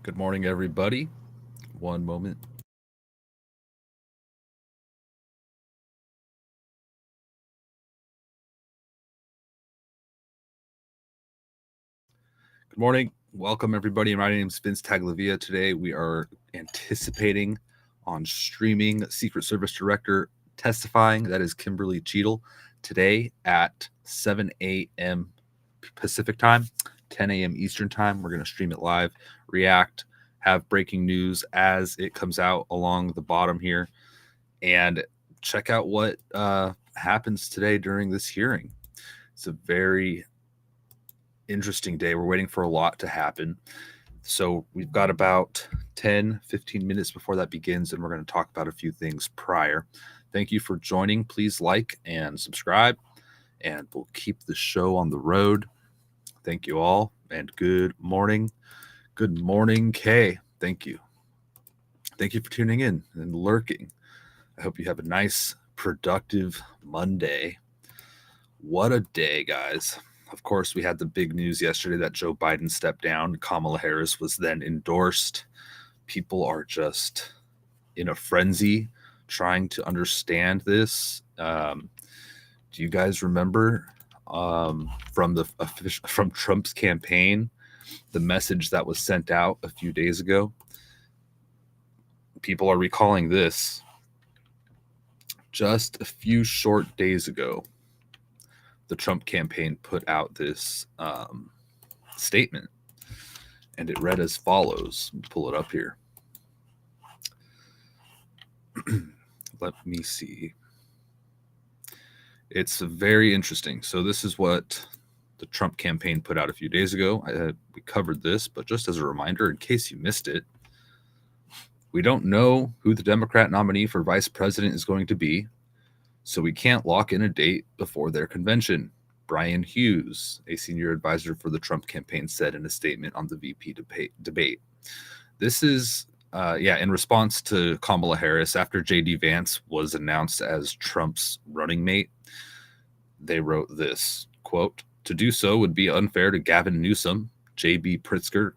Good morning, everybody. One moment. Good morning. Welcome, everybody. My name is Vince Taglavia. Today, we are anticipating on streaming Secret Service Director testifying. That is Kimberly Cheatle today at 7 a.m. Pacific time, 10 a.m. Eastern time. We're going to stream it live, react, have breaking news as it comes out along the bottom here, and check out what happens today during this hearing. It's a very interesting day. We're waiting for a lot to happen. So we've got about 10, 15 minutes before that begins, and we're going to talk about a few things prior. Thank you for joining. Please like and subscribe, and we'll keep the show on the road. Thank you all, and good morning. Good morning, Kay. Thank you. Thank you for tuning in and lurking. I hope you have a nice, productive Monday. What a day, guys. Of course, we had the big news yesterday that Joe Biden stepped down. Kamala Harris was then endorsed. People are just in a frenzy trying to understand this. Do you guys remember from Trump's campaign, the message that was sent out a few days ago? People are recalling this. Just a few short days ago, the Trump campaign put out this statement, and it read as follows. Let me pull it up here. Let me see. It's very interesting. So this is what the Trump campaign put out a few days ago. We covered this, but just as a reminder, in case you missed it, we don't know who the Democrat nominee for vice president is going to be, so we can't lock in a date before their convention. Brian Hughes, a senior advisor for the Trump campaign, said in a statement on the VP debate. This is, in response to Kamala Harris, after J.D. Vance was announced as Trump's running mate, they wrote this, quote, "To do so would be unfair to Gavin Newsom, J.B. Pritzker,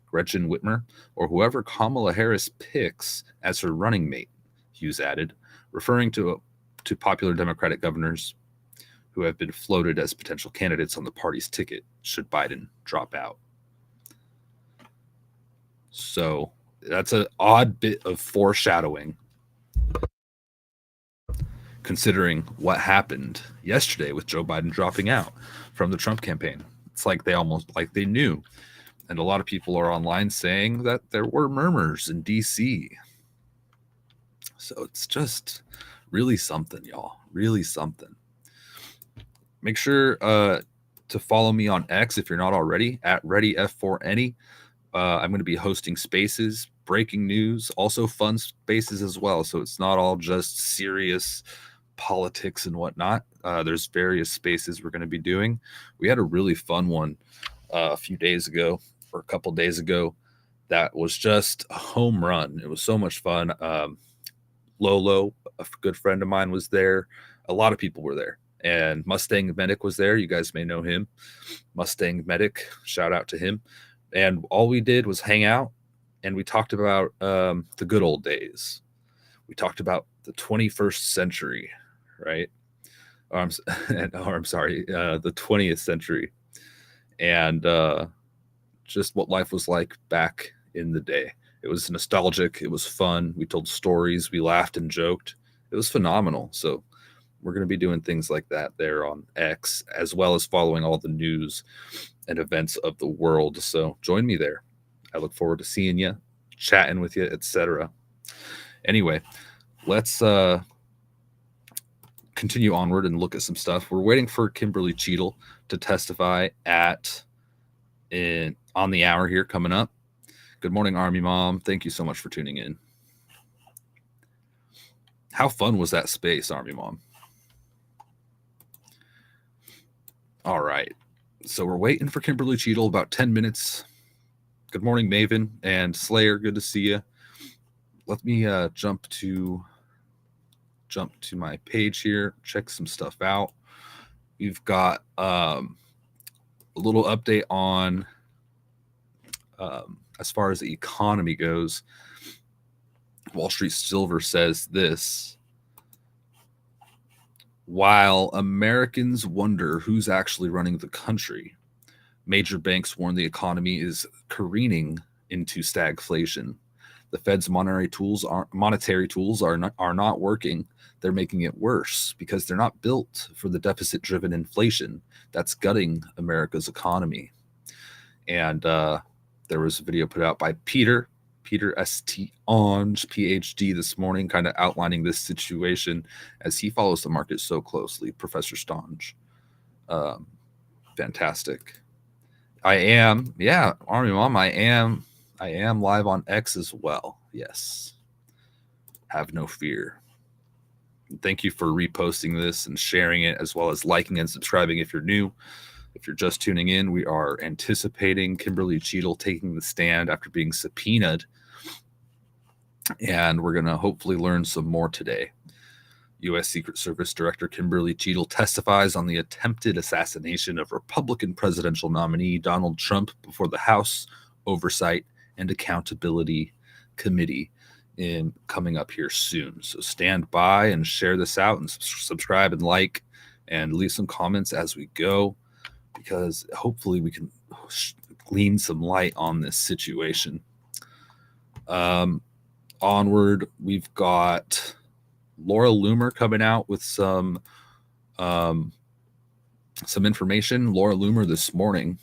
Gretchen Whitmer, or whoever Kamala Harris picks as her running mate," Hughes added, referring to popular Democratic governors who have been floated as potential candidates on the party's ticket should Biden drop out. So that's an odd bit of foreshadowing, considering what happened yesterday with Joe Biden dropping out from the Trump campaign. It's like they knew. And a lot of people are online saying that there were murmurs in D.C. So it's just really something, y'all. Really something. Make sure to follow me on X if you're not already, at ReadyF4Any. I'm going to be hosting spaces, breaking news, also fun spaces as well. So it's not all just serious politics and whatnot. There's various spaces we're going to be doing. We had a really fun one a few days ago, or a couple days ago, that was just a home run. It was so much fun. Lolo, a good friend of mine, was there. A lot of people were there. And Mustang Medic was there. You guys may know him. Mustang Medic, shout out to him. And all we did was hang out, and we talked about the good old days. We talked about the 21st century, right? I'm sorry, the 20th century. And just what life was like back in the day. It was nostalgic. It was fun. We told stories. We laughed and joked. It was phenomenal. So we're going to be doing things like that there on X, as well as following all the news and events of the world. So join me there. I look forward to seeing you, chatting with you, etc. Anyway, let's continue onward and look at some stuff. We're waiting for Kimberly Cheatle to testify on the hour here coming up. Good morning, Army Mom. Thank you so much for tuning in. How fun was that space, Army Mom? All right. So we're waiting for Kimberly Cheatle, about 10 minutes. Good morning, Maven and Slayer. Good to see you. Let me jump to my page here, check some stuff out. We've got a little update on As far as the economy goes, Wall Street Silver says this: while Americans wonder who's actually running the country, major banks warn the economy is careening into stagflation. The Fed's monetary tools are not working. They're making it worse because they're not built for the deficit-driven inflation that's gutting America's economy. And there was a video put out by Peter St. Onge, PhD, this morning, kind of outlining this situation as he follows the market so closely. Professor Stonge, fantastic. Army Mom, I am live on X as well. Yes, have no fear. Thank you for reposting this and sharing it, as well as liking and subscribing if you're new. If you're just tuning in, we are anticipating Kimberly Cheatle taking the stand after being subpoenaed, and we're going to hopefully learn some more today. U.S. Secret Service Director Kimberly Cheatle testifies on the attempted assassination of Republican presidential nominee Donald Trump before the House Oversight and Accountability Committee coming up here soon. So stand by and share this out and subscribe and like and leave some comments as we go, because hopefully we can glean some light on this situation. Onward, we've got Laura Loomer coming out with some information. Laura Loomer this morning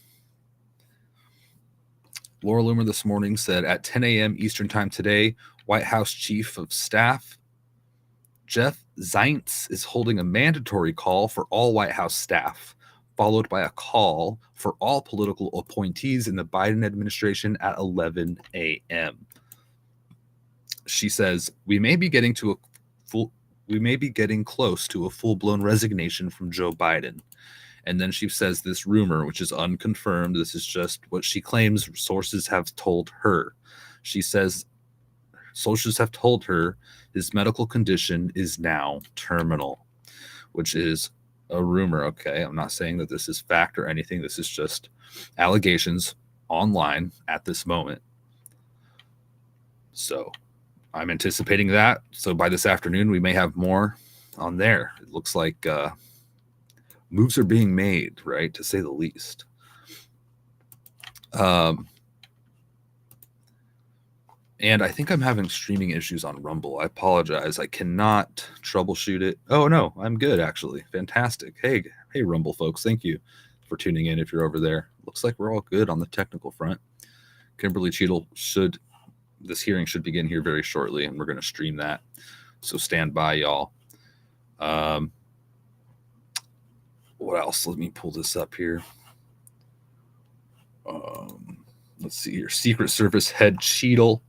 said at 10 a.m. Eastern Time today, White House Chief of Staff Jeff Zients is holding a mandatory call for all White House staff, followed by a call for all political appointees in the Biden administration at 11 a.m. She says, we may be getting close to a full-blown resignation from Joe Biden. And then she says this rumor, which is unconfirmed. This is just what she claims sources have told her. She says sources have told her his medical condition is now terminal, which is a rumor. Okay, I'm not saying that this is fact or anything. This is just allegations online at this moment. So I'm anticipating that. So by this afternoon, we may have more on there. It looks like moves are being made, right, to say the least. And I think I'm having streaming issues on Rumble. I apologize. I cannot troubleshoot it. Oh, no, I'm good, actually. Fantastic. Hey, Rumble folks. Thank you for tuning in if you're over there. Looks like we're all good on the technical front. Kimberly Cheatle this hearing should begin here very shortly, and we're going to stream that. So stand by, y'all. What else? Let me pull this up here. Let's see here. Secret Service head Cheatle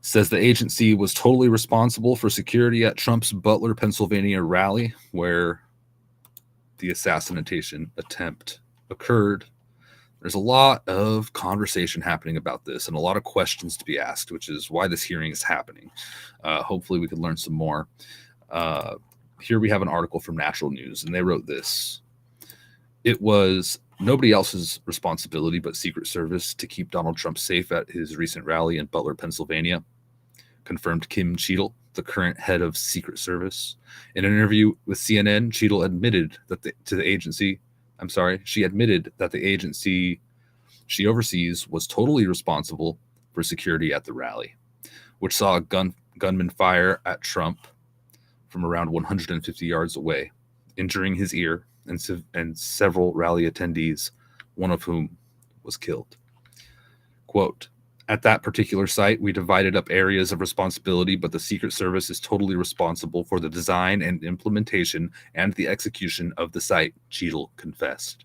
says the agency was totally responsible for security at Trump's Butler, Pennsylvania rally, where the assassination attempt occurred. There's a lot of conversation happening about this and a lot of questions to be asked, which is why this hearing is happening. Hopefully we can learn some more. Here we have an article from Natural News, and they wrote this. It was nobody else's responsibility but Secret Service to keep Donald Trump safe at his recent rally in Butler, Pennsylvania, confirmed Kim Cheatle, the current head of Secret Service. In an interview with CNN, Cheatle admitted that the agency she oversees was totally responsible for security at the rally, which saw a gunman fire at Trump from around 150 yards away, injuring his ear and several rally attendees, one of whom was killed. Quote, at that particular site, we divided up areas of responsibility, but the Secret Service is totally responsible for the design and implementation and the execution of the site, Cheatle confessed.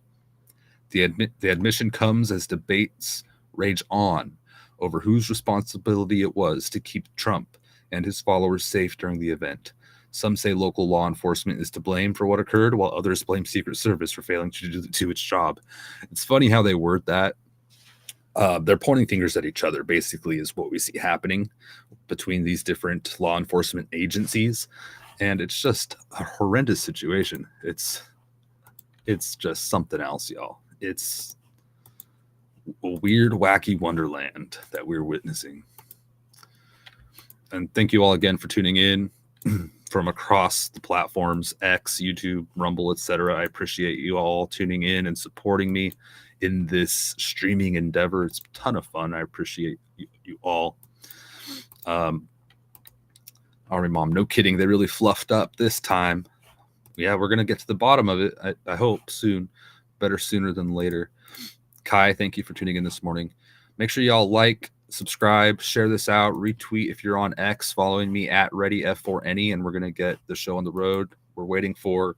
The admission comes as debates rage on over whose responsibility it was to keep Trump and his followers safe during the event. Some say local law enforcement is to blame for what occurred, while others blame Secret Service for failing to do its job. It's funny how they word that. They're pointing fingers at each other, basically, is what we see happening between these different law enforcement agencies. And it's just a horrendous situation. It's just something else, y'all. It's a weird, wacky wonderland that we're witnessing. And thank you all again for tuning in from across the platforms, X, YouTube, Rumble, etc. I appreciate you all tuning in and supporting me in this streaming endeavor. It's a ton of fun. I appreciate you all. Army Mom, no kidding. They really fluffed up this time. Yeah, we're going to get to the bottom of it. I hope soon. Better sooner than later. Kai, thank you for tuning in this morning. Make sure y'all like, subscribe, share this out, retweet if you're on X, following me at ReadyF4Any, and we're going to get the show on the road. We're waiting for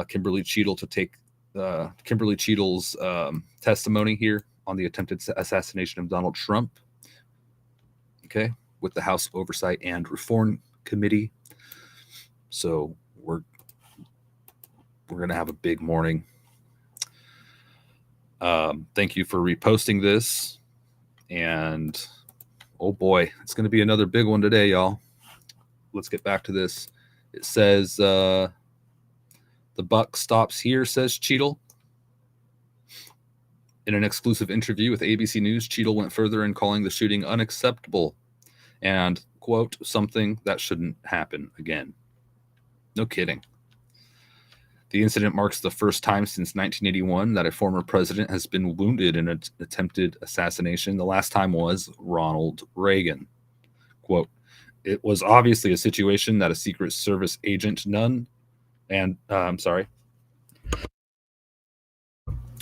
Kimberly Cheatle to take Kimberly Cheatle's testimony here on the attempted assassination of Donald Trump. Okay, with the House Oversight and Reform Committee. So we're going to have a big morning. Thank you for reposting this. And oh boy, it's going to be another big one today, y'all. Let's get back to this. It says the buck stops here, says Cheatle. In an exclusive interview with ABC News, Cheatle went further in calling the shooting unacceptable and, quote, something that shouldn't happen again. No kidding. The incident marks the first time since 1981 that a former president has been wounded in an attempted assassination. The last time was Ronald Reagan. Quote, it was obviously a situation that a Secret Service agent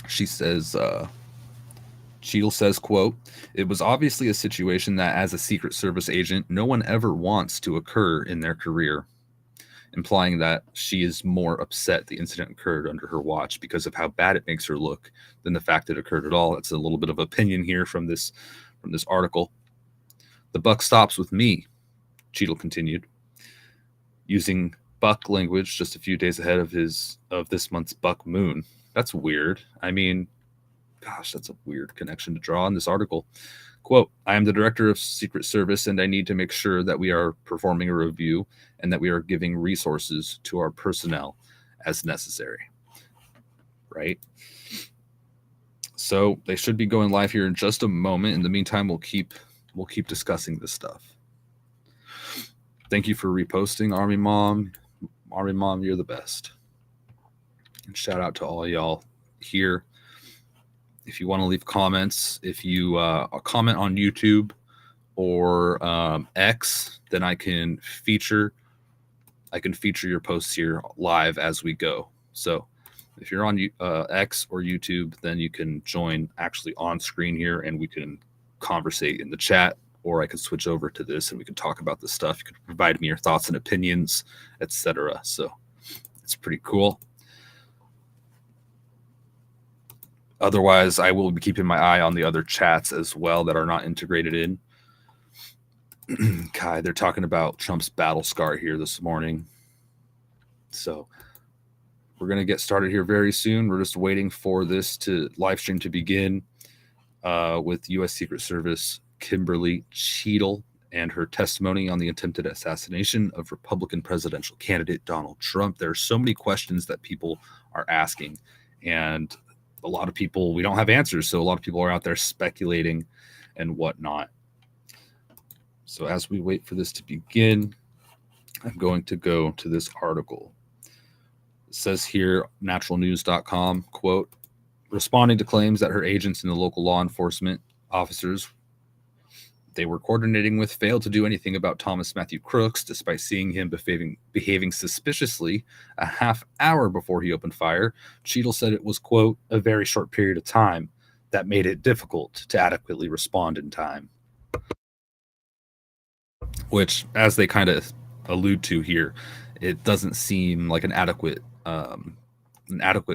She says, Cheatle says, quote, it was obviously a situation that as a Secret Service agent, no one ever wants to occur in their career, implying that she is more upset the incident occurred under her watch because of how bad it makes her look than the fact it occurred at all. It's a little bit of opinion here from this article. The buck stops with me, Cheatle continued, using buck language just a few days ahead of this month's buck moon. That's weird. I mean, gosh, that's a weird connection to draw in this article. Quote, I am the director of Secret Service, and I need to make sure that we are performing a review and that we are giving resources to our personnel as necessary. Right? So they should be going live here in just a moment. In the meantime, we'll keep discussing this stuff. Thank you for reposting, Army Mom. Army Mom, you're the best. And shout out to all y'all here. If you want to leave comments, if you comment on YouTube or X, then I can feature your posts here live as we go. So if you're on X or YouTube, then you can join actually on screen here and we can conversate in the chat, or I could switch over to this and we could talk about this stuff. You could provide me your thoughts and opinions, etc. So it's pretty cool. Otherwise, I will be keeping my eye on the other chats as well that are not integrated in. Kai, they're talking about Trump's battle scar here this morning. So we're going to get started here very soon. We're just waiting for this live stream to begin with U.S. Secret Service Kimberly Cheatle and her testimony on the attempted assassination of Republican presidential candidate Donald Trump. There are so many questions that people are asking, and a lot of people, we don't have answers, so a lot of people are out there speculating and whatnot. So as we wait for this to begin, I'm going to go to this article. It says here, naturalnews.com, quote, responding to claims that her agents and the local law enforcement officers they were coordinating with failed to do anything about Thomas Matthew Crooks, despite seeing him behaving suspiciously a half hour before he opened fire. Cheatle said it was, quote, a very short period of time that made it difficult to adequately respond in time. Which, as they kind of allude to here, it doesn't seem like an adequate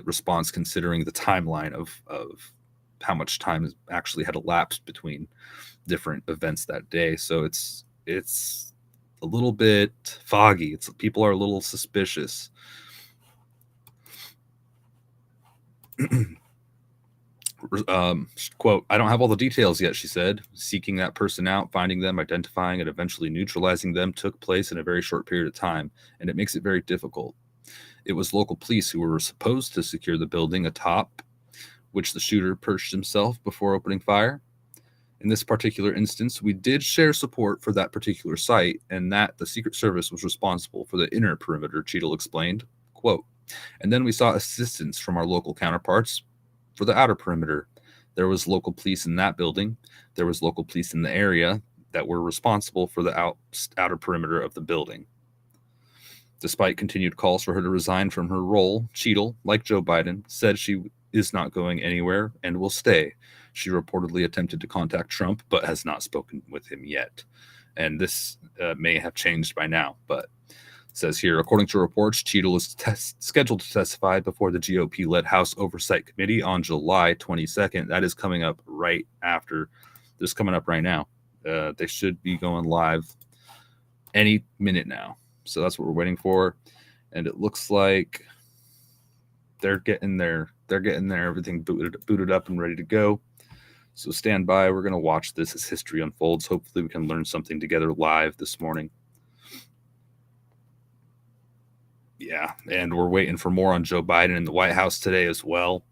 response considering the timeline of how much time actually had elapsed between different events that day. So it's a little bit foggy. People are a little suspicious. Quote, I don't have all the details yet, she said. Seeking that person out, finding them, identifying, and eventually neutralizing them took place in a very short period of time, and it makes it very difficult. It was local police who were supposed to secure the building atop which the shooter perched himself before opening fire. In this particular instance, we did share support for that particular site and that the Secret Service was responsible for the inner perimeter, Cheatle explained. Quote, and then we saw assistance from our local counterparts for the outer perimeter. There was local police in that building. There was local police in the area that were responsible for the outer perimeter of the building. Despite continued calls for her to resign from her role, Cheatle, like Joe Biden, said she is not going anywhere and will stay. She reportedly attempted to contact Trump, but has not spoken with him yet. And this may have changed by now, but it says here, according to reports, Cheatle is scheduled to testify before the GOP-led House Oversight Committee on July 22nd. That is coming up right after. This is coming up right now. They should be going live any minute now. So that's what we're waiting for. And it looks like they're getting there. Everything booted up and ready to go. So stand by. We're going to watch this as history unfolds. Hopefully we can learn something together live this morning. Yeah, and we're waiting for more on Joe Biden in the White House today as well.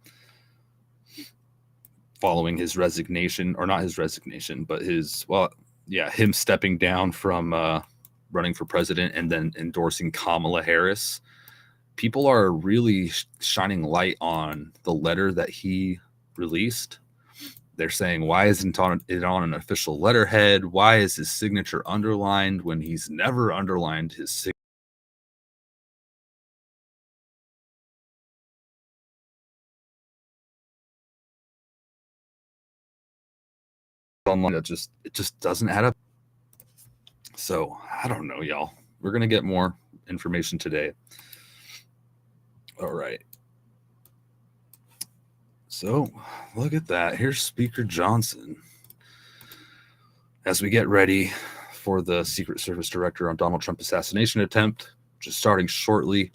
Following his resignation, or not his resignation, but him stepping down from running for president and then endorsing Kamala Harris. People are really shining light on the letter that he released. They're saying, why isn't it on an official letterhead? Why is his signature underlined when he's never underlined his signature? Online, it just doesn't add up. So I don't know, y'all. We're gonna get more information today. All right. So look at that. Here's Speaker Johnson. As we get ready for the Secret Service Director on Donald Trump assassination attempt, just starting shortly.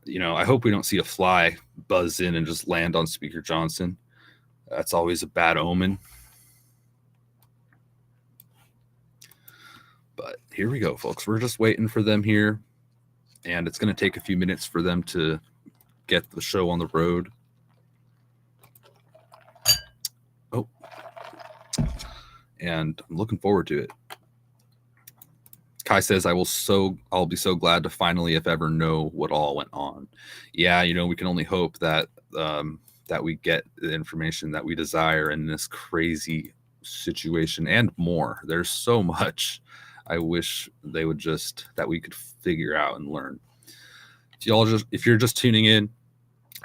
You know, I hope we don't see a fly buzz in and just land on Speaker Johnson. That's always a bad omen. But here we go, folks. We're just waiting for them here. And it's going to take a few minutes for them to get the show on the road. Oh. And I'm looking forward to it. Kai says, I'll be so glad to finally, if ever, know what all went on. Yeah, you know, we can only hope that that we get the information that we desire in this crazy situation and more. There's so much I wish they would that we could figure out and learn. If you're just tuning in,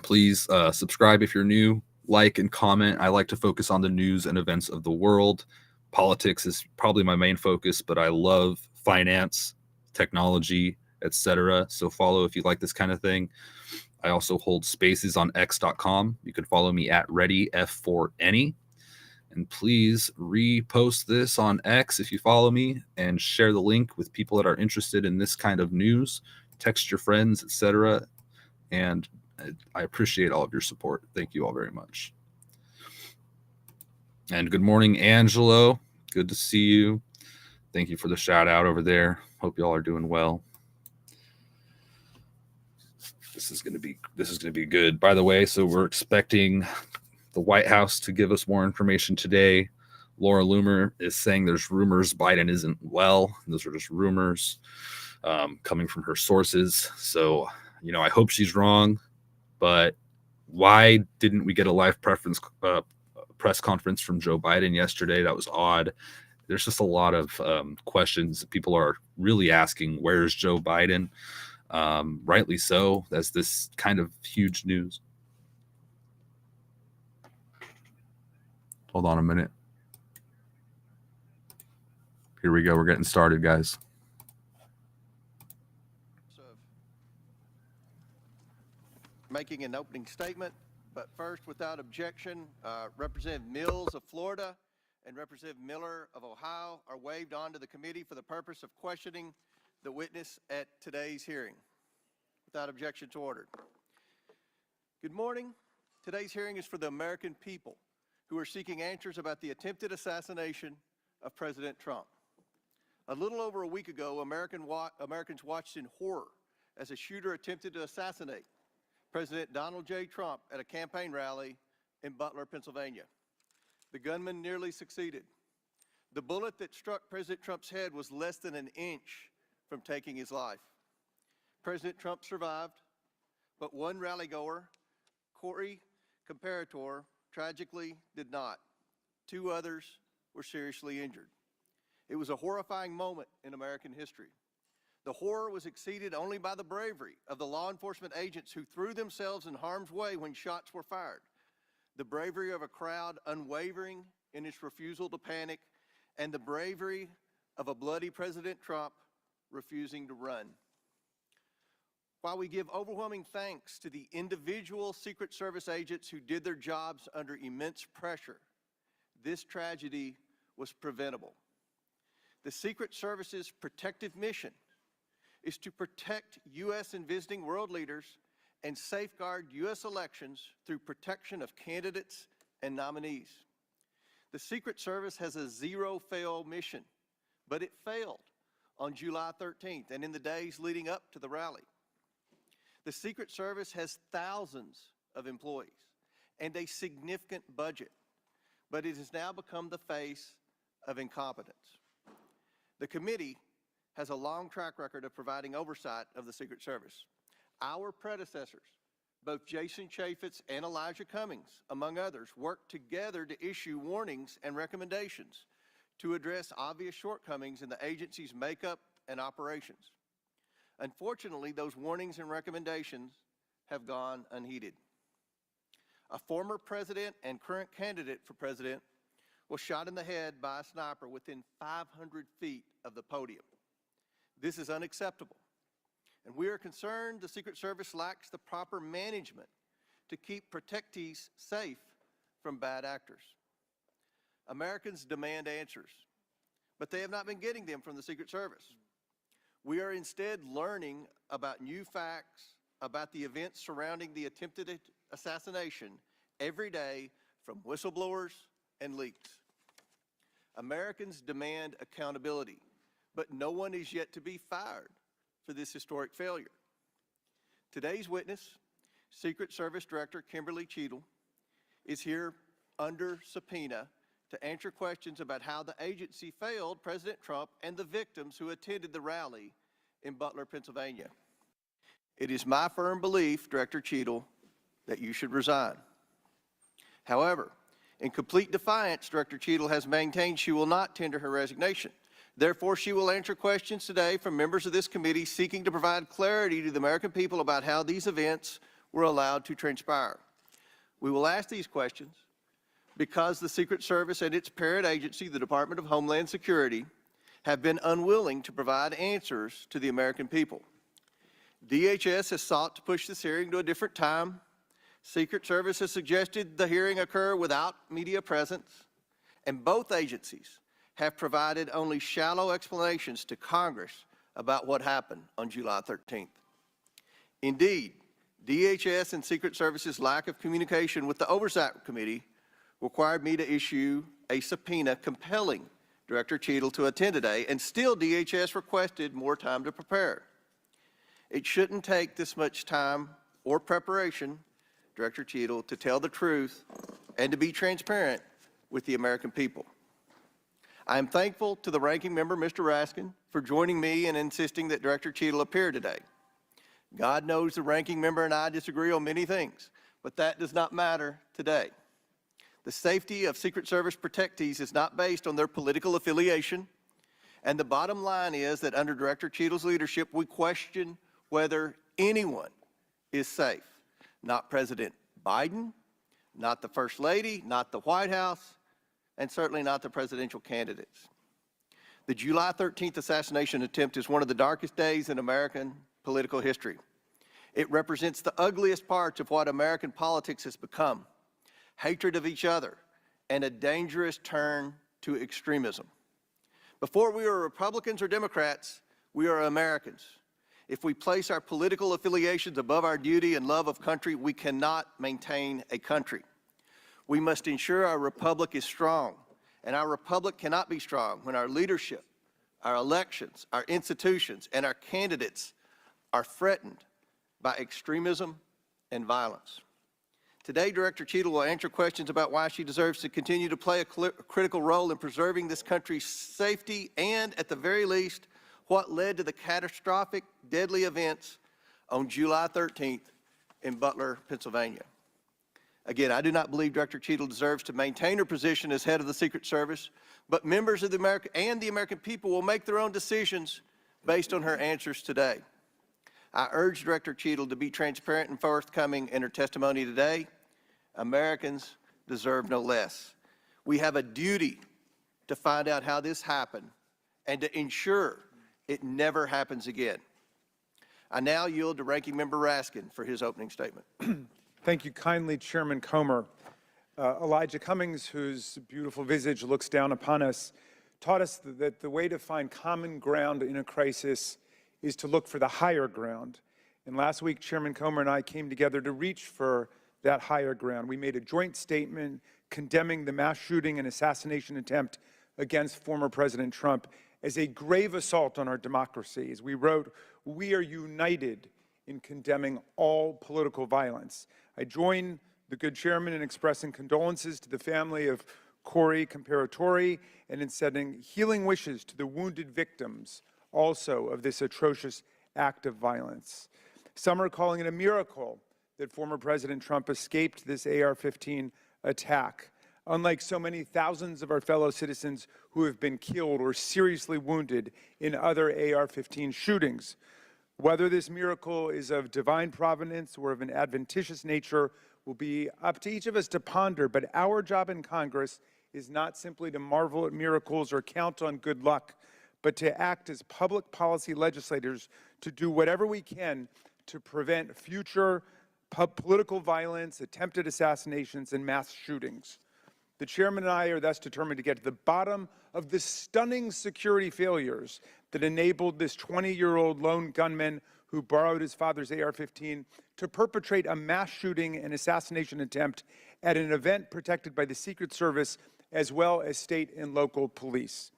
please subscribe if you're new, like and comment. I like to focus on the news and events of the world. Politics is probably my main focus, but I love finance, technology, etc. So follow if you like this kind of thing. I also hold spaces on x.com. You can follow me at ReadyF4Any. And please repost this on X if you follow me and share the link with people that are interested in this kind of news. Text your friends, etc. And I appreciate all of your support. Thank you all very much. And good morning, Angelo. Good to see you. Thank you for the shout out over there. Hope y'all are doing well. This is going to be good. By the way, so we're expecting the White House to give us more information today. Laura Loomer is saying there's rumors Biden isn't well. Those are just rumors coming from her sources. So, you know, I hope she's wrong. But why didn't we get a live press conference from Joe Biden yesterday? That was odd. There's just a lot of questions that people are really asking. Where's Joe Biden? Rightly so. That's this kind of huge news. Hold on a minute. Here we go. We're getting started, guys. Making an opening statement, but first, without objection, Representative Mills of Florida and Representative Miller of Ohio are waived onto the committee for the purpose of questioning the witness at today's hearing. Without objection to order. Good morning. Today's hearing is for the American people who are seeking answers about the attempted assassination of President Trump. A little over a week ago, Americans watched in horror as a shooter attempted to assassinate President Donald J. Trump at a campaign rally in Butler, Pennsylvania. The gunman nearly succeeded. The bullet that struck President Trump's head was less than an inch from taking his life. President Trump survived, but one rally-goer, Corey Comparator, tragically did not. Two others were seriously injured. It was a horrifying moment in American history. The horror was exceeded only by the bravery of the law enforcement agents who threw themselves in harm's way when shots were fired. The bravery of a crowd unwavering in its refusal to panic, and the bravery of a bloody President Trump refusing to run. While we give overwhelming thanks to the individual Secret Service agents who did their jobs under immense pressure, this tragedy was preventable. The Secret Service's protective mission is to protect U.S. and visiting world leaders and safeguard U.S. elections through protection of candidates and nominees. The Secret Service has a zero-fail mission, but it failed on July 13th and in the days leading up to the rally. The Secret Service has thousands of employees and a significant budget, but it has now become the face of incompetence. The committee has a long track record of providing oversight of the Secret Service. Our predecessors, both Jason Chaffetz and Elijah Cummings, among others, worked together to issue warnings and recommendations to address obvious shortcomings in the agency's makeup and operations. Unfortunately, those warnings and recommendations have gone unheeded. A former president and current candidate for president was shot in the head by a sniper within 500 feet of the podium. This is unacceptable, and we are concerned the Secret Service lacks the proper management to keep protectees safe from bad actors. Americans demand answers, but they have not been getting them from the Secret Service. We are instead learning about new facts about the events surrounding the attempted assassination every day from whistleblowers and leaks. Americans demand accountability, but no one is yet to be fired for this historic failure. Today's witness, Secret Service Director Kimberly Cheatle, is here under subpoena to answer questions about how the agency failed President Trump and the victims who attended the rally in Butler, Pennsylvania. It is my firm belief, Director Cheatle, that you should resign. However, in complete defiance, Director Cheatle has maintained she will not tender her resignation. Therefore, she will answer questions today from members of this committee seeking to provide clarity to the American people about how these events were allowed to transpire. We will ask these questions because the Secret Service and its parent agency, the Department of Homeland Security, have been unwilling to provide answers to the American people. DHS has sought to push this hearing to a different time. Secret Service has suggested the hearing occur without media presence, and both agencies have provided only shallow explanations to Congress about what happened on July 13th. Indeed, DHS and Secret Service's lack of communication with the Oversight Committee required me to issue a subpoena compelling Director Cheatle to attend today, and still DHS requested more time to prepare. It shouldn't take this much time or preparation, Director Cheatle, to tell the truth and to be transparent with the American people. I am thankful to the ranking member, Mr. Raskin, for joining me and insisting that Director Cheatle appear today. God knows the ranking member and I disagree on many things, but that does not matter today. The safety of Secret Service protectees is not based on their political affiliation, and the bottom line is that under Director Cheatle's leadership, we question whether anyone is safe. Not President Biden, not the First Lady, not the White House, and certainly not the presidential candidates. The July 13th assassination attempt is one of the darkest days in American political history. It represents the ugliest parts of what American politics has become: hatred of each other and a dangerous turn to extremism. Before we are Republicans or Democrats, we are Americans. If we place our political affiliations above our duty and love of country, we cannot maintain a country. We must ensure our republic is strong, and our republic cannot be strong when our leadership, our elections, our institutions, and our candidates are threatened by extremism and violence. Today, Director Cheatle will answer questions about why she deserves to continue to play a critical role in preserving this country's safety and, at the very least, what led to the catastrophic, deadly events on July 13th in Butler, Pennsylvania. Again, I do not believe Director Cheatle deserves to maintain her position as head of the Secret Service, but members of the American people will make their own decisions based on her answers today. I urge Director Cheatle to be transparent and forthcoming in her testimony today. Americans deserve no less. We have a duty to find out how this happened and to ensure it never happens again. I now yield to Ranking Member Raskin for his opening statement. Thank you kindly, Chairman Comer. Elijah Cummings, whose beautiful visage looks down upon us, taught us that the way to find common ground in a crisis is to look for the higher ground. And last week, Chairman Comer and I came together to reach for that higher ground. We made a joint statement condemning the mass shooting and assassination attempt against former President Trump as a grave assault on our democracy. As we wrote, "We are united in condemning all political violence." I join the good chairman in expressing condolences to the family of Corey Comparatori and in sending healing wishes to the wounded victims also of this atrocious act of violence. Some are calling it a miracle that former President Trump escaped this AR-15 attack, unlike so many thousands of our fellow citizens who have been killed or seriously wounded in other AR-15 shootings. Whether this miracle is of divine providence or of an adventitious nature will be up to each of us to ponder, but our job in Congress is not simply to marvel at miracles or count on good luck, but to act as public policy legislators to do whatever we can to prevent future political violence, attempted assassinations, and mass shootings. The chairman and I are thus determined to get to the bottom of the stunning security failures that enabled this 20-year-old lone gunman who borrowed his father's AR-15 to perpetrate a mass shooting and assassination attempt at an event protected by the Secret Service as well as state and local police.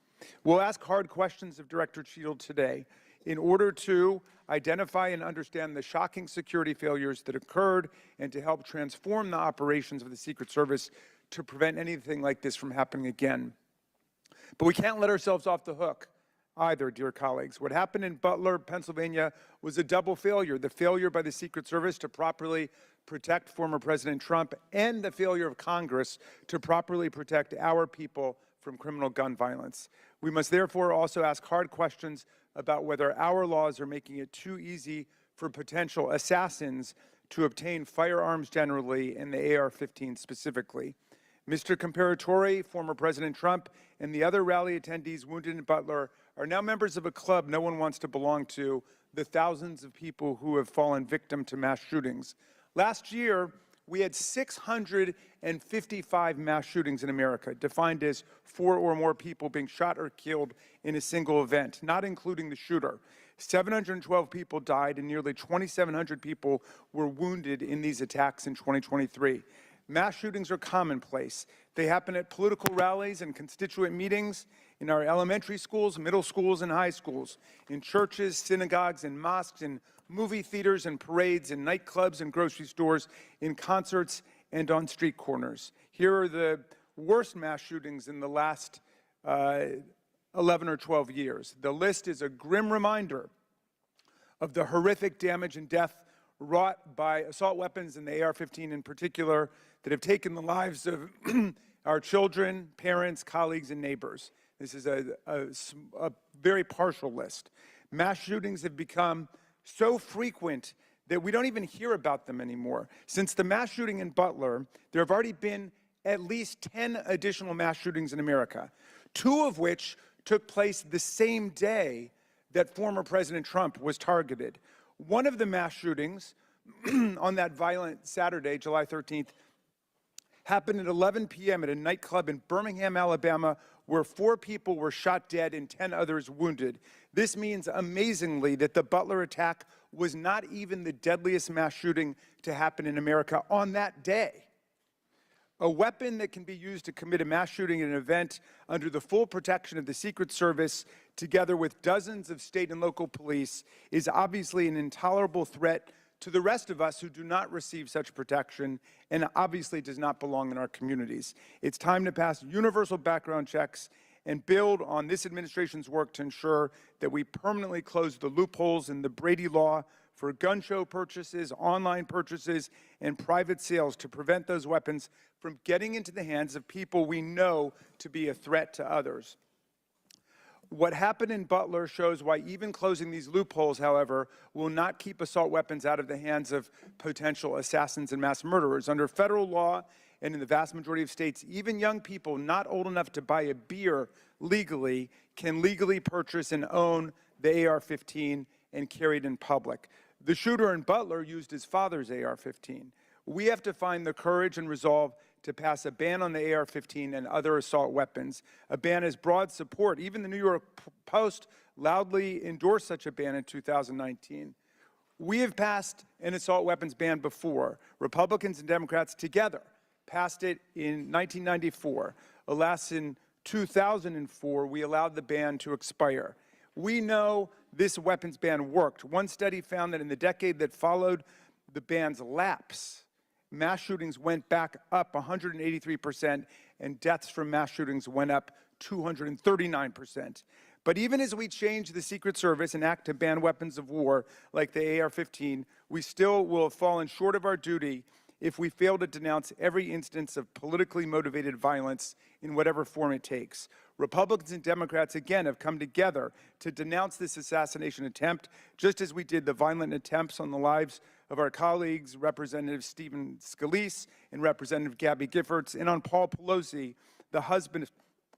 We'll ask hard questions of Director Cheatle today in order to identify and understand the shocking security failures that occurred and to help transform the operations of the Secret Service to prevent anything like this from happening again. But we can't let ourselves off the hook either, dear colleagues. What happened in Butler, Pennsylvania was a double failure: the failure by the Secret Service to properly protect former President Trump and the failure of Congress to properly protect our people from criminal gun violence. We must therefore also ask hard questions about whether our laws are making it too easy for potential assassins to obtain firearms generally and the AR-15 specifically. Mr. Comparatori, former President Trump, and the other rally attendees wounded in Butler are now members of a club no one wants to belong to, the thousands of people who have fallen victim to mass shootings. Last year, we had 655 mass shootings in America, defined as 4 or more people being shot or killed in a single event, not including the shooter. 712 people died and nearly 2,700 people were wounded in these attacks in 2023. Mass shootings are commonplace. They happen at political rallies and constituent meetings, in our elementary schools, middle schools, and high schools, in churches, synagogues, and mosques, in movie theaters and parades, in nightclubs and grocery stores, in concerts, and on street corners. Here are the worst mass shootings in the last 11 or 12 years. The list is a grim reminder of the horrific damage and death wrought by assault weapons and the AR-15 in particular that have taken the lives of our children, parents, colleagues, and neighbors. This is a very partial list. Mass shootings have become so frequent that we don't even hear about them anymore. Since the mass shooting in Butler, there have already been at least 10 additional mass shootings in America, 2 of which took place the same day that former President Trump was targeted. One of the mass shootings on that violent Saturday, July 13th, happened at 11 p.m. at a nightclub in Birmingham, Alabama, where 4 people were shot dead and 10 others wounded. This means, amazingly, that the Butler attack was not even the deadliest mass shooting to happen in America on that day. A weapon that can be used to commit a mass shooting at an event under the full protection of the Secret Service, together with dozens of state and local police, is obviously an intolerable threat to the rest of us who do not receive such protection and obviously does not belong in our communities. It's time to pass universal background checks and build on this administration's work to ensure that we permanently close the loopholes in the Brady law for gun show purchases, online purchases, and private sales to prevent those weapons from getting into the hands of people we know to be a threat to others. What happened in Butler shows why even closing these loopholes, however, will not keep assault weapons out of the hands of potential assassins and mass murderers. Under federal law and in the vast majority of states, even young people not old enough to buy a beer legally can legally purchase and own the AR-15 and carry it in public. The shooter in Butler used his father's AR-15. We have to find the courage and resolve to pass a ban on the AR-15 and other assault weapons. A ban has broad support. Even the New York Post loudly endorsed such a ban in 2019. We have passed an assault weapons ban before. Republicans and Democrats together passed it in 1994. Alas, in 2004, we allowed the ban to expire. We know this weapons ban worked. One study found that in the decade that followed the ban's lapse, mass shootings went back up 183%, and deaths from mass shootings went up 239%. But even as we change the Secret Service and act to ban weapons of war like the AR-15, we still will have fallen short of our duty if we fail to denounce every instance of politically motivated violence in whatever form it takes. Republicans and Democrats, again, have come together to denounce this assassination attempt, just as we did the violent attempts on the lives of our colleagues, Representative Stephen Scalise and Representative Gabby Giffords, and on Paul Pelosi, the husband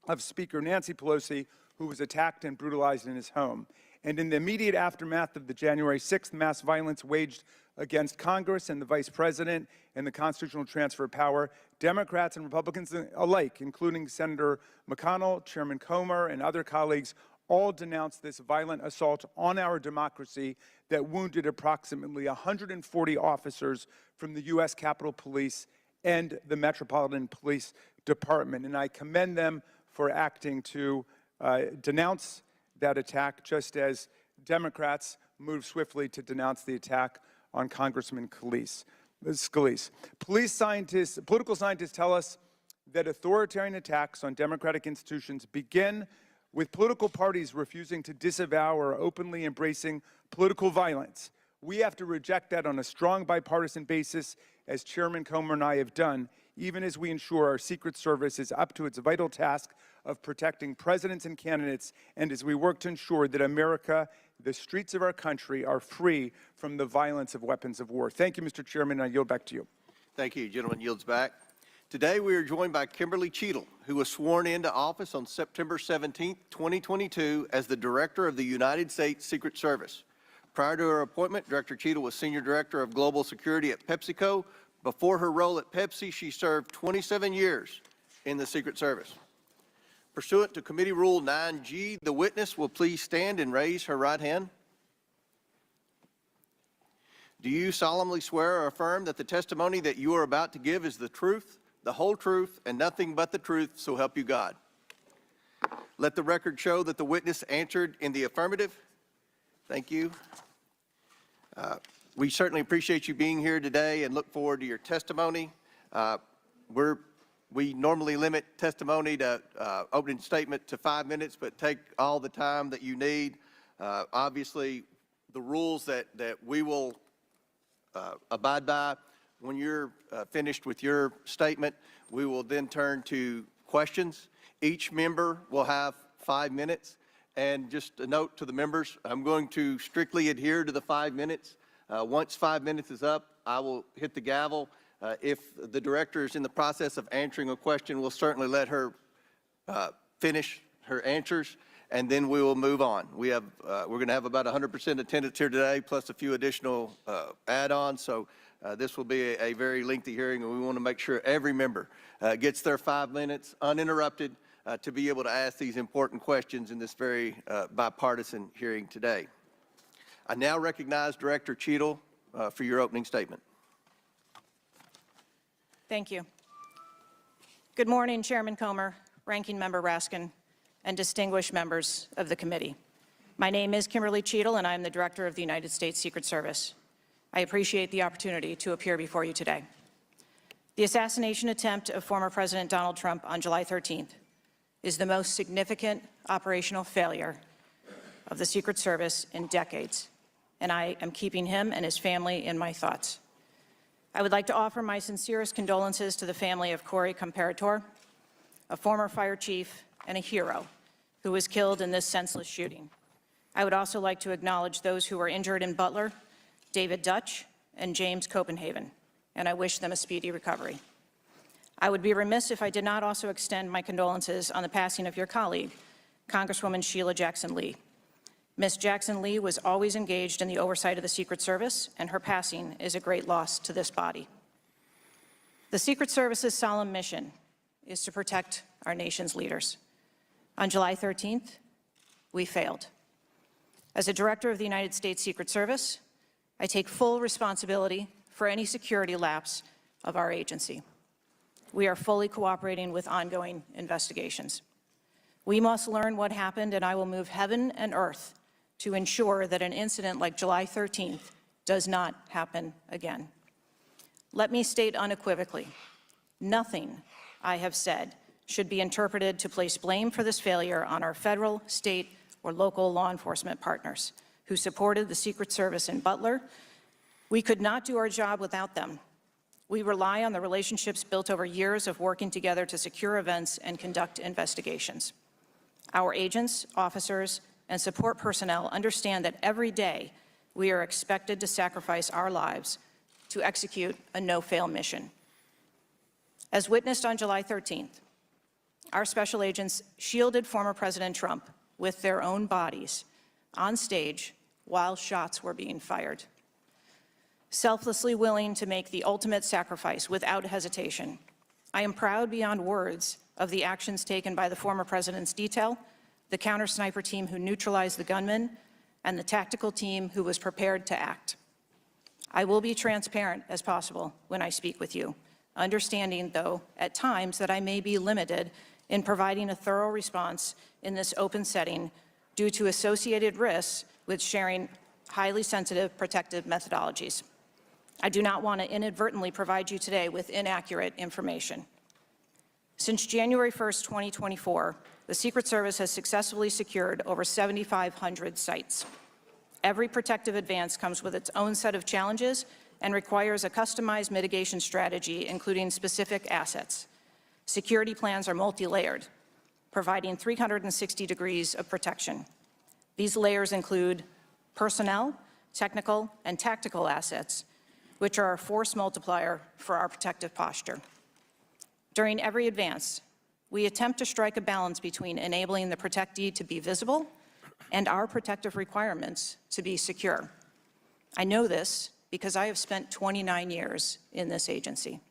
of Speaker Nancy Pelosi, who was attacked and brutalized in his home. And in the immediate aftermath of the January 6th mass violence waged against Congress and the Vice President and the constitutional transfer of power, Democrats and Republicans alike, including Senator McConnell, Chairman Comer, and other colleagues, all denounced this violent assault on our democracy that wounded approximately 140 officers from the U.S. Capitol Police and the Metropolitan Police Department. And I commend them for acting to denounce that attack, just as Democrats moved swiftly to denounce the attack on Congressman Scalise. Political scientists tell us that authoritarian attacks on democratic institutions begin with political parties refusing to disavow or openly embracing political violence. We have to reject that on a strong bipartisan basis, as Chairman Comer and I have done, even as we ensure our Secret Service is up to its vital task of protecting presidents and candidates, and as we work to ensure that America, the streets of our country, are free from the violence of weapons of war. Thank you, Mr. Chairman, and I yield back to you. Thank you. Gentleman yields back. Today we are joined by Kimberly Cheatle, who was sworn into office on September 17, 2022 as the Director of the United States Secret Service. Prior to her appointment, Director Cheatle was Senior Director of Global Security at PepsiCo. Before her role at Pepsi, she served 27 years in the Secret Service. Pursuant to Committee Rule 9G, the witness will please stand and raise her right hand. Do you solemnly swear or affirm that the testimony that you are about to give is the truth, the whole truth, and nothing but the truth, so help you God? Let the record show that the witness answered in the affirmative. Thank you. We certainly appreciate you being here today and look forward to your testimony. We normally limit testimony to opening statement to 5 minutes, but take all the time that you need. Obviously, the rules that we will abide by, when you're finished with your statement, we will then turn to questions. Each member will have 5 minutes. And just a note to the members, I'm going to strictly adhere to the 5 minutes. Once 5 minutes is up, I will hit the gavel. If the director is in the process of answering a question, we'll certainly let her finish her answers, and then we will move on. We're going to have about 100% attendance here today, plus a few additional add-ons. So this will be a very lengthy hearing, and we want to make sure every member gets their 5 minutes uninterrupted to be able to ask these important questions in this very bipartisan hearing today. I now recognize Director Cheatle for your opening statement. Thank you. Good morning, Chairman Comer, Ranking Member Raskin, and distinguished members of the committee. My name is Kimberly Cheatle, and I am the Director of the United States Secret Service. I appreciate the opportunity to appear before you today. The assassination attempt of former President Donald Trump on July 13th is the most significant operational failure of the Secret Service in decades, and I am keeping him and his family in my thoughts. I would like to offer my sincerest condolences to the family of Corey Comparator, a former fire chief and a hero who was killed in this senseless shooting. I would also like to acknowledge those who were injured in Butler, David Dutch and James Copenhagen, and I wish them a speedy recovery. I would be remiss if I did not also extend my condolences on the passing of your colleague, Congresswoman Sheila Jackson Lee. Ms. Jackson Lee was always engaged in the oversight of the Secret Service, and her passing is a great loss to this body. The Secret Service's solemn mission is to protect our nation's leaders. On July 13th, we failed. As a director of the United States Secret Service, I take full responsibility for any security lapse of our agency. We are fully cooperating with ongoing investigations. We must learn what happened, and I will move heaven and earth to ensure that an incident like July 13th does not happen again. Let me state unequivocally, nothing I have said should be interpreted to place blame for this failure on our federal, state, or local law enforcement partners who supported the Secret Service in Butler. We could not do our job without them. We rely on the relationships built over years of working together to secure events and conduct investigations. Our agents, officers, and support personnel understand that every day we are expected to sacrifice our lives to execute a no-fail mission. As witnessed on July 13th, our special agents shielded former President Trump with their own bodies on stage while shots were being fired. Selflessly willing to make the ultimate sacrifice without hesitation, I am proud beyond words of the actions taken by the former president's detail, the counter-sniper team who neutralized the gunman, and the tactical team who was prepared to act. I will be transparent as possible when I speak with you, understanding, though, at times that I may be limited in providing a thorough response in this open setting due to associated risks with sharing highly sensitive protective methodologies. I do not want to inadvertently provide you today with inaccurate information. Since January 1st, 2024, the Secret Service has successfully secured over 7,500 sites. Every protective advance comes with its own set of challenges and requires a customized mitigation strategy, including specific assets. Security plans are multi-layered, providing 360 degrees of protection. These layers include personnel, technical, and tactical assets, which are a force multiplier for our protective posture. During every advance, we attempt to strike a balance between enabling the protectee to be visible and our protective requirements to be secure. I know this because I have spent 29 years in this agency.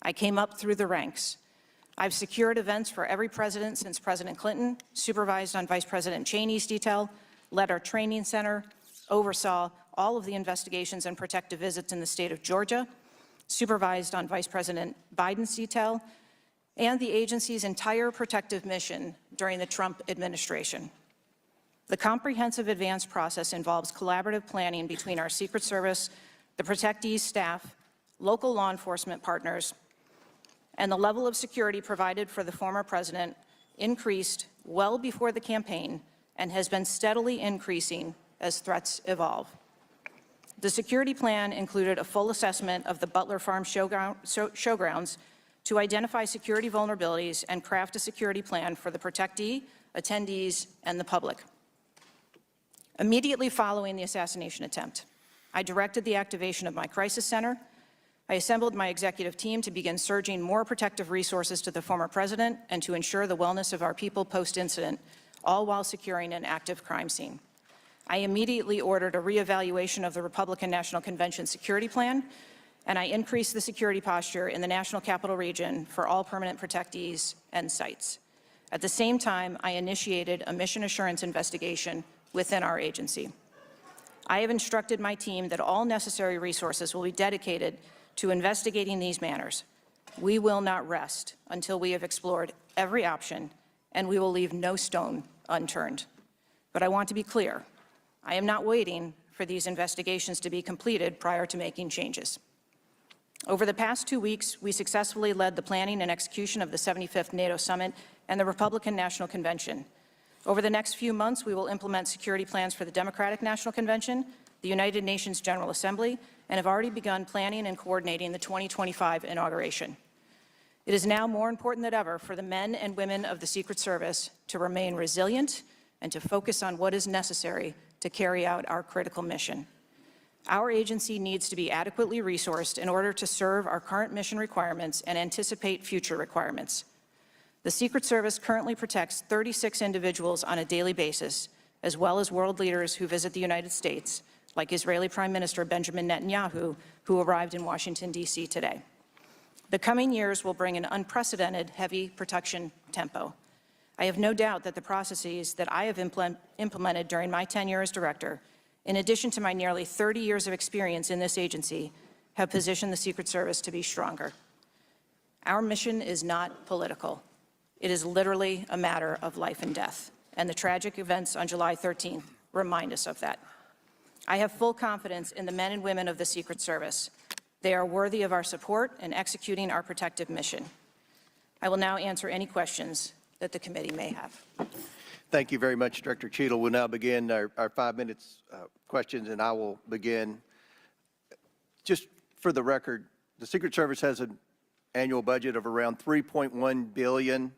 I came up through the ranks. I've secured events for every president since President Clinton, supervised on Vice President Cheney's detail, led our training center, oversaw all of the investigations and protective visits in the state of Georgia, supervised on Vice President Biden's detail, and the agency's entire protective mission during the Trump administration. The comprehensive advance process involves collaborative planning between our Secret Service, the protectee's staff, local law enforcement partners, and the level of security provided for the former president increased well before the campaign and has been steadily increasing as threats evolve. The security plan included a full assessment of the Butler Farm showgrounds to identify security vulnerabilities and craft a security plan for the protectee, attendees, and the public. Immediately following the assassination attempt, I directed the activation of my crisis center. I assembled my executive team to begin surging more protective resources to the former president and to ensure the wellness of our people post-incident, all while securing an active crime scene. I immediately ordered a reevaluation of the Republican National Convention security plan, and I increased the security posture in the National Capital Region for all permanent protectees and sites. At the same time, I initiated a mission assurance investigation within our agency. I have instructed my team that all necessary resources will be dedicated to investigating these matters. We will not rest until we have explored every option, and we will leave no stone unturned. But I want to be clear, I am not waiting for for these investigations to be completed prior to making changes. Over the past 2 weeks, we successfully led the planning and execution of the 75th NATO Summit and the Republican National Convention. Over the next few months, we will implement security plans for the Democratic National Convention, the United Nations General Assembly, and have already begun planning and coordinating the 2025 inauguration. It is now more important than ever for the men and women of the Secret Service to remain resilient and to focus on what is necessary to carry out our critical mission. Our agency needs to be adequately resourced in order to serve our current mission requirements and anticipate future requirements. The Secret Service currently protects 36 individuals on a daily basis, as well as world leaders who visit the United States, like Israeli Prime Minister Benjamin Netanyahu, who arrived in Washington, D.C. today. The coming years will bring an unprecedented heavy protection tempo. I have no doubt that the processes that I have implemented during my tenure as director, in addition to my nearly 30 years of experience in this agency, have positioned the Secret Service to be stronger. Our mission is not political. It is literally a matter of life and death, and the tragic events on July 13th remind us of that. I have full confidence in the men and women of the Secret Service. They are worthy of our support in executing our protective mission. I will now answer any questions that the committee may have. Thank you very much, Director Cheatle. We'll now begin our 5 minutes questions, and I will begin. Just for the record, the Secret Service has an annual budget of around $3.1 billion,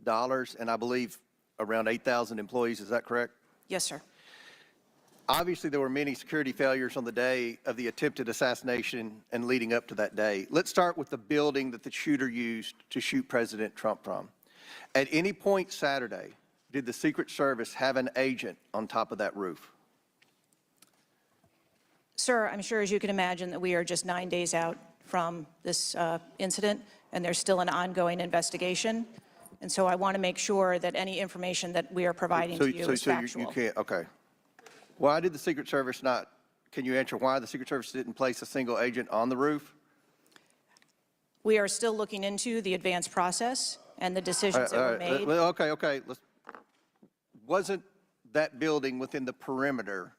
and I believe around 8,000 employees. Is that correct? Yes, sir. Obviously, there were many security failures on the day of the attempted assassination and leading up to that day. Let's start with the building that the shooter used to shoot President Trump from. At any point Saturday, did the Secret Service have an agent on top of that roof? Sir, I'm sure, as you can imagine, that we are just 9 days out from this incident, and there's still an ongoing investigation. And so I want to make sure that any information that we are providing to you is factual. You can't, okay. Why did the Secret Service not, can you answer why the Secret Service didn't place a single agent on the roof? We are still looking into the advanced process and the decisions that were made. Okay. Wasn't that building within the perimeter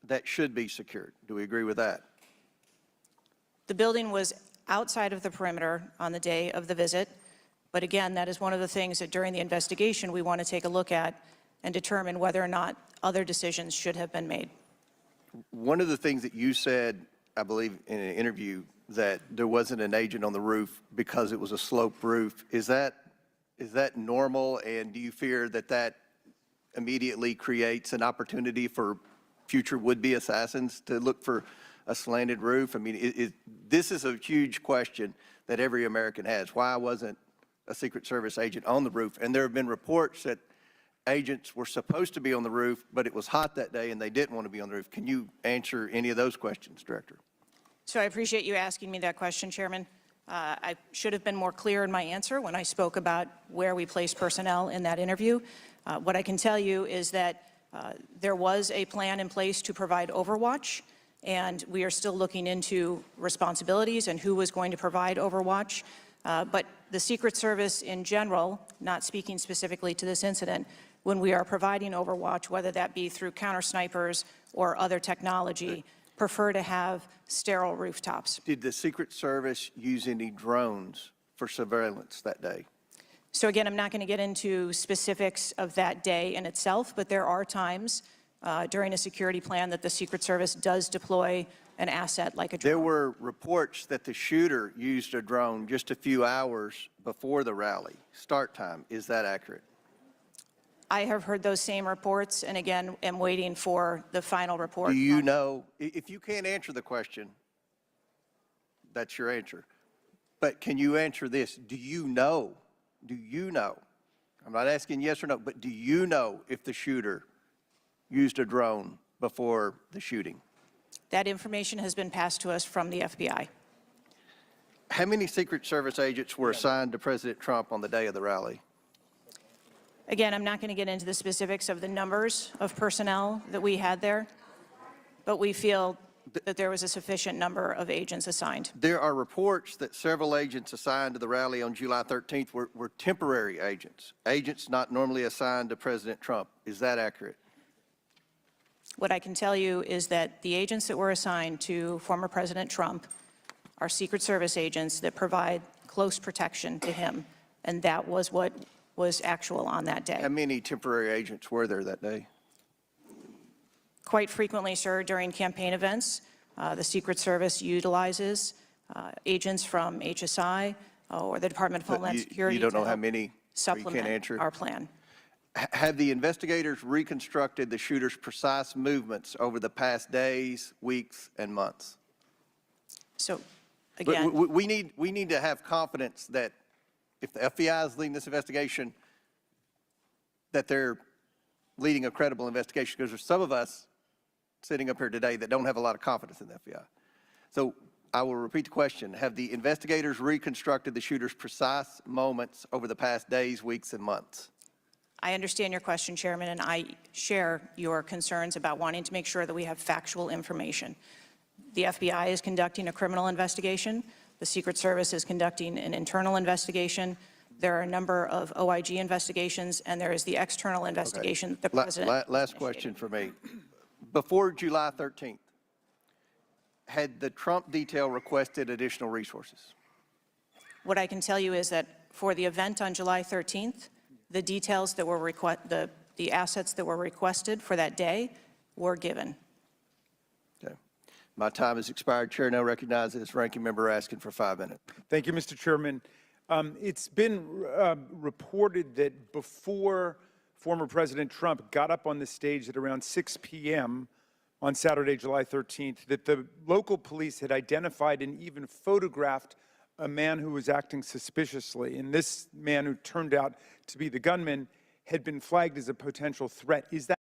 that should be secured? Do we agree with that? The building was outside of the perimeter on the day of the visit. But again, that is one of the things that during the investigation we want to take a look at and determine whether or not other decisions should have been made. One of the things that you said, I believe in an interview, that there wasn't an agent on the roof because it was a sloped roof. Is that normal, and do you fear that that immediately creates an opportunity for future would-be assassins to look for a slanted roof? I mean, this is a huge question that every American has. Why wasn't a Secret Service agent on the roof? And there have been reports that agents were supposed to be on the roof, but it was hot that day and they didn't want to be on the roof. Can you answer any of those questions, Director? So I appreciate you asking me that question, Chairman. I should have been more clear in my answer when I spoke about where we place personnel in that interview. What I can tell you is that there was a plan in place to provide overwatch, and we are still looking into responsibilities and who was going to provide overwatch. But the Secret Service in general, not speaking specifically to this incident, when we are providing overwatch, whether that be through counter snipers or other technology, prefer to have sterile rooftops. Did the Secret Service use any drones for surveillance that day? So again, I'm not going to get into specifics of that day in itself, but there are times during a security plan that the Secret Service does deploy an asset like a drone. There were reports that the shooter used a drone just a few hours before the rally start time. Is that accurate? I have heard those same reports, and again, am waiting for the final report. Do you know, if you can't answer the question, that's your answer. But can you answer this? Do you know, I'm not asking yes or no, but do you know if the shooter used a drone before the shooting? That information has been passed to us from the FBI. How many Secret Service agents were assigned to President Trump on the day of the rally? Again, I'm not going to get into the specifics of the numbers of personnel that we had there, but we feel that there was a sufficient number of agents assigned. There are reports that several agents assigned to the rally on July 13th were temporary agents, agents not normally assigned to President Trump. Is that accurate? What I can tell you is that the agents that were assigned to former President Trump are Secret Service agents that provide close protection to him, and that was what was actual on that day. How many temporary agents were there that day? Quite frequently, sir, during campaign events, the Secret Service utilizes agents from HSI or the Department of Homeland Security. You don't know to how help many? You can't supplement answer? our plan. Have the investigators reconstructed the shooter's precise movements over the past days, weeks, and months? So, But again, we need to have confidence that if the FBI is leading this investigation, that they're leading a credible investigation, because there's some of us sitting up here today that don't have a lot of confidence in the FBI. So I will repeat the question. Have the investigators reconstructed the shooter's precise moments over the past days, weeks, and months? I understand your question, Chairman, and I share your concerns about wanting to make sure that we have factual information. The FBI is conducting a criminal investigation. The Secret Service is conducting an internal investigation. There are a number of OIG investigations, and there is the external investigation that the President Last question for me. Before July 13th, had the Trump detail requested additional resources? What I can tell you is that for the event on July 13th, the details that were the assets that were requested for that day were given. Okay. My time has expired. Chair now recognizes Ranking Member asking for 5 minutes. Thank you, Mr. Chairman. It's been reported that before former President Trump got up on the stage at around 6 p.m. on Saturday, July 13th, that the local police had identified and even photographed a man who was acting suspiciously. And this man, who turned out to be the gunman, had been flagged as a potential threat. Is that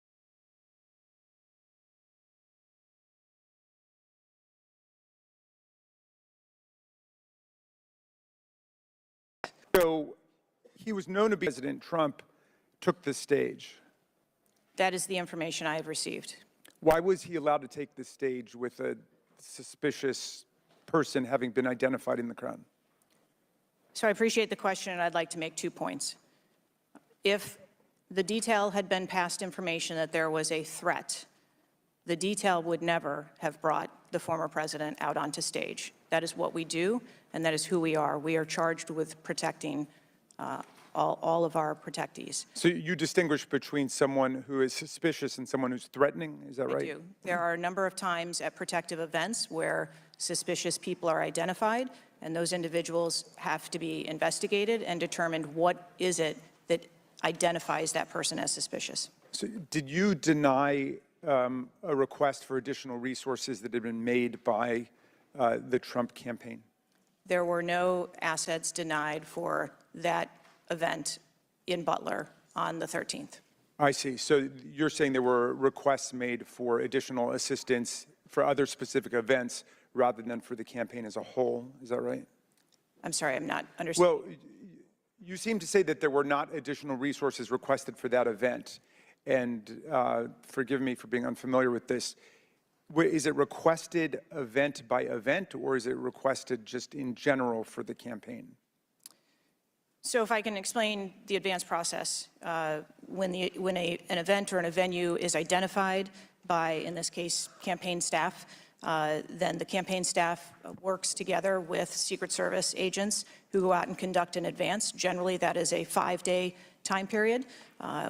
so? He was known to be President Trump took the stage. That is the information I have received. Why was he allowed to take the stage with a suspicious person having been identified in the crowd? So I appreciate the question, and I'd like to make 2 points. If the detail had been passed information that there was a threat, the detail would never have brought the former president out onto stage. That is what we do, and that is who we are. We are charged with protecting all of our protectees. So you distinguish between someone who is suspicious and someone who's threatening, is that right? I do. There are a number of times at protective events where suspicious people are identified, and those individuals have to be investigated and determined what is it that identifies that person as suspicious. So did you deny a request for additional resources that had been made by the Trump campaign? There were no assets denied for that event in Butler on the 13th. I see. So you're saying there were requests made for additional assistance for other specific events rather than for the campaign as a whole. Is that right? I'm sorry, I'm not understanding. Well, you seem to say that there were not additional resources requested for that event. And forgive me for being unfamiliar with this. Is it requested event by event, or is it requested just in general for the campaign? So if I can explain the advance process, when an event or a venue is identified by, in this case, campaign staff, then the campaign staff works together with Secret Service agents who go out and conduct an advance. Generally, that is a 5-day time period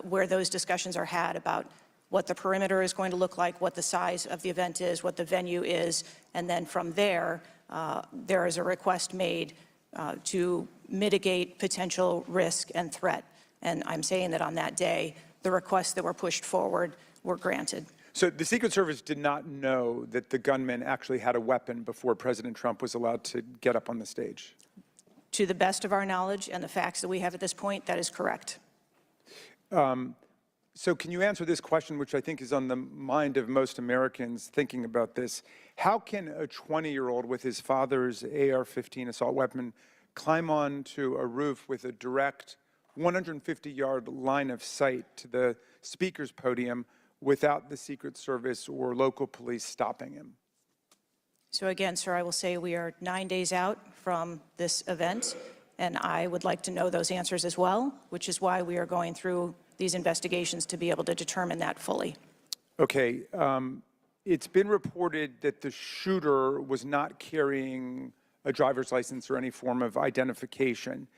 where those discussions are had about what the perimeter is going to look like, what the size of the event is, what the venue is, and then from there, there is a request made to mitigate potential risk and threat. And I'm saying that on that day, the requests that were pushed forward were granted. So the Secret Service did not know that the gunman actually had a weapon before President Trump was allowed to get up on the stage? To the best of our knowledge and the facts that we have at this point, that is correct. So can you answer this question, which I think is on the mind of most Americans thinking about this? How can a 20-year-old with his father's AR-15 assault weapon climb onto a roof with a direct 150-yard line of sight to the speaker's podium without the Secret Service or local police stopping him? So again, sir, I will say we are 9 days out from this event, and I would like to know those answers as well, which is why we are going through these investigations to be able to determine that fully. Okay. It's been reported that the shooter was not carrying a driver's license or any form of identification.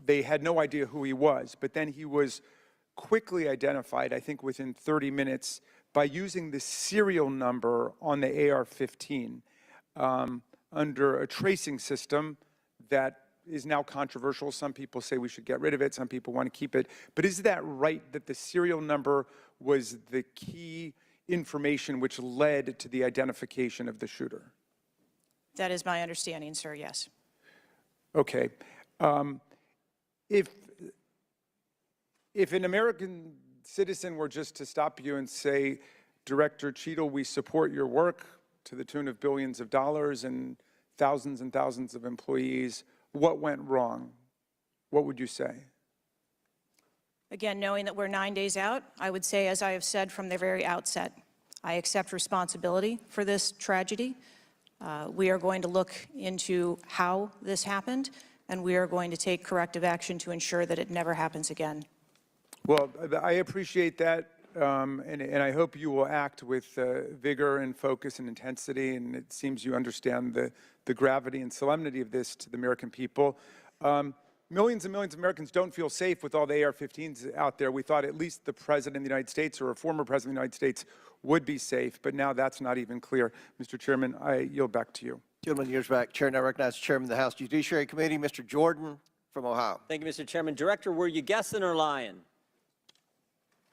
They had no idea who he was, but then he was quickly identified, I think within 30 minutes, by using the serial number on the AR-15 under a tracing system that is now controversial. Some people say we should get rid of it. Some people want to keep it. But is that right, that the serial number was the key information which led to the identification of the shooter? That is my understanding, sir, yes. Okay. If an American citizen were just to stop you and say, Director Cheatle, we support your work to the tune of billions of dollars and thousands of employees, what went wrong? What would you say? Again, knowing that we're 9 days out, I would say, as I have said from the very outset, I accept responsibility for this tragedy. We are going to look into how this happened, and we are going to take corrective action to ensure that it never happens again. Well, I appreciate that, and I hope you will act with vigor and focus and intensity, and it seems you understand the gravity and solemnity of this to the American people. Millions and millions of Americans don't feel safe with all the AR-15s out there. We thought at least the President of the United States or a former President of the United States would be safe, but now that's not even clear. Mr. Chairman, I yield back to you. Gentleman yields back. Chair now recognizes Chairman of the House Judiciary Committee, Mr. Jordan from Ohio. Thank you, Mr. Chairman. Director, were you guessing or lying?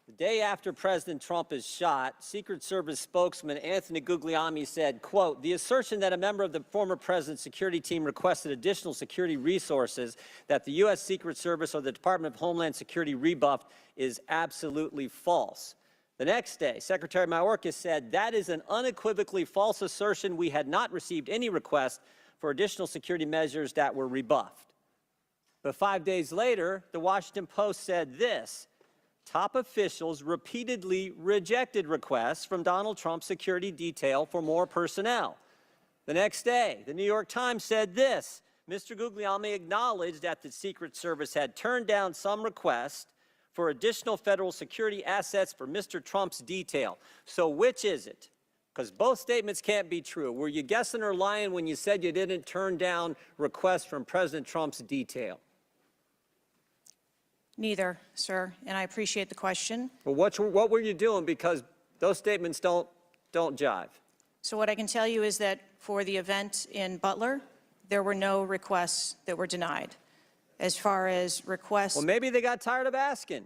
The day after President Trump is shot, Secret Service spokesman Anthony Guglielmi said, quote, "The assertion that a member of the former president's security team requested additional security resources that the U.S. Secret Service or the Department of Homeland Security rebuffed is absolutely false." The next day, Secretary Mayorkas said, "That is an unequivocally false assertion. We had not received any request for additional security measures that were rebuffed." But 5 days later, the Washington Post said this: "Top officials repeatedly rejected requests from Donald Trump's security detail for more personnel." The next day, the New York Times said this: "Mr. Guglielmi acknowledged that the Secret Service had turned down some requests for additional federal security assets for Mr. Trump's detail." So which is it? Because both statements can't be true. Were you guessing or lying when you said you didn't turn down requests from President Trump's detail? Neither, sir, and I appreciate the question. Well, what were you doing? Because those statements don't jive. So what I can tell you is that for the event in Butler, there were no requests that were denied. As far as requests... Well, maybe they got tired of asking.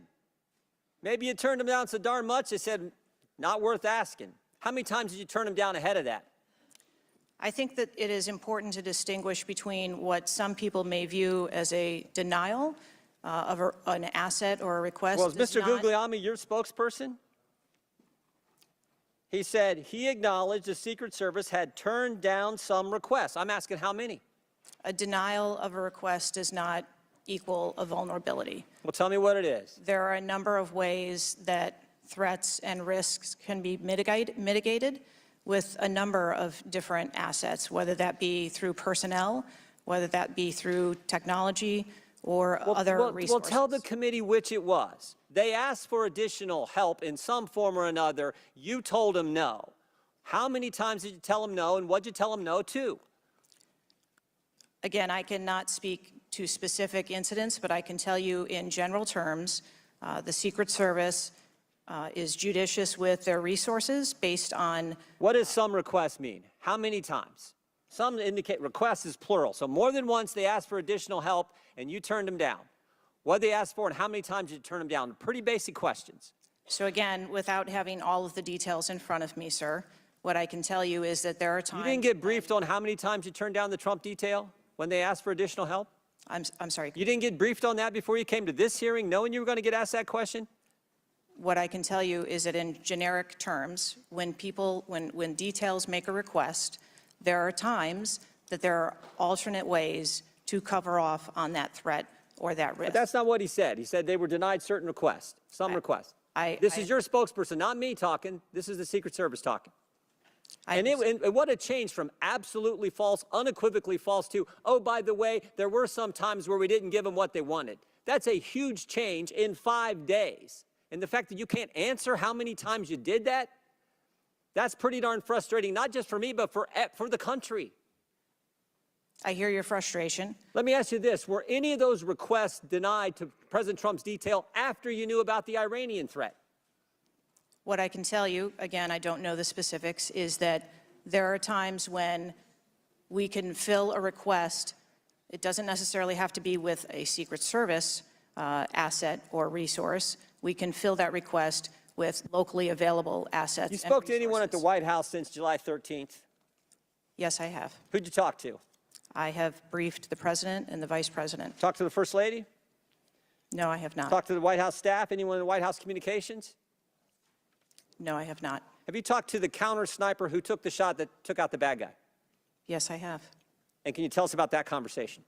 Maybe you turned them down so darn much, they said, not worth asking. How many times did you turn them down ahead of that? I think that it is important to distinguish between what some people may view as a denial of an asset or a request. Well, is Mr. Guglielmi your spokesperson? He said he acknowledged the Secret Service had turned down some requests. I'm asking how many? A denial of a request does not equal a vulnerability. Well, tell me what it is. There are a number of ways that threats and risks can be mitigated with a number of different assets, whether that be through personnel, whether that be through technology, or other resources. Well, tell the committee which it was. They asked for additional help in some form or another. You told them no. How many times did you tell them no, and what did you tell them no to? Again, I cannot speak to specific incidents, but I can tell you in general terms, the Secret Service is judicious with their resources based on... What does some requests mean? How many times? Some indicate requests is plural. So more than once they asked for additional help and you turned them down. What did they ask for and how many times did you turn them down? Pretty basic questions. So again, without having all of the details in front of me, sir, what I can tell you is that there are times... You didn't get briefed on how many times you turned down the Trump detail when they asked for additional help? I'm sorry. You didn't get briefed on that before you came to this hearing, knowing you were going to get asked that question? What I can tell you is that in generic terms, when details make a request, there are times that there are alternate ways to cover off on that threat or that risk. But that's not what he said. He said they were denied certain requests, some requests. This is your spokesperson, not me talking. This is the Secret Service talking. And what a change from absolutely false, unequivocally false to, oh, by the way, there were some times where we didn't give them what they wanted. That's a huge change in 5 days. And the fact that you can't answer how many times you did that, that's pretty darn frustrating, not just for me, but for the country. I hear your frustration. Let me ask you this. Were any of those requests denied to President Trump's detail after you knew about the Iranian threat? What I can tell you, again, I don't know the specifics, is that there are times when we can fill a request. It doesn't necessarily have to be with a Secret Service asset or resource. We can fill that request with locally available assets. You spoke to anyone at the White House since July 13th? Yes, I have. Who'd you talk to? I have briefed the President and the Vice President. Talked to the First Lady? No, I have not. Talked to the White House staff? Anyone in the White House communications? No, I have not. Have you talked to the counter sniper who took the shot that took out the bad guy? Yes, I have. And can you tell us about that conversation?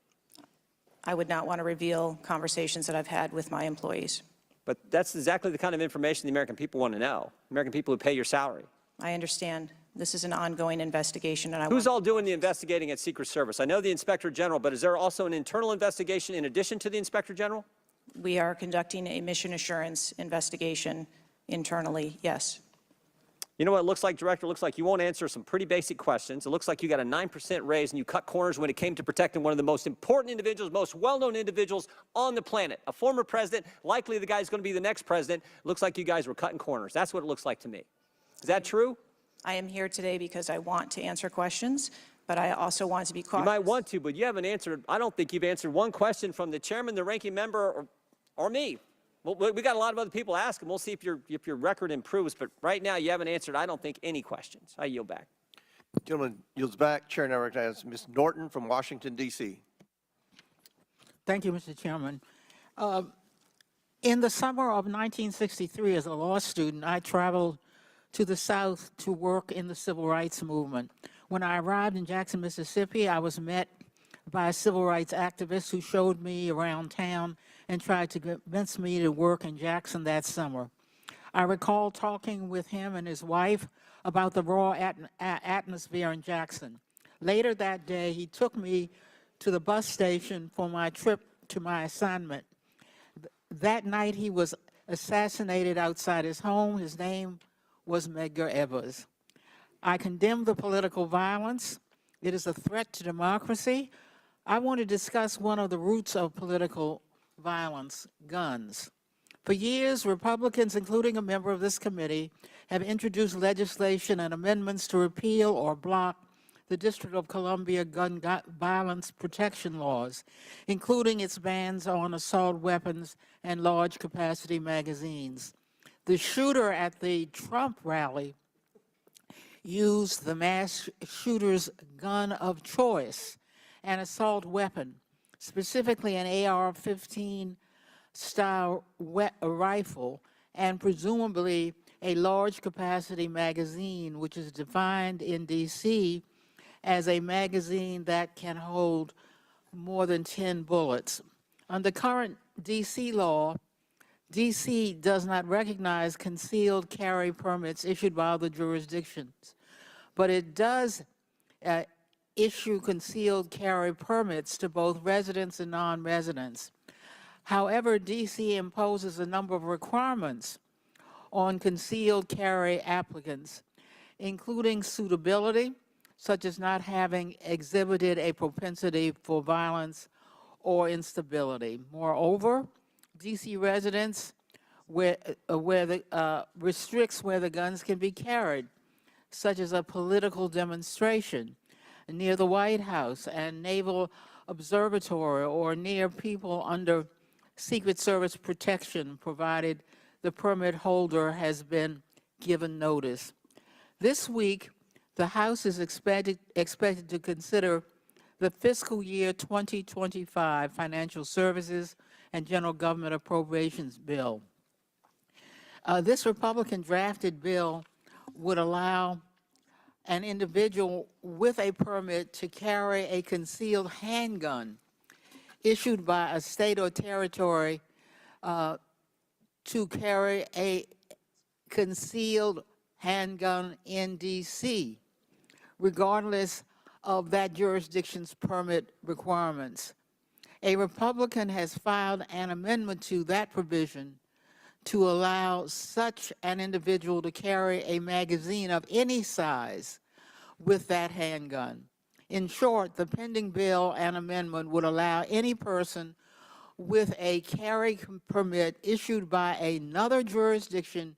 I would not want to reveal conversations that I've had with my employees. But that's exactly the kind of information the American people want to know, American people who pay your salary. I understand. This is an ongoing investigation, and Who's all doing the investigating at Secret Service? I know the Inspector General, but is there also an internal investigation in addition to the Inspector General? We are conducting a mission assurance investigation internally, yes. You know what it looks like, Director? It looks like you won't answer some pretty basic questions. It looks like you got a 9% raise and you cut corners when it came to protecting one of the most important individuals, most well-known individuals on the planet. A former president, likely the guy who's going to be the next president. It looks like you guys were cutting corners. That's what it looks like to me. Is that true? I am here today because I want to answer questions, but I also want to be cautious. You might want to, but you haven't answered. I don't think you've answered one question from the chairman, the ranking member, or me. Well, we got a lot of other people asking. We'll see if your record improves, but right now you haven't answered, I don't think, any questions. I yield back. Gentleman yields back. Chair now recognizes Ms. Norton from Washington, D.C. Thank you, Mr. Chairman. In the summer of 1963, as a law student, I traveled to the South to work in the civil rights movement. When I arrived in Jackson, Mississippi, I was met by a civil rights activist who showed me around town and tried to convince me to work in Jackson that summer. I recall talking with him and his wife about the raw atmosphere in Jackson. Later that day, he took me to the bus station for my trip to my assignment. That night, he was assassinated outside his home. His name was Medgar Evers. I condemn the political violence. It is a threat to democracy. I want to discuss one of the roots of political violence, guns. For years, Republicans, including a member of this committee, have introduced legislation and amendments to repeal or block the District of Columbia gun violence protection laws, including its bans on assault weapons and large capacity magazines. The shooter at the Trump rally used the mass shooter's gun of choice, an assault weapon, specifically an AR-15 style rifle, and presumably a large capacity magazine, which is defined in D.C. as a magazine that can hold more than 10 bullets. Under current D.C. law, D.C. does not recognize concealed carry permits issued by other jurisdictions, but it does issue concealed carry permits to both residents and non-residents. However, D.C. imposes a number of requirements on concealed carry applicants, including suitability, such as not having exhibited a propensity for violence or instability. Moreover, D.C. residents restricts where the guns can be carried, such as a political demonstration near the White House and Naval Observatory, or near people under Secret Service protection, provided the permit holder has been given notice. This week, the House is expected to consider the fiscal year 2025 Financial Services and General Government Appropriations Bill. This Republican drafted bill would allow an individual with a permit to carry a concealed handgun issued by a state or territory to carry a concealed handgun in D.C., regardless of that jurisdiction's permit requirements. A Republican has filed an amendment to that provision to allow such an individual to carry a magazine of any size with that handgun. In short, the pending bill and amendment would allow any person with a carry permit issued by another jurisdiction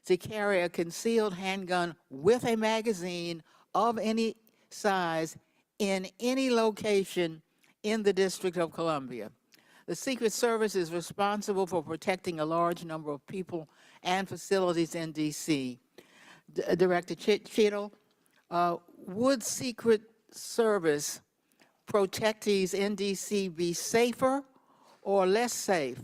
to carry a concealed handgun with a magazine of any size in any location in the District of Columbia. The Secret Service is responsible for protecting a large number of people and facilities in D.C. Director Cheatle, would Secret Service protectees in D.C. be safer or less safe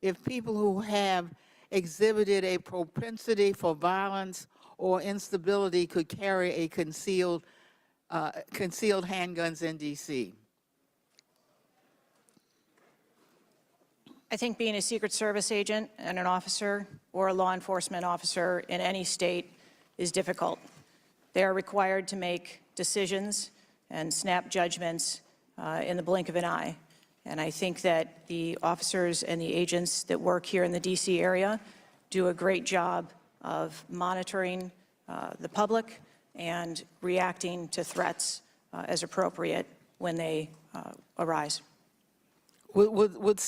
if people who have exhibited a propensity for violence or instability could carry a concealed handguns in D.C.? I think being a Secret Service agent and an officer or a law enforcement officer in any state is difficult. They are required to make decisions and snap judgments in the blink of an eye. And I think that the officers and the agents that work here in the D.C. area do a great job of monitoring the public and reacting to threats as appropriate when they arise. Would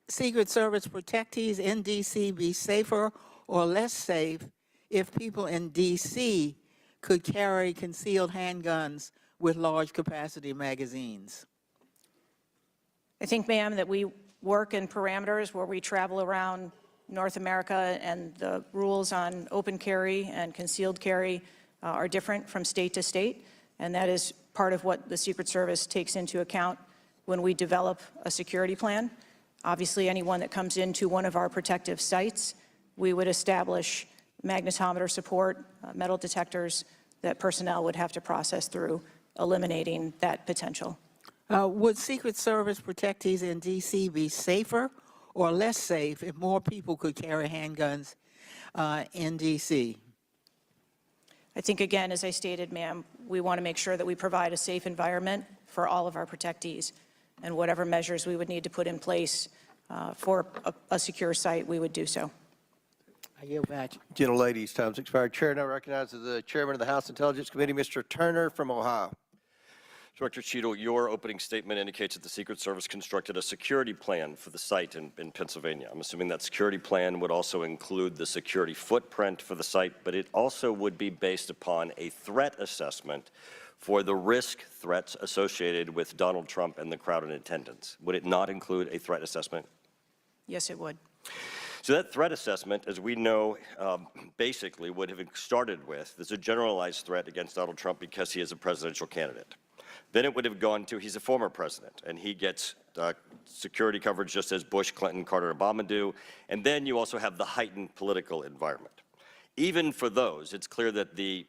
Secret Service protectees in D.C. be safer or less safe if people in D.C. could carry concealed handguns with large capacity magazines? I think, ma'am, that we work in parameters where we travel around North America, and the rules on open carry and concealed carry are different from state to state, and that is part of what the Secret Service takes into account when we develop a security plan. Obviously, anyone that comes into one of our protective sites, we would establish magnetometer support, metal detectors that personnel would have to process through, eliminating that potential. Would Secret Service protectees in D.C. be safer or less safe if more people could carry handguns in D.C.? I think, again, as I stated, ma'am, we want to make sure that we provide a safe environment for all of our protectees, and whatever measures we would need to put in place for a secure site, we would do so. I yield back. Gentlelady's time's expired. Chair now recognizes the Chairman of the House Intelligence Committee, Mr. Turner from Ohio. Director Cheatle, your opening statement indicates that the Secret Service constructed a security plan for the site in Pennsylvania. I'm assuming that security plan would also include the security footprint for the site, but it also would be based upon a threat assessment for the risk threats associated with Donald Trump and the crowd in attendance. Would it not include a threat assessment? Yes, it would. So that threat assessment, as we know, basically would have started with, there's a generalized threat against Donald Trump because he is a presidential candidate. Then it would have gone to, he's a former president, and he gets security coverage just as Bush, Clinton, Carter, and Obama do. And then you also have the heightened political environment. Even for those, it's clear that the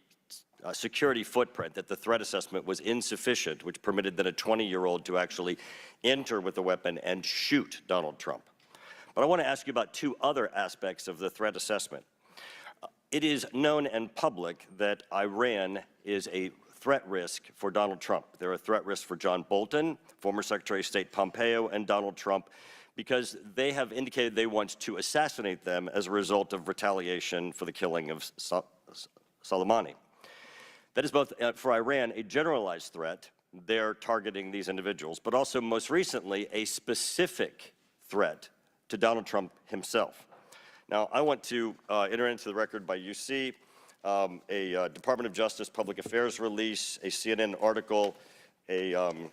security footprint, that the threat assessment was insufficient, which permitted then a 20-year-old to actually enter with a weapon and shoot Donald Trump. But I want to ask you about two other aspects of the threat assessment. It is known and public that Iran is a threat risk for Donald Trump. They're a threat risk for John Bolton, former Secretary of State Pompeo, and Donald Trump, because they have indicated they want to assassinate them as a result of retaliation for the killing of Soleimani. That is both, for Iran, a generalized threat. They're targeting these individuals, but also most recently, a specific threat to Donald Trump himself. Now, I want to enter into the record by UC a Department of Justice Public Affairs release, a CNN article, an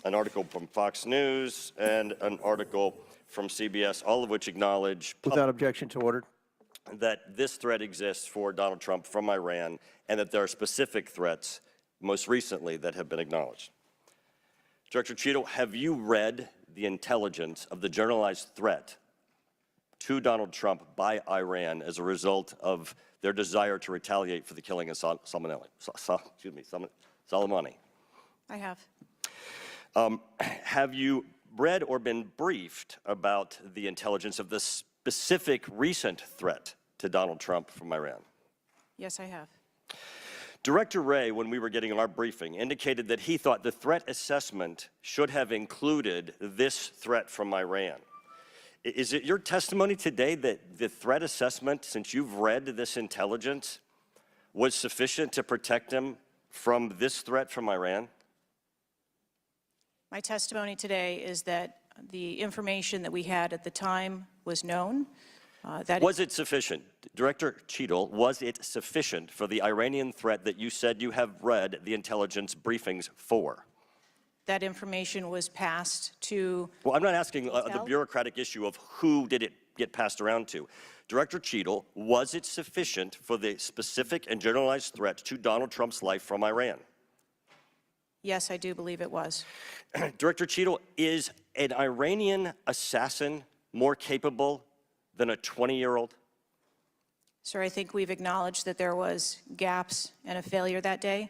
article from Fox News, and an article from CBS, all of which acknowledge Without objection to order. that this threat exists for Donald Trump from Iran, and that there are specific threats, most recently, that have been acknowledged. Director Cheatle, have you read the intelligence of the generalized threat to Donald Trump by Iran as a result of their desire to retaliate for the killing of Soleimani? I have. Have you read or been briefed about the intelligence of the specific recent threat to Donald Trump from Iran? Yes, I have. Director Wray, when we were getting our briefing, indicated that he thought the threat assessment should have included this threat from Iran. Is it your testimony today that the threat assessment, since you've read this intelligence, was sufficient to protect him from this threat from Iran? My testimony today is that the information that we had at the time was known. Was it sufficient? Director Cheatle, was it sufficient for the Iranian threat that you said you have read the intelligence briefings for? That information was passed to. Well, I'm not asking the bureaucratic issue of who did it get passed around to. Director Cheatle, was it sufficient for the specific and generalized threat to Donald Trump's life from Iran? Yes, I do believe it was. Director Cheatle, is an Iranian assassin more capable than a 20-year-old? Sir, I think we've acknowledged that there was gaps and a failure that day.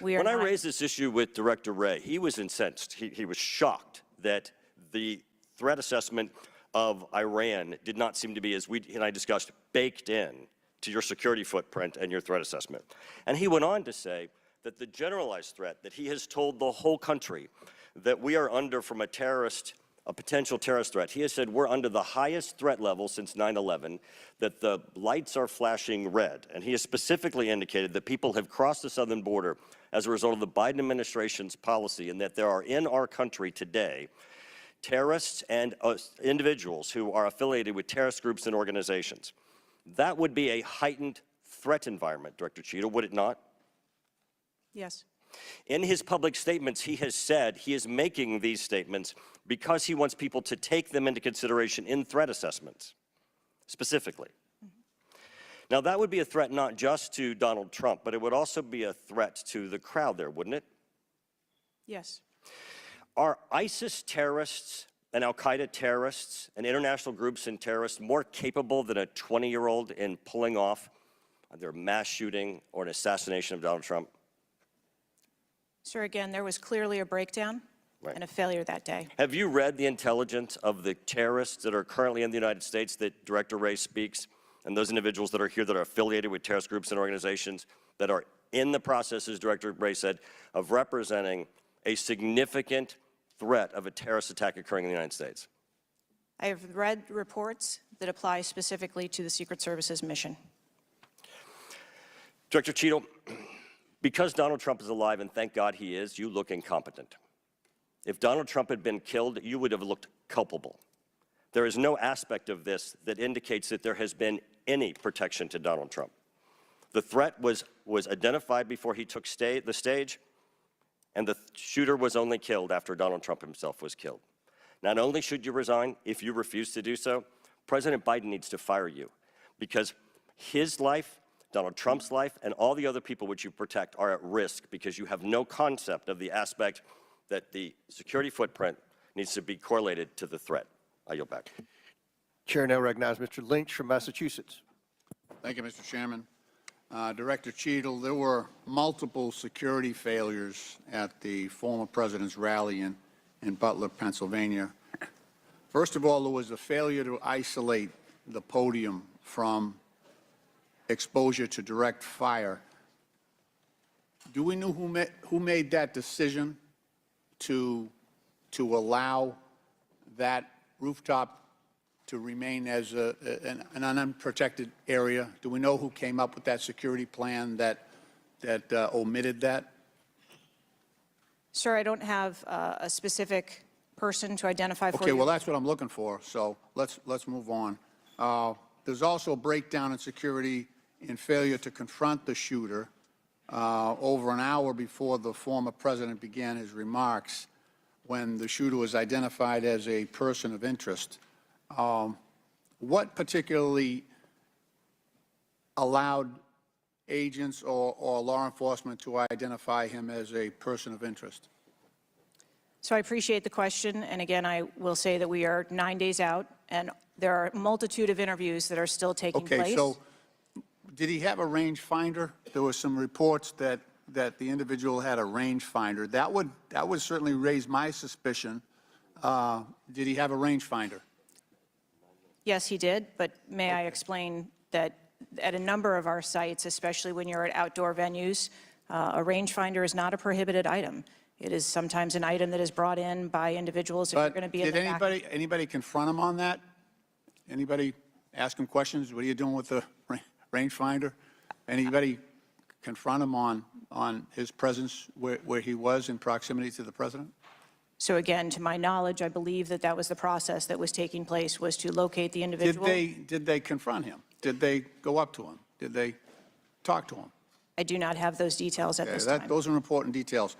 When I raised this issue with Director Wray, he was incensed. He was shocked that the threat assessment of Iran did not seem to be, as we and I discussed, baked in to your security footprint and your threat assessment. And he went on to say that the generalized threat that he has told the whole country that we are under from a potential terrorist threat. He has said we're under the highest threat level since 9/11, that the lights are flashing red. And he has specifically indicated that people have crossed the southern border as a result of the Biden administration's policy, and that there are in our country today terrorists and individuals who are affiliated with terrorist groups and organizations. That would be a heightened threat environment, Director Cheatle, would it not? Yes. In his public statements, he has said he is making these statements because he wants people to take them into consideration in threat assessments, specifically. Now, that would be a threat not just to Donald Trump, but it would also be a threat to the crowd there, wouldn't it? Yes. Are ISIS terrorists and al-Qaeda terrorists and international groups and terrorists more capable than a 20-year-old in pulling off either a mass shooting or an assassination of Donald Trump? Sir, again, there was clearly a breakdown and a failure that day. Have you read the intelligence of the terrorists that are currently in the United States that Director Wray speaks, and those individuals that are here that are affiliated with terrorist groups and organizations that are in the process, as Director Wray said, of representing a significant threat of a terrorist attack occurring in the United States? I have read reports that apply specifically to the Secret Service's mission. Director Cheatle, because Donald Trump is alive, and thank God he is, you look incompetent. If Donald Trump had been killed, you would have looked culpable. There is no aspect of this that indicates that there has been any protection to Donald Trump. The threat was identified before he took the stage, and the shooter was only killed after Donald Trump himself was killed. Not only should you resign, if you refuse to do so, President Biden needs to fire you, because his life, Donald Trump's life, and all the other people which you protect are at risk because you have no concept of the aspect that the security footprint needs to be correlated to the threat. I yield back. Chair now recognizes Mr. Lynch from Massachusetts. Thank you, Mr. Chairman. Director Cheatle, there were multiple security failures at the former president's rally in Butler, Pennsylvania. First of all, there was a failure to isolate the podium from exposure to direct fire. Do we know who made that decision to allow that rooftop to remain as an unprotected area? Do we know who came up with that security plan that omitted that? Sir, I don't have a specific person to identify for you. Okay, well, that's what I'm looking for, so let's move on. There's also a breakdown in security and failure to confront the shooter over an hour before the former president began his remarks, when the shooter was identified as a person of interest. What particularly allowed agents or law enforcement to identify him as a person of interest? So I appreciate the question, and again, I will say that we are 9 days out, and there are a multitude of interviews that are still taking place. Okay, so did he have a rangefinder? There were some reports that the individual had a rangefinder. That would certainly raise my suspicion. Did he have a rangefinder? Yes, he did, but may I explain that at a number of our sites, especially when you're at outdoor venues, a rangefinder is not a prohibited item. It is sometimes an item that is brought in by individuals if you're going to be in the back. Did anybody confront him on that? Anybody ask him questions? What are you doing with the rangefinder? Anybody confront him on his presence where he was in proximity to the president? So again, to my knowledge, I believe that that was the process that was taking place, was to locate the individual. Did they confront him? Did they go up to him? Did they talk to him? I do not have those details at this time. Those are important details.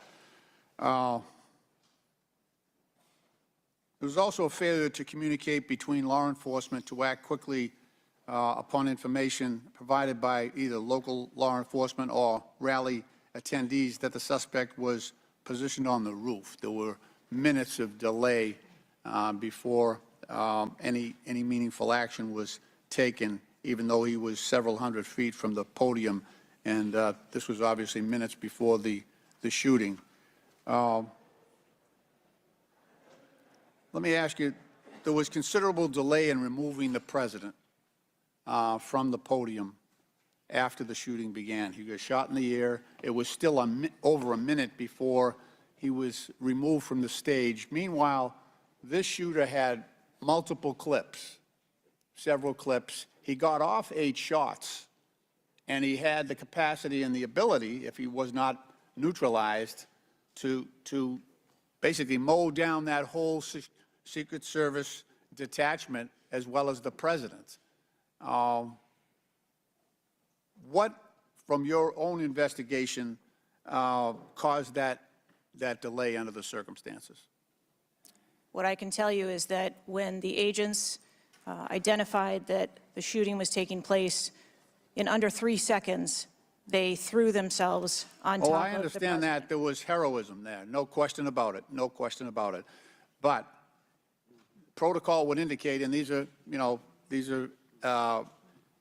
There was also a failure to communicate between law enforcement to act quickly upon information provided by either local law enforcement or rally attendees that the suspect was positioned on the roof. There were minutes of delay before any meaningful action was taken, even though he was several hundred feet from the podium, and this was obviously minutes before the shooting. Let me ask you, there was considerable delay in removing the president from the podium after the shooting began. He was shot in the air. It was still over a minute before he was removed from the stage. Meanwhile, this shooter had multiple clips, several clips. He got off 8 shots, and he had the capacity and the ability, if he was not neutralized, to basically mow down that whole Secret Service detachment as well as the president. What, from your own investigation, caused that delay under the circumstances? What I can tell you is that when the agents identified that the shooting was taking place, in under 3 seconds, they threw themselves on top of the president. I understand that there was heroism there, no question about it, no question about it. But protocol would indicate, and these are,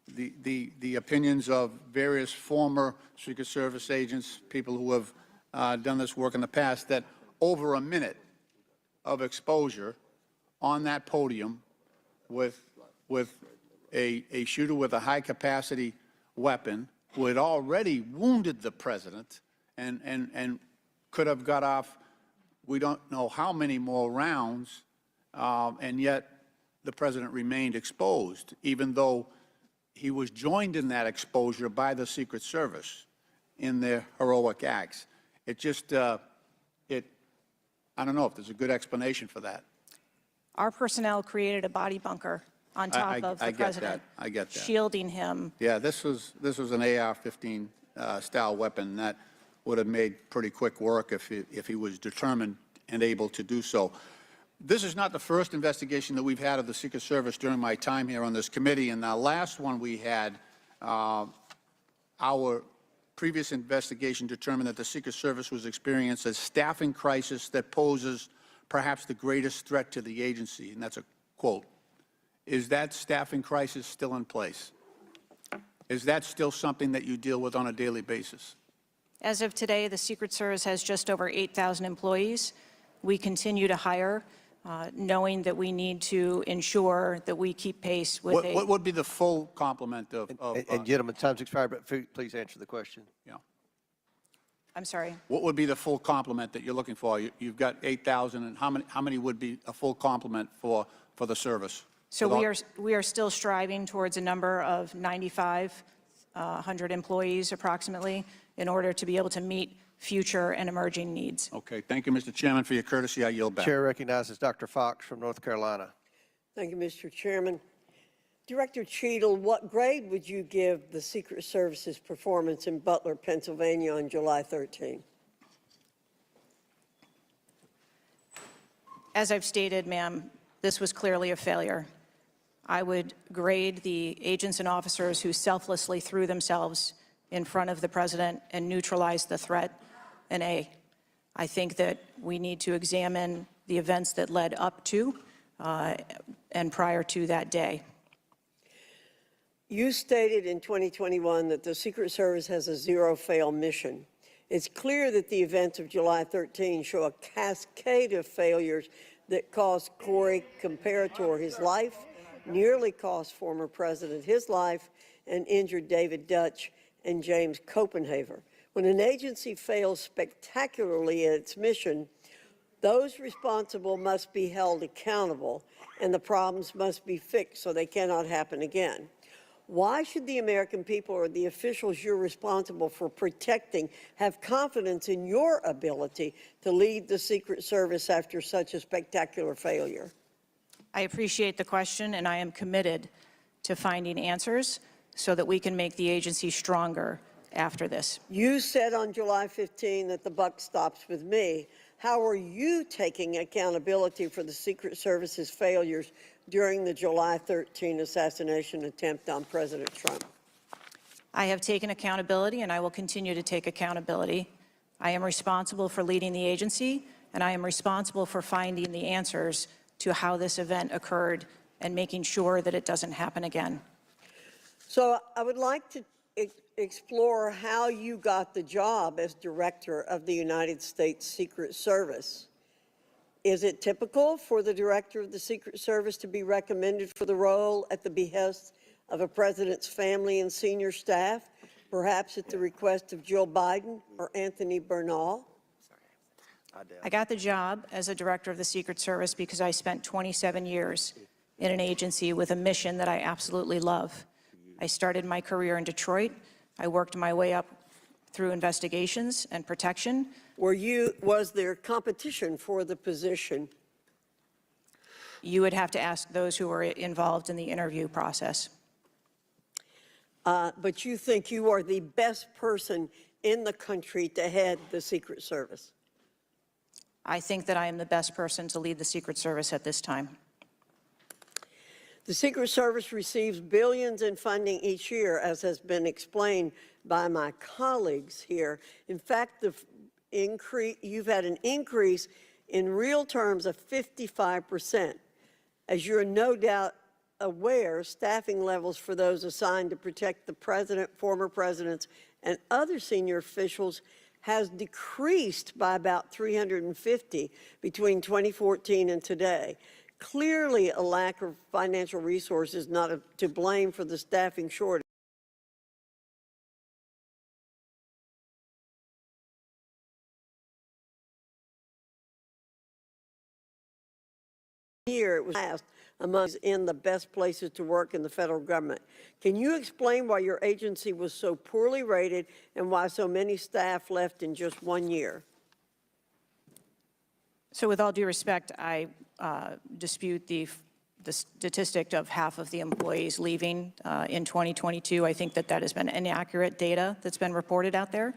the opinions of various former Secret Service agents, people who have done this work in the past, that over a minute of exposure on that podium with a shooter with a high-capacity weapon who had already wounded the president and could have got off, we don't know how many more rounds, and yet the president remained exposed, even though he was joined in that exposure by the Secret Service in their heroic acts. It just, I don't know if there's a good explanation for that. Our personnel created a body bunker on top of the president, I get that. shielding him. Yeah, this was an AR-15 style weapon that would have made pretty quick work if he was determined and able to do so. This is not the first investigation that we've had of the Secret Service during my time here on this committee, and the last one we had, our previous investigation determined that the Secret Service was experiencing a staffing crisis that poses perhaps the greatest threat to the agency, and that's a quote. Is that staffing crisis still in place? Is that still something that you deal with on a daily basis? As of today, the Secret Service has just over 8,000 employees. We continue to hire, knowing that we need to ensure that we keep pace with What would be the full complement of And gentlemen, time's expired, but please answer the question. yeah. I'm sorry. What would be the full complement that you're looking for? You've got 8,000, and how many would be a full complement for the service? So we are still striving towards a number of 9,500 employees approximately in order to be able to meet future and emerging needs. Okay, thank you, Mr. Chairman, for your courtesy. I yield back. Chair recognizes Dr. Fox from North Carolina. Thank you, Mr. Chairman. Director Cheatle, what grade would you give the Secret Service's performance in Butler, Pennsylvania on July 13? As I've stated, ma'am, this was clearly a failure. I would grade the agents and officers who selflessly threw themselves in front of the president and neutralized the threat an A. I think that we need to examine the events that led up to and prior to that day. You stated in 2021 that the Secret Service has a zero-fail mission. It's clear that the events of July 13 show a cascade of failures that cost Corey Comparator his life, nearly cost former president his life, and injured David Dutch and James Copenhaver. When an agency fails spectacularly at its mission, those responsible must be held accountable, and the problems must be fixed so they cannot happen again. Why should the American people or the officials you're responsible for protecting have confidence in your ability to lead the Secret Service after such a spectacular failure? I appreciate the question, and I am committed to finding answers so that we can make the agency stronger after this. You said on July 15 that the buck stops with me. How are you taking accountability for the Secret Service's failures during the July 13 assassination attempt on President Trump? I have taken accountability, and I will continue to take accountability. I am responsible for leading the agency, and I am responsible for finding the answers to how this event occurred and making sure that it doesn't happen again. So I would like to explore how you got the job as director of the United States Secret Service. Is it typical for the director of the Secret Service to be recommended for the role at the behest of a president's family and senior staff, perhaps at the request of Joe Biden or Anthony Bernal? I got the job as a director of the Secret Service because I spent 27 years in an agency with a mission that I absolutely love. I started my career in Detroit. I worked my way up through investigations and protection. Was there competition for the position? You would have to ask those who were involved in the interview process. But you think you are the best person in the country to head the Secret Service? I think that I am the best person to lead the Secret Service at this time. The Secret Service receives billions in funding each year, as has been explained by my colleagues here. In fact, you've had an increase in real terms of 55%. As you're no doubt aware, staffing levels for those assigned to protect the president, former presidents, and other senior officials has decreased by about 350 between 2014 and today. Clearly, a lack of financial resources not to blame for the staffing shortage. Here it was asked among in the best places to work in the federal government. Can you explain why your agency was so poorly rated and why so many staff left in just 1 year? So with all due respect, I dispute the statistic of half of the employees leaving in 2022. I think that that has been inaccurate data that's been reported out there.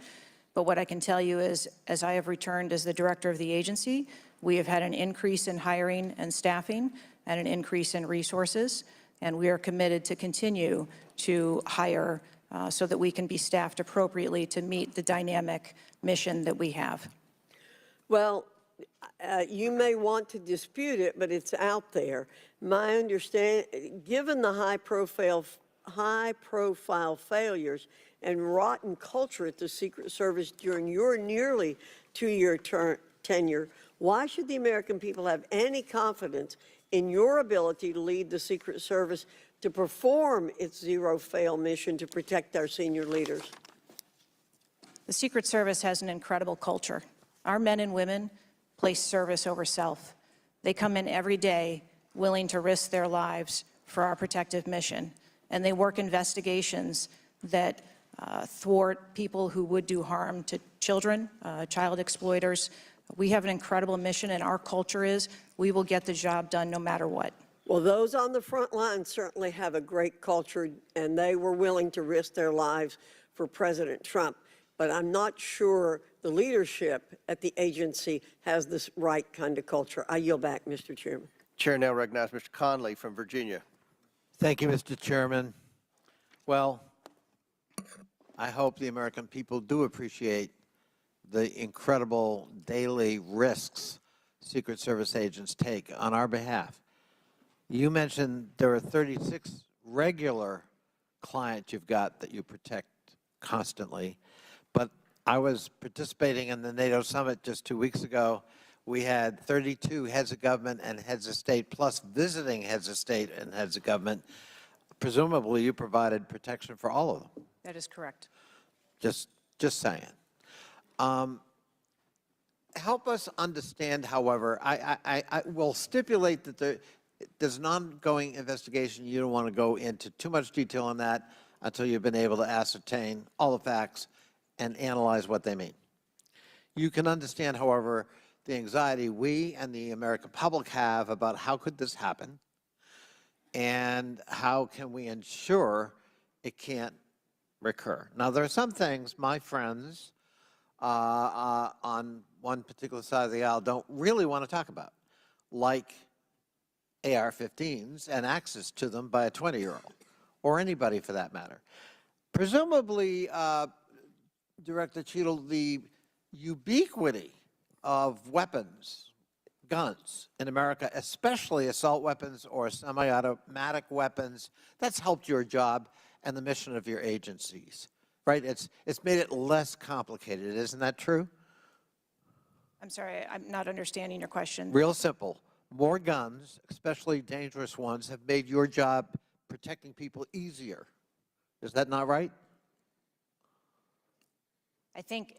But what I can tell you is, as I have returned as the director of the agency, we have had an increase in hiring and staffing and an increase in resources, and we are committed to continue to hire so that we can be staffed appropriately to meet the dynamic mission that we have. Well, you may want to dispute it, but it's out there. My understanding, given the high-profile failures and rotten culture at the Secret Service during your nearly 2-year tenure, why should the American people have any confidence in your ability to lead the Secret Service to perform its zero-fail mission to protect our senior leaders? The Secret Service has an incredible culture. Our men and women place service over self. They come in every day willing to risk their lives for our protective mission, and they work investigations that thwart people who would do harm to children, child exploiters. We have an incredible mission, and our culture is we will get the job done no matter what. Well, those on the front line certainly have a great culture, and they were willing to risk their lives for President Trump. But I'm not sure the leadership at the agency has this right kind of culture. I yield back, Mr. Chairman. Chair now recognizes Mr. Conley from Virginia. Thank you, Mr. Chairman. Well, I hope the American people do appreciate the incredible daily risks Secret Service agents take on our behalf. You mentioned there are 36 regular clients you've got that you protect constantly, but I was participating in the NATO summit just 2 weeks ago. We had 32 heads of government and heads of state, plus visiting heads of state and heads of government. Presumably, you provided protection for all of them. That is correct. Just saying. Help us understand, however, I will stipulate that There's an ongoing investigation. You don't want to go into too much detail on that until you've been able to ascertain all the facts and analyze what they mean. You can understand, however, the anxiety we and the American public have about how could this happen and how can we ensure it can't recur. Now, there are some things my friends on one particular side of the aisle don't really want to talk about, like AR-15s and access to them by a 20-year-old, or anybody for that matter. Presumably, Director Cheatle, the ubiquity of weapons, guns in America, especially assault weapons or semi-automatic weapons, that's helped your job and the mission of your agencies, right? It's made it less complicated, isn't that true? I'm sorry, I'm not understanding your question. Real simple. More guns, especially dangerous ones, have made your job protecting people easier. Is that not right? I think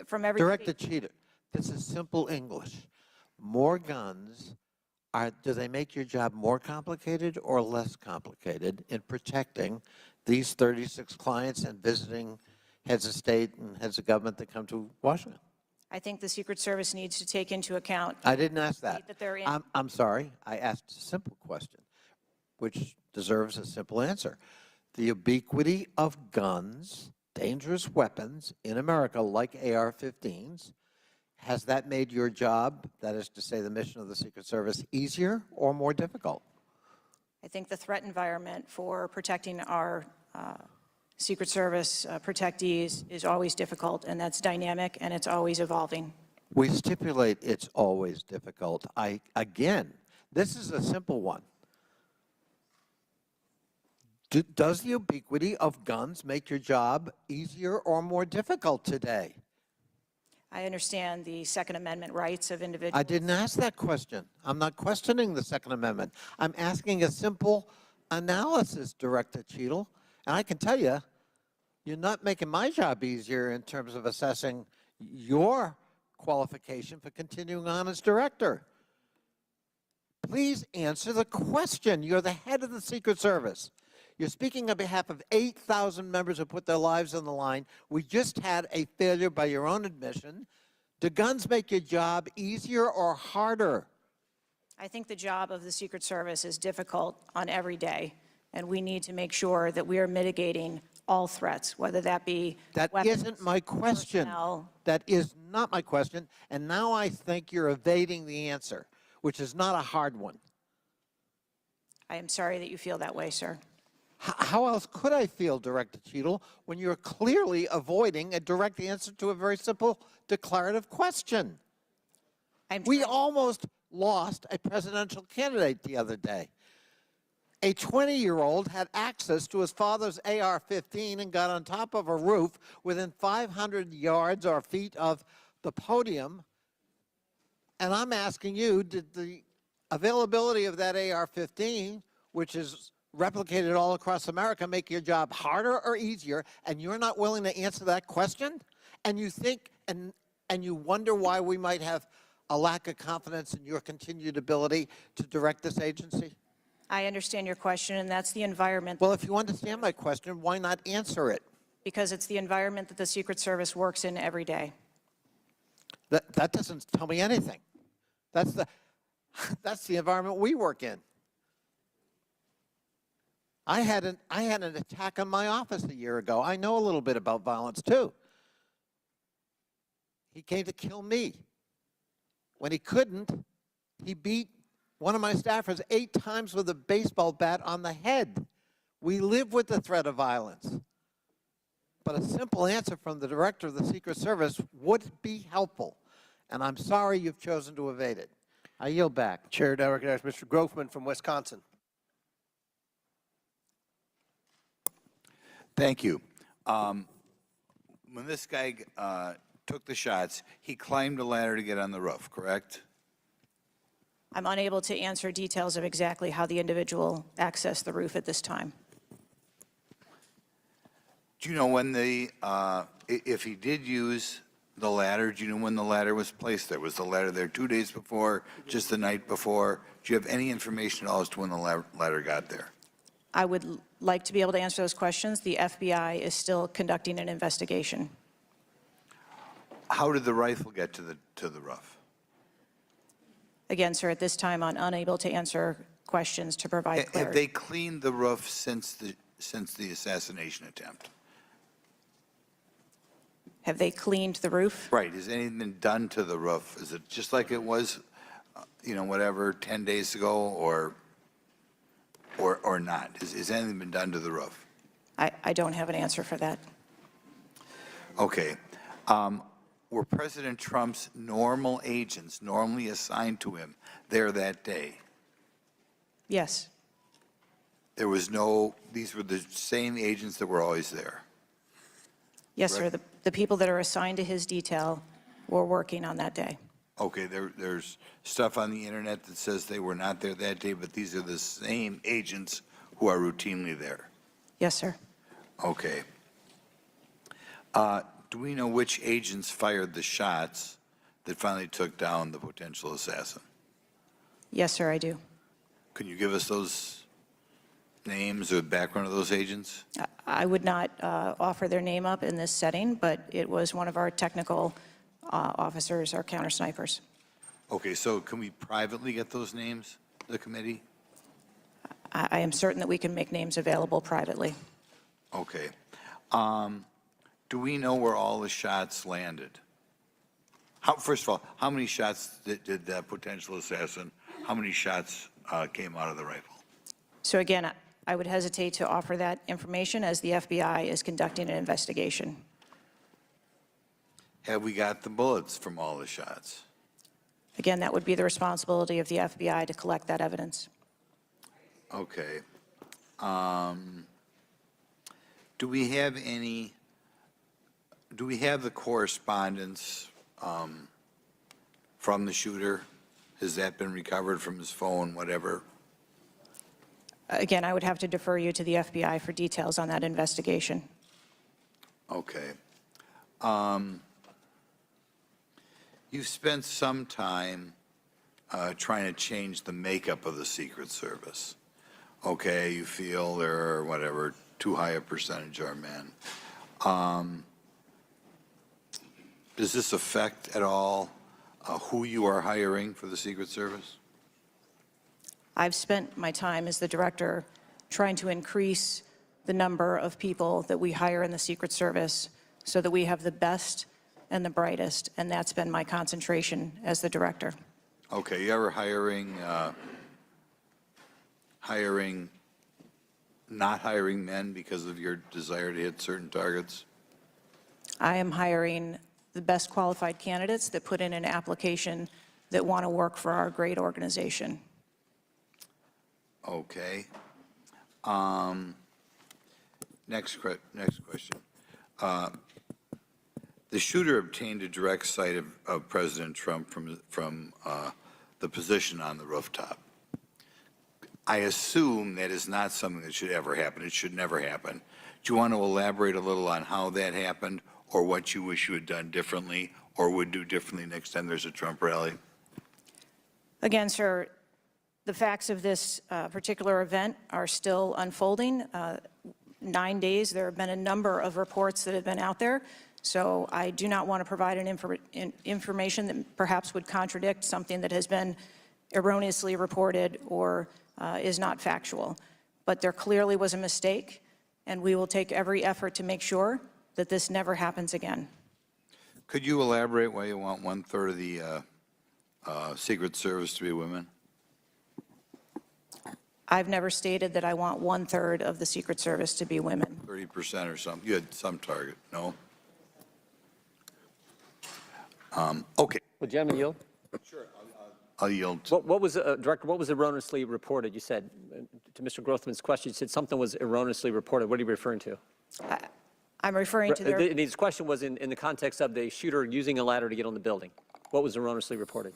from every Director Cheatle, this is simple English. More guns, do they make your job more complicated or less complicated in protecting these 36 clients and visiting heads of state and heads of government that come to Washington? I think the Secret Service needs to take into account. I didn't ask that. They're in. I'm sorry. I asked a simple question, which deserves a simple answer. The ubiquity of guns, dangerous weapons in America, like AR-15s, has that made your job, that is to say the mission of the Secret Service, easier or more difficult? I think the threat environment for protecting our Secret Service protectees is always difficult, and that's dynamic, and it's always evolving. We stipulate it's always difficult. Again, this is a simple one. Does the ubiquity of guns make your job easier or more difficult today? I understand the Second Amendment rights of individuals. I didn't ask that question. I'm not questioning the Second Amendment. I'm asking a simple analysis, Director Cheatle. And I can tell you, you're not making my job easier in terms of assessing your qualification for continuing on as director. Please answer the question. You're the head of the Secret Service. You're speaking on behalf of 8,000 members who put their lives on the line. We just had a failure by your own admission. Do guns make your job easier or harder? I think the job of the Secret Service is difficult on every day, and we need to make sure that we are mitigating all threats, whether that be That weapons, isn't my question. personnel. That is not my question. And now I think you're evading the answer, which is not a hard one. I am sorry that you feel that way, sir. How else could I feel, Director Cheatle, when you're clearly avoiding a direct answer to a very simple declarative question? We almost lost a presidential candidate the other day. A 20-year-old had access to his father's AR-15 and got on top of a roof within 500 yards or feet of the podium. And I'm asking you, did the availability of that AR-15, which is replicated all across America, make your job harder or easier? And you're not willing to answer that question? And you think and you wonder why we might have a lack of confidence in your continued ability to direct this agency? I understand your question, and that's the environment. Well, if you understand my question, why not answer it? Because it's the environment that the Secret Service works in every day. That doesn't tell me anything. That's the environment we work in. I had an attack on my office a year ago. I know a little bit about violence too. He came to kill me. When he couldn't, he beat one of my staffers 8 times with a baseball bat on the head. We live with the threat of violence. But a simple answer from the director of the Secret Service would be helpful. And I'm sorry you've chosen to evade it. I yield back. Chair, I recognize Mr. Grofman from Wisconsin. Thank you. When this guy took the shots, he climbed a ladder to get on the roof, correct? I'm unable to answer details of exactly how the individual accessed the roof at this time. Do you know when if he did use The ladder, do you know when the ladder was placed there? Was the ladder there 2 days before, just the night before? Do you have any information at all as to when the ladder got there? I would like to be able to answer those questions. The FBI is still conducting an investigation. How did the rifle get to the roof? Again, sir, at this time, I'm unable to answer questions to provide Have clarity. they cleaned the roof since the assassination attempt? Have they cleaned the roof? Right. Has anything been done to the roof? Is it just like it was, whatever, 10 days ago, or not? Has anything been done to the roof? I don't have an answer for that. Okay. Were President Trump's normal agents normally assigned to him there that day? Yes. There was these were the same agents that were always there? Yes, sir. The people that are assigned to his detail were working on that day. Okay, there's stuff on the internet that says they were not there that day, but these are the same agents who are routinely there? Yes, sir. Okay. Do we know which agents fired the shots that finally took down the potential assassin? Yes, sir, I do. Can you give us those names or the background of those agents? I would not offer their name up in this setting, but it was one of our technical officers, our counter snipers. Okay, so can we privately get those names, the committee? I am certain that we can make names available privately. Okay. Do we know where all the shots landed? First of all, how many shots did that potential assassin, how many shots came out of the rifle? So again, I would hesitate to offer that information as the FBI is conducting an investigation. Have we got the bullets from all the shots? Again, that would be the responsibility of the FBI to collect that evidence. Okay. Do we have the correspondence from the shooter? Has that been recovered from his phone, whatever? Again, I would have to defer you to the FBI for details on that investigation. Okay. You've spent some time trying to change the makeup of the Secret Service. Okay, you feel there are, whatever, too high a percentage are men. Does this affect at all who you are hiring for the Secret Service? I've spent my time as the director trying to increase the number of people that we hire in the Secret Service so that we have the best and the brightest, and that's been my concentration as the director. Okay, you ever not hiring men because of your desire to hit certain targets? I am hiring the best qualified candidates that put in an application that want to work for our great organization. Okay. Next question. The shooter obtained a direct sight of President Trump from the position on the rooftop. I assume that is not something that should ever happen. It should never happen. Do you want to elaborate a little on how that happened, or what you wish you had done differently or would do differently next time there's a Trump rally? Again, sir, the facts of this particular event are still unfolding. 9 days, there have been a number of reports that have been out there, so I do not want to provide information that perhaps would contradict something that has been erroneously reported or is not factual. But there clearly was a mistake, and we will take every effort to make sure that this never happens again. Could you elaborate why you want 1/3 of the Secret Service to be women? I've never stated that I want 1/3 of the Secret Service to be women. 30% or something? You had some target, no? Okay. Would gentleman yield? I'll yield. What was, Director, what was erroneously reported? You said, to Mr. Grothman's question, you said something was erroneously reported. What are you referring to? I'm referring to their... His question was in the context of the shooter using a ladder to get on the building. What was erroneously reported?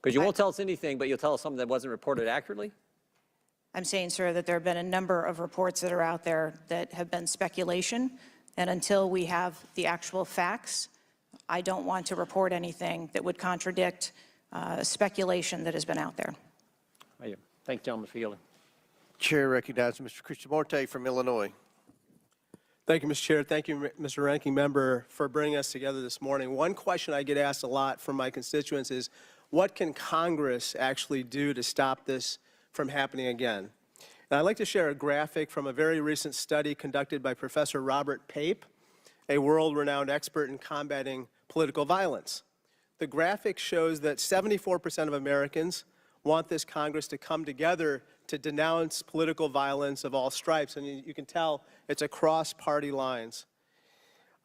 Because you won't tell us anything, but you'll tell us something that wasn't reported accurately? I'm saying, sir, that there have been a number of reports that are out there that have been speculation, and until we have the actual facts, I don't want to report anything that would contradict speculation that has been out there. Thank you, gentleman, for yielding. Chair recognizes Mr. Krishnamurti from Illinois. Thank you, Mr. Chair. Thank you, Mr. Ranking Member, for bringing us together this morning. One question I get asked a lot from my constituents is, what can Congress actually do to stop this from happening again? And I'd like to share a graphic from a very recent study conducted by Professor Robert Pape, a world-renowned expert in combating political violence. The graphic shows that 74% of Americans want this Congress to come together to denounce political violence of all stripes, and you can tell it's across party lines.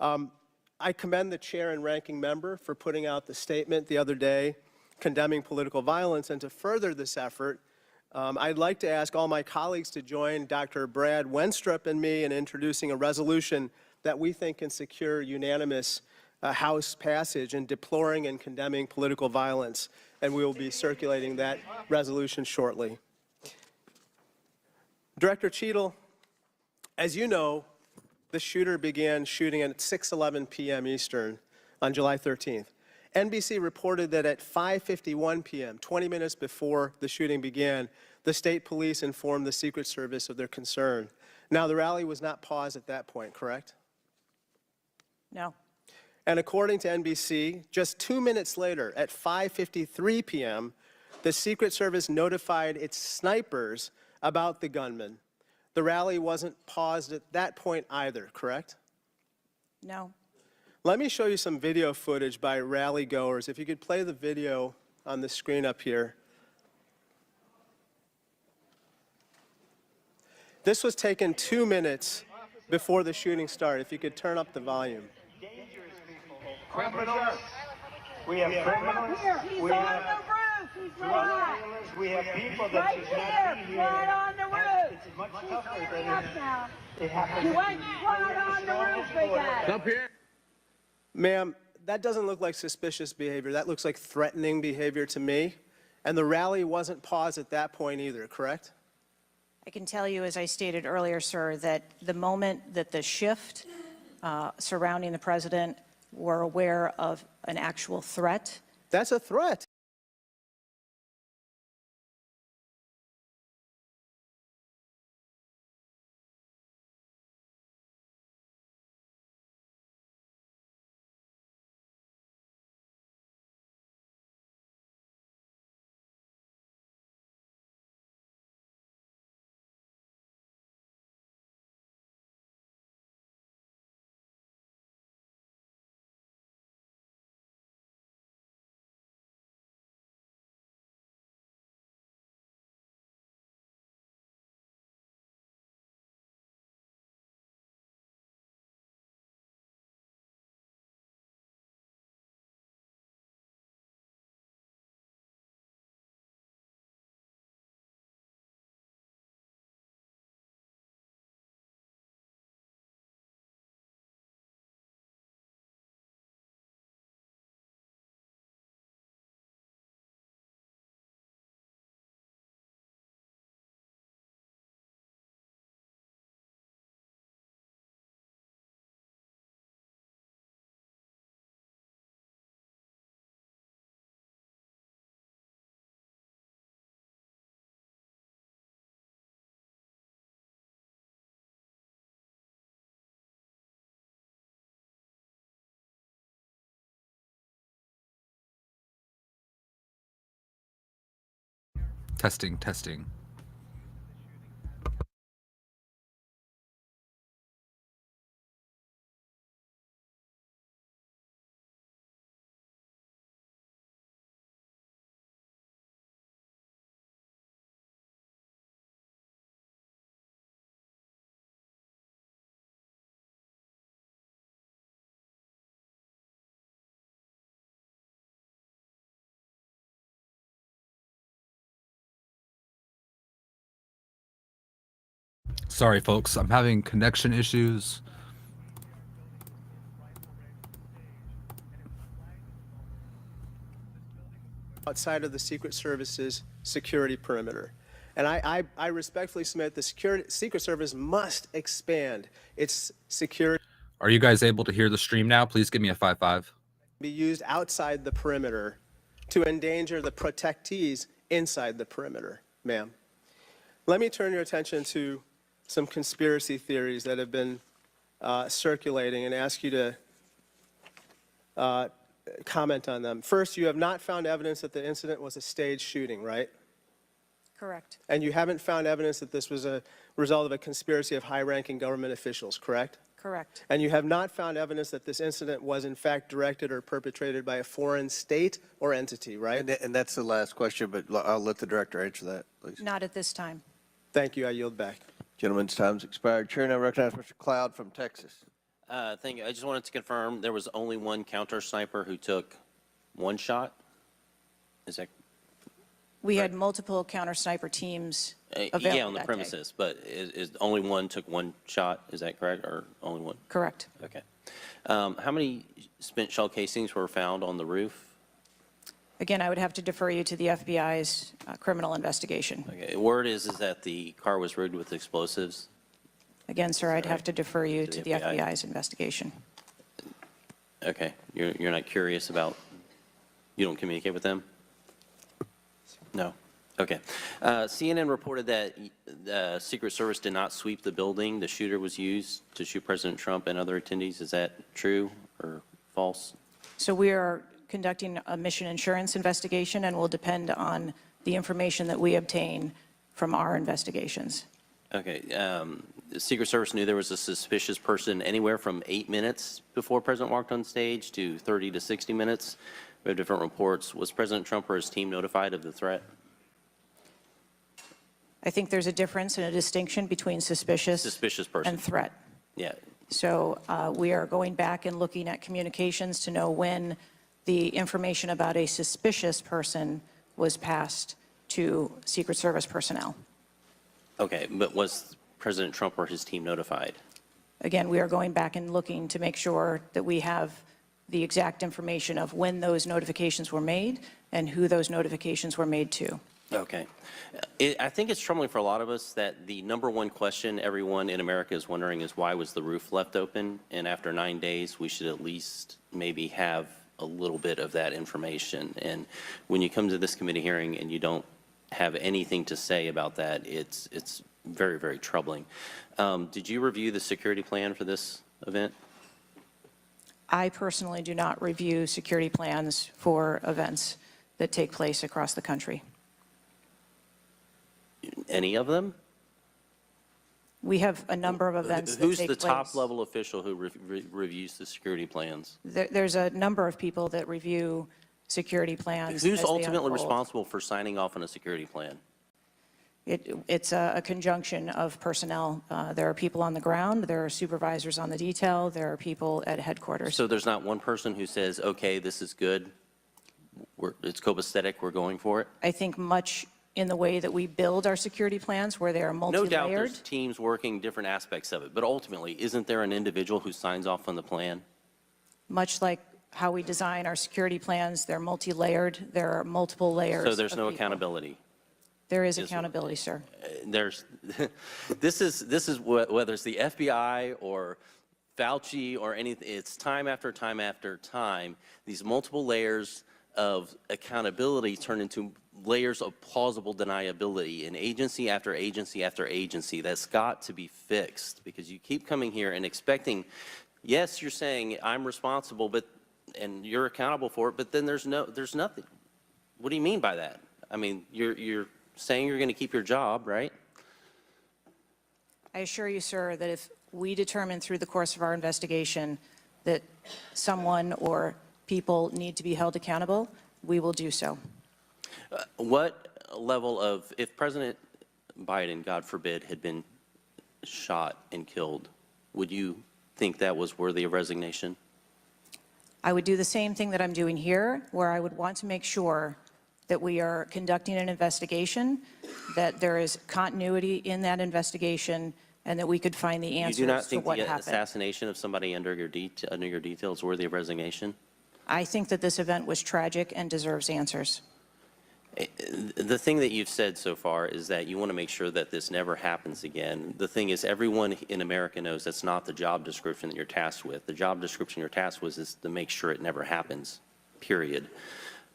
I commend the chair and ranking member for putting out the statement the other day condemning political violence, and to further this effort, I'd like to ask all my colleagues to join Dr. Brad Wenstrup and me in introducing a resolution that we think can secure unanimous House passage in deploring and condemning political violence, and we will be circulating that resolution shortly. Director Cheatle, as you know, the shooter began shooting at 6:11 p.m. Eastern on July 13th. NBC reported that at 5:51 p.m., 20 minutes before the shooting began, the state police informed the Secret Service of their concern. Now, the rally was not paused at that point, correct? No. And according to NBC, just 2 minutes later, at 5:53 p.m., the Secret Service notified its snipers about the gunman. The rally wasn't paused at that point either, correct? No. Let me show you some video footage by rally goers. If you could play the video on the screen up here. This was taken 2 minutes before the shooting started. If you could turn up the volume. Criminals. We have criminals. We have drug dealers. We have people that should not be here. Right on the roof. It's much tougher than Now. it happens. You went right on the roof, big guy. Up here. Ma'am, that doesn't look like suspicious behavior. That looks like threatening behavior to me. And the rally wasn't paused at that point either, correct? I can tell you, as I stated earlier, sir, that the moment that the shift surrounding the president were aware of an actual threat. That's a threat. Testing, testing. Sorry, folks, I'm having connection issues. Outside of the Secret Service's security perimeter. And I respectfully submit the Secret Service must expand its security. Are you guys able to hear the stream now? Please give me a 5-5. be used outside the perimeter to endanger the protectees inside the perimeter, ma'am. Let me turn your attention to some conspiracy theories that have been circulating and ask you to comment on them. First, you have not found evidence that the incident was a staged shooting, right? Correct. And you haven't found evidence that this was a result of a conspiracy of high-ranking government officials, correct? Correct. And you have not found evidence that this incident was in fact directed or perpetrated by a foreign state or entity, right? And that's the last question, but I'll let the director answer that, please. Not at this time. Thank you. I yield back. Gentleman's time's expired. Chair now recognizes Mr. Cloud from Texas. Thank you. I just wanted to confirm there was only one counter sniper who took one shot? Is that We had multiple counter sniper teams available yeah, on the that premises, but is only one took one shot? Is that correct, or only one? day. Correct. Okay. How many spent shell casings were found on the roof? Again, I would have to defer you to the FBI's criminal investigation. Okay. Word is that the car was rigged with explosives. Again, sir, I'd have to defer you To to the the FBI. FBI's investigation. Okay. You're not curious about? You don't communicate with them? No. Okay. CNN reported that the Secret Service did not sweep the building the shooter was used to shoot President Trump and other attendees. Is that true or false? So we are conducting a mission insurance investigation and will depend on the information that we obtain from our investigations. Okay. The Secret Service knew there was a suspicious person anywhere from 8 minutes before President walked on stage to 30 to 60 minutes. We have different reports. Was President Trump or his team notified of the threat? I think there's a difference and a distinction between suspicious person and threat. Yeah. So we are going back and looking at communications to know when the information about a suspicious person was passed to Secret Service personnel. Okay, but was President Trump or his team notified? Again, we are going back and looking to make sure that we have the exact information of when those notifications were made and who those notifications were made to. Okay. I think it's troubling for a lot of us that the number one question everyone in America is wondering is why was the roof left open? And after 9 days, we should at least maybe have a little bit of that information. And when you come to this committee hearing and you don't have anything to say about that, it's very, very troubling. Did you review the security plan for this event? I personally do not review security plans for events that take place across the country. Any of them? We have a number of events that Who's take the place. top level official who reviews the security plans? There's a number of people that review security plans. Who's as they ultimately unfold. responsible for signing off on a security plan? It's a conjunction of personnel. There are people on the ground, there are supervisors on the detail, there are people at headquarters. So there's not one person who says, okay, this is good, it's copacetic, we're going for it? I think much in the way that we build our security plans, where they are No multi-layered. doubt there's teams working different aspects of it, but ultimately, isn't there an individual who signs off on the plan? Much like how we design our security plans, they're multi-layered, there are multiple layers. So there's of no people. accountability? There is accountability, sir. There's, this is whether it's the FBI or Fauci or anything, it's time after time after time, these multiple layers of accountability turn into layers of plausible deniability, and agency after agency after agency. That's got to be fixed, because you keep coming here and expecting, yes, you're saying I'm responsible, but and you're accountable for it, but then there's nothing. What do you mean by that? I mean, you're saying you're going to keep your job, right? I assure you, sir, that if we determine through the course of our investigation that someone or people need to be held accountable, we will do so. What level of, if President Biden, God forbid, had been shot and killed, would you think that was worthy of resignation? I would do the same thing that I'm doing here, where I would want to make sure that we are conducting an investigation, that there is continuity in that investigation, and that we could find the You answers do not to think what the happened. assassination of somebody under your detail is worthy of resignation? I think that this event was tragic and deserves answers. The thing that you've said so far is that you want to make sure that this never happens again. The thing is, everyone in America knows that's not the job description that you're tasked with. The job description you're tasked with is to make sure it never happens, period.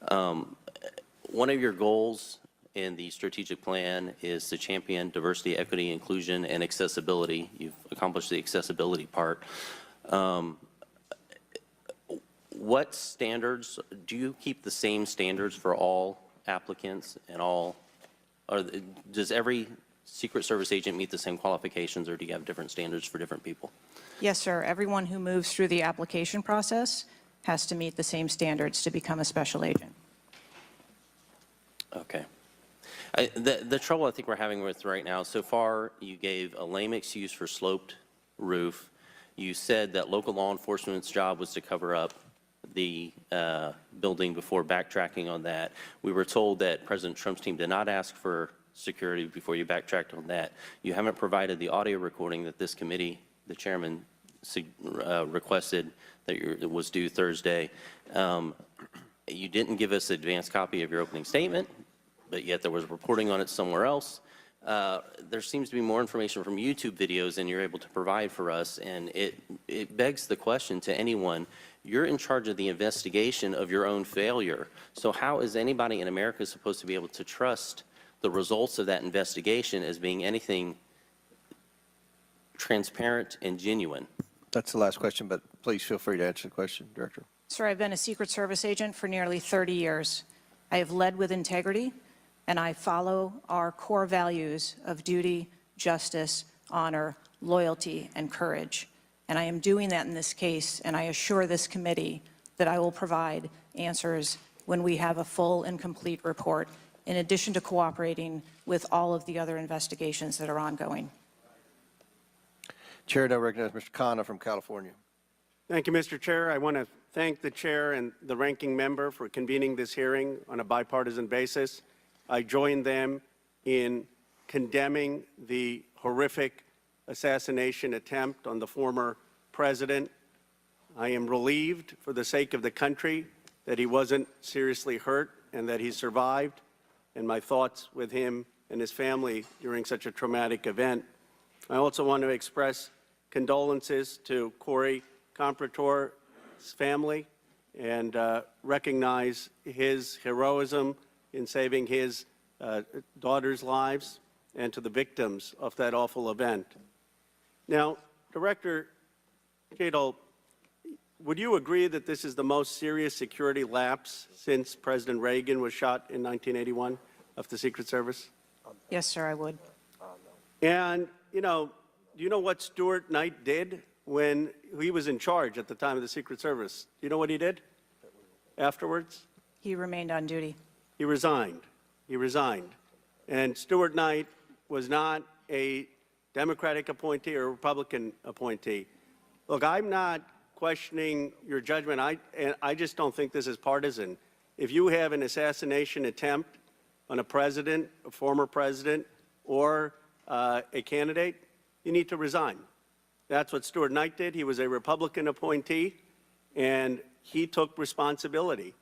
One of your goals in the strategic plan is to champion diversity, equity, inclusion, and accessibility. You've accomplished the accessibility part. What standards, do you keep the same standards for all applicants and all, or does every Secret Service agent meet the same qualifications, or do you have different standards for different people? Yes, sir. Everyone who moves through the application process has to meet the same standards to become a special agent. Okay. The trouble I think we're having with right now, so far you gave a lame excuse for sloped roof. You said that local law enforcement's job was to cover up the building before backtracking on that. We were told that President Trump's team did not ask for security before you backtracked on that. You haven't provided the audio recording that this committee, the chairman, requested that was due Thursday. You didn't give us an advanced copy of your opening statement, but yet there was reporting on it somewhere else. There seems to be more information from YouTube videos than you're able to provide for us, and it begs the question to anyone, you're in charge of the investigation of your own failure, so how is anybody in America supposed to be able to trust the results of that investigation as being anything transparent and genuine? That's the last question, but please feel free to answer the question, Director. Sir, I've been a Secret Service agent for nearly 30 years. I have led with integrity, and I follow our core values of duty, justice, honor, loyalty, and courage. And I am doing that in this case, and I assure this committee that I will provide answers when we have a full and complete report, in addition to cooperating with all of the other investigations that are ongoing. Chair now recognizes Mr. Khanna from California. Thank you, Mr. Chair. I want to thank the chair and the ranking member for convening this hearing on a bipartisan basis. I join them in condemning the horrific assassination attempt on the former president. I am relieved for the sake of the country that he wasn't seriously hurt and that he survived, and my thoughts with him and his family during such a traumatic event. I also want to express condolences to Corey Comprator's family and recognize his heroism in saving his daughter's lives, and to the victims of that awful event. Now, Director Cheatle, would you agree that this is the most serious security lapse since President Reagan was shot in 1981 of the Secret Service? Yes, sir, I would. And, do you know what Stuart Knight did when he was in charge at the time of the Secret Service? Do you know what he did afterwards? He remained on duty. He resigned. He resigned. And Stuart Knight was not a Democratic appointee or a Republican appointee. Look, I'm not questioning your judgment. I just don't think this is partisan. If you have an assassination attempt on a president, a former president, or a candidate, you need to resign. That's what Stuart Knight did. He was a Republican appointee, and he took responsibility.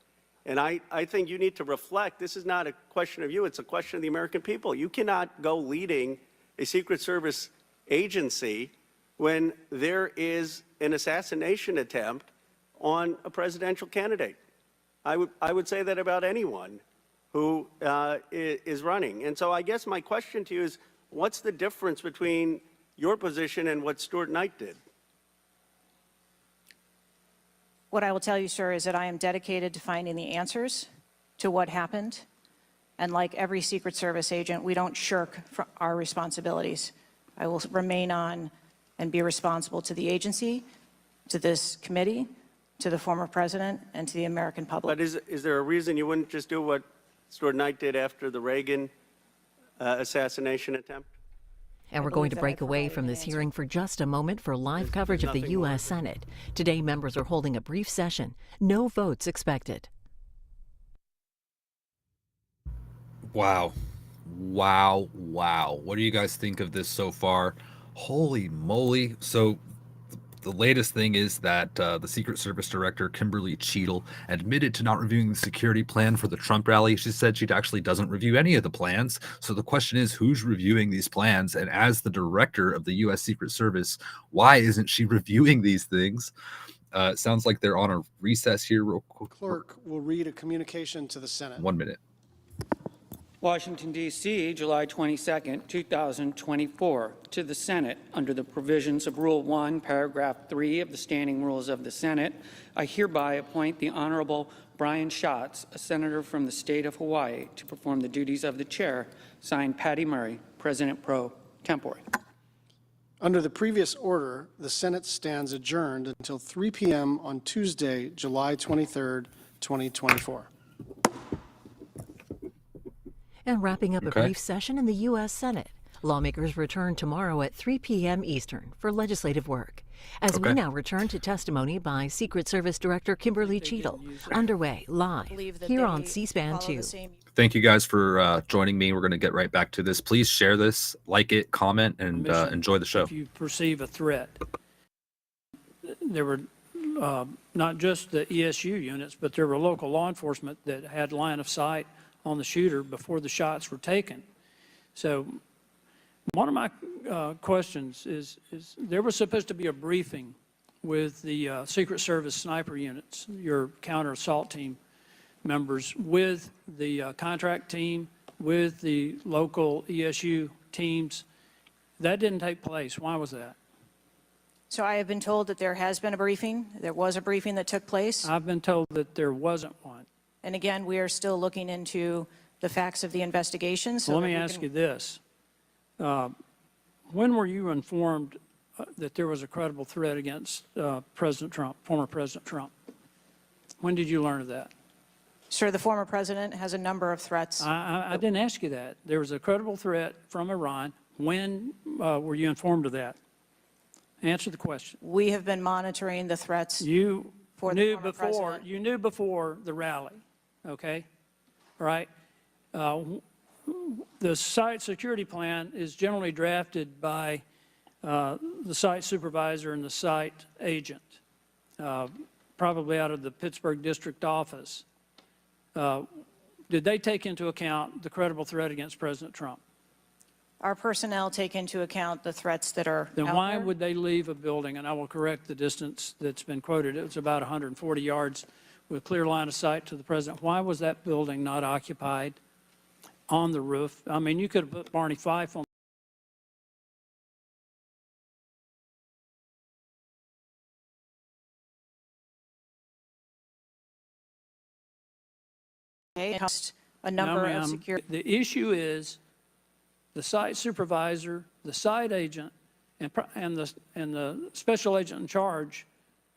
And I think you need to reflect. This is not a question of you. It's a question of the American people. You cannot go leading a Secret Service agency when there is an assassination attempt on a presidential candidate. I would say that about anyone who is running. And so I guess my question to you is, what's the difference between your position and what Stuart Knight did? What I will tell you, sir, is that I am dedicated to finding the answers to what happened. And like every Secret Service agent, we don't shirk from our responsibilities. I will remain on and be responsible to the agency, to this committee, to the former president, and to the American public. But is there a reason you wouldn't just do what Stuart Knight did after the Reagan assassination attempt? And we're going to break away from this hearing for just a moment for live coverage of the U.S. Senate. Today, members are holding a brief session. No votes expected. Wow. Wow. Wow. What do you guys think of this so far? Holy moly. So the latest thing is that the Secret Service Director Kimberly Cheatle admitted to not reviewing the security plan for the Trump rally. She said she actually doesn't review any of the plans. So the question is, who's reviewing these plans? And as the director of the U.S. Secret Service, why isn't she reviewing these things? It sounds like they're on a recess here real quick. Clerk will read a communication to the Senate. 1 minute. Washington, D.C., July 22, 2024. To the Senate, under the provisions of Rule 1, Paragraph 3 of the Standing Rules of the Senate, I hereby appoint the Honorable Brian Schatz, a senator from the state of Hawaii, to perform the duties of the chair. Signed, Patty Murray, President pro tempore. Under the previous order, the Senate stands adjourned until 3 p.m. on Tuesday, July 23, 2024. And wrapping up a brief session in the U.S. Senate. Lawmakers return tomorrow at 3 p.m. Eastern for legislative work. As we now return to testimony by Secret Service Director Kimberly Cheatle, underway live here on C-SPAN 2. Thank you guys for joining me. We're going to get right back to this. Please share this, like it, comment, and enjoy the show. If you perceive a threat, there were not just the ESU units, but there were local law enforcement that had line of sight on the shooter before the shots were taken. So one of my questions is there was supposed to be a briefing with the Secret Service sniper units, your counter assault team members, with the contract team, with the local ESU teams. That didn't take place. Why was that? So I have been told that there has been a briefing. There was a briefing that took place. I've been told that there wasn't one. And again, we are still looking into the facts of the investigation. So let me ask you this. When were you informed that there was a credible threat against President Trump, former President Trump? When did you learn of that? Sir, the former president has a number of threats. I didn't ask you that. There was a credible threat from Iran. When were you informed of that? Answer the question. We have been monitoring the threats. You for knew the former president. You knew before the rally, okay? Right? The site security plan is generally drafted by the site supervisor and the site agent, probably out of the Pittsburgh district office. Did they take into account the credible threat against President Trump? Our personnel take into account the threats that are Then out why there. would they leave a building? And I will correct the distance that's been quoted. It was about 140 yards with clear line of sight to the president. Why was that building not occupied on the roof? I mean, you could have put Barney Fife on. A number of security. The issue is the site supervisor, the site agent, and the special agent in charge,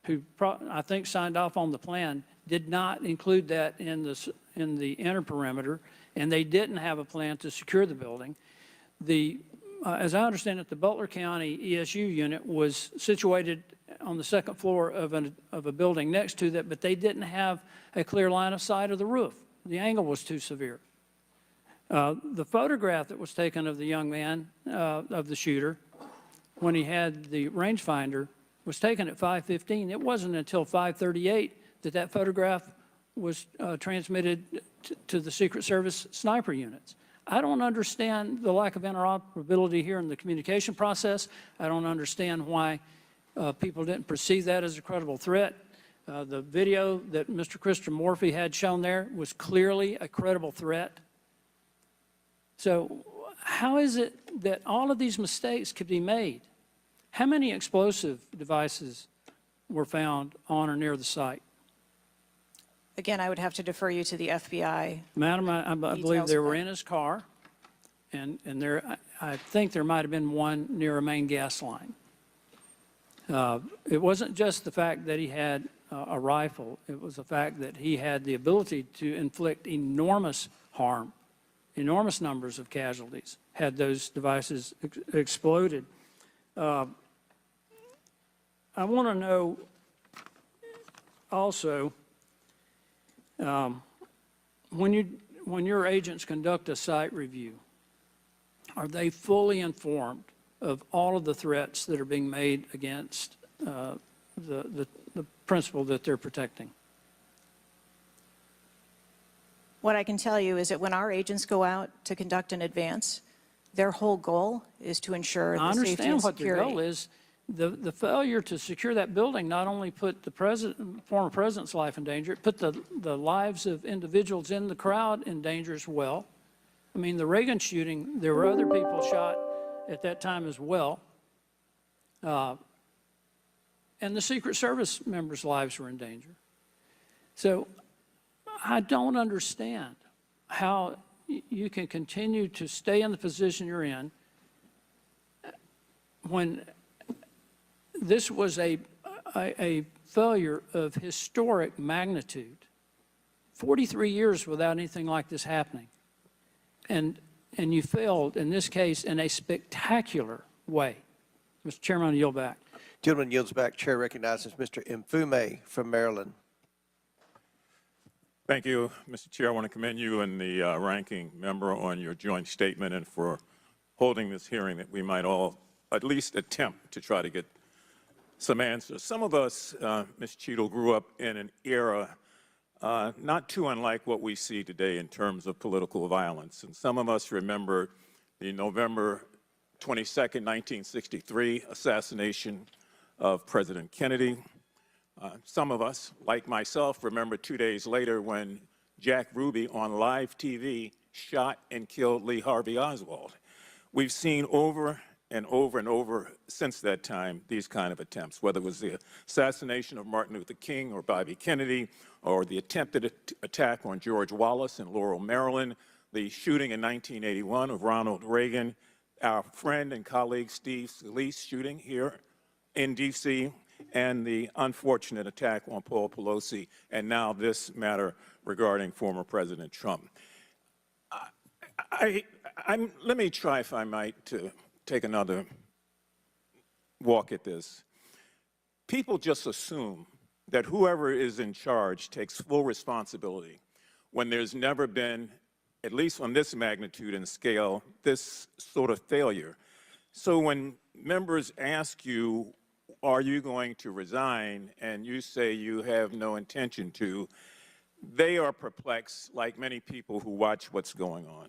who I think signed off on the plan, did not include that in the inner perimeter, and they didn't have a plan to secure the building. As I understand it, the Butler County ESU unit was situated on the second floor of a building next to that, but they didn't have a clear line of sight of the roof. The angle was too severe. The photograph that was taken of the young man, of the shooter, when he had the rangefinder, was taken at 5:15. It wasn't until 5:38 that photograph was transmitted to the Secret Service sniper units. I don't understand the lack of interoperability here in the communication process. I don't understand why people didn't perceive that as a credible threat. The video that Mr. Christopher Morphy had shown there was clearly a credible threat. So how is it that all of these mistakes could be made? How many explosive devices were found on or near the site? Again, I would have to defer you to the FBI. Madam, I believe they were in his car, and I think there might have been one near a main gas line. It wasn't just the fact that he had a rifle. It was the fact that he had the ability to inflict enormous harm, enormous numbers of casualties, had those devices exploded. I want to know also, when your agents conduct a site review, are they fully informed of all of the threats that are being made against the principle that they're protecting. What I can tell you is that when our agents go out to conduct an advance, their whole goal is to ensure I the safety understand and what their security. goal is. The failure to secure that building not only put the former president's life in danger, it put the lives of individuals in the crowd in danger as well. I mean, the Reagan shooting, there were other people shot at that time as well. And the Secret Service members' lives were in danger. So I don't understand how you can continue to stay in the position you're in when this was a failure of historic magnitude. 43 years without anything like this happening. And you failed, in this case, in a spectacular way. Mr. Chairman, I yield back. Gentleman yields back. Chair recognizes Mr. Mfume from Maryland. Thank you, Mr. Chair. I want to commend you and the ranking member on your joint statement and for holding this hearing that we might all at least attempt to try to get some answers. Some of us, Ms. Cheatle, grew up in an era not too unlike what we see today in terms of political violence. And some of us remember the November 22nd, 1963 assassination of President Kennedy. Some of us, like myself, remember 2 days later when Jack Ruby on live TV shot and killed Lee Harvey Oswald. We've seen over and over and over since that time these kind of attempts, whether it was the assassination of Martin Luther King or Bobby Kennedy, or the attempted attack on George Wallace in Laurel, Maryland, the shooting in 1981 of Ronald Reagan, our friend and colleague Steve Scalise shooting here in D.C., and the unfortunate attack on Paul Pelosi, and now this matter regarding former President Trump. Let me try, if I might, to take another walk at this. People just assume that whoever is in charge takes full responsibility when there's never been, at least on this magnitude and scale, this sort of failure. So when members ask you, are you going to resign, and you say you have no intention to, they are perplexed, like many people who watch what's going on.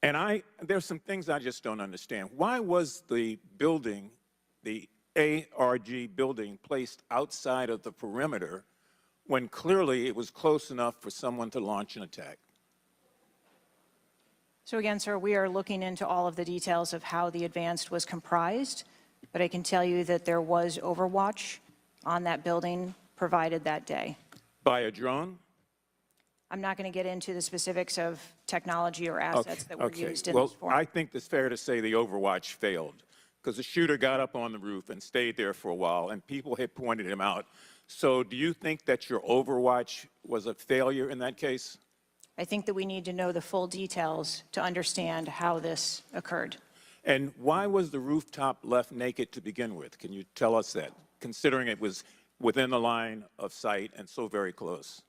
And there's some things I just don't understand. Why was the building, the ARG building, placed outside of the perimeter when clearly it was close enough for someone to launch an attack? So again, sir, we are looking into all of the details of how the advance was comprised, but I can tell you that there was overwatch on that building provided that day. By a drone? I'm not going to get into the specifics of technology or assets that were used in well, this forum. I think it's fair to say the overwatch failed because the shooter got up on the roof and stayed there for a while, and people had pointed him out. So do you think that your overwatch was a failure in that case? I think that we need to know the full details to understand how this occurred. And why was the rooftop left naked to begin with? Can you tell us that, considering it was within the line of sight and so very close?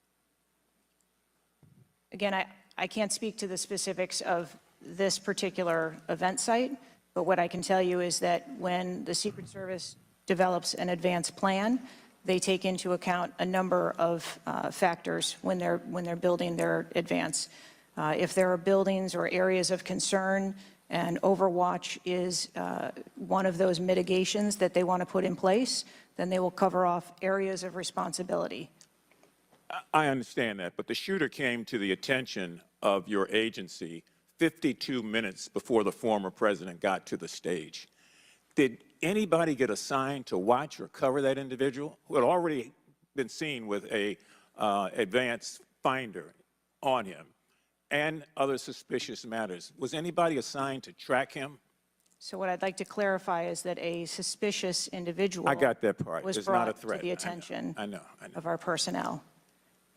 Again, I can't speak to the specifics of this particular event site, but what I can tell you is that when the Secret Service develops an advance plan, they take into account a number of factors when they're building their advance. If there are buildings or areas of concern, and overwatch is one of those mitigations that they want to put in place, then they will cover off areas of responsibility. I understand that, but the shooter came to the attention of your agency 52 minutes before the former president got to the stage. Did anybody get assigned to watch or cover that individual who had already been seen with a advanced finder on him and other suspicious matters? Was anybody assigned to track him? So what I'd like to clarify is that a suspicious individual I got that part. was It's brought not a threat. to the attention I know. of our personnel.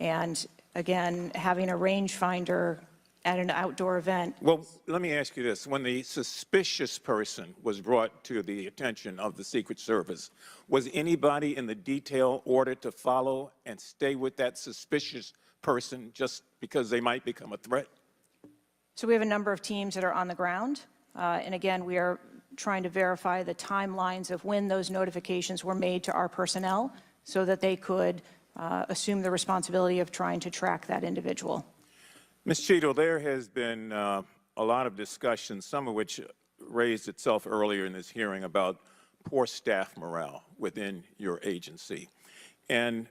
And again, having a rangefinder at an outdoor event. Well, let me ask you this. When the suspicious person was brought to the attention of the Secret Service, was anybody in the detail ordered to follow and stay with that suspicious person just because they might become a threat? So we have a number of teams that are on the ground. And again, we are trying to verify the timelines of when those notifications were made to our personnel so that they could assume the responsibility of trying to track that individual. Ms. Cheatle, there has been a lot of discussion, some of which raised itself earlier in this hearing, about poor staff morale within your agency. And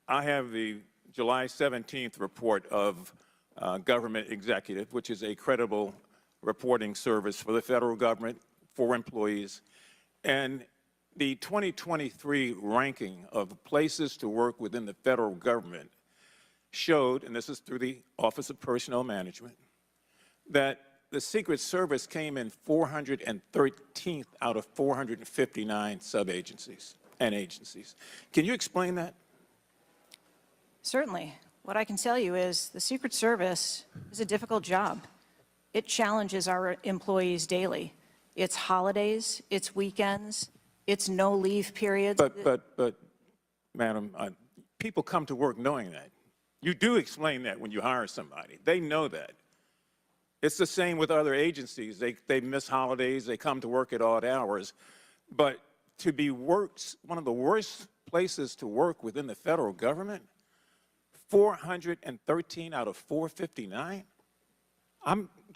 I have the July 17th report of Government Executive, which is a credible reporting service for the federal government, for employees. And the 2023 ranking of places to work within the federal government showed, and this is through the Office of Personnel Management, that the Secret Service came in 413th out of 459 sub-agencies and agencies. Can you explain that? Certainly. What I can tell you is the Secret Service is a difficult job. It challenges our employees daily. It's holidays, it's weekends, it's no leave periods. But Madam, people come to work knowing that. You do explain that when you hire somebody. They know that. It's the same with other agencies. They miss holidays, they come to work at odd hours. But to be one of the worst places to work within the federal government, 413 out of 459?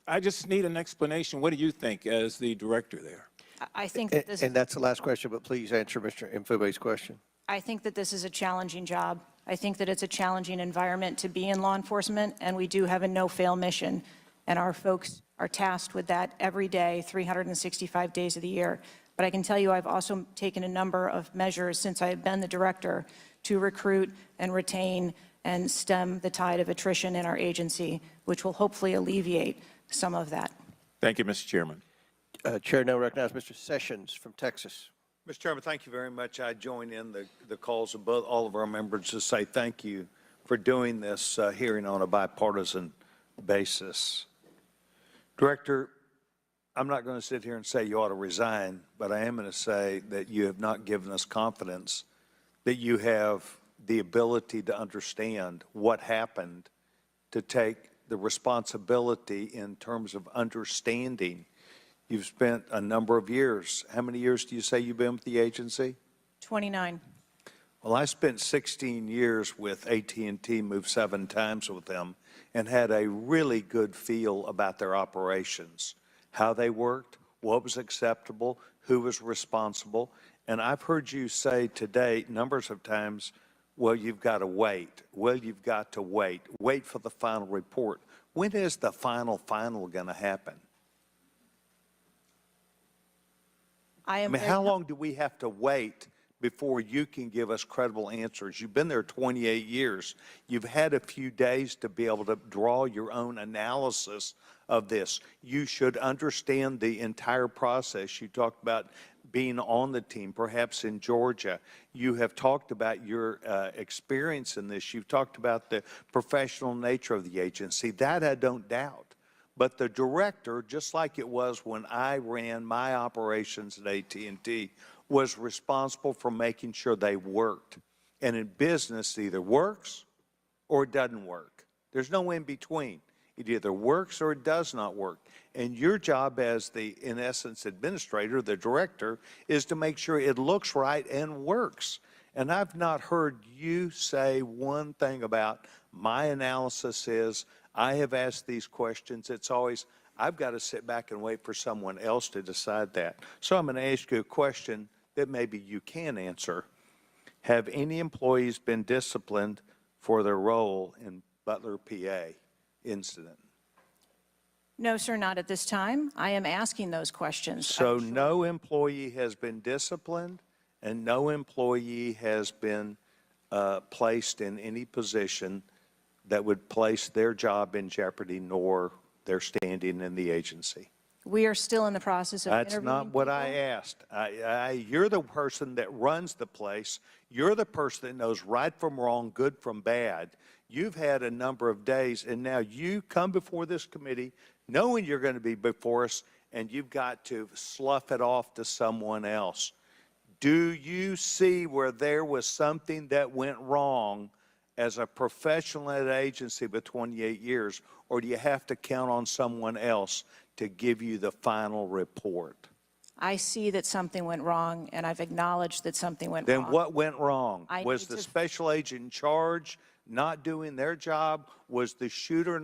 I just need an explanation. What do you think as the director there? I think that this And that's the last question, but please answer Mr. Mfube's question. I think that this is a challenging job. I think that it's a challenging environment to be in law enforcement, and we do have a no-fail mission. And our folks are tasked with that every day, 365 days of the year. But I can tell you I've also taken a number of measures since I have been the director to recruit and retain and stem the tide of attrition in our agency, which will hopefully alleviate some of that. Thank you, Mr. Chairman. Chair now recognizes Mr. Sessions from Texas. Mr. Chairman, thank you very much. I join in the calls of all of our members to say thank you for doing this hearing on a bipartisan basis. Director, I'm not going to sit here and say you ought to resign, but I am going to say that you have not given us confidence that you have the ability to understand what happened, to take the responsibility in terms of understanding. You've spent a number of years. How many years do you say you've been with the agency? 29. Well, I spent 16 years with AT&T, moved 7 times with them, and had a really good feel about their operations, how they worked, what was acceptable, who was responsible. And I've heard you say today numbers of times, well, you've got to wait. Well, you've got to wait. Wait for the final report. When is the final going to happen? I mean, how long do we have to wait before you can give us credible answers? You've been there 28 years. You've had a few days to be able to draw your own analysis of this. You should understand the entire process. You talked about being on the team, perhaps in Georgia. You have talked about your experience in this. You've talked about the professional nature of the agency. That I don't doubt. But the director, just like it was when I ran my operations at AT&T, was responsible for making sure they worked. And in business, it either works or it doesn't work. There's no in between. It either works or it does not work. And your job as the, in essence, administrator, the director, is to make sure it looks right and works. And I've not heard you say one thing about my analysis is, I have asked these questions. It's always, I've got to sit back and wait for someone else to decide that. So I'm going to ask you a question that maybe you can answer. Have any employees been disciplined for their role in Butler, PA incident? No, sir, not at this time. I am asking those questions. So no employee has been disciplined and no employee has been placed in any position that would place their job in jeopardy nor their standing in the agency. We are still in the process of That's interviewing not what people. I asked. You're the person that runs the place. You're the person that knows right from wrong, good from bad. You've had a number of days, and now you come before this committee knowing you're going to be before us, and you've got to slough it off to someone else. Do you see where there was something that went wrong as a professional at an agency with 28 years, or do you have to count on someone else to give you the final report? I see that something went wrong, and I've acknowledged that something went Then wrong. what went wrong? I Was need the to- special agent in charge not doing their job? Was the shooter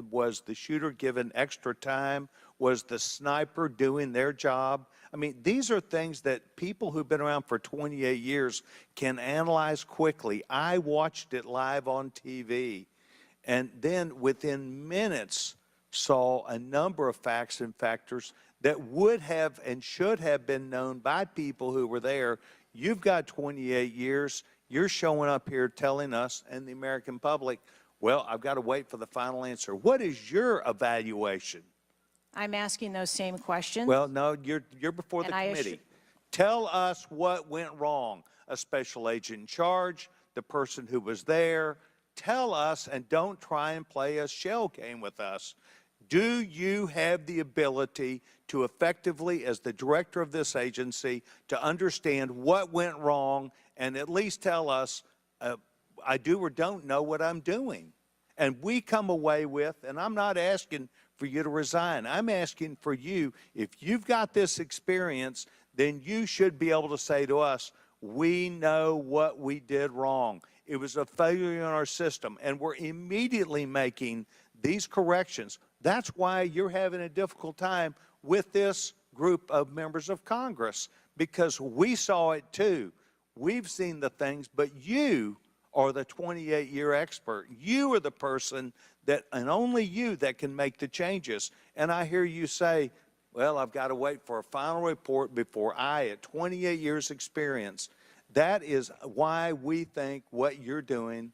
was the shooter given extra time? Was the sniper doing their job? I mean, these are things that people who've been around for 28 years can analyze quickly. I watched it live on TV, and then within minutes saw a number of facts and factors that would have and should have been known by people who were there. You've got 28 years. You're showing up here telling us and the American public, well, I've got to wait for the final answer. What is your evaluation? I'm asking those same questions. Well, no, you're before the And I committee. Tell us what went wrong. A special agent in charge, the person who was there. Tell us, and don't try and play a shell game with us. Do you have the ability to effectively, as the director of this agency, to understand what went wrong and at least tell us, I do or don't know what I'm doing? And we come away with, and I'm not asking for you to resign. I'm asking for you, if you've got this experience, then you should be able to say to us, we know what we did wrong. It was a failure in our system, and we're immediately making these corrections. That's why you're having a difficult time with this group of members of Congress, because we saw it too. We've seen the things, but you are the 28-year expert. You are the person that, and only you, that can make the changes. And I hear you say, well, I've got to wait for a final report before I, at 28 years experience. That is why we think what you're doing,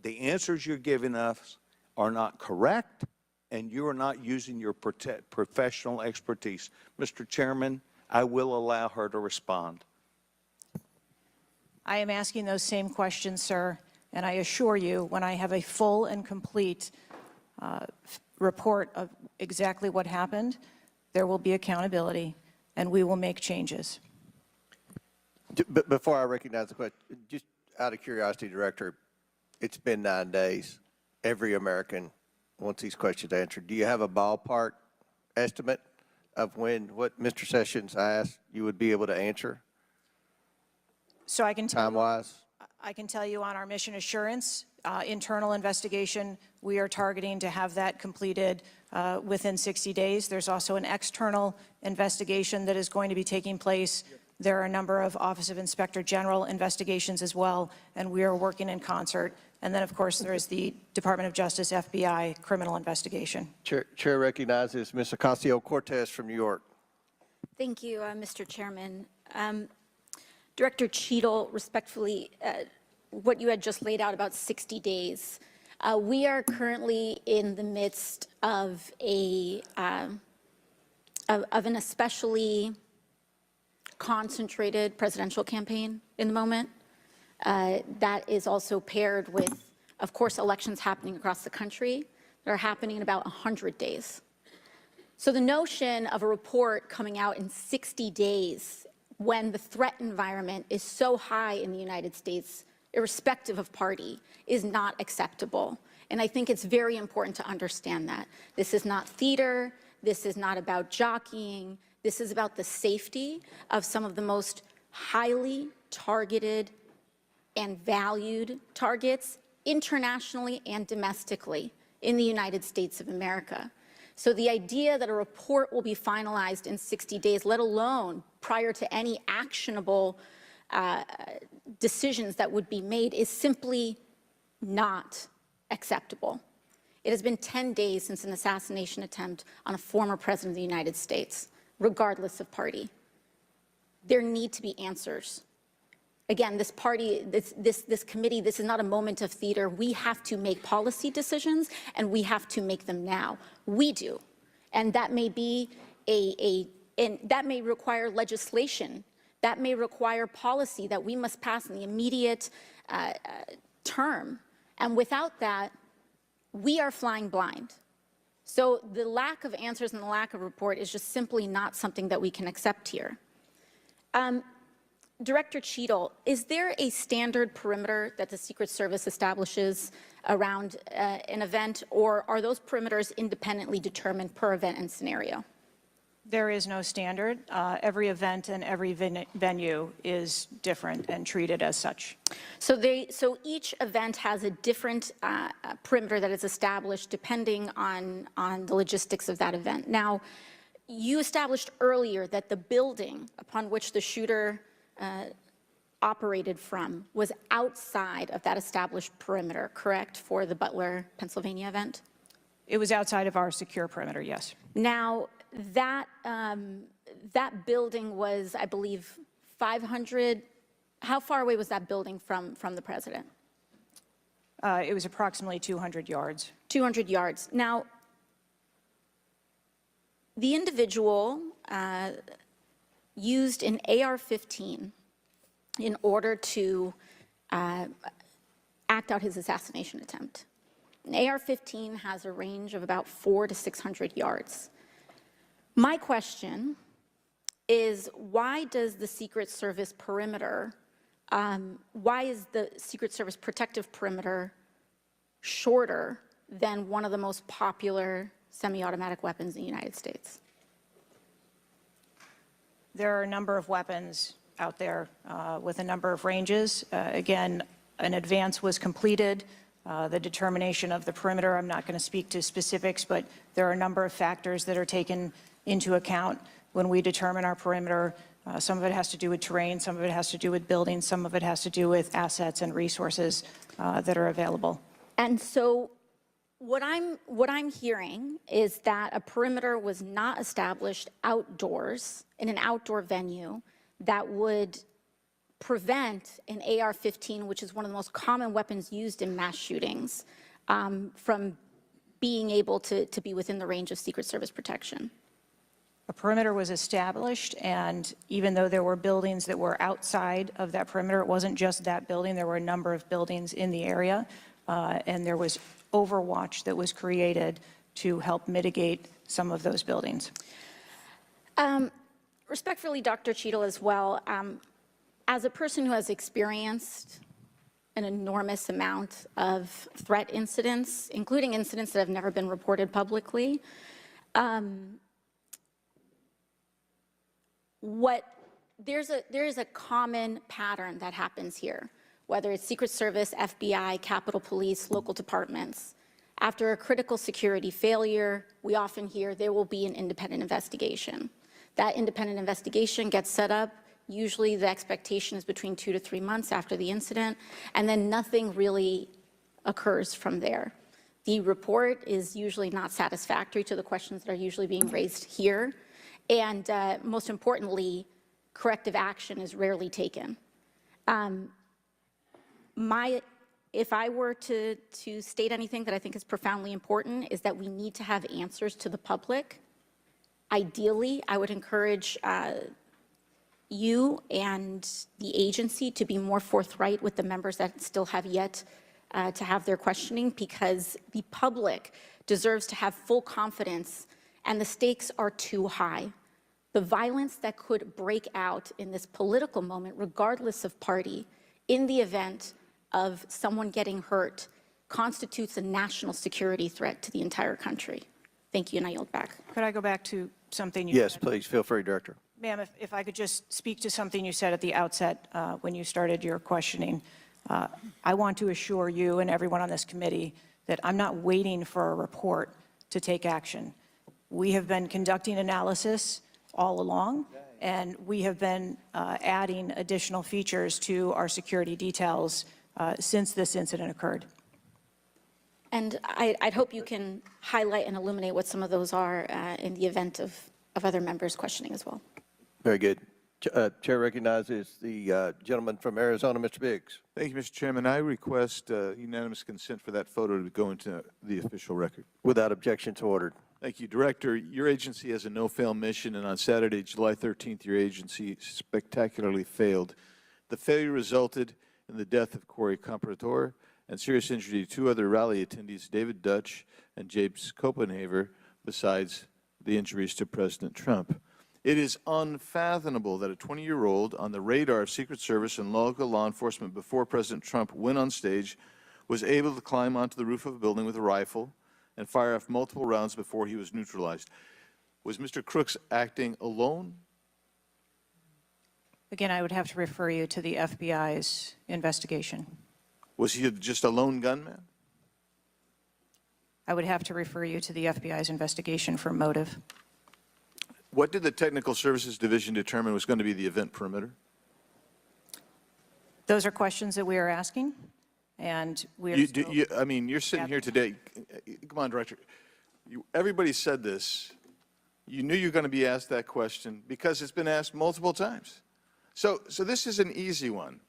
the answers you're giving us are not correct, and you are not using your professional expertise. Mr. Chairman, I will allow her to respond. I am asking those same questions, sir, and I assure you, when I have a full and complete report of exactly what happened, there will be accountability, and we will make changes. Before I recognize the question, just out of curiosity, Director, it's been 9 days. Every American wants these questions answered. Do you have a ballpark estimate of when what Mr. Sessions asked you would be able to answer? So I can tell time-wise? I can tell you on our mission assurance internal investigation, we are targeting to have that completed within 60 days. There's also an external investigation that is going to be taking place. There are a number of Office of Inspector General investigations as well, and we are working in concert. And then, of course, there is the Department of Justice, FBI, criminal investigation. Chair recognizes Ms. Ocasio-Cortez from New York. Thank you, Mr. Chairman. Director Cheatle, respectfully, what you had just laid out about 60 days. We are currently in the midst of an especially concentrated presidential campaign in the moment. That is also paired with, of course, elections happening across the country that are happening in about 100 days. So the notion of a report coming out in 60 days when the threat environment is so high in the United States, irrespective of party, is not acceptable. And I think it's very important to understand that. This is not theater. This is not about jockeying. This is about the safety of some of the most highly targeted and valued targets internationally and domestically in the United States of America. So the idea that a report will be finalized in 60 days, let alone prior to any actionable decisions that would be made, is simply not acceptable. It has been 10 days since an assassination attempt on a former president of the United States, regardless of party. There need to be answers. Again, this party, this committee, this is not a moment of theater. We have to make policy decisions, and we have to make them now. We do. And that may be and that may require legislation. That may require policy that we must pass in the immediate term. And without that, we are flying blind. So the lack of answers and the lack of report is just simply not something that we can accept here. Director Cheatle, is there a standard perimeter that the Secret Service establishes around an event, or are those perimeters independently determined per event and scenario? There is no standard. Every event and every venue is different and treated as such. So each event has a different perimeter that is established depending on the logistics of that event. Now, you established earlier that the building upon which the shooter operated from was outside of that established perimeter, correct, for the Butler, Pennsylvania event? It was outside of our secure perimeter, yes. Now, that building was, I believe, 500. How far away was that building from the president? It was approximately 200 yards. 200 yards. Now, the individual used an AR-15 in order to act out his assassination attempt. An AR-15 has a range of about 400 to 600 yards. My question is, why does the Secret Service perimeter, why is the Secret Service protective perimeter shorter than one of the most popular semi-automatic weapons in the United States? There are a number of weapons out there with a number of ranges. Again, an advance was completed. The determination of the perimeter, I'm not going to speak to specifics, but there are a number of factors that are taken into account when we determine our perimeter. Some of it has to do with terrain, some of it has to do with buildings, some of it has to do with assets and resources that are available. And so what I'm hearing is that a perimeter was not established outdoors in an outdoor venue that would prevent an AR-15, which is one of the most common weapons used in mass shootings, from being able to be within the range of Secret Service protection. A perimeter was established, and even though there were buildings that were outside of that perimeter, it wasn't just that building. There were a number of buildings in the area, and there was overwatch that was created to help mitigate some of those buildings. Respectfully, Dr. Cheatle, as well, as a person who has experienced an enormous amount of threat incidents, including incidents that have never been reported publicly, there is a common pattern that happens here, whether it's Secret Service, FBI, Capitol Police, local departments. After a critical security failure, we often hear there will be an independent investigation. That independent investigation gets set up. Usually the expectation is between 2 to 3 months after the incident, and then nothing really occurs from there. The report is usually not satisfactory to the questions that are usually being raised here. And most importantly, corrective action is rarely taken. If I were to state anything that I think is profoundly important, is that we need to have answers to the public. Ideally, I would encourage you and the agency to be more forthright with the members that still have yet to have their questioning, because the public deserves to have full confidence, and the stakes are too high. The violence that could break out in this political moment, regardless of party, in the event of someone getting hurt, constitutes a national security threat to the entire country. Thank you, and I yield back. Could I go back to something you Yes, said? please, feel free, Director. Ma'am, if I could just speak to something you said at the outset when you started your questioning. I want to assure you and everyone on this committee that I'm not waiting for a report to take action. We have been conducting analysis all along, and we have been adding additional features to our security details since this incident occurred. And I'd hope you can highlight and illuminate what some of those are in the event of other members questioning as well. Very good. Chair recognizes the gentleman from Arizona, Mr. Biggs. Thank you, Mr. Chairman. I request unanimous consent for that photo to go into the official record. Without objection, so ordered. Thank you, Director. Your agency has a no-fail mission, and on Saturday, July 13th, your agency spectacularly failed. The failure resulted in the death of Corey Comparator and serious injury to two other rally attendees, David Dutch and James Copenhaver, besides the injuries to President Trump. It is unfathomable that a 20-year-old on the radar of Secret Service and local law enforcement before President Trump went on stage was able to climb onto the roof of a building with a rifle and fire off multiple rounds before he was neutralized. Was Mr. Crooks acting alone? Again, I would have to refer you to the FBI's investigation. Was he just a lone gunman? I would have to refer you to the FBI's investigation for motive. What did the Technical Services Division determine was going to be the event perimeter? Those are questions that we are asking, and we are I mean, you're sitting here today. Come on, Director. Everybody said this. You knew you were going to be asked that question because it's been asked multiple times. So this is an easy one.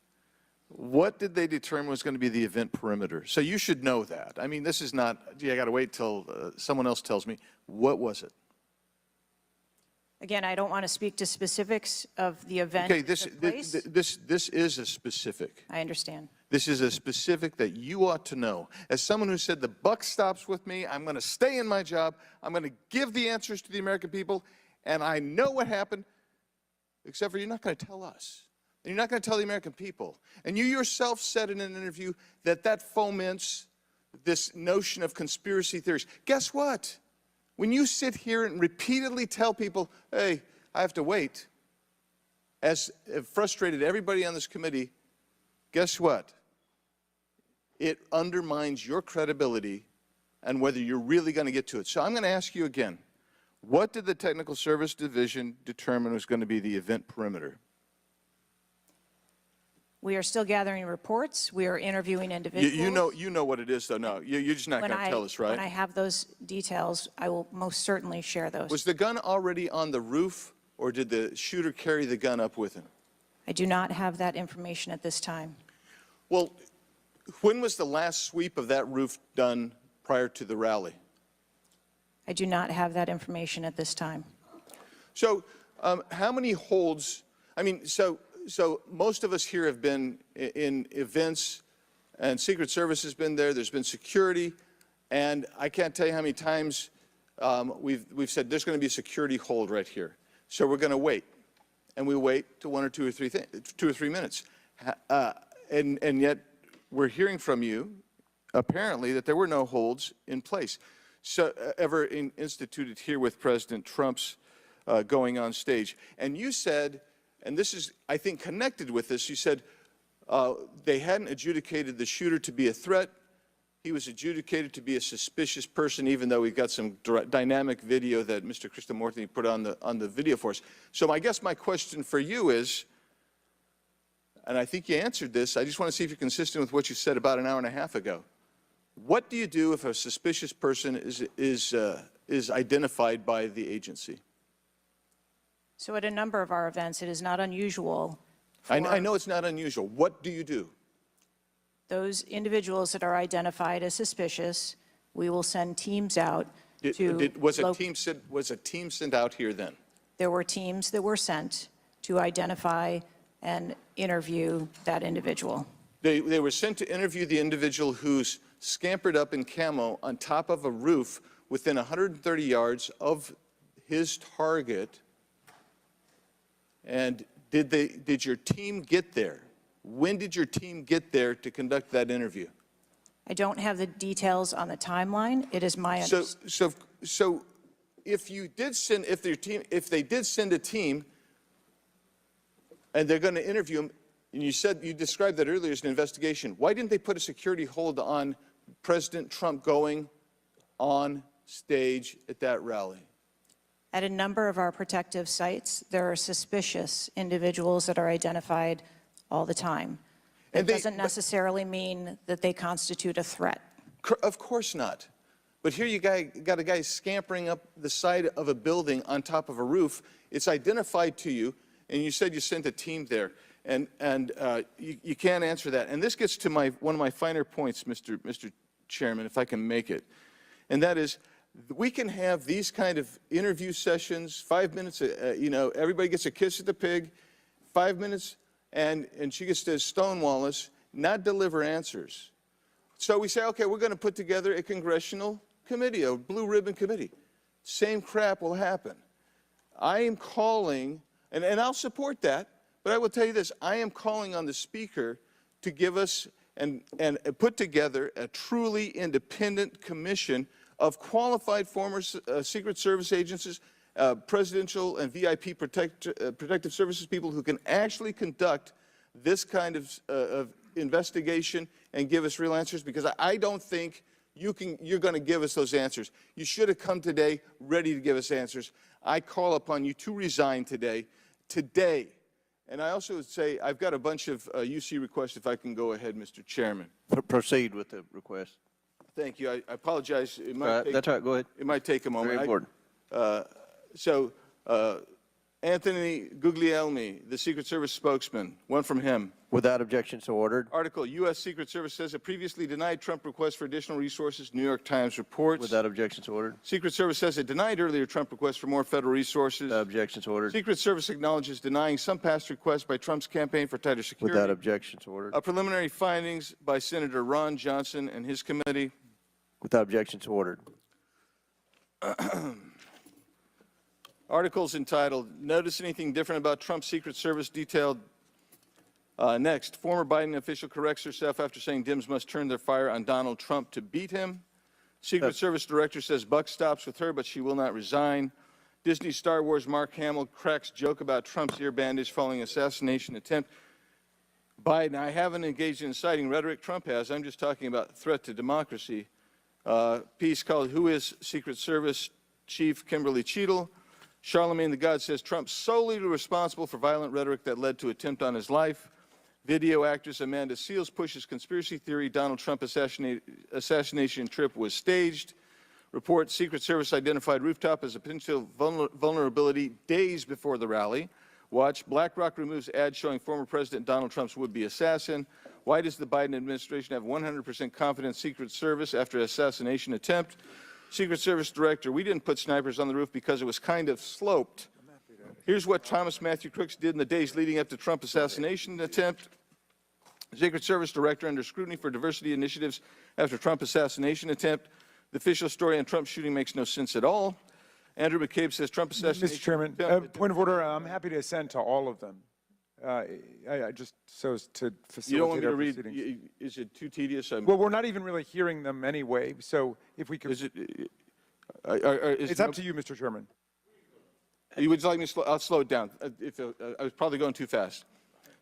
What did they determine was going to be the event perimeter? So you should know that. I mean, this is not, gee, I got to wait till someone else tells me. What was it? Again, I don't want to speak to specifics of the event. Okay, this is a specific. I understand. This is a specific that you ought to know. As someone who said the buck stops with me, I'm going to stay in my job, I'm going to give the answers to the American people, and I know what happened, except for you're not going to tell us. And you're not going to tell the American people. And you yourself said in an interview that foments this notion of conspiracy theories. Guess what? When you sit here and repeatedly tell people, hey, I have to wait, as it frustrated everybody on this committee, guess what? It undermines your credibility and whether you're really going to get to it. So I'm going to ask you again, what did the Technical Service Division determine was going to be the event perimeter? We are still gathering reports. We are interviewing individuals. You know what it is, though. No, you're just not going to tell us, right? When I have those details, I will most certainly share those. Was the gun already on the roof, or did the shooter carry the gun up with him? I do not have that information at this time. Well, when was the last sweep of that roof done prior to the rally? I do not have that information at this time. So how many holds, I mean, so most of us here have been in events, and Secret Service has been there, there's been security, and I can't tell you how many times we've said there's going to be a security hold right here. So we're going to wait, and we wait to 1 or 2 or 3 minutes. And yet we're hearing from you, apparently, that there were no holds in place. So ever instituted here with President Trump's going on stage. And you said, and this is, I think, connected with this, you said they hadn't adjudicated the shooter to be a threat. He was adjudicated to be a suspicious person, even though we've got some dynamic video that Mr. Krishnamurthy put on the video for us. So I guess my question for you is, and I think you answered this, I just want to see if you're consistent with what you said about an hour and a half ago. What do you do if a suspicious person is identified by the agency? So at a number of our events, it is not unusual. I know it's not unusual. What do you do? Those individuals that are identified as suspicious, we will send teams out to... Was a team sent out here then? There were teams that were sent to identify and interview that individual. They were sent to interview the individual who's scampered up in camo on top of a roof within 130 yards of his target. And did your team get there? When did your team get there to conduct that interview? I don't have the details on the timeline. It is my understanding. So if they did send a team and they're going to interview him, and you described that earlier as an investigation, why didn't they put a security hold on President Trump going on stage at that rally? At a number of our protective sites, there are suspicious individuals that are identified all the time. That doesn't necessarily mean that they constitute a threat. Of course not. But here you got a guy scampering up the side of a building on top of a roof. It's identified to you, and you said you sent a team there. And you can't answer that. And this gets to one of my finer points, Mr. Chairman, if I can make it. And that is, we can have these kind of interview sessions, 5 minutes, everybody gets a kiss at the pig, 5 minutes, and she gets to stonewall us, not deliver answers. So we say, okay, we're going to put together a congressional committee, a blue ribbon committee. Same crap will happen. I am calling, and I'll support that, but I will tell you this, I am calling on the Speaker to give us and put together a truly independent commission of qualified former Secret Service agents presidential and VIP protective services people who can actually conduct this kind of investigation and give us real answers, because I don't think you're going to give us those answers. You should have come today ready to give us answers. I call upon you to resign today. And I also would say I've got a bunch of UC requests, if I can go ahead, Mr. Chairman. Proceed with the request. Thank you. I apologize. It might take, that's all right. Go ahead. It might take a moment. Very important. Anthony Guglielmi, the Secret Service spokesman, one from him. Without objection, so ordered. Article, U.S. Secret Service says it previously denied Trump requests for additional resources, New York Times reports. Without objection, so ordered. Secret Service says it denied earlier Trump requests for more federal resources. Without objection, so ordered. Secret Service acknowledges denying some past requests by Trump's campaign for tighter security. Without objection, so ordered. Preliminary findings by Senator Ron Johnson and his committee. Without objection, so ordered. Articles entitled, Notice Anything Different About Trump's Secret Service detailed. Next, former Biden official corrects herself after saying Dems must turn their fire on Donald Trump to beat him. Secret Service director says buck stops with her, but she will not resign. Disney Star Wars Mark Hamill cracks joke about Trump's ear bandage following assassination attempt. Biden, I haven't engaged in inciting rhetoric. Trump has. I'm just talking about threat to democracy. Piece called Who is Secret Service Chief Kimberly Cheatle? Charlemagne the God says Trump solely responsible for violent rhetoric that led to attempt on his life. Video actress Amanda Seales pushes conspiracy theory Donald Trump assassination trip was staged. Report Secret Service identified rooftop as a potential vulnerability days before the rally. Watch BlackRock removes ad showing former President Donald Trump's would-be assassin. Why does the Biden administration have 100% confidence Secret Service after assassination attempt? Secret Service director, we didn't put snipers on the roof because it was kind of sloped. Here's what Thomas Matthew Crooks did in the days leading up to Trump assassination attempt. Secret Service director under scrutiny for diversity initiatives after Trump assassination attempt. The official story on Trump's shooting makes no sense at all. Andrew McCabe says Trump assassination. Mr. Chairman, point of order. I'm happy to assent to all of them. I just so as to facilitate. You don't want me to read? Proceedings. Is it too tedious? Well, we're not even really hearing them anyway. So if we could, it's up to you, Mr. Chairman. You would like me to slow? I'll slow it down. I was probably going too fast.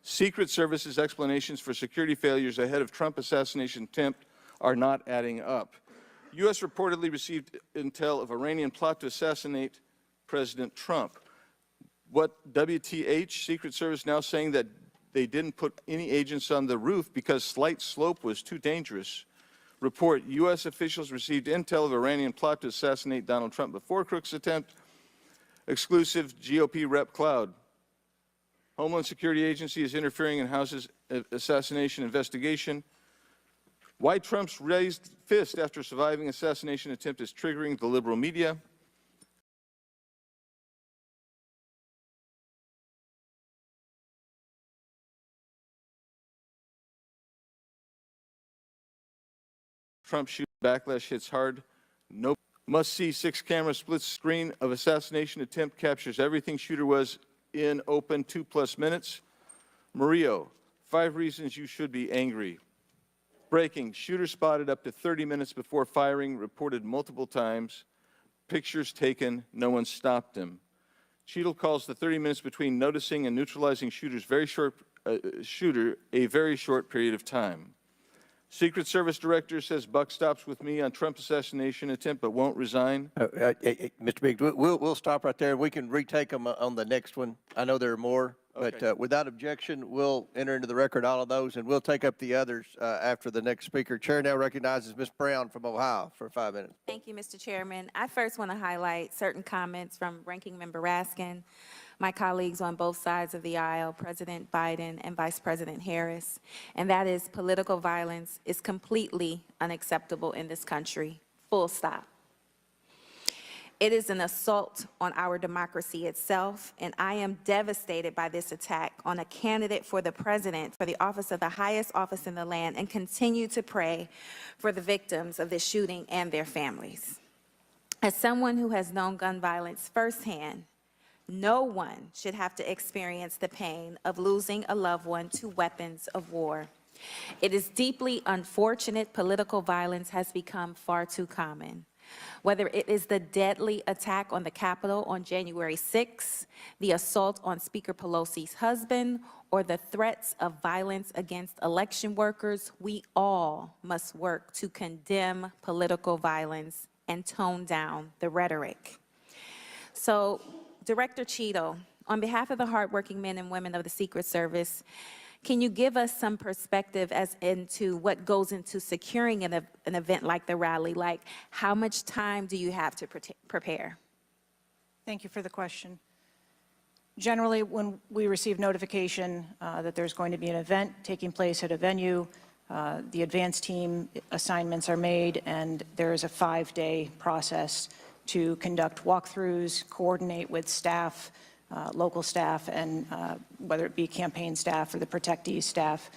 Secret Service's explanations for security failures ahead of Trump assassination attempt are not adding up. U.S. reportedly received intel of Iranian plot to assassinate President Trump. What WTH? Secret Service now saying that they didn't put any agents on the roof because slight slope was too dangerous. Report, U.S. officials received intel of Iranian plot to assassinate Donald Trump before Crook's attempt. Exclusive GOP rep Cloud. Homeland Security Agency is interfering in House's assassination investigation. Why Trump's raised fist after surviving assassination attempt is triggering the liberal media. Trump shooting backlash hits hard. Nope. Must see 6-camera split screen of assassination attempt captures everything shooter was in open 2+ minutes. Murillo, 5 reasons you should be angry. Breaking, shooter spotted up to 30 minutes before firing, reported multiple times. Pictures taken, no one stopped him. Cheatle calls the 30 minutes between noticing and neutralizing shooter a very short period of time. Secret Service director says buck stops with me on Trump assassination attempt, but won't resign. Mr. Biggs, we'll stop right there. We can retake them on the next one. I know there are more, but without objection, we'll enter into the record all of those, and we'll take up the others after the next speaker. Chair now recognizes Ms. Brown from Ohio for 5 minutes. Thank you, Mr. Chairman. I first want to highlight certain comments from Ranking Member Raskin, my colleagues on both sides of the aisle, President Biden and Vice President Harris, and that is political violence is completely unacceptable in this country, full stop. It is an assault on our democracy itself, and I am devastated by this attack on a candidate for the president, for the office of the highest office in the land, and continue to pray for the victims of this shooting and their families. As someone who has known gun violence firsthand, no one should have to experience the pain of losing a loved one to weapons of war. It is deeply unfortunate political violence has become far too common. Whether it is the deadly attack on the Capitol on January 6th, the assault on Speaker Pelosi's husband, or the threats of violence against election workers, we all must work to condemn political violence and tone down the rhetoric. So, Director Cheatle, on behalf of the hardworking men and women of the Secret Service, can you give us some perspective as into what goes into securing an event like the rally? Like, how much time do you have to prepare? Thank you for the question. Generally, when we receive notification that there's going to be an event taking place at a venue, the advance team assignments are made, and there is a 5-day process to conduct walkthroughs, coordinate with staff, local staff, and whether it be campaign staff or the protectee staff,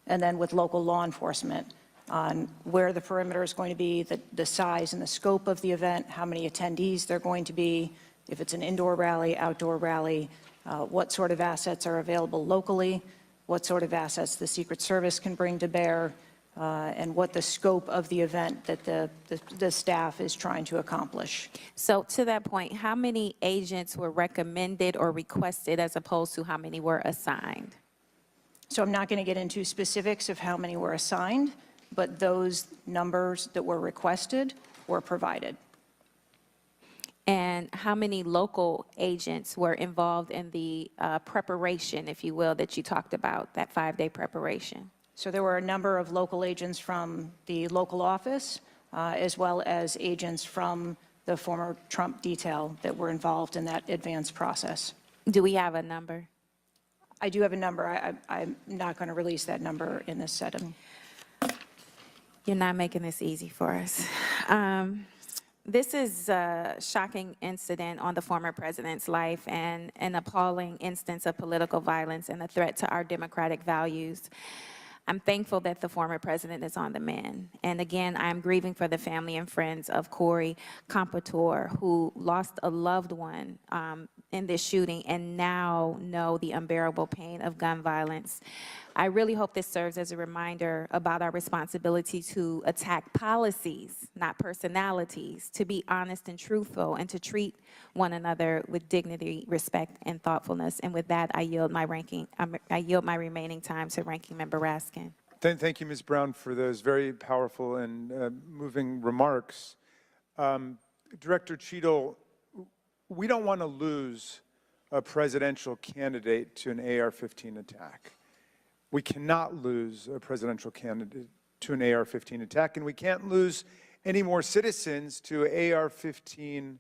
and then with local law enforcement on where the perimeter is going to be, the size and the scope of the event, how many attendees there are going to be, if it's an indoor rally, outdoor rally, what sort of assets are available locally, what sort of assets the Secret Service can bring to bear, and what the scope of the event that the staff is trying to accomplish. So to that point, how many agents were recommended or requested as opposed to how many were assigned? So I'm not going to get into specifics of how many were assigned, but those numbers that were requested were provided. And how many local agents were involved in the preparation, if you will, that you talked about, that 5-day preparation? So there were a number of local agents from the local office, as well as agents from the former Trump detail that were involved in that advance process. Do we have a number? I do have a number. I'm not going to release that number in this setting. You're not making this easy for us. This is a shocking incident on the former president's life and an appalling instance of political violence and a threat to our democratic values. I'm thankful that the former president is on the mend. And again, I'm grieving for the family and friends of Corey Comparator, who lost a loved one in this shooting and now know the unbearable pain of gun violence. I really hope this serves as a reminder about our responsibility to attack policies, not personalities, to be honest and truthful, and to treat one another with dignity, respect, and thoughtfulness. And with that, I yield my remaining time to Ranking Member Raskin. Thank you, Ms. Brown, for those very powerful and moving remarks. Director Cheatle, we don't want to lose a presidential candidate to an AR-15 attack. We cannot lose a presidential candidate to an AR-15 attack, and we can't lose any more citizens to AR-15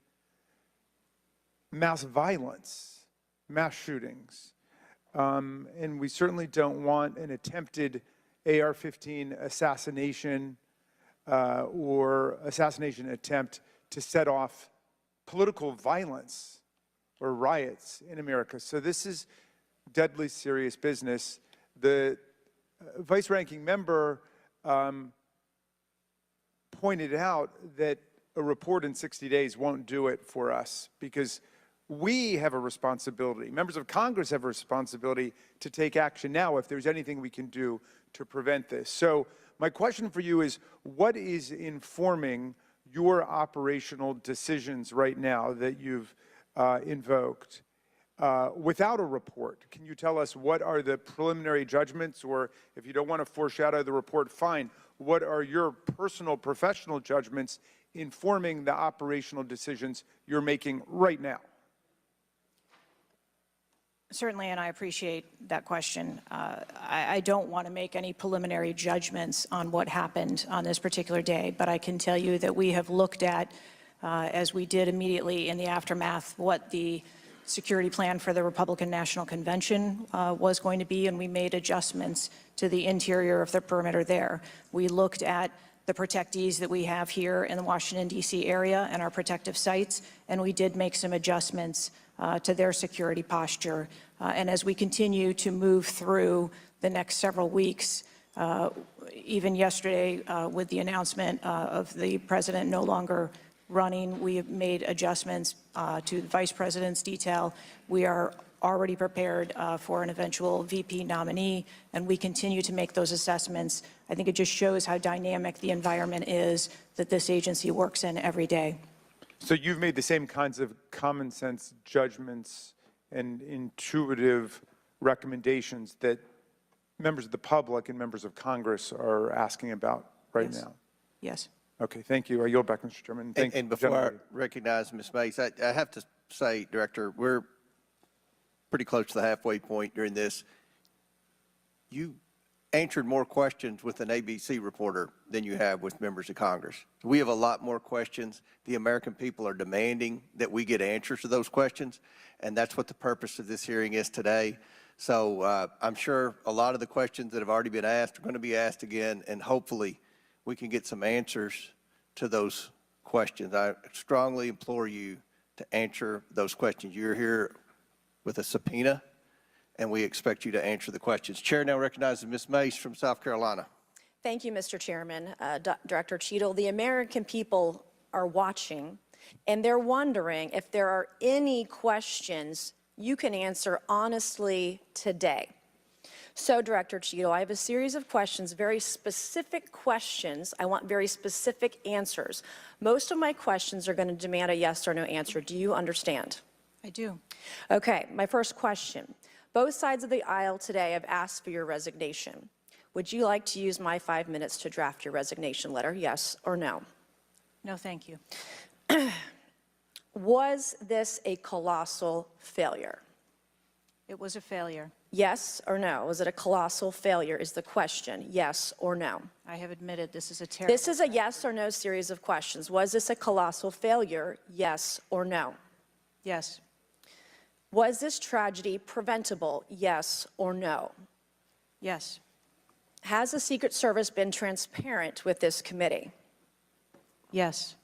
mass violence, mass shootings. And we certainly don't want an attempted AR-15 assassination or assassination attempt to set off political violence or riots in America. So this is deadly serious business. The vice-ranking member pointed out that a report in 60 days won't do it for us because we have a responsibility. Members of Congress have a responsibility to take action now if there's anything we can do to prevent this. So my question for you is, what is informing your operational decisions right now that you've invoked? Without a report, can you tell us what are the preliminary judgments, or if you don't want to foreshadow the report, fine. What are your personal, professional judgments informing the operational decisions you're making right now? Certainly, and I appreciate that question. I don't want to make any preliminary judgments on what happened on this particular day, but I can tell you that we have looked at, as we did immediately in the aftermath, what the security plan for the Republican National Convention was going to be, and we made adjustments to the interior of the perimeter there. We looked at the protectees that we have here in the Washington, D.C. area and our protective sites, and we did make some adjustments to their security posture. And as we continue to move through the next several weeks, even yesterday with the announcement of the president no longer running, we have made adjustments to the vice president's detail. We are already prepared for an eventual VP nominee, and we continue to make those assessments. I think it just shows how dynamic the environment is that this agency works in every day. So you've made the same kinds of common sense judgments and intuitive recommendations that members of the public and members of Congress are asking about right now? Yes. Okay, thank you. I yield back, Mr. Chairman. Thank And you, before I gentlemen. recognize Ms. Mace, I have to say, Director, we're pretty close to the halfway point during this. You answered more questions with an ABC reporter than you have with members of Congress. We have a lot more questions. The American people are demanding that we get answers to those questions, and that's what the purpose of this hearing is today. So I'm sure a lot of the questions that have already been asked are going to be asked again, and hopefully we can get some answers to those questions. I strongly implore you to answer those questions. You're here with a subpoena, and we expect you to answer the questions. Chair now recognizes Ms. Mace from South Carolina. Thank you, Mr. Chairman. Director Cheatle, the American people are watching, and they're wondering if there are any questions you can answer honestly today. So, Director Cheatle, I have a series of questions, very specific questions. I want very specific answers. Most of my questions are going to demand a yes or no answer. Do you understand? I do. Okay, my first question. Both sides of the aisle today have asked for your resignation. Would you like to use my 5 minutes to draft your resignation letter, yes or no? No, thank you. Was this a colossal failure? It was a failure. Yes or no? Was it a colossal failure is the question, yes or no? I have admitted this is a terrible. This is a yes or no series of questions. Was this a colossal failure, yes or no? Yes. Was this tragedy preventable, yes or no? Yes. Has the Secret Service been transparent with this committee? Yes.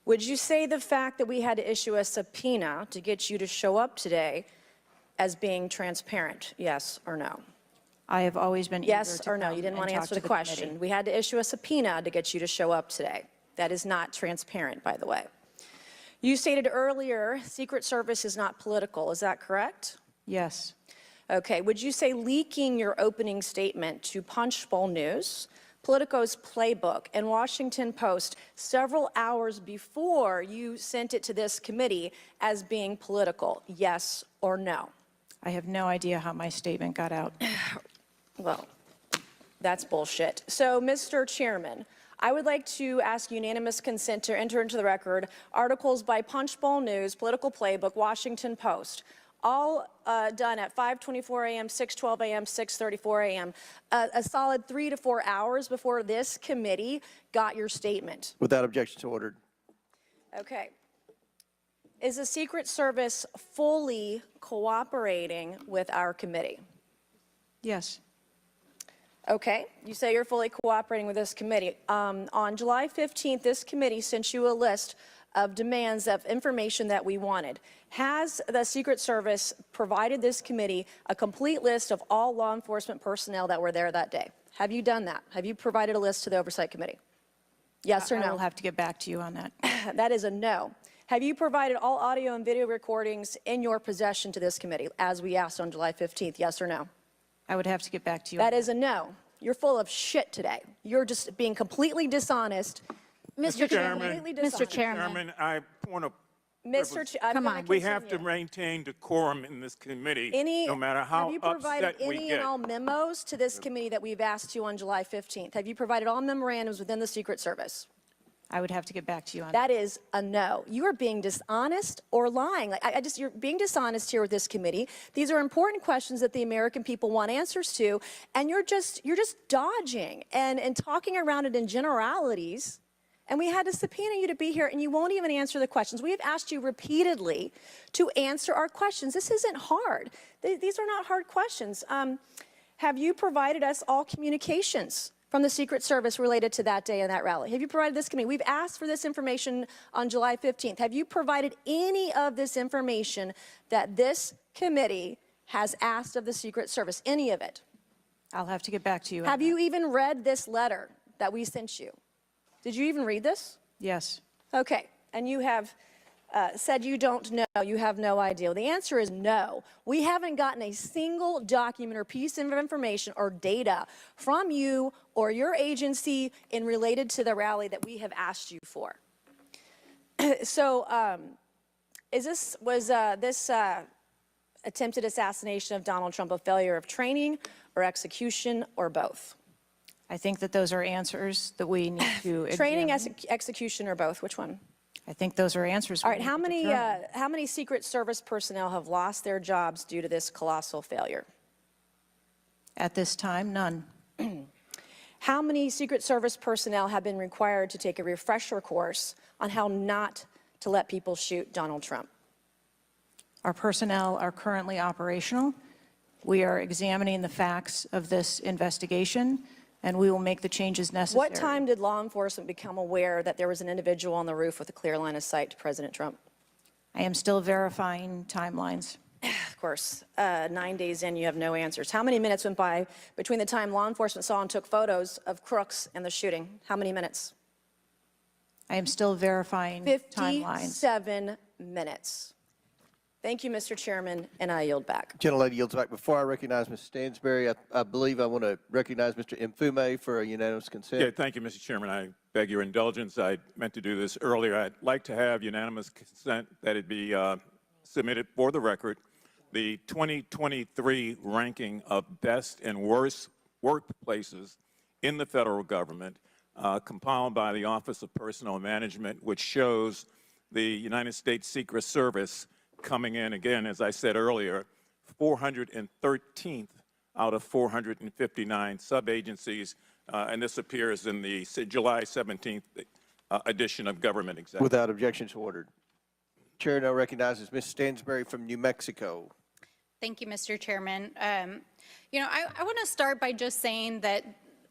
Would you say the fact that we had to issue a subpoena to get you to show up today as being transparent, yes or no? I have always been yes eager to or no? come You didn't and want to talk answer to the question. committee. We had to issue a subpoena to get you to show up today. That is not transparent, by the way. You stated earlier, Secret Service is not political. Is that correct? Yes. Okay. Would you say leaking your opening statement to Punchbowl News, Politico's Playbook, and Washington Post several hours before you sent it to this committee as being political, yes or no? I have no idea how my statement got out. Well, that's bullshit. So, Mr. Chairman, I would like to ask unanimous consent to enter into the record articles by Punchbowl News, Political Playbook, Washington Post, all done at 5:24 a.m., 6:12 a.m., 6:34 a.m., a solid 3 to 4 hours before this committee got your statement. Without objection, so ordered. Okay. Is the Secret Service fully cooperating with our committee? Yes. Okay, you say you're fully cooperating with this committee. On July 15th, this committee sent you a list of demands of information that we wanted. Has the Secret Service provided this committee a complete list of all law enforcement personnel that were there that day? Have you done that? Have you provided a list to the Oversight Committee? Yes or no? I will have to get back to you on that. That is a no. Have you provided all audio and video recordings in your possession to this committee, as we asked on July 15th, yes or no? I would have to get back to you. That is a no. You're full of shit today. You're just being completely dishonest. Mr. Chairman, Mr. Chairman, I want to. Come on. We have to maintain decorum in this committee, no matter how have you provided upset we any get. and all memos to this committee that we've asked you on July 15th? Have you provided all memorandums within the Secret Service? I would have to get back to you on that. That is a no. You are being dishonest or lying. Like you're being dishonest here with this committee. These are important questions that the American people want answers to, and you're just dodging and talking around it in generalities. And we had to subpoena you to be here, and you won't even answer the questions. We have asked you repeatedly to answer our questions. This isn't hard. These are not hard questions. Have you provided us all communications from the Secret Service related to that day and that rally? Have you provided this committee? We've asked for this information on July 15th. Have you provided any of this information that this committee has asked of the Secret Service? Any of it? I'll have to get back to you. Have you even read this letter that we sent you? Did you even read this? Yes. Okay. And you have said you don't know, you have no idea. The answer is no. We haven't gotten a single document or piece of information or data from you or your agency in related to the rally that we have asked you for. So was this attempted assassination of Donald Trump a failure of training or execution or both? I think that those are answers that we need to Training, examine. execution, or both? Which one? I think those are answers. All right. How many Secret Service personnel have lost their jobs due to this colossal failure? At this time, none. How many Secret Service personnel have been required to take a refresher course on how not to let people shoot Donald Trump? Our personnel are currently operational. We are examining the facts of this investigation, and we will make the changes necessary. What time did law enforcement become aware that there was an individual on the roof with a clear line of sight to President Trump? I am still verifying timelines. Of course, 9 days in, you have no answers. How many minutes went by between the time law enforcement saw and took photos of crooks and the shooting? How many minutes? I am still verifying timelines. 57 minutes. Thank you, Mr. Chairman, and I yield back. Gentlelady yields back. Before I recognize Ms. Stansbury, I believe I want to recognize Mr. Mfume for a unanimous consent. Yeah, thank you, Mr. Chairman. I beg your indulgence. I meant to do this earlier. I'd like to have unanimous consent that it be submitted for the record. The 2023 ranking of best and worst workplaces in the federal government, compiled by the Office of Personnel Management, which shows the United States Secret Service coming in, again, as I said earlier, 413th out of 459 sub-agencies, and this appears in the July 17th edition of Government Executive. Without objection, so ordered. Chair now recognizes Ms. Stansbury from New Mexico. Thank you, Mr. Chairman. You know, I want to start by just saying that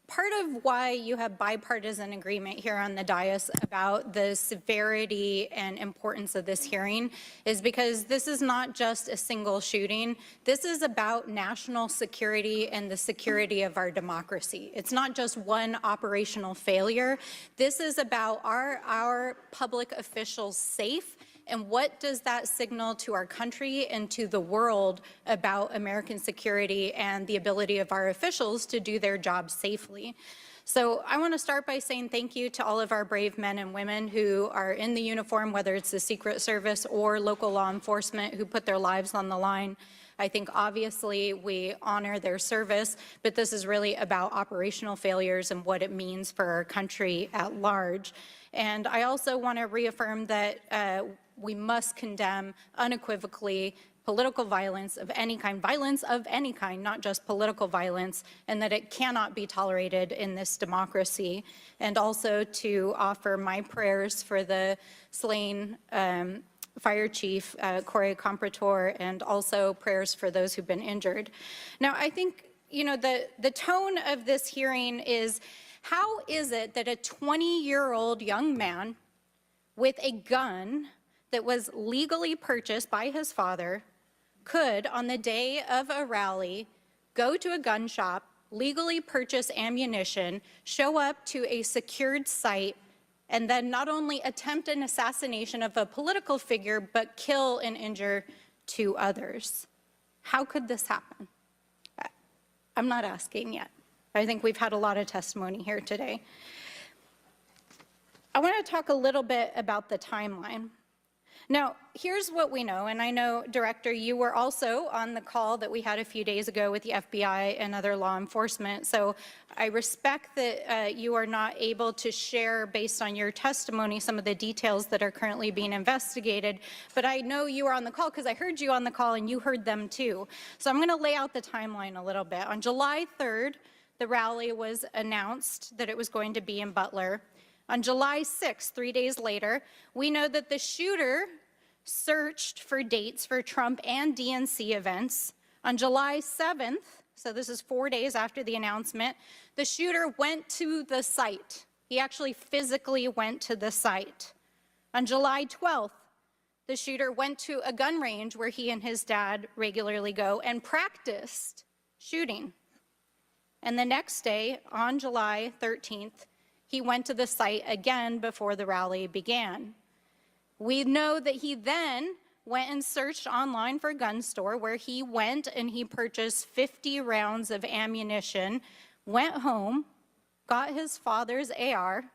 part of why you have bipartisan agreement here on the dais about the severity and importance of this hearing is because this is not just a single shooting. This is about national security and the security of our democracy. It's not just one operational failure. This is about our public officials safe. And what does that signal to our country and to the world about American security and the ability of our officials to do their job safely? So I want to start by saying thank you to all of our brave men and women who are in the uniform, whether it's the Secret Service or local law enforcement, who put their lives on the line. I think obviously we honor their service, but this is really about operational failures and what it means for our country at large. And I also want to reaffirm that we must condemn unequivocally political violence of any kind, not just political violence, and that it cannot be tolerated in this democracy. And also to offer my prayers for the slain Fire Chief Corey Comprator, and also prayers for those who've been injured. Now, I think, you know, the tone of this hearing is, how is it that a 20-year-old young man with a gun that was legally purchased by his father could, on the day of a rally, go to a gun shop, legally purchase ammunition, show up to a secured site, and then not only attempt an assassination of a political figure, but kill and injure 2 others? How could this happen? I'm not asking yet. I think we've had a lot of testimony here today. I want to talk a little bit about the timeline. Now, here's what we know, and I know, Director, you were also on the call that we had a few days ago with the FBI and other law enforcement, so I respect that you are not able to share, based on your testimony, some of the details that are currently being investigated, but I know you were on the call because I heard you on the call and you heard them too. So I'm going to lay out the timeline a little bit. On July 3rd, the rally was announced that it was going to be in Butler. On July 6th, 3 days later, we know that the shooter searched for dates for Trump and DNC events. On July 7th, so this is 4 days after the announcement, the shooter went to the site. He actually physically went to the site. On July 12th, the shooter went to a gun range where he and his dad regularly go and practiced shooting. And the next day, on July 13th, he went to the site again before the rally began. We know that he then went and searched online for a gun store, where he went and he purchased 50 rounds of ammunition, went home, got his father's AR,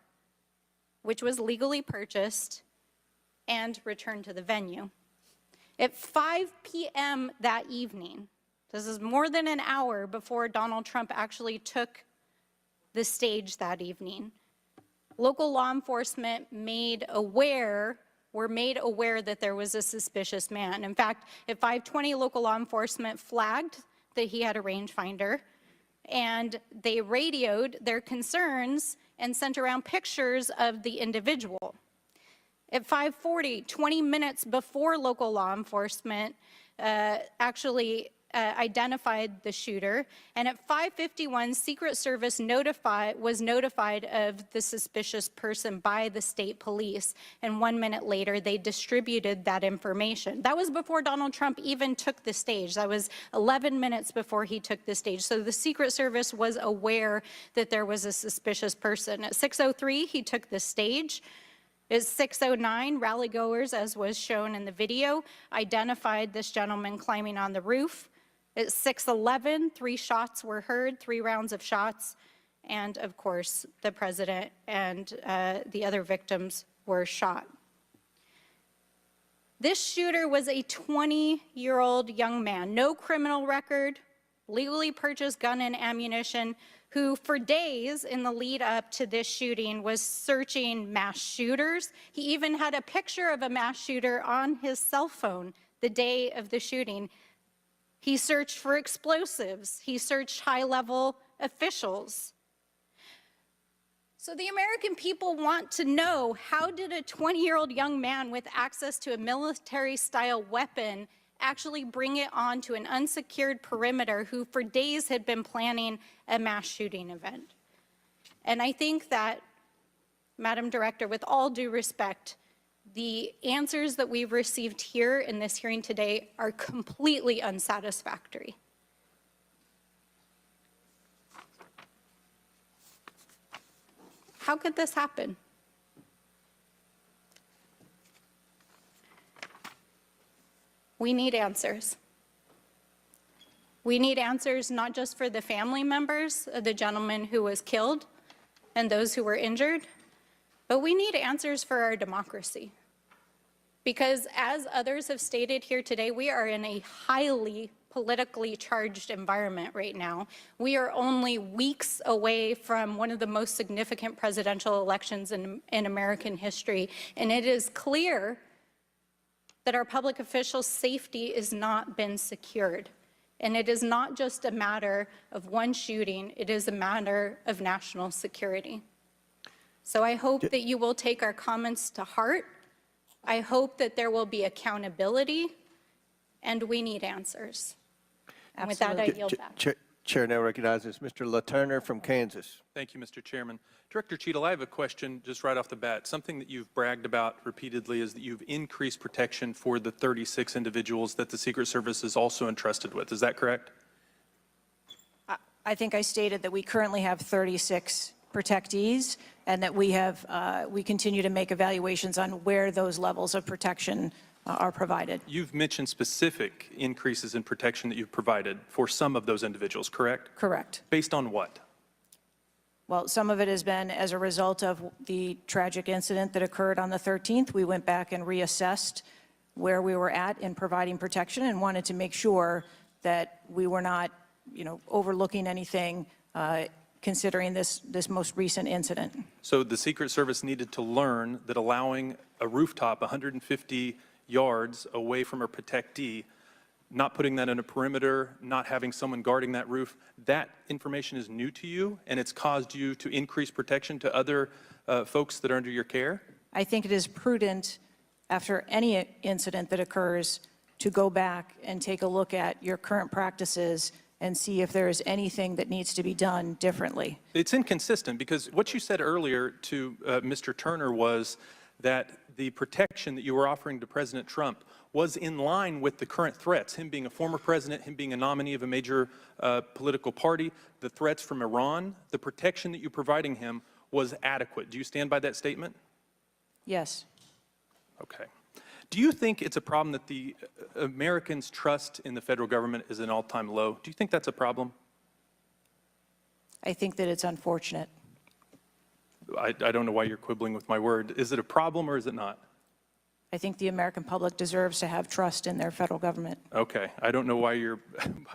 which was legally purchased, and returned to the venue. At 5 p.m. that evening, this is more than an hour before Donald Trump actually took the stage that evening, local law enforcement were made aware that there was a suspicious man. In fact, at 5:20, local law enforcement flagged that he had a rangefinder, and they radioed their concerns and sent around pictures of the individual. At 5:40, 20 minutes before local law enforcement actually identified the shooter, and at 5:51, Secret Service was notified of the suspicious person by the state police, and 1 minute later, they distributed that information. That was before Donald Trump even took the stage. That was 11 minutes before he took the stage. So the Secret Service was aware that there was a suspicious person. At 6:03, he took the stage. At 6:09, rally-goers, as was shown in the video, identified this gentleman climbing on the roof. At 6:11, 3 shots were heard, 3 rounds of shots, and of course, the president and the other victims were shot. This shooter was a 20-year-old young man, no criminal record, legally purchased gun and ammunition, who for days in the lead up to this shooting was searching mass shooters. He even had a picture of a mass shooter on his cell phone the day of the shooting. He searched for explosives. He searched high-level officials. So the American people want to know, how did a 20-year-old young man with access to a military-style weapon actually bring it onto an unsecured perimeter, who for days had been planning a mass shooting event? And I think that, Madam Director, with all due respect, the answers that we've received here in this hearing today are completely unsatisfactory. How could this happen? We need answers. We need answers not just for the family members of the gentleman who was killed and those who were injured, but we need answers for our democracy. Because as others have stated here today, we are in a highly politically charged environment right now. We are only weeks away from one of the most significant presidential elections in American history, and it is clear that our public officials' safety has not been secured. And it is not just a matter of one shooting, it is a matter of national security. So I hope that you will take our comments to heart. I hope that there will be accountability, and we need answers. And with that, I yield back. Chair now recognizes Mr. LaTurner from Kansas. Thank you, Mr. Chairman. Director Cheatle, I have a question just right off the bat. Something that you've bragged about repeatedly is that you've increased protection for the 36 individuals that the Secret Service is also entrusted with. Is that correct? I think I stated that we currently have 36 protectees, and that we continue to make evaluations on where those levels of protection are provided. You've mentioned specific increases in protection that you've provided for some of those individuals, correct? Correct. Based on what? Well, some of it has been as a result of the tragic incident that occurred on the 13th. We went back and reassessed where we were at in providing protection and wanted to make sure that we were not, overlooking anything considering this most recent incident. So the Secret Service needed to learn that allowing a rooftop 150 yards away from a protectee, not putting that in a perimeter, not having someone guarding that roof, that information is new to you, and it's caused you to increase protection to other folks that are under your care? I think it is prudent, after any incident that occurs, to go back and take a look at your current practices and see if there is anything that needs to be done differently. It's inconsistent, because what you said earlier to Mr. Turner was that the protection that you were offering to President Trump was in line with the current threats, him being a former president, him being a nominee of a major political party, the threats from Iran, the protection that you're providing him was adequate. Do you stand by that statement? Yes. Okay. Do you think it's a problem that the Americans' trust in the federal government is an all-time low? Do you think that's a problem? I think that it's unfortunate. I don't know why you're quibbling with my word. Is it a problem or is it not? I think the American public deserves to have trust in their federal government. Okay. I don't know why you're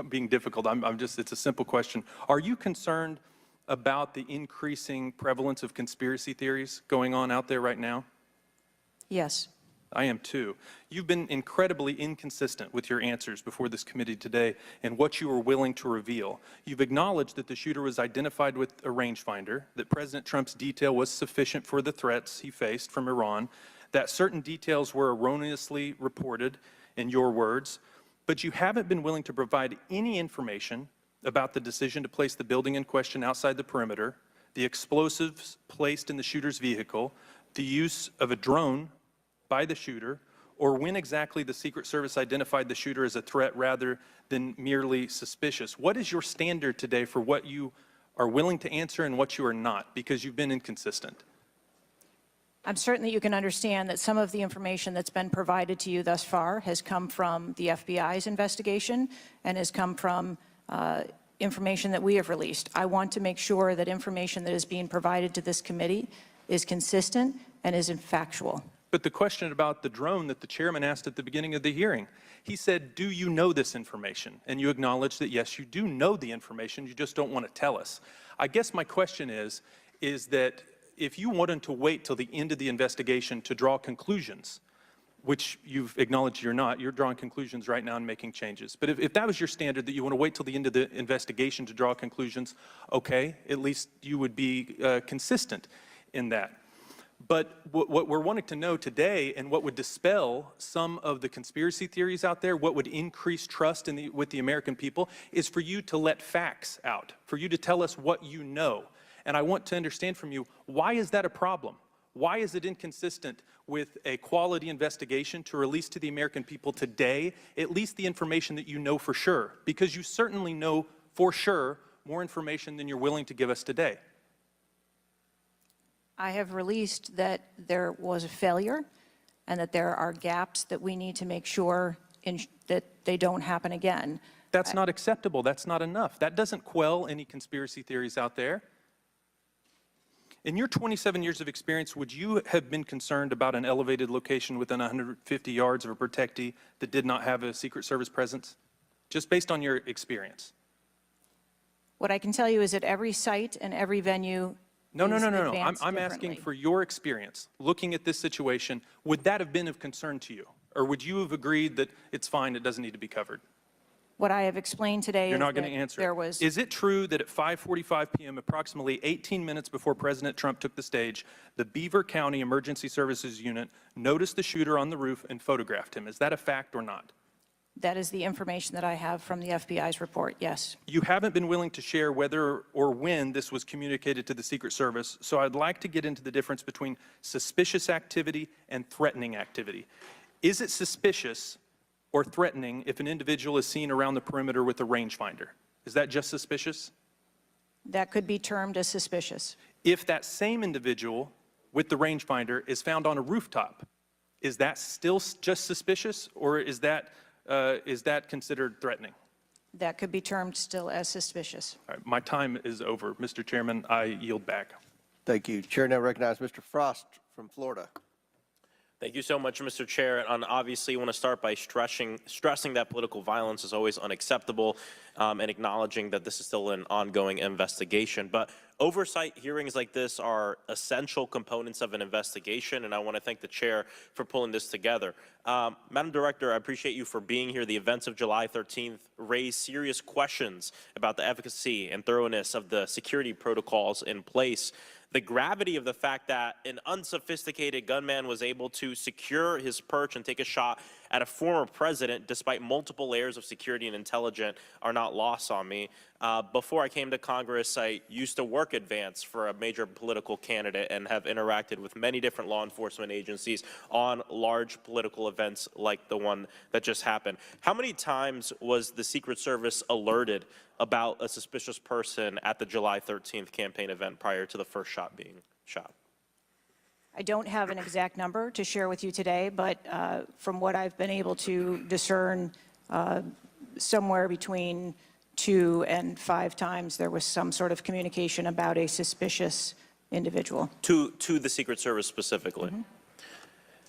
being difficult. I'm just, it's a simple question. Are you concerned about the increasing prevalence of conspiracy theories going on out there right now? Yes. I am too. You've been incredibly inconsistent with your answers before this committee today and what you were willing to reveal. You've acknowledged that the shooter was identified with a rangefinder, that President Trump's detail was sufficient for the threats he faced from Iran, that certain details were erroneously reported, in your words, but you haven't been willing to provide any information about the decision to place the building in question outside the perimeter, the explosives placed in the shooter's vehicle, the use of a drone by the shooter, or when exactly the Secret Service identified the shooter as a threat rather than merely suspicious. What is your standard today for what you are willing to answer and what you are not, because you've been inconsistent? I'm certain that you can understand that some of the information that's been provided to you thus far has come from the FBI's investigation and has come from information that we have released. I want to make sure that information that is being provided to this committee is consistent and is factual. But the question about the drone that the chairman asked at the beginning of the hearing, he said, do you know this information? And you acknowledge that, yes, you do know the information, you just don't want to tell us. I guess my question is that if you wanted to wait till the end of the investigation to draw conclusions, which you've acknowledged you're not, you're drawing conclusions right now and making changes. But if that was your standard, that you want to wait till the end of the investigation to draw conclusions, okay, at least you would be consistent in that. But what we're wanting to know today, and what would dispel some of the conspiracy theories out there, what would increase trust with the American people, is for you to let facts out, for you to tell us what you know. And I want to understand from you, why is that a problem? Why is it inconsistent with a quality investigation to release to the American people today at least the information that you know for sure? Because you certainly know for sure more information than you're willing to give us today. I have released that there was a failure and that there are gaps that we need to make sure that they don't happen again. That's not acceptable. That's not enough. That doesn't quell any conspiracy theories out there. In your 27 years of experience, would you have been concerned about an elevated location within 150 yards of a protectee that did not have a Secret Service presence? Just based on your experience. What I can tell you is that every site and every venue No. I'm asking for your experience. Looking at this situation, would that have been of concern to you? Or would you have agreed that it's fine, it doesn't need to be covered? What I have explained today You're is not going that to answer. there was... Is it true that at 5:45 p.m., approximately 18 minutes before President Trump took the stage, the Beaver County Emergency Services Unit noticed the shooter on the roof and photographed him? Is that a fact or not? That is the information that I have from the FBI's report, yes. You haven't been willing to share whether or when this was communicated to the Secret Service, so I'd like to get into the difference between suspicious activity and threatening activity. Is it suspicious or threatening if an individual is seen around the perimeter with a rangefinder? Is that just suspicious? That could be termed as suspicious. If that same individual with the rangefinder is found on a rooftop, is that still just suspicious, or is that considered threatening? That could be termed still as suspicious. All right, my time is over. Mr. Chairman, I yield back. Thank you. Chair now recognizes Mr. Frost from Florida. Thank you so much, Mr. Chair. And obviously, I want to start by stressing that political violence is always unacceptable and acknowledging that this is still an ongoing investigation. But oversight hearings like this are essential components of an investigation, and I want to thank the chair for pulling this together. Madam Director, I appreciate you for being here. The events of July 13th raised serious questions about the efficacy and thoroughness of the security protocols in place. The gravity of the fact that an unsophisticated gunman was able to secure his perch and take a shot at a former president despite multiple layers of security and intelligence are not lost on me. Before I came to Congress, I used to work advance for a major political candidate and have interacted with many different law enforcement agencies on large political events like the one that just happened. How many times was the Secret Service alerted about a suspicious person at the July 13th campaign event prior to the first shot being shot? I don't have an exact number to share with you today, but from what I've been able to discern, somewhere between 2 and 5 times there was some sort of communication about a suspicious individual. To the Secret Service specifically? Mm-hmm.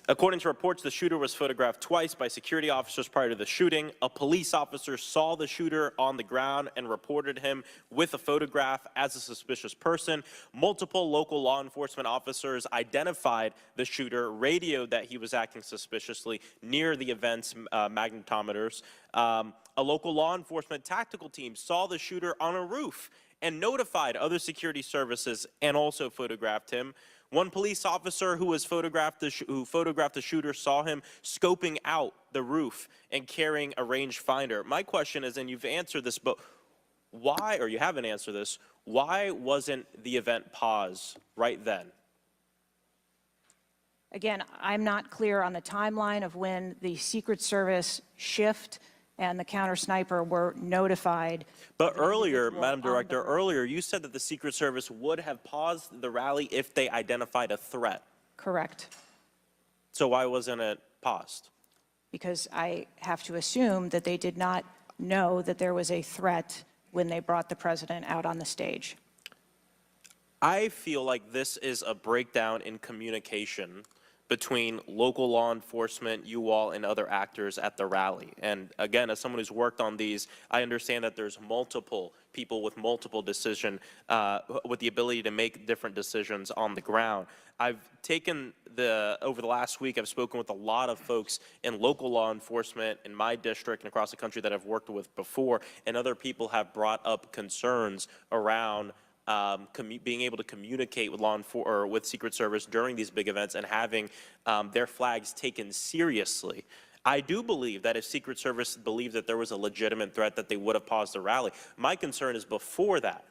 According to reports, the shooter was photographed twice by security officers prior to the shooting. A police officer saw the shooter on the ground and reported him with a photograph as a suspicious person. Multiple local law enforcement officers identified the shooter, radioed that he was acting suspiciously near the event's magnetometers. A local law enforcement tactical team saw the shooter on a roof and notified other security services and also photographed him. One police officer who photographed the shooter saw him scoping out the roof and carrying a rangefinder. My question is, and you've answered this, but why, or you haven't answered this, why wasn't the event paused right then? Again, I'm not clear on the timeline of when the Secret Service shift and the counter sniper were notified. But earlier, Madam Director, earlier you said that the Secret Service would have paused the rally if they identified a threat. Correct. So why wasn't it paused? Because I have to assume that they did not know that there was a threat when they brought the president out on the stage. I feel like this is a breakdown in communication between local law enforcement, you all, and other actors at the rally. And again, as someone who's worked on these, I understand that there's multiple people with multiple decision, with the ability to make different decisions on the ground. I've taken over the last week, I've spoken with a lot of folks in local law enforcement in my district and across the country that I've worked with before, and other people have brought up concerns around being able to communicate with with Secret Service during these big events and having their flags taken seriously. I do believe that if Secret Service believed that there was a legitimate threat, that they would have paused the rally. My concern is before that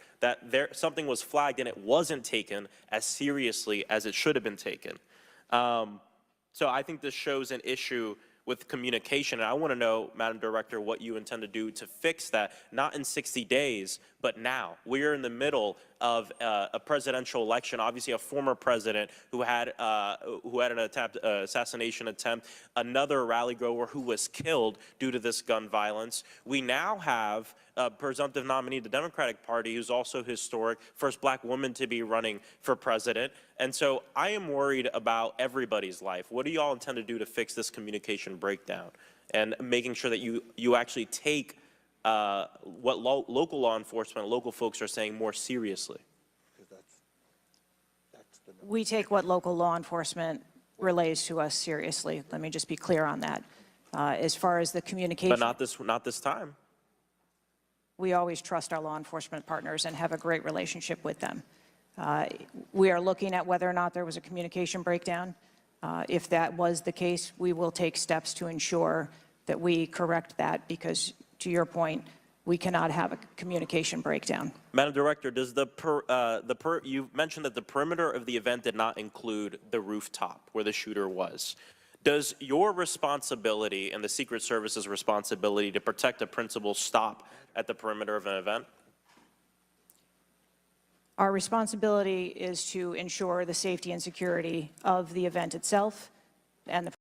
something was flagged and it wasn't taken as seriously as it should have been taken. So I think this shows an issue with communication. And I want to know, Madam Director, what you intend to do to fix that, not in 60 days, but now. We are in the middle of a presidential election, obviously a former president who had an assassination attempt, another rally goer who was killed due to this gun violence. We now have a presumptive nominee of the Democratic Party who's also historic, first black woman to be running for president. And so I am worried about everybody's life. What do you all intend to do to fix this communication breakdown and making sure that you actually take what local law enforcement, local folks are saying more seriously? We take what local law enforcement relays to us seriously. Let me just be clear on that. As far as the communication. But not this time. We always trust our law enforcement partners and have a great relationship with them. We are looking at whether or not there was a communication breakdown. If that was the case, we will take steps to ensure that we correct that because, to your point, we cannot have a communication breakdown. Madam Director, does you mentioned that the perimeter of the event did not include the rooftop where the shooter was. Does your responsibility and the Secret Service's responsibility to protect a principal stop at the perimeter of an event? Our responsibility is to ensure the safety and security of the event itself and the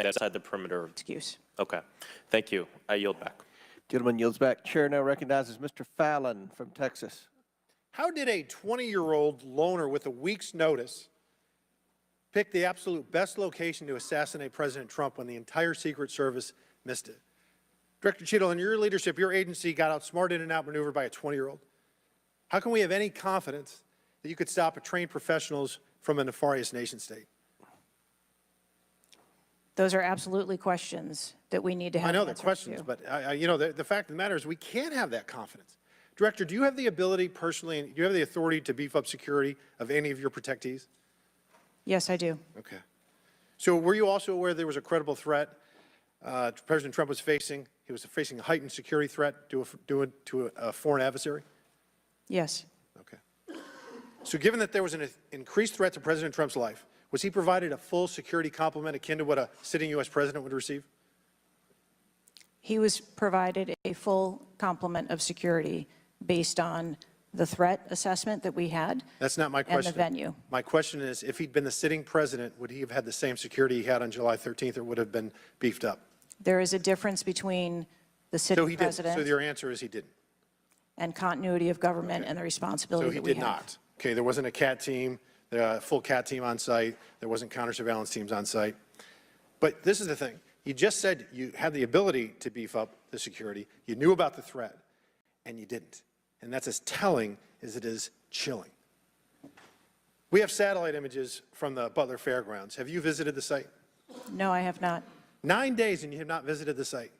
outside the perimeter. Excuse. Okay. Thank you. I yield back. Gentleman yields back. Chair now recognizes Mr. Fallon from Texas. How did a 20-year-old loner with a week's notice pick the absolute best location to assassinate President Trump when the entire Secret Service missed it? Director Cheatle, in your leadership, your agency got outsmarted and outmaneuvered by a 20-year-old. How can we have any confidence that you could stop trained professionals from a nefarious nation state? Those are absolutely questions that we need to have. I know they're questions, but you know, the fact of the matter is we can't have that confidence. Director, do you have the ability personally, and do you have the authority to beef up security of any of your protectees? Yes, I do. Okay. So were you also aware there was a credible threat President Trump was facing? He was facing a heightened security threat to a foreign adversary? Yes. Okay. So given that there was an increased threat to President Trump's life, was he provided a full security complement akin to what a sitting U.S. president would receive? He was provided a full complement of security based on the threat assessment that we had. That's not my question. And the venue. My question is, if he'd been the sitting president, would he have had the same security he had on July 13th, or would have been beefed up? There is a difference between the sitting So he didn't. president So your answer is he didn't. and continuity of government and the responsibility So he that we did have. not. Okay, there wasn't a CAT team, a full CAT team on site. There wasn't counter surveillance teams on site. But this is the thing. You just said you had the ability to beef up the security. You knew about the threat, and you didn't. And that's as telling as it is chilling. We have satellite images from the Butler Fairgrounds. Have you visited the site? No, I have not. 9 days and you have not visited the site.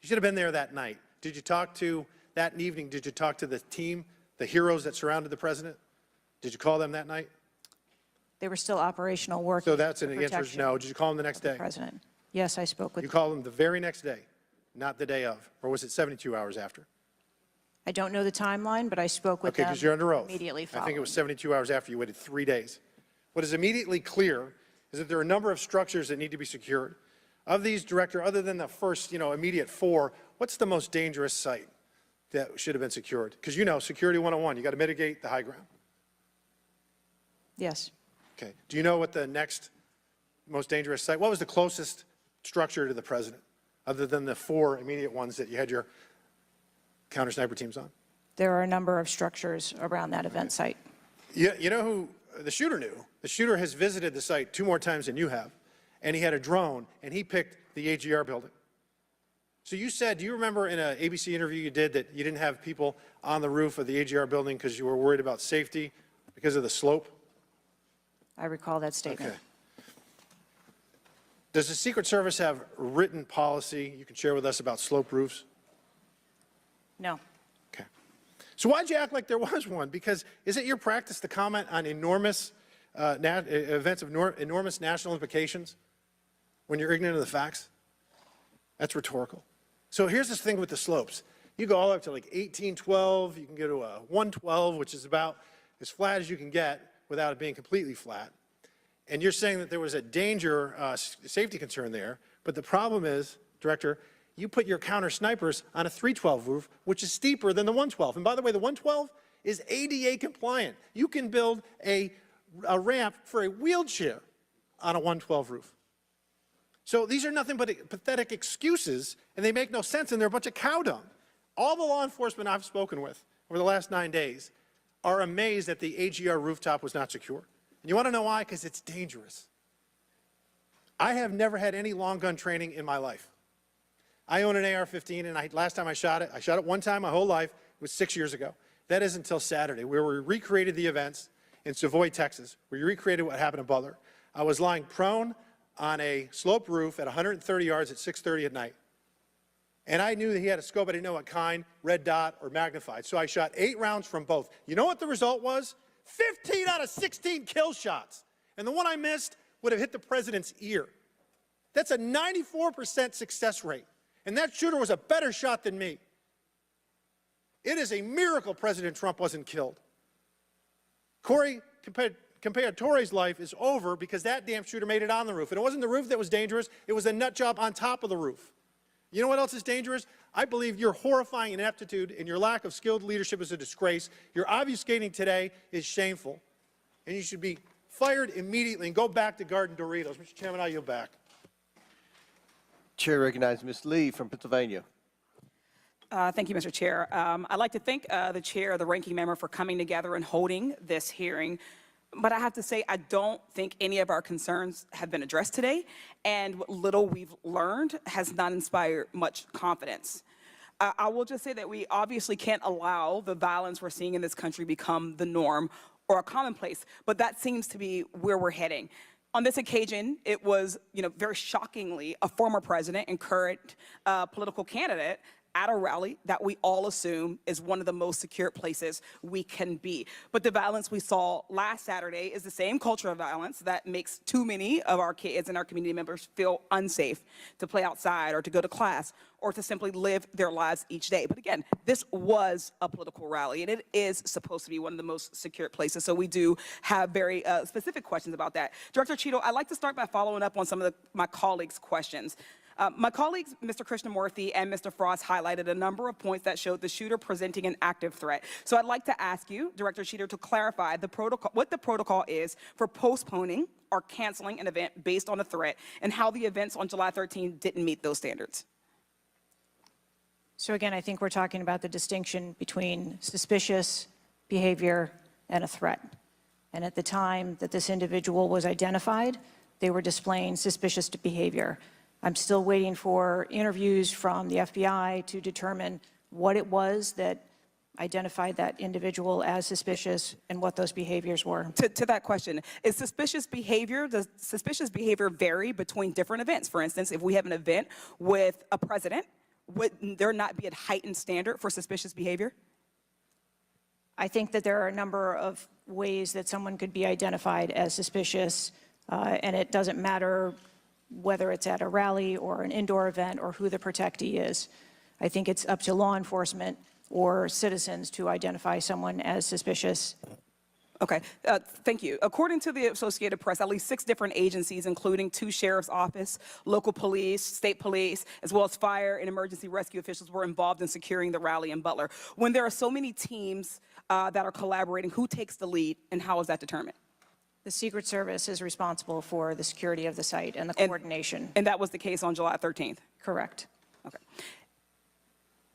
You should have been there that night. Did you talk to, that evening, did you talk to the team, the heroes that surrounded the president? Did you call them that night? They were still operational work. So that's an answer is no. Did you call them the next day? President. Yes, I spoke with. You called them the very next day, not the day of, or was it 72 hours after? I don't know the timeline, but I spoke with Okay, them because you're under oath. immediately I following. think it was 72 hours after. You waited 3 days. What is immediately clear is that there are a number of structures that need to be secured. Of these, Director, other than the first, immediate 4, what's the most dangerous site that should have been secured? Because Security 101, you got to mitigate the high ground. Yes. Okay. Do you know what the next most dangerous site, what was the closest structure to the president, other than the 4 immediate ones that you had your counter sniper teams on? There are a number of structures around that event site. You know who the shooter knew? The shooter has visited the site 2 more times than you have, and he had a drone, and he picked the AGR building. So you said, do you remember in an ABC interview you did that you didn't have people on the roof of the AGR building because you were worried about safety because of the slope? I recall that statement. Okay. Does the Secret Service have written policy you can share with us about slope roofs? No. Okay. So why'd you act like there was one? Because is it your practice to comment on enormous events of enormous national implications when you're ignorant of the facts? That's rhetorical. So here's this thing with the slopes. You go all the way up to like 1812. You can go to a 112, which is about as flat as you can get without it being completely flat. And you're saying that there was a danger, safety concern there. But the problem is, Director, you put your counter snipers on a 312 roof, which is steeper than the 112. And by the way, the 112 is ADA compliant. You can build a ramp for a wheelchair on a 112 roof. So these are nothing but pathetic excuses, and they make no sense, and they're a bunch of cow dung. All the law enforcement I've spoken with over the last 9 days are amazed that the AGR rooftop was not secure. And you want to know why? Because it's dangerous. I have never had any long gun training in my life. I own an AR-15, and last time I shot it one time my whole life. It was 6 years ago. That is until Saturday, where we recreated the events in Savoy, Texas. We recreated what happened in Butler. I was lying prone on a sloped roof at 130 yards at 6:30 at night. And I knew that he had a scope. I didn't know what kind, red dot or magnified. So I shot 8 rounds from both. You know what the result was? 15 out of 16 kill shots. And the one I missed would have hit the president's ear. That's a 94% success rate. And that shooter was a better shot than me. It is a miracle President Trump wasn't killed. Corey Comparatore's life is over because that damn shooter made it on the roof. And it wasn't the roof that was dangerous. It was the nut job on top of the roof. You know what else is dangerous? I believe your horrifying ineptitude and your lack of skilled leadership is a disgrace. Your obfuscating today is shameful. And you should be fired immediately and go back to Garden Doritos. Mr. Chairman, I yield back. Chair recognizes Ms. Lee from Pennsylvania. Thank you, Mr. Chair. I'd like to thank the chair, the ranking member, for coming together and holding this hearing. But I have to say, I don't think any of our concerns have been addressed today, and what little we've learned has not inspired much confidence. I will just say that we obviously can't allow the violence we're seeing in this country become the norm or a commonplace, but that seems to be where we're heading. On this occasion, it was, very shockingly, a former president and current political candidate at a rally that we all assume is one of the most secure places we can be. But the violence we saw last Saturday is the same culture of violence that makes too many of our kids and our community members feel unsafe to play outside or to go to class or to simply live their lives each day. But again, this was a political rally, and it is supposed to be one of the most secure places. So we do have very specific questions about that. Director Cheatle, I'd like to start by following up on some of my colleagues' questions. My colleagues, Mr. Krishnamurthy and Mr. Frost, highlighted a number of points that showed the shooter presenting an active threat. So I'd like to ask you, Director Cheatle, to clarify what the protocol is for postponing or canceling an event based on a threat, and how the events on July 13 didn't meet those standards. So again, I think we're talking about the distinction between suspicious behavior and a threat. And at the time that this individual was identified, they were displaying suspicious behavior. I'm still waiting for interviews from the FBI to determine what it was that identified that individual as suspicious and what those behaviors were. To that question, does suspicious behavior vary between different events? For instance, if we have an event with a president, would there not be a heightened standard for suspicious behavior? I think that there are a number of ways that someone could be identified as suspicious, and it doesn't matter whether it's at a rally or an indoor event or who the protectee is. I think it's up to law enforcement or citizens to identify someone as suspicious. Okay, thank you. According to the Associated Press, at least 6 different agencies, including 2 sheriff's office, local police, state police, as well as fire and emergency rescue officials, were involved in securing the rally in Butler. When there are so many teams that are collaborating, who takes the lead and how is that determined? The Secret Service is responsible for the security of the site and the coordination. And that was the case on July 13th? Correct. Okay.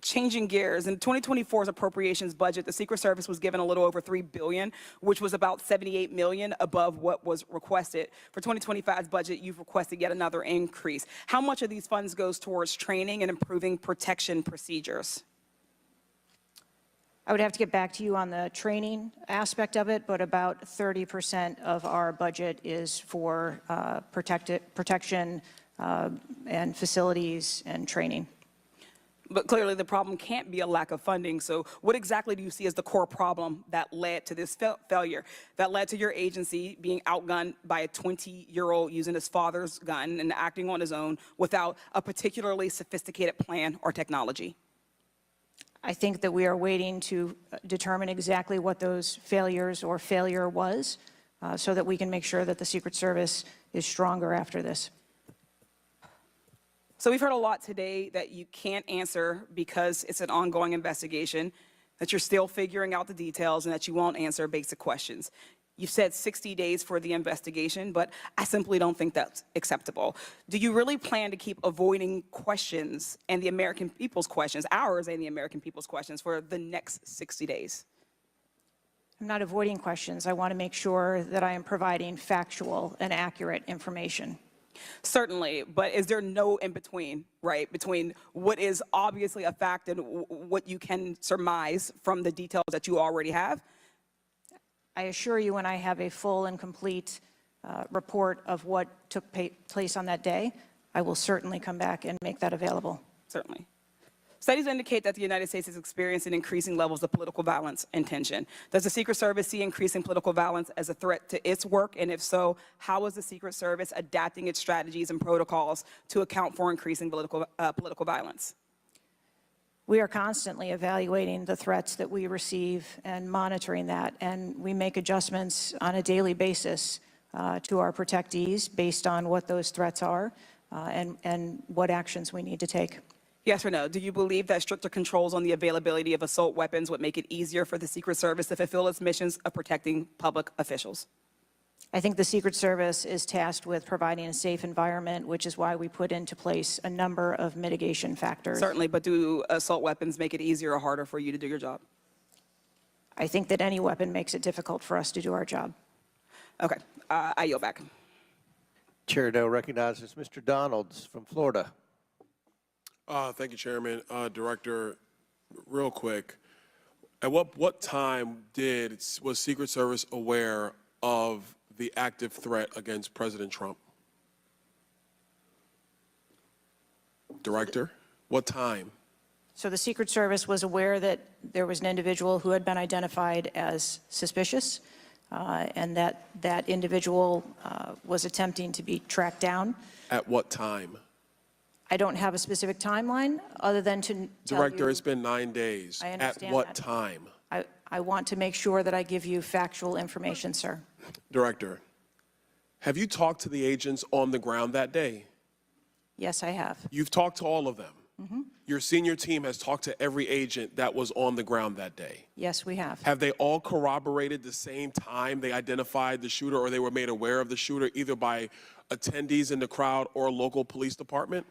Changing gears, in 2024's appropriations budget, the Secret Service was given a little over $3 billion, which was about $78 million above what was requested. For 2025's budget, you've requested yet another increase. How much of these funds goes towards training and improving protection procedures? I would have to get back to you on the training aspect of it, but about 30% of our budget is for protection and facilities and training. But clearly the problem can't be a lack of funding. So what exactly do you see as the core problem that led to this failure, that led to your agency being outgunned by a 20-year-old using his father's gun and acting on his own without a particularly sophisticated plan or technology? I think that we are waiting to determine exactly what those failures or failure was so that we can make sure that the Secret Service is stronger after this. So we've heard a lot today that you can't answer because it's an ongoing investigation, that you're still figuring out the details, and that you won't answer basic questions. You've said 60 days for the investigation, but I simply don't think that's acceptable. Do you really plan to keep avoiding questions and the American people's questions, ours and the American people's questions, for the next 60 days? I'm not avoiding questions. I want to make sure that I am providing factual and accurate information. Certainly, but is there no in-between, right, between what is obviously a fact and what you can surmise from the details that you already have? I assure you, when I have a full and complete report of what took place on that day, I will certainly come back and make that available. Certainly. Studies indicate that the United States is experiencing increasing levels of political violence and tension. Does the Secret Service see increasing political violence as a threat to its work? And if so, how is the Secret Service adapting its strategies and protocols to account for increasing political violence? We are constantly evaluating the threats that we receive and monitoring that, and we make adjustments on a daily basis to our protectees based on what those threats are and what actions we need to take. Yes or no? Do you believe that stricter controls on the availability of assault weapons would make it easier for the Secret Service to fulfill its missions of protecting public officials? I think the Secret Service is tasked with providing a safe environment, which is why we put into place a number of mitigation factors. Certainly, but do assault weapons make it easier or harder for you to do your job? I think that any weapon makes it difficult for us to do our job. Okay, I yield back. Chair now recognizes Mr. Donalds from Florida. Thank you, Chairman. Director, real quick, at what time was Secret Service aware of the active threat against President Trump? Director, what time? So the Secret Service was aware that there was an individual who had been identified as suspicious and that that individual was attempting to be tracked down. At what time? I don't have a specific timeline other than to tell Director, you, it's been 9 days. I understand At what that. time? I want to make sure that I give you factual information, sir. Director, have you talked to the agents on the ground that day? Yes, I have. You've talked to all of them. Your senior team has talked to every agent that was on the ground that day. Yes, we have. Have they all corroborated the same time they identified the shooter or they were made aware of the shooter, either by attendees in the crowd or local police department?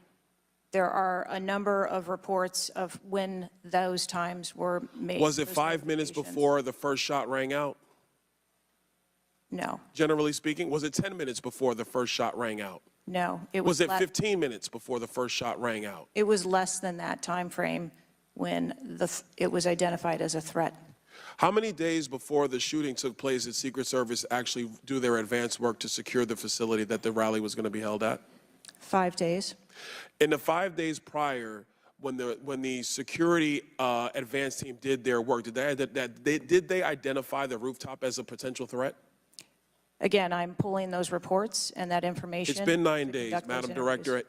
There are a number of reports of when those times were made. Was it those 5 minutes notifications. before the first shot rang out? No, Generally speaking, was it 10 minutes before the first shot rang out? no. Was it 15 minutes before the first shot rang out? It was less than that time frame when it was identified as a threat. How many days before the shooting took place did Secret Service actually do their advance work to secure the facility that the rally was going to be held at? 5 days. In the 5 days prior, when the security advance team did their work, did they identify the rooftop as a potential threat? Again, I'm pulling those reports and that information. It's been 9 to days, conduct those Madam interviews. Director.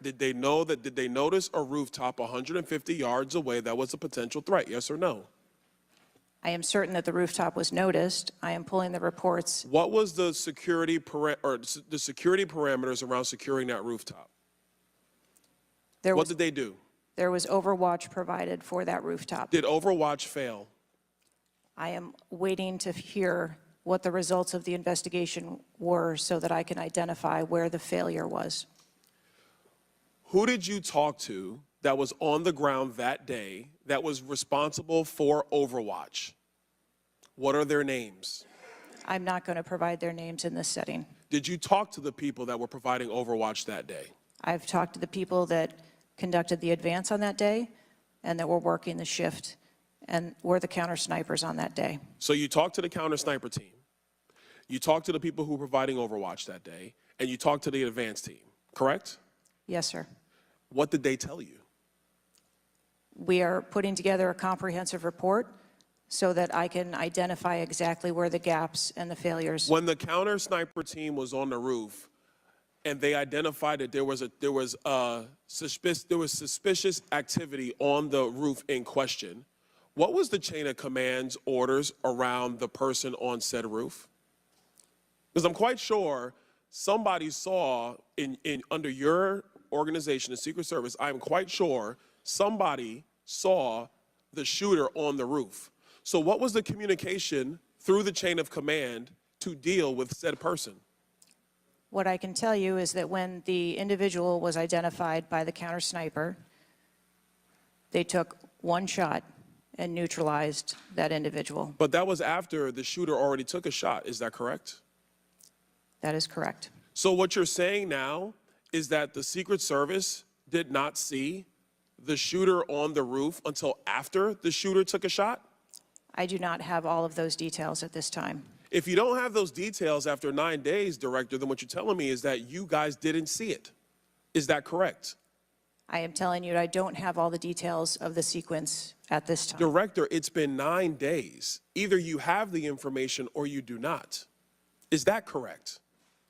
Did they notice a rooftop 150 yards away that was a potential threat? Yes or no? I am certain that the rooftop was noticed. I am pulling the reports. What was the security parameters around securing that rooftop? What did they do? There was overwatch provided for that rooftop. Did Overwatch fail? I am waiting to hear what the results of the investigation were so that I can identify where the failure was. Who did you talk to that was on the ground that day that was responsible for Overwatch? What are their names? I'm not going to provide their names in this setting. Did you talk to the people that were providing Overwatch that day? I've talked to the people that conducted the advance on that day and that were working the shift and were the counter snipers on that day. So you talked to the counter sniper team, you talked to the people who were providing Overwatch that day, and you talked to the advance team, correct? Yes, sir. What did they tell you? We are putting together a comprehensive report so that I can identify exactly where the gaps and the failures. When the counter sniper team was on the roof and they identified that there was suspicious activity on the roof in question, what was the chain of command's orders around the person on said roof? Because I'm quite sure somebody saw under your organization, the Secret Service, I'm quite sure somebody saw the shooter on the roof. So what was the communication through the chain of command to deal with said person? What I can tell you is that when the individual was identified by the counter sniper, they took one shot and neutralized that individual. But that was after the shooter already took a shot, is that correct? That is correct. So what you're saying now is that the Secret Service did not see the shooter on the roof until after the shooter took a shot? I do not have all of those details at this time. If you don't have those details after 9 days, Director, then what you're telling me is that you guys didn't see it. Is that correct? I am telling you I don't have all the details of the sequence at this time. Director, it's been 9 days. Either you have the information or you do not. Is that correct?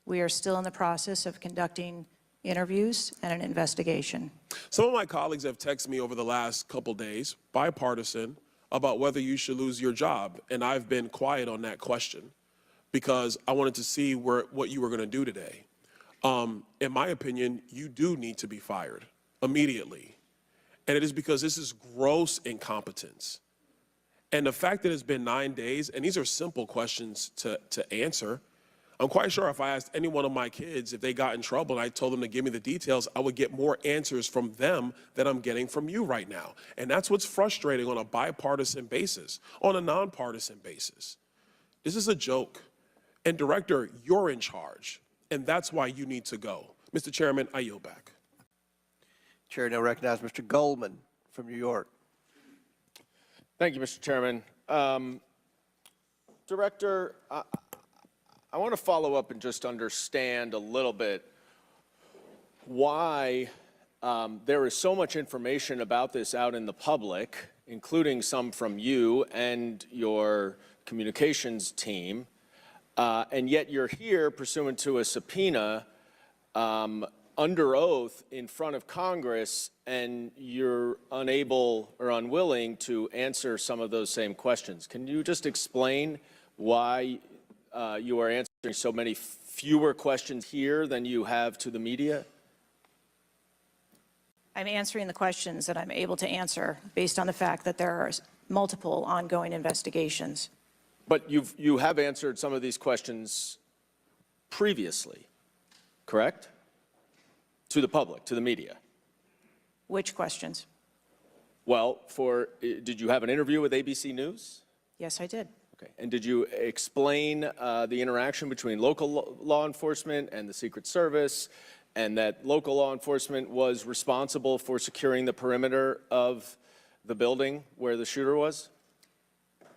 We are still in the process of conducting interviews and an investigation. Some of my colleagues have texted me over the last couple days, bipartisan, about whether you should lose your job, and I've been quiet on that question because I wanted to see what you were going to do today. In my opinion, you do need to be fired immediately, and it is because this is gross incompetence. And the fact that it's been 9 days, and these are simple questions to answer, I'm quite sure if I asked any one of my kids if they got in trouble and I told them to give me the details, I would get more answers from them than I'm getting from you right now. And that's what's frustrating on a bipartisan basis, on a nonpartisan basis. This is a joke. And Director, you're in charge, and that's why you need to go. Mr. Chairman, I yield back. Chair now recognize Mr. Goldman from New York. Thank you, Mr. Chairman. Director, I want to follow up and just understand a little bit why there is so much information about this out in the public, including some from you and your communications team, and yet you're here pursuant to a subpoena under oath in front of Congress, and you're unable or unwilling to answer some of those same questions. Can you just explain why you are answering so many fewer questions here than you have to the media? I'm answering the questions that I'm able to answer based on the fact that there are multiple ongoing investigations. But you have answered some of these questions previously, correct? To the public, to the media. Which questions? Well, did you have an interview with ABC News? Yes, I did. Okay. And did you explain the interaction between local law enforcement and the Secret Service, and that local law enforcement was responsible for securing the perimeter of the building where the shooter was?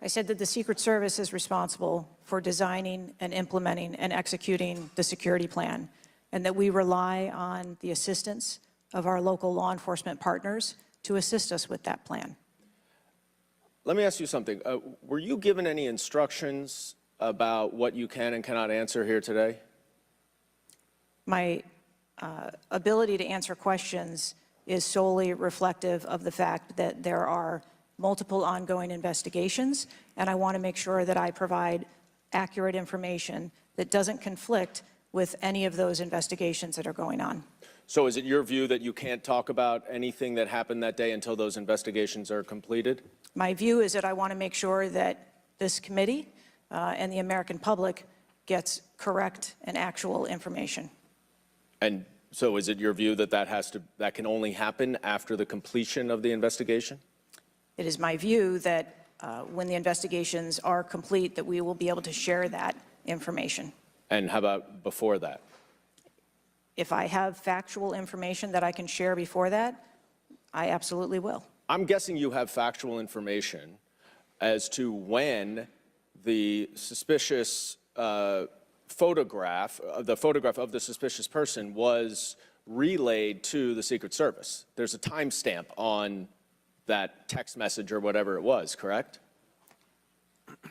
I said that the Secret Service is responsible for designing and implementing and executing the security plan, and that we rely on the assistance of our local law enforcement partners to assist us with that plan. Let me ask you something. Were you given any instructions about what you can and cannot answer here today? My ability to answer questions is solely reflective of the fact that there are multiple ongoing investigations, and I want to make sure that I provide accurate information that doesn't conflict with any of those investigations that are going on. So is it your view that you can't talk about anything that happened that day until those investigations are completed? My view is that I want to make sure that this committee and the American public gets correct and actual information. And so is it your view that that can only happen after the completion of the investigation? It is my view that when the investigations are complete, that we will be able to share that information. And how about before that? If I have factual information that I can share before that, I absolutely will. I'm guessing you have factual information as to when the suspicious photograph of the suspicious person was relayed to the Secret Service. There's a timestamp on that text message or whatever it was, correct?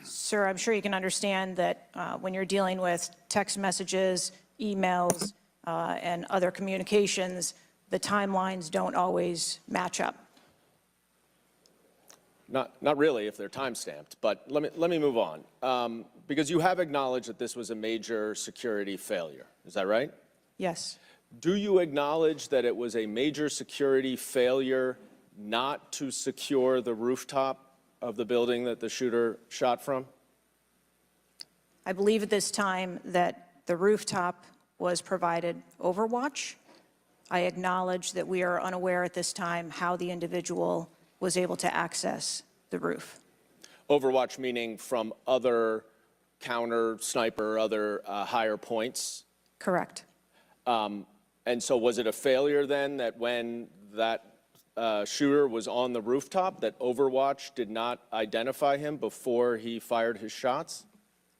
Sir, I'm sure you can understand that when you're dealing with text messages, emails, and other communications, the timelines don't always match up. Not really if they're time-stamped, but let me move on. Because you have acknowledged that this was a major security failure. Is that right? Yes. Do you acknowledge that it was a major security failure not to secure the rooftop of the building that the shooter shot from? I believe at this time that the rooftop was provided Overwatch. I acknowledge that we are unaware at this time how the individual was able to access the roof. Overwatch meaning from other counter, sniper, other higher points? Correct. And so was it a failure then that when that shooter was on the rooftop, that Overwatch did not identify him before he fired his shots?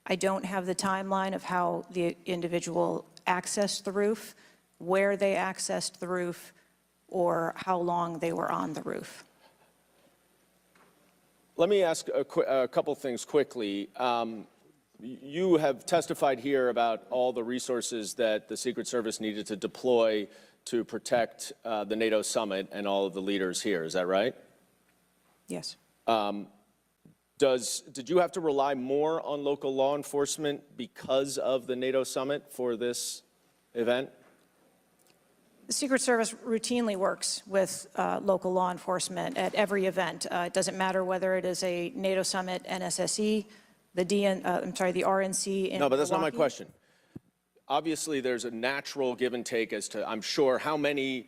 I don't have the timeline of how the individual accessed the roof, where they accessed the roof, or how long they were on the roof. Let me ask a couple things quickly. You have testified here about all the resources that the Secret Service needed to deploy to protect the NATO summit and all of the leaders here. Is that right? Yes. Did you have to rely more on local law enforcement because of the NATO summit for this event? The Secret Service routinely works with local law enforcement at every event. It doesn't matter whether it is a NATO summit, NSSE, the RNC. No, but that's not my question. Obviously, there's a natural give and take as to, I'm sure, how many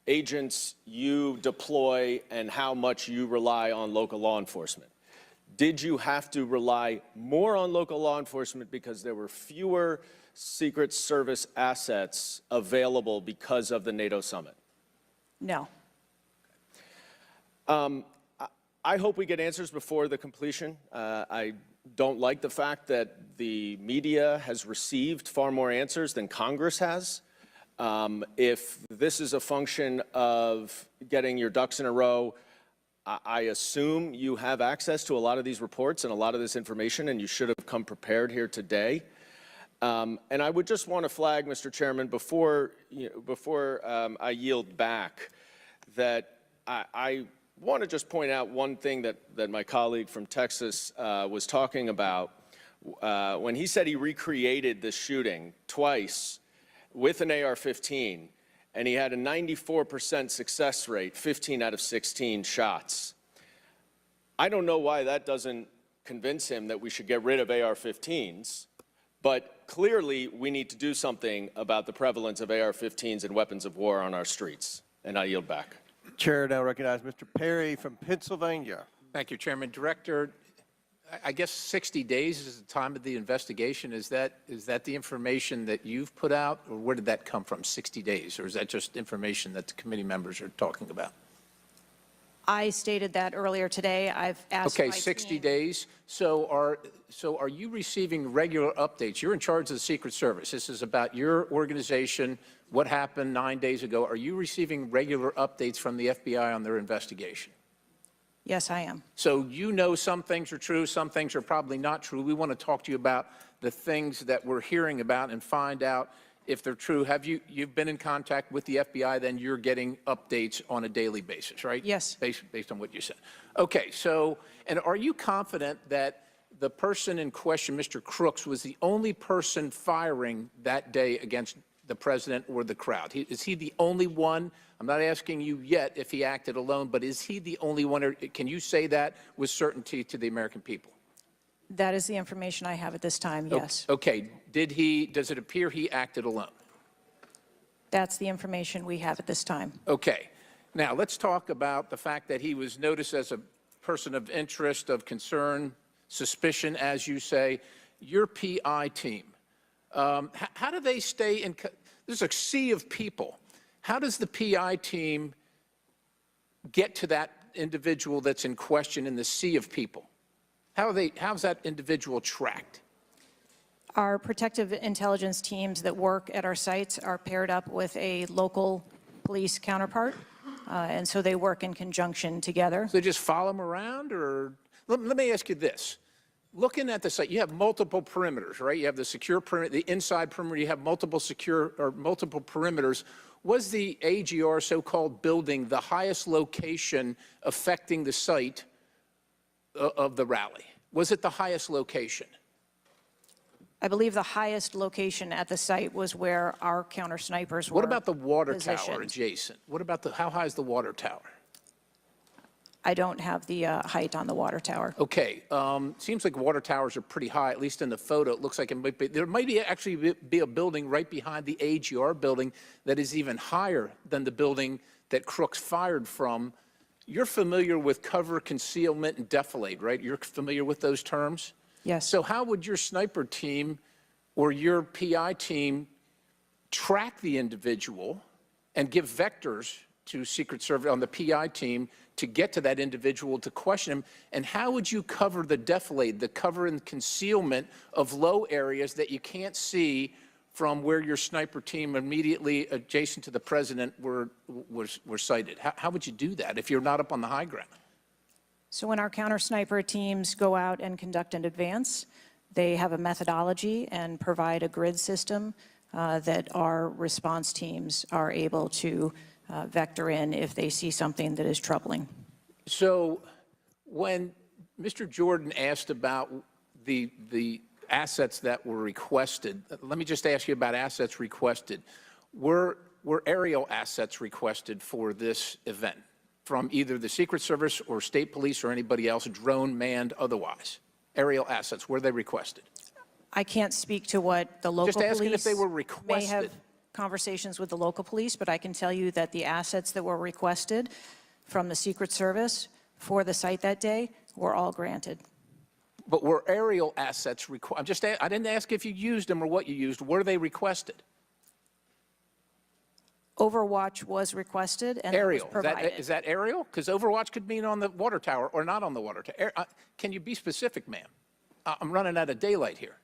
agents you deploy and how much you rely on local law enforcement. Did you have to rely more on local law enforcement because there were fewer Secret Service assets available because of the NATO summit? No. I hope we get answers before the completion. I don't like the fact that the media has received far more answers than Congress has. If this is a function of getting your ducks in a row, I assume you have access to a lot of these reports and a lot of this information, and you should have come prepared here today. And I would just want to flag, Mr. Chairman, before I yield back, that I want to just point out one thing that my colleague from Texas was talking about. When he said he recreated this shooting twice with an AR-15, and he had a 94% success rate, 15 out of 16 shots. I don't know why that doesn't convince him that we should get rid of AR-15s, but clearly we need to do something about the prevalence of AR-15s and weapons of war on our streets. And I yield back. Chair now recognize Mr. Perry from Pennsylvania. Thank you, Chairman. Director, I guess 60 days is the time of the investigation. Is that the information that you've put out, or where did that come from, 60 days? Or is that just information that the committee members are talking about? I stated that earlier today. I've asked Okay, my 60 team. days. So are you receiving regular updates? You're in charge of the Secret Service. This is about your organization, what happened 9 days ago. Are you receiving regular updates from the FBI on their investigation? Yes, I am. So you know some things are true, some things are probably not true. We want to talk to you about the things that we're hearing about and find out if they're true. You've been in contact with the FBI, then you're getting updates on a daily basis, right? Yes. Based on what you said. Okay, so, and are you confident that the person in question, Mr. Crooks, was the only person firing that day against the president or the crowd? Is he the only one? I'm not asking you yet if he acted alone, but is he the only one, or can you say that with certainty to the American people? That is the information I have at this time, yes. Okay, does it appear he acted alone? That's the information we have at this time. Okay, now let's talk about the fact that he was noticed as a person of interest, of concern, suspicion, as you say. Your PI team, how do they stay in, there's a sea of people. How does the PI team get to that individual that's in question in the sea of people? How's that individual tracked? Our protective intelligence teams that work at our sites are paired up with a local police counterpart, and so they work in conjunction together. So they just follow them around, or let me ask you this. Looking at the site, you have multiple perimeters, right? You have the secure perimeter, the inside perimeter, you have multiple perimeters. Was the AGR so-called building the highest location affecting the site of the rally? Was it the highest location? I believe the highest location at the site was where our counter snipers were. What about the water positioned. tower adjacent? What about how high is the water tower? I don't have the height on the water tower. Okay, seems like water towers are pretty high, at least in the photo. It looks like there might actually be a building right behind the AGR building that is even higher than the building that Crooks fired from. You're familiar with cover, concealment, and defilade, right? You're familiar with those terms? Yes. So how would your sniper team or your PI team track the individual and give vectors to Secret Service on the PI team to get to that individual to question him? And how would you cover the defilade, the cover and concealment of low areas that you can't see from where your sniper team immediately adjacent to the president were sighted? How would you do that if you're not up on the high ground? So when our counter sniper teams go out and conduct an advance, they have a methodology and provide a grid system that our response teams are able to vector in if they see something that is troubling. So when Mr. Jordan asked about the assets that were requested, let me just ask you about assets requested. Were aerial assets requested for this event from either the Secret Service or state police or anybody else, drone, manned, otherwise? Aerial assets, were they requested? I can't speak to what the local just asking police if they were may requested. have conversations with the local police, but I can tell you that the assets that were requested from the Secret Service for the site that day were all granted. But were aerial assets required? I didn't ask if you used them or what you used. Were they requested? Overwatch was requested and it was Aerial. provided. Is that aerial? Because Overwatch could mean on the water tower or not on the water tower. Can you be specific, ma'am? I'm running out of daylight here.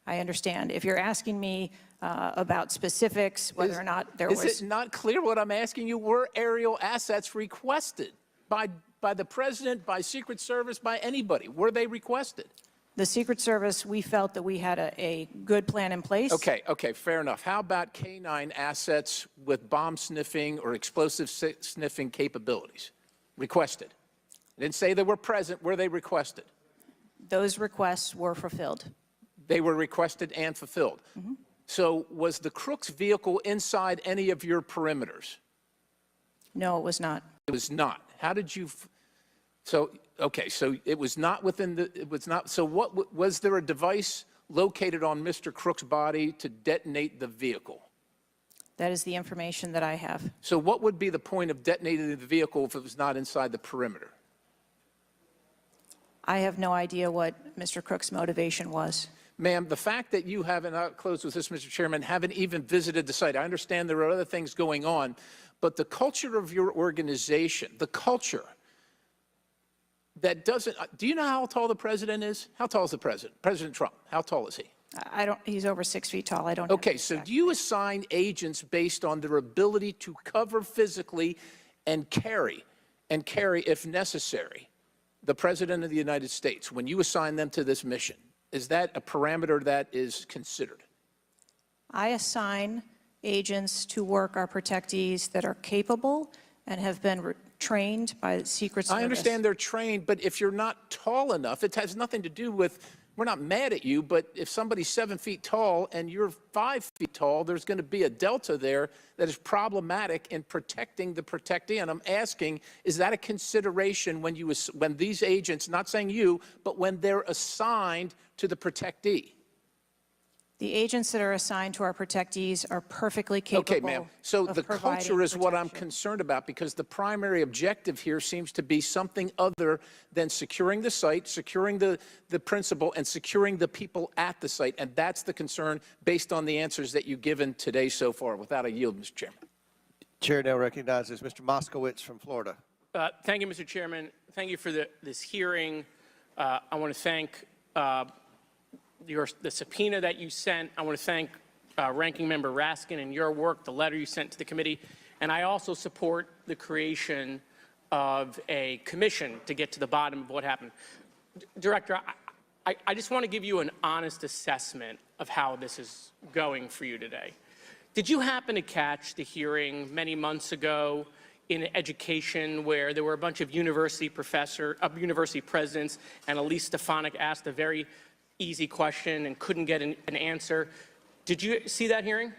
I understand. If you're asking me about specifics, whether or not there was... Is it not clear what I'm asking you? Were aerial assets requested by the president, by Secret Service, by anybody? Were they requested? The Secret Service, we felt that we had a good plan in place. Okay, fair enough. How about K-9 assets with bomb sniffing or explosive sniffing capabilities? Requested. I didn't say they were present. Were they requested? Those requests were fulfilled. They were requested and fulfilled. Mm-hmm. So was the crook's vehicle inside any of your perimeters? No, it was not. It was not. How did you, okay, so it was not within the, it was not, so what, was there a device located on Mr. Crook's body to detonate the vehicle? That is the information that I have. So what would be the point of detonating the vehicle if it was not inside the perimeter? I have no idea what Mr. Crook's motivation was. Ma'am, the fact that you haven't, I'll close with this, Mr. Chairman, haven't even visited the site, I understand there are other things going on, but the culture of your organization, the culture that doesn't, do you know how tall the president is? How tall is the president? President Trump, how tall is he? I don't, he's over 6 feet tall. I don't have Okay, the so exact- do you assign agents based on their ability to cover physically and carry, if necessary, the President of the United States when you assign them to this mission? Is that a parameter that is considered? I assign agents to work our protectees that are capable and have been trained by the Secret Service. I understand they're trained, but if you're not tall enough, it has nothing to do with, we're not mad at you, but if somebody's 7 feet tall and you're 5 feet tall, there's going to be a delta there that is problematic in protecting the protectee. And I'm asking, is that a consideration when when these agents, not saying you, but when they're assigned to the protectee? The agents that are assigned to our protectees are perfectly capable. Okay, ma'am. So of the providing culture is what I'm protection. concerned about, because the primary objective here seems to be something other than securing the site, securing the principal, and securing the people at the site. And that's the concern based on the answers that you've given today so far. Without a yield, Mr. Chairman. Chair now recognizes Mr. Moskowitz from Florida. Thank you, Mr. Chairman. Thank you for this hearing. I want to thank the subpoena that you sent. I want to thank Ranking Member Raskin and your work, the letter you sent to the committee. And I also support the creation of a commission to get to the bottom of what happened. Director, I just want to give you an honest assessment of how this is going for you today. Did you happen to catch the hearing many months ago in education where there were a bunch of university presidents and Elise Stefanik asked a very easy question and couldn't get an answer? Did you see that hearing?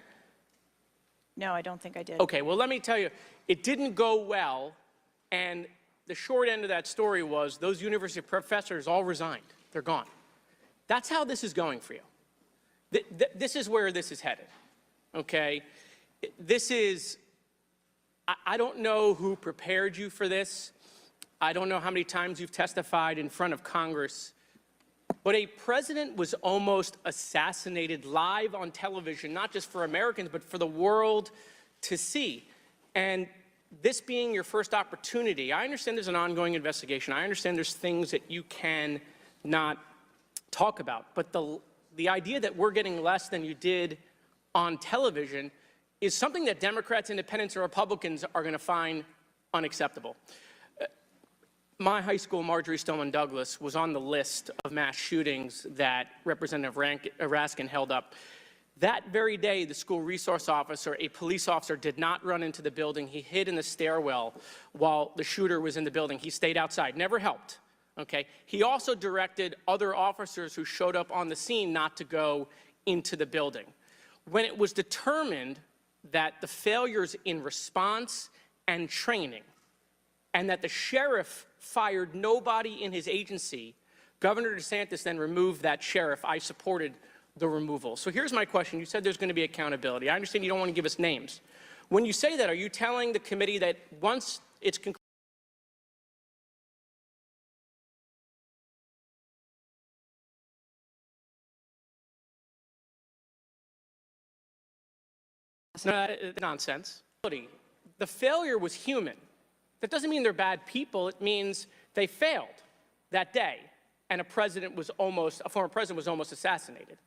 No, I don't think I did. Okay, well, let me tell you, it didn't go well, and the short end of that story was those university professors all resigned. They're gone. That's how this is going for you. This is where this is headed, okay? This is, I don't know who prepared you for this. I don't know how many times you've testified in front of Congress. But a president was almost assassinated live on television, not just for Americans, but for the world to see. And this being your first opportunity, I understand there's an ongoing investigation. I understand there's things that you can not talk about. But the idea that we're getting less than you did on television is something that Democrats, Independents, or Republicans are going to find unacceptable. My high school, Marjorie Stoneman Douglas, was on the list of mass shootings that Representative Raskin held up. That very day, the school resource officer, a police officer, did not run into the building. He hid in the stairwell while the shooter was in the building. He stayed outside, never helped, okay? He also directed other officers who showed up on the scene not to go into the building. When it was determined that the failures in response and training and that the sheriff fired nobody in his agency, Governor DeSantis then removed that sheriff. I supported the removal. So here's my question. You said there's going to be accountability. I understand you don't want to give us names. When you say that, are you telling the committee that once it's concluded, nonsense? The failure was human. That doesn't mean they're bad people. It means they failed that day, and a former president was almost assassinated.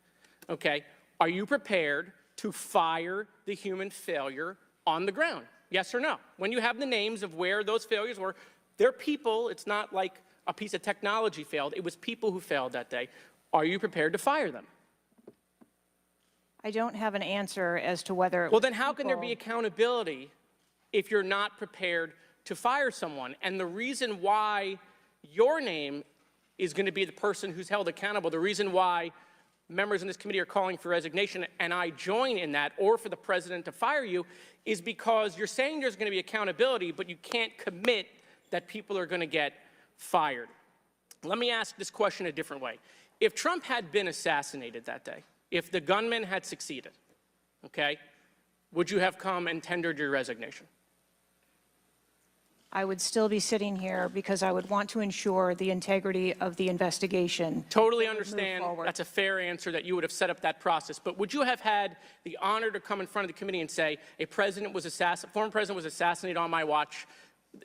Okay? Are you prepared to fire the human failure on the ground? Yes or no? When you have the names of where those failures were, they're people. It's not like a piece of technology failed. It was people who failed that day. Are you prepared to fire them? I don't have an answer as to whether. Well, then how can there be accountability if you're not prepared to fire someone? And the reason why your name is going to be the person who's held accountable, the reason why members in this committee are calling for resignation and I join in that, or for the president to fire you, is because you're saying there's going to be accountability, but you can't commit that people are going to get fired. Let me ask this question a different way. If Trump had been assassinated that day, if the gunman had succeeded, okay, would you have come and tendered your resignation? I would still be sitting here because I would want to ensure the integrity of the investigation. Totally understand. That's a fair answer, that you would have set up that process. But would you have had the honor to come in front of the committee and say, a president was former president was assassinated on my watch,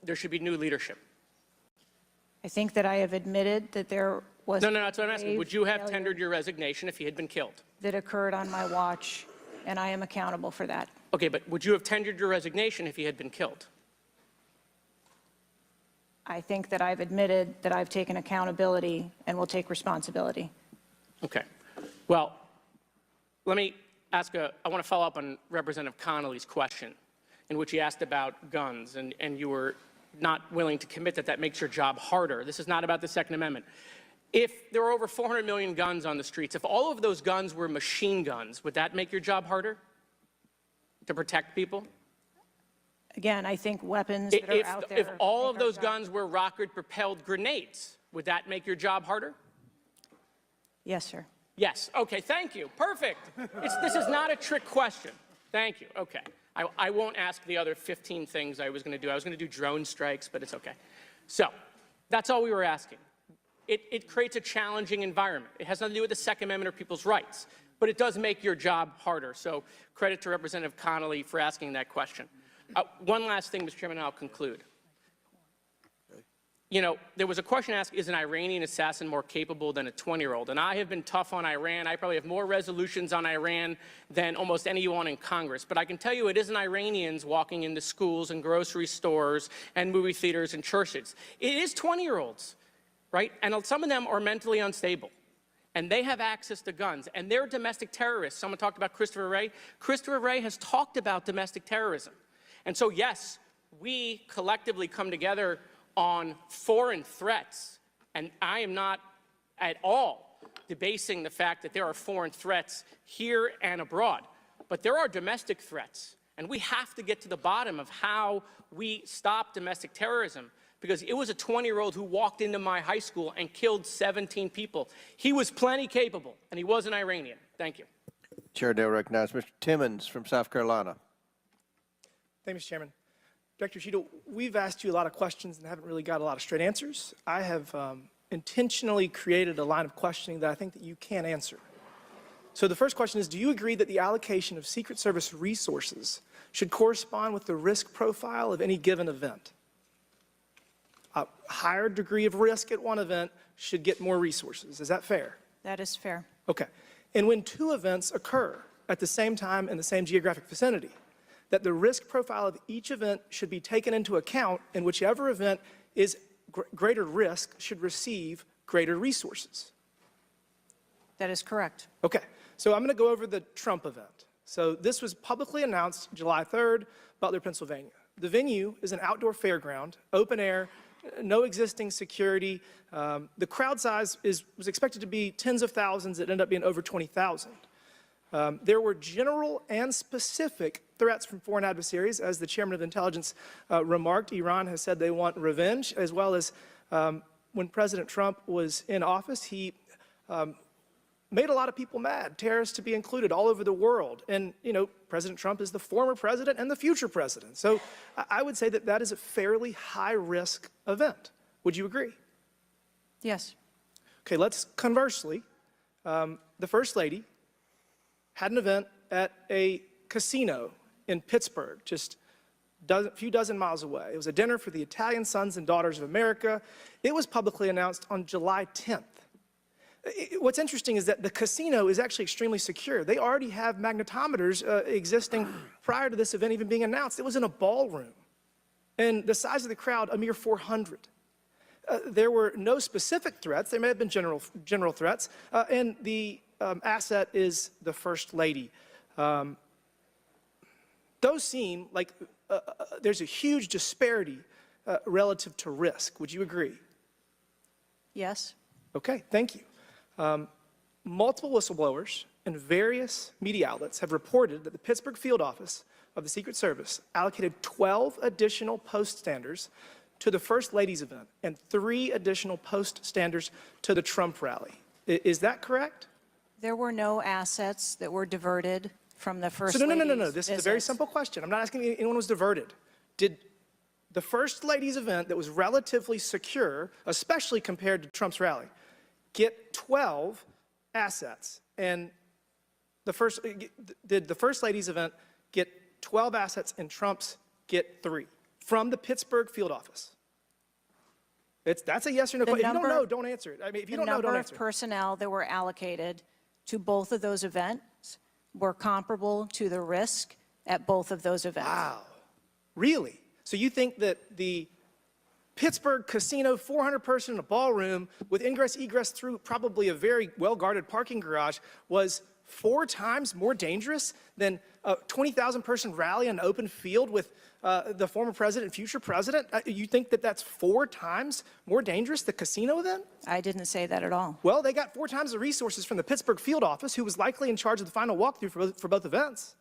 there should be new leadership? I think that I have admitted that there was No, that's what I'm asking. Would you have failure tendered your resignation if he had been killed? that occurred on my watch, and I am accountable for that. Okay, but would you have tendered your resignation if he had been killed? I think that I've admitted that I've taken accountability and will take responsibility. Okay. Well, let me ask I want to follow up on Representative Connolly's question, in which he asked about guns, and you were not willing to commit that that makes your job harder. This is not about the Second Amendment. If there were over 400 million guns on the streets, if all of those guns were machine guns, would that make your job harder to protect people? Again, I think weapons that are out there. If all of those guns were rocket-propelled grenades, would that make your job harder? Yes, sir. Yes. Okay, thank you. Perfect. This is not a trick question. Thank you. Okay. I won't ask the other 15 things I was going to do. I was going to do drone strikes, but it's okay. So that's all we were asking. It creates a challenging environment. It has nothing to do with the Second Amendment or people's rights, but it does make your job harder. So credit to Representative Connolly for asking that question. One last thing, Mr. Chairman, and I'll conclude. You know, there was a question asked, is an Iranian assassin more capable than a 20-year-old? And I have been tough on Iran. I probably have more resolutions on Iran than almost anyone in Congress. But I can tell you it isn't Iranians walking into schools and grocery stores and movie theaters and churches. It is 20-year-olds, right? And some of them are mentally unstable. And they have access to guns. And they're domestic terrorists. Someone talked about Christopher Wray. Christopher Wray has talked about domestic terrorism. And so, yes, we collectively come together on foreign threats, and I am not at all debasing the fact that there are foreign threats here and abroad, but there are domestic threats, and we have to get to the bottom of how we stop domestic terrorism, because it was a 20-year-old who walked into my high school and killed 17 people. He was plenty capable, and he was an Iranian. Thank you. Chair now recognizes Mr. Timmons from South Carolina. Thank you, Mr. Chairman. Director Cheatle, we've asked you a lot of questions and haven't really got a lot of straight answers. I have intentionally created a line of questioning that I think that you can answer. So the first question is, do you agree that the allocation of Secret Service resources should correspond with the risk profile of any given event? A higher degree of risk at one event should get more resources. Is that fair? That is fair. Okay. And when two events occur at the same time in the same geographic vicinity, that the risk profile of each event should be taken into account, and whichever event is greater risk should receive greater resources. That is correct. Okay, so I'm going to go over the Trump event. So this was publicly announced July 3rd, Butler, Pennsylvania. The venue is an outdoor fairground, open air, no existing security. The crowd size was expected to be tens of thousands. It ended up being over 20,000. There were general and specific threats from foreign adversaries. As the chairman of intelligence remarked, Iran has said they want revenge, as well as when President Trump was in office, he made a lot of people mad, terrorists to be included all over the world. And, you know, President Trump is the former president and the future president. So I would say that that is a fairly high-risk event. Would you agree? Yes. Okay, let's conversely, the First Lady had an event at a casino in Pittsburgh, just a few dozen miles away. It was a dinner for the Italian Sons and Daughters of America. It was publicly announced on July 10th. What's interesting is that the casino is actually extremely secure. They already have magnetometers existing prior to this event even being announced. It was in a ballroom. And the size of the crowd, a mere 400. There were no specific threats. There may have been general threats. And the asset is the First Lady. Those seem like there's a huge disparity relative to risk. Would you agree? Yes. Okay, thank you. multiple whistleblowers and various media outlets have reported that the Pittsburgh field office of the Secret Service allocated 12 additional post standers to the First Lady's event and 3 additional post standers to the Trump rally. Is that correct? There were no assets that were diverted from the First No. Lady's This is a very visit. simple question. I'm not asking if anyone was diverted. Did the First Lady's event that was relatively secure, especially compared to Trump's rally, get 12 assets? And did the First Lady's event get 12 assets and Trump's get 3 from the Pittsburgh field office? That's a yes or no question. If you don't know, don't answer it. I mean, if you don't know, don't The number answer of it. personnel that were allocated to both of those events were comparable to the risk at both of those events. Wow. Really? So you think that the Pittsburgh casino, 400-person in a ballroom with ingress, egress through probably a very well-guarded parking garage was 4 times more dangerous than a 20,000-person rally in an open field with the former president, future president? You think that that's 4 times more dangerous, the casino event? I didn't say that at all. Well, they got 4 times the resources from the Pittsburgh field office, who was likely in charge of the final walkthrough for both events.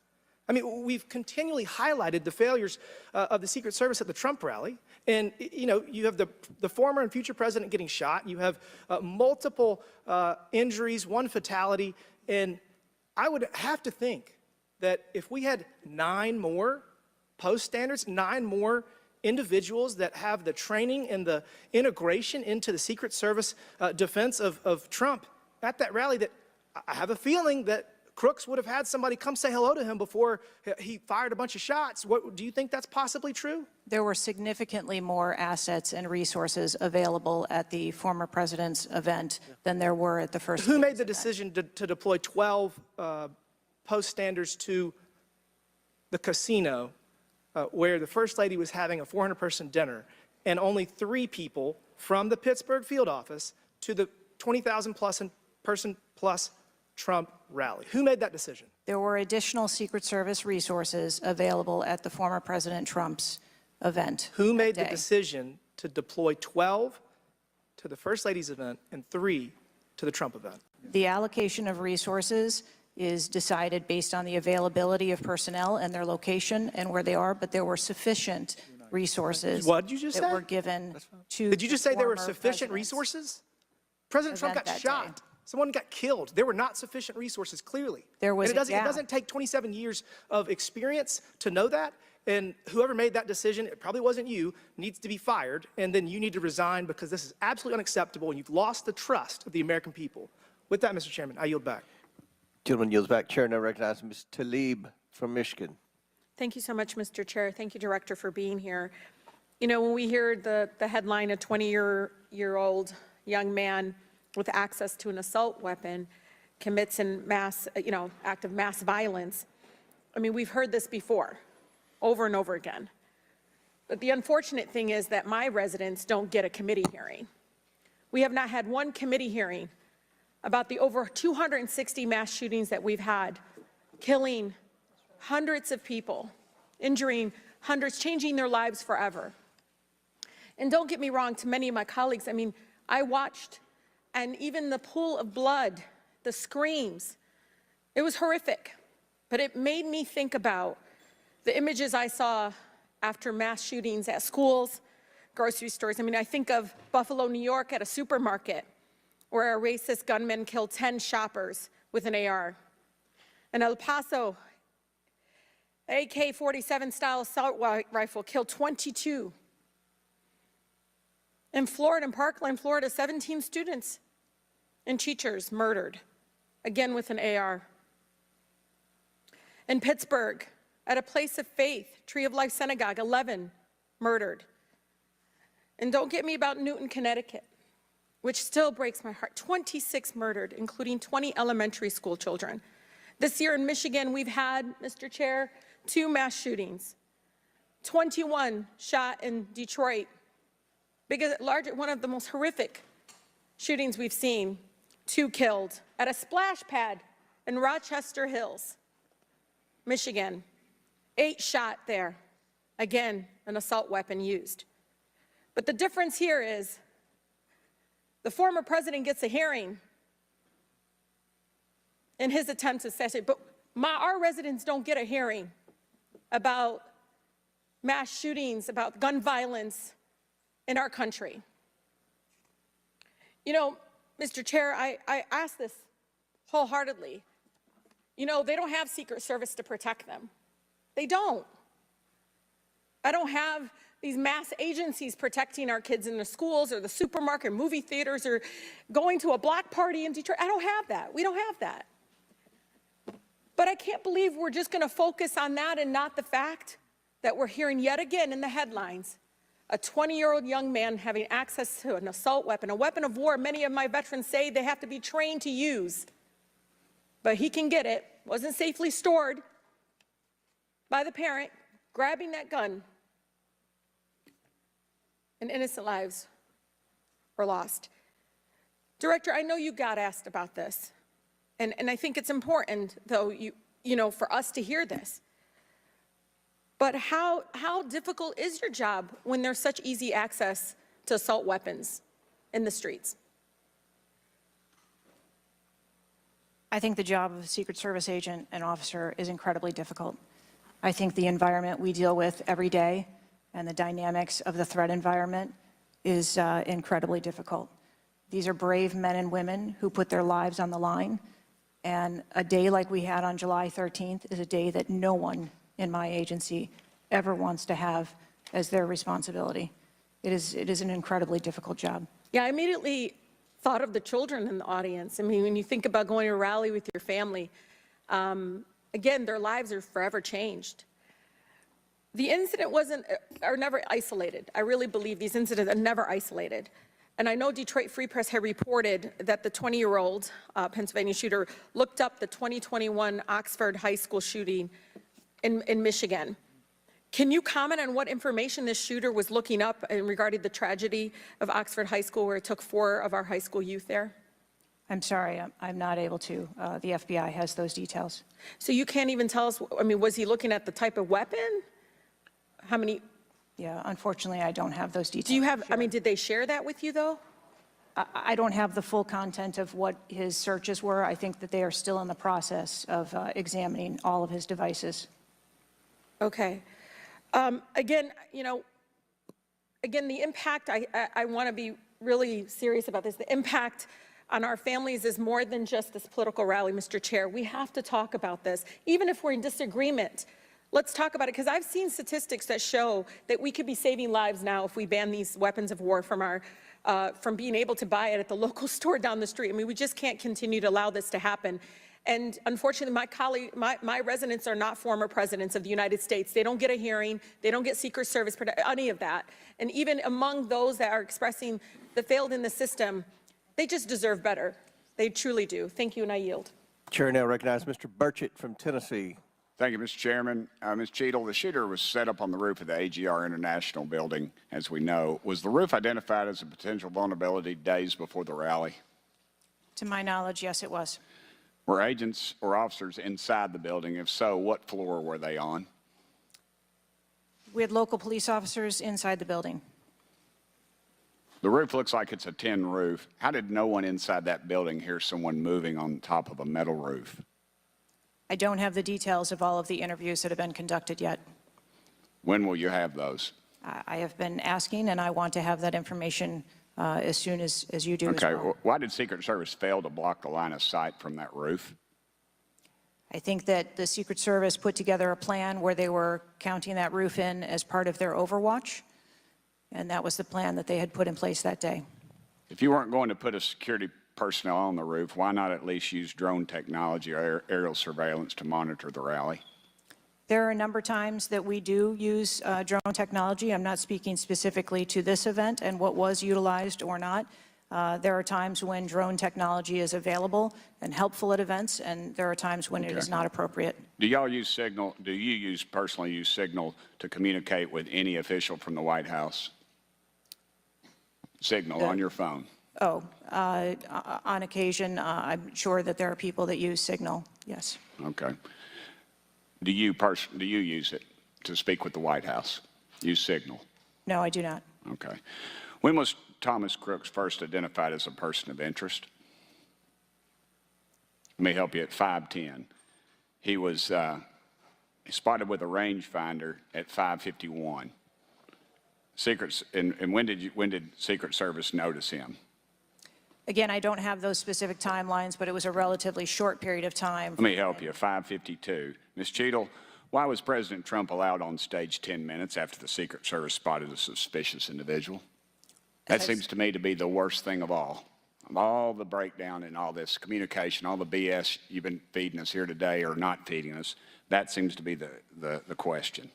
I mean, we've continually highlighted the failures of the Secret Service at the Trump rally. And, you know, you have the former and future president getting shot. You have multiple injuries, 1 fatality. And I would have to think that if we had 9 more post standards, 9 more individuals that have the training and the integration into the Secret Service defense of Trump at that rally, that I have a feeling that Crooks would have had somebody come say hello to him before he fired a bunch of shots. Do you think that's possibly true? There were significantly more assets and resources available at the former president's event than there were at the First Who Lady's made the event. decision to deploy 12 post standards to the casino where the First Lady was having a 400-person dinner, and only 3 people from the Pittsburgh field office to the 20,000-person plus Trump rally? Who made that decision? There were additional Secret Service resources available at the former President Trump's event. Who made the that day. decision to deploy 12 to the First Lady's event and 3 to the Trump event? The allocation of resources is decided based on the availability of personnel and their location and where they are, but there were sufficient resources What did you just that say? were given to Did you just say there were former sufficient presidents. resources? President Trump Event got that shot. day. Someone got killed. There were not sufficient resources, clearly. There was and it a doesn't, it gap. doesn't take 27 years of experience to know that. And whoever made that decision, it probably wasn't you, needs to be fired. And then you need to resign because this is absolutely unacceptable and you've lost the trust of the American people. With that, Mr. Chairman, I yield back. Gentleman yields back. Chair now recognizes Ms. Tlaib from Michigan. Thank you so much, Mr. Chair. Thank you, Director, for being here. You know, when we hear the headline, a 20-year-old young man with access to an assault weapon commits an act of mass violence, I mean, we've heard this before, over and over again. But the unfortunate thing is that my residents don't get a committee hearing. We have not had one committee hearing about the over 260 mass shootings that we've had, killing hundreds of people, injuring hundreds, changing their lives forever. And don't get me wrong, to many of my colleagues, I mean, I watched, and even the pool of blood, the screams, it was horrific. But it made me think about the images I saw after mass shootings at schools, grocery stores. I mean, I think of Buffalo, New York at a supermarket where a racist gunman killed 10 shoppers with an AR. In El Paso, AK-47 style assault rifle killed 22. In Florida, in Parkland, Florida, 17 students and teachers murdered, again with an AR. In Pittsburgh, at a place of faith, Tree of Life Synagogue, 11 murdered. And don't get me about Newton, Connecticut, which still breaks my heart. 26 murdered, including 20 elementary school children. This year in Michigan, we've had, Mr. Chair, 2 mass shootings. 21 shot in Detroit. One of the most horrific shootings we've seen. 2 killed at a splash pad in Rochester Hills, Michigan. 8 shot there. Again, an assault weapon used. But the difference here is the former president gets a hearing. in his attempt to assassinate. But our residents don't get a hearing about mass shootings, about gun violence in our country. You know, Mr. Chair, I ask this wholeheartedly. You know, they don't have Secret Service to protect them. They don't. I don't have these mass agencies protecting our kids in the schools or the supermarket, movie theaters, or going to a block party in Detroit. I don't have that. We don't have that. But I can't believe we're just going to focus on that and not the fact that we're hearing yet again in the headlines a 20-year-old young man having access to an assault weapon, a weapon of war many of my veterans say they have to be trained to use. But he can get it, wasn't safely stored by the parent, grabbing that gun, and innocent lives were lost. Director, I know you got asked about this, and I think it's important, though, you know, for us to hear this. But how difficult is your job when there's such easy access to assault weapons in the streets? I think the job of a Secret Service agent and officer is incredibly difficult. I think the environment we deal with every day and the dynamics of the threat environment is incredibly difficult. These are brave men and women who put their lives on the line, and a day like we had on July 13th is a day that no one in my agency ever wants to have as their responsibility. It is an incredibly difficult job. Yeah, I immediately thought of the children in the audience. I mean, when you think about going to a rally with your family, again, their lives are forever changed. The incident are never isolated. I really believe these incidents are never isolated. And I know Detroit Free Press had reported that the 20-year-old Pennsylvania shooter looked up the 2021 Oxford High School shooting in Michigan. Can you comment on what information this shooter was looking up in regarding the tragedy of Oxford High School, where it took 4 of our high school youth there? I'm sorry, I'm not able to. The FBI has those details. So you can't even tell us, I mean, was he looking at the type of weapon? How many? Yeah, unfortunately, I don't have those details. Do you have, I mean, did they share that with you, though? I don't have the full content of what his searches were. I think that they are still in the process of examining all of his devices. Okay. Again, you know, the impact, I want to be really serious about this. The impact on our families is more than just this political rally, Mr. Chair. We have to talk about this, even if we're in disagreement. Let's talk about it, because I've seen statistics that show that we could be saving lives now if we ban these weapons of war from being able to buy it at the local store down the street. I mean, we just can't continue to allow this to happen. And unfortunately, my residents are not former presidents of the United States. They don't get a hearing. They don't get Secret Service, any of that. And even among those that are expressing the failed in the system, they just deserve better. They truly do. Thank you, and I yield. Chair now recognizes Mr. Burchett from Tennessee. Thank you, Mr. Chairman. Ms. Cheatle, the shooter was set up on the roof of the AGR International building, as we know. Was the roof identified as a potential vulnerability days before the rally? To my knowledge, yes, it was. Were agents or officers inside the building? If so, what floor were they on? We had local police officers inside the building. The roof looks like it's a tin roof. How did no one inside that building hear someone moving on top of a metal roof? I don't have the details of all of the interviews that have been conducted yet. When will you have those? I have been asking, and I want to have that information as soon as you do as well. Okay, why did Secret Service fail to block the line of sight from that roof? I think that the Secret Service put together a plan where they were counting that roof in as part of their overwatch, and that was the plan that they had put in place that day. If you weren't going to put a security personnel on the roof, why not at least use drone technology or aerial surveillance to monitor the rally? There are a number of times that we do use drone technology. I'm not speaking specifically to this event and what was utilized or not. There are times when drone technology is available and helpful at events, and there are times when it is not appropriate. Do y'all use Signal? Do you personally use Signal to communicate with any official from the White House? Signal on your phone? Oh, on occasion, I'm sure that there are people that use Signal, yes. Okay. Do you use it to speak with the White House? Use Signal? No, I do not. Okay. When was Thomas Crooks first identified as a person of interest? Let me help you. At 5:10, he was spotted with a rangefinder at 5:51. And when did Secret Service notice him? Again, I don't have those specific timelines, but it was a relatively short period of time. Let me help you. 5:52. Ms. Cheatle, why was President Trump allowed on stage 10 minutes after the Secret Service spotted a suspicious individual? That seems to me to be the worst thing of all. Of all the breakdown and all this communication, all the BS you've been feeding us here today or not feeding us, that seems to be the question.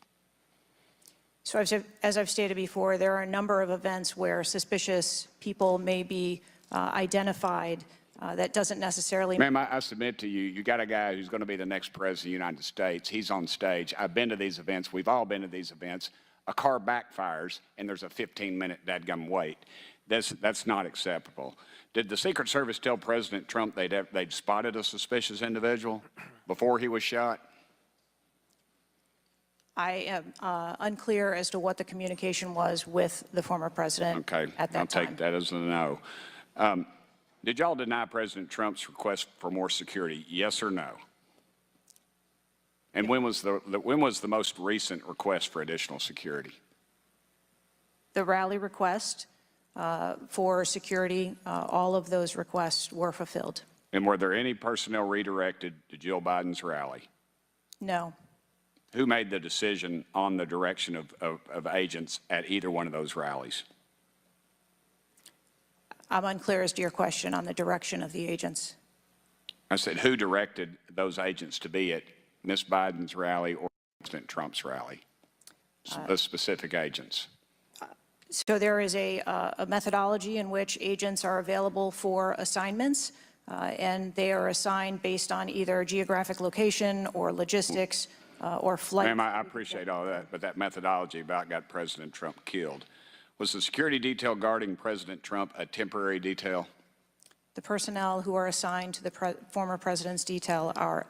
So as I've stated before, there are a number of events where suspicious people may be identified. That doesn't necessarily... Ma'am, I submit to you, you got a guy who's going to be the next president of the United States. He's on stage. I've been to these events. We've all been to these events. A car backfires, and there's a 15-minute dadgum wait. That's not acceptable. Did the Secret Service tell President Trump they'd spotted a suspicious individual before he was shot? I am unclear as to what the communication was with the former president at that time. I'll take that as a no. Did y'all deny President Trump's request for more security, yes or no? And when was the most recent request for additional security? The rally request for security, all of those requests were fulfilled. And were there any personnel redirected to Jill Biden's rally? No. Who made the decision on the direction of agents at either one of those rallies? I'm unclear as to your question on the direction of the agents. I said, who directed those agents to be at Ms. Biden's rally or President Trump's rally? The specific agents. So there is a methodology in which agents are available for assignments, and they are assigned based on either geographic location or logistics or flight. Ma'am, I appreciate all that, but that methodology about got President Trump killed. Was the security detail guarding President Trump a temporary detail? The personnel who are assigned to the former president's detail are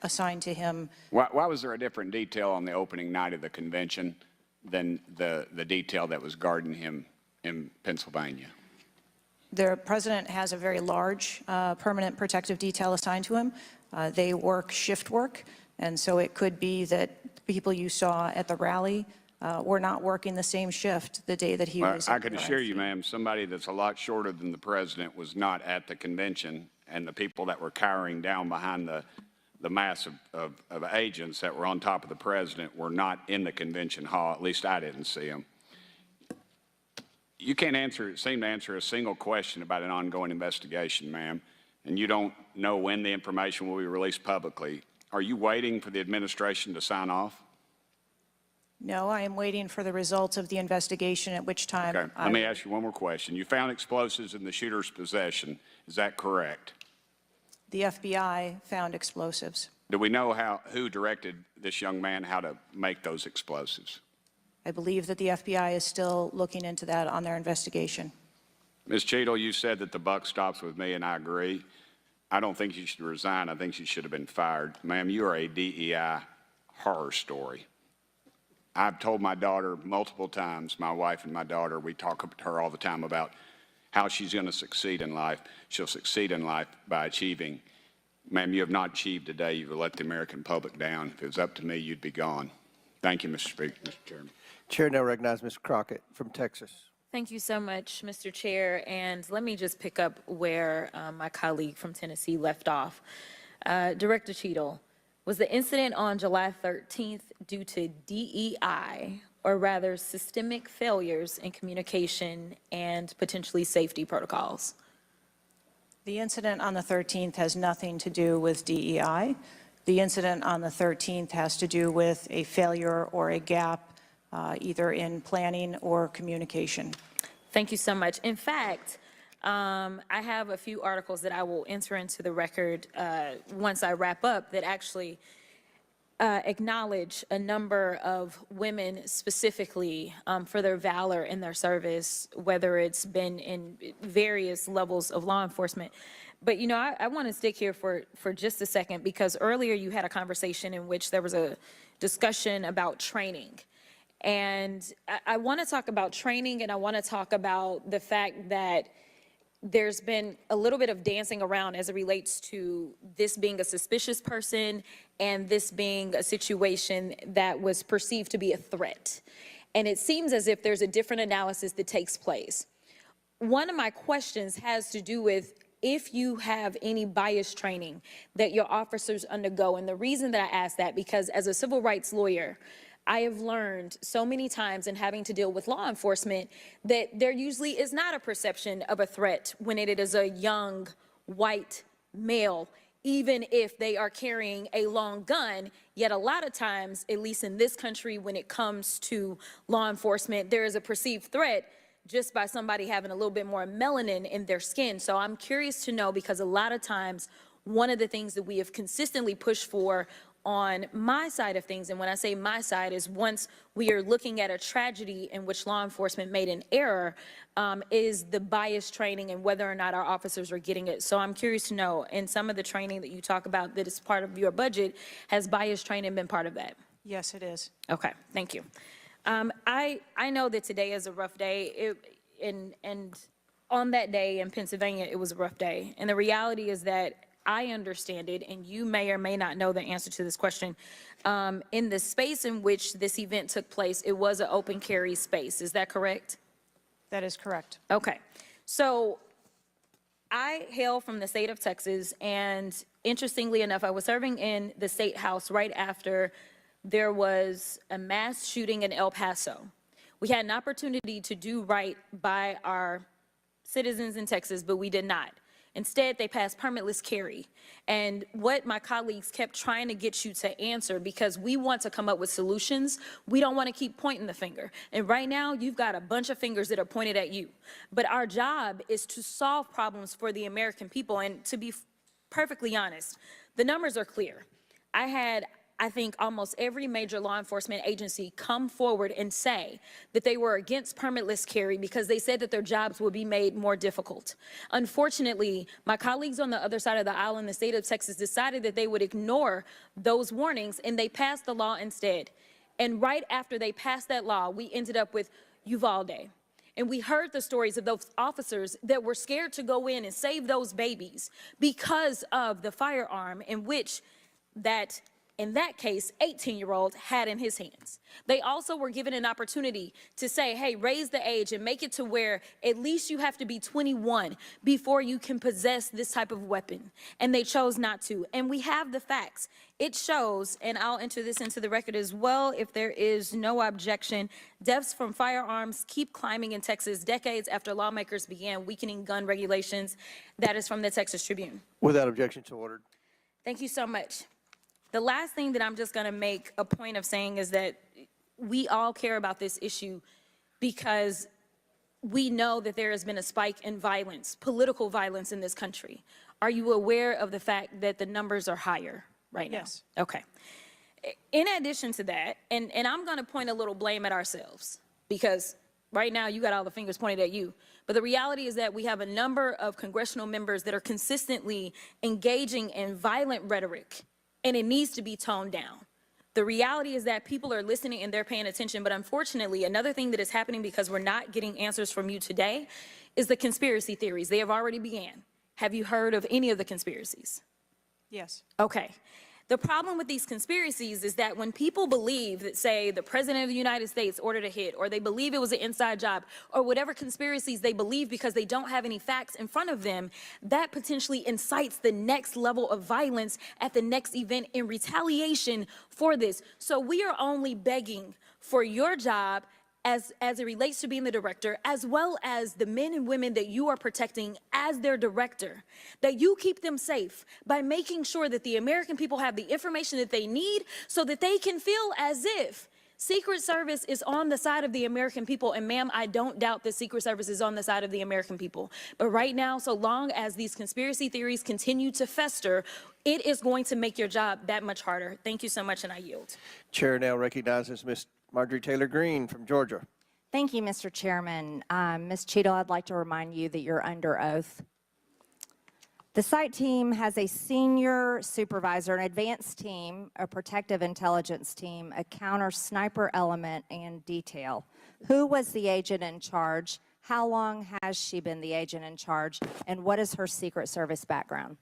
assigned to him. Why was there a different detail on the opening night of the convention than the detail that was guarding him in Pennsylvania? The president has a very large permanent protective detail assigned to him. They work shift work, and so it could be that people you saw at the rally were not working the same shift the day that he was. I can assure you, ma'am, somebody that's a lot shorter than the president was not at the convention, and the people that were cowering down behind the mass of agents that were on top of the president were not in the convention hall. At least I didn't see them. You can't seem to answer a single question about an ongoing investigation, ma'am, and you don't know when the information will be released publicly. Are you waiting for the administration to sign off? No, I am waiting for the results of the investigation, at which time. Okay. Let me ask you one more question. You found explosives in the shooter's possession. Is that correct? The FBI found explosives. Do we know who directed this young man how to make those explosives? I believe that the FBI is still looking into that on their investigation. Ms. Cheatle, you said that the buck stops with me, and I agree. I don't think you should resign. I think you should have been fired. Ma'am, you are a DEI horror story. I've told my daughter multiple times, my wife and my daughter, we talk to her all the time about how she's going to succeed in life. She'll succeed in life by achieving. Ma'am, you have not achieved today. You've let the American public down. If it was up to me, you'd be gone. Thank you, Mr. Speaker, Mr. Chairman. Chair now recognizes Mr. Crockett from Texas. Thank you so much, Mr. Chair. And let me just pick up where my colleague from Tennessee left off. Director Cheatle, was the incident on July 13th due to DEI, or rather systemic failures in communication and potentially safety protocols? The incident on the 13th has nothing to do with DEI. The incident on the 13th has to do with a failure or a gap either in planning or communication. Thank you so much. In fact, I have a few articles that I will enter into the record once I wrap up that actually acknowledge a number of women specifically for their valor in their service, whether it's been in various levels of law enforcement. But, you know, I want to stick here for just a second, because earlier you had a conversation in which there was a discussion about training. And I want to talk about training, and I want to talk about the fact that there's been a little bit of dancing around as it relates to this being a suspicious person and this being a situation that was perceived to be a threat. And it seems as if there's a different analysis that takes place. One of my questions has to do with if you have any bias training that your officers undergo. And the reason that I ask that, because as a civil rights lawyer, I have learned so many times in having to deal with law enforcement that there usually is not a perception of a threat when it is a young white male, even if they are carrying a long gun. Yet a lot of times, at least in this country, when it comes to law enforcement, there is a perceived threat just by somebody having a little bit more melanin in their skin. So I'm curious to know, because a lot of times, one of the things that we have consistently pushed for on my side of things, and when I say my side, is once we are looking at a tragedy in which law enforcement made an error, is the bias training and whether or not our officers are getting it. So I'm curious to know, in some of the training that you talk about that is part of your budget, has bias training been part of that? Yes, it is. Okay, thank you. I know that today is a rough day, and on that day in Pennsylvania, it was a rough day. And the reality is that I understand it, and you may or may not know the answer to this question. In the space in which this event took place, it was an open carry space. Is that correct? That is correct. Okay. So I hail from the state of Texas, and interestingly enough, I was serving in the state house right after there was a mass shooting in El Paso. We had an opportunity to do right by our citizens in Texas, but we did not. Instead, they passed permitless carry. And what my colleagues kept trying to get you to answer, because we want to come up with solutions, we don't want to keep pointing the finger. And right now, you've got a bunch of fingers that are pointed at you. But our job is to solve problems for the American people. And to be perfectly honest, the numbers are clear. I think almost every major law enforcement agency come forward and say that they were against permitless carry because they said that their jobs would be made more difficult. Unfortunately, my colleagues on the other side of the aisle in the state of Texas decided that they would ignore those warnings, and they passed the law instead. And right after they passed that law, we ended up with Uvalde. And we heard the stories of those officers that were scared to go in and save those babies because of the firearm in which in that case, 18-year-old had in his hands. They also were given an opportunity to say, hey, raise the age and make it to where at least you have to be 21 before you can possess this type of weapon. And they chose not to. And we have the facts. It shows, and I'll enter this into the record as well if there is no objection, deaths from firearms keep climbing in Texas decades after lawmakers began weakening gun regulations. That is from the Texas Tribune. Without objection, so ordered. Thank you so much. The last thing that I'm just going to make a point of saying is that we all care about this issue because we know that there has been a spike in violence, political violence in this country. Are you aware of the fact that the numbers are higher right now? Yes. Okay. In addition to that, and I'm going to point a little blame at ourselves because right now you got all the fingers pointed at you. But the reality is that we have a number of congressional members that are consistently engaging in violent rhetoric, and it needs to be toned down. The reality is that people are listening and they're paying attention, but unfortunately, another thing that is happening because we're not getting answers from you today is the conspiracy theories. They have already began. Have you heard of any of the conspiracies? Yes. Okay. The problem with these conspiracies is that when people believe that, say, the President of the United States ordered a hit, or they believe it was an inside job, or whatever conspiracies they believe because they don't have any facts in front of them, that potentially incites the next level of violence at the next event in retaliation for this. So we are only begging for your job as it relates to being the director, as well as the men and women that you are protecting as their director, that you keep them safe by making sure that the American people have the information that they need so that they can feel as if Secret Service is on the side of the American people. And ma'am, I don't doubt that Secret Service is on the side of the American people. But right now, so long as these conspiracy theories continue to fester, it is going to make your job that much harder. Thank you so much, and I yield. Chair now recognizes Ms. Marjorie Taylor Greene from Georgia. Thank you, Mr. Chairman. Ms. Cheatle, I'd like to remind you that you're under oath. The site team has a senior supervisor, an advanced team, a protective intelligence team, a counter sniper element, and detail. Who was the agent in charge? How long has she been the agent in charge? And what is her Secret Service background?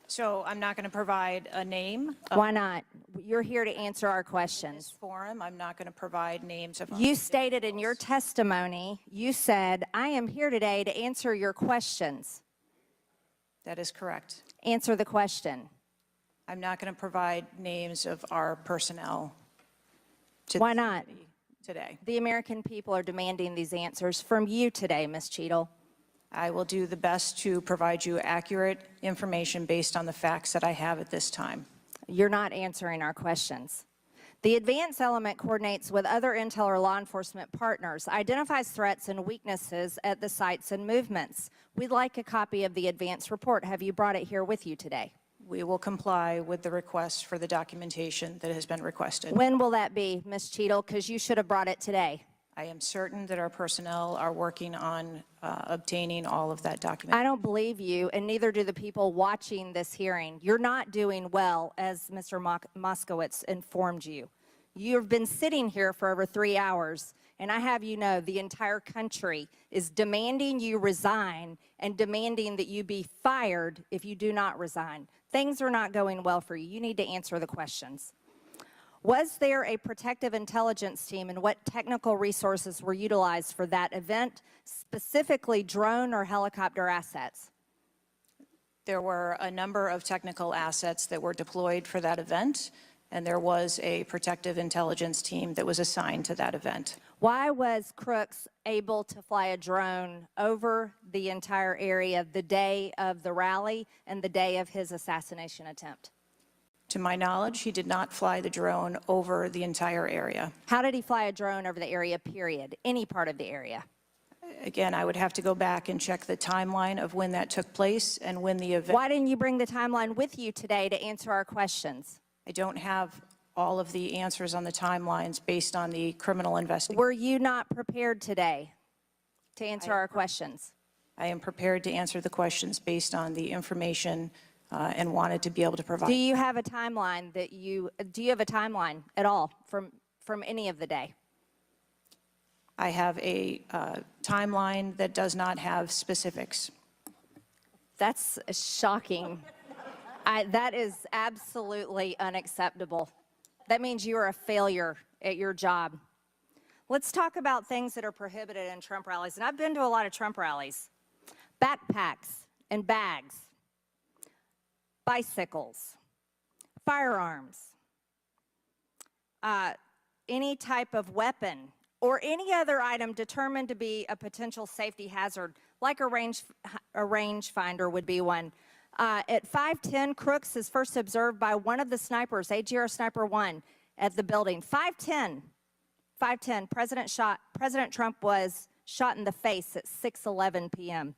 So I'm not going to provide a name. Why not? You're here to answer our This questions. forum, I'm not going to provide names of. You stated in your testimony, you said, I am here today to answer your questions. That is correct. Answer the question. I'm not going to provide names of our personnel. To Why this not? committee today. The American people are demanding these answers from you today, Ms. Cheatle. I will do the best to provide you accurate information based on the facts that I have at this time. You're not answering our questions. The advance element coordinates with other intel or law enforcement partners, identifies threats and weaknesses at the sites and movements. We'd like a copy of the advance report. Have you brought it here with you today? We will comply with the request for the documentation that has been requested. When will that be, Ms. Cheatle? Because you should have brought it today. I am certain that our personnel are working on obtaining all of that documentation. I don't believe you, and neither do the people watching this hearing. You're not doing well, as Mr. Moskowitz informed you. You've been sitting here for over 3 hours, and I have you know the entire country is demanding you resign and demanding that you be fired if you do not resign. Things are not going well for you. You need to answer the questions. Was there a protective intelligence team, and what technical resources were utilized for that event, specifically drone or helicopter assets? There were a number of technical assets that were deployed for that event, and there was a protective intelligence team that was assigned to that event. Why was Crooks able to fly a drone over the entire area the day of the rally and the day of his assassination attempt? To my knowledge, he did not fly the drone over the entire area. How did he fly a drone over the area, period? Any part of the area? Again, I would have to go back and check the timeline of when that took place and when the event. Why didn't you bring the timeline with you today to answer our questions? I don't have all of the answers on the timelines based on the criminal investigation. Were you not prepared today to answer our questions? I am prepared to answer the questions based on the information and wanted to be able to provide. Do you have a timeline do you have a timeline at all from any of the day? I have a timeline that does not have specifics. That's shocking. That is absolutely unacceptable. That means you are a failure at your job. Let's talk about things that are prohibited in Trump rallies. And I've been to a lot of Trump rallies. Backpacks and bags, bicycles, firearms, any type of weapon, or any other item determined to be a potential safety hazard, like a rangefinder would be one. At 5:10, Crooks is first observed by one of the snipers, AGR Sniper 1, at the building. 5:10, President Trump was shot in the face at 6:11 p.m.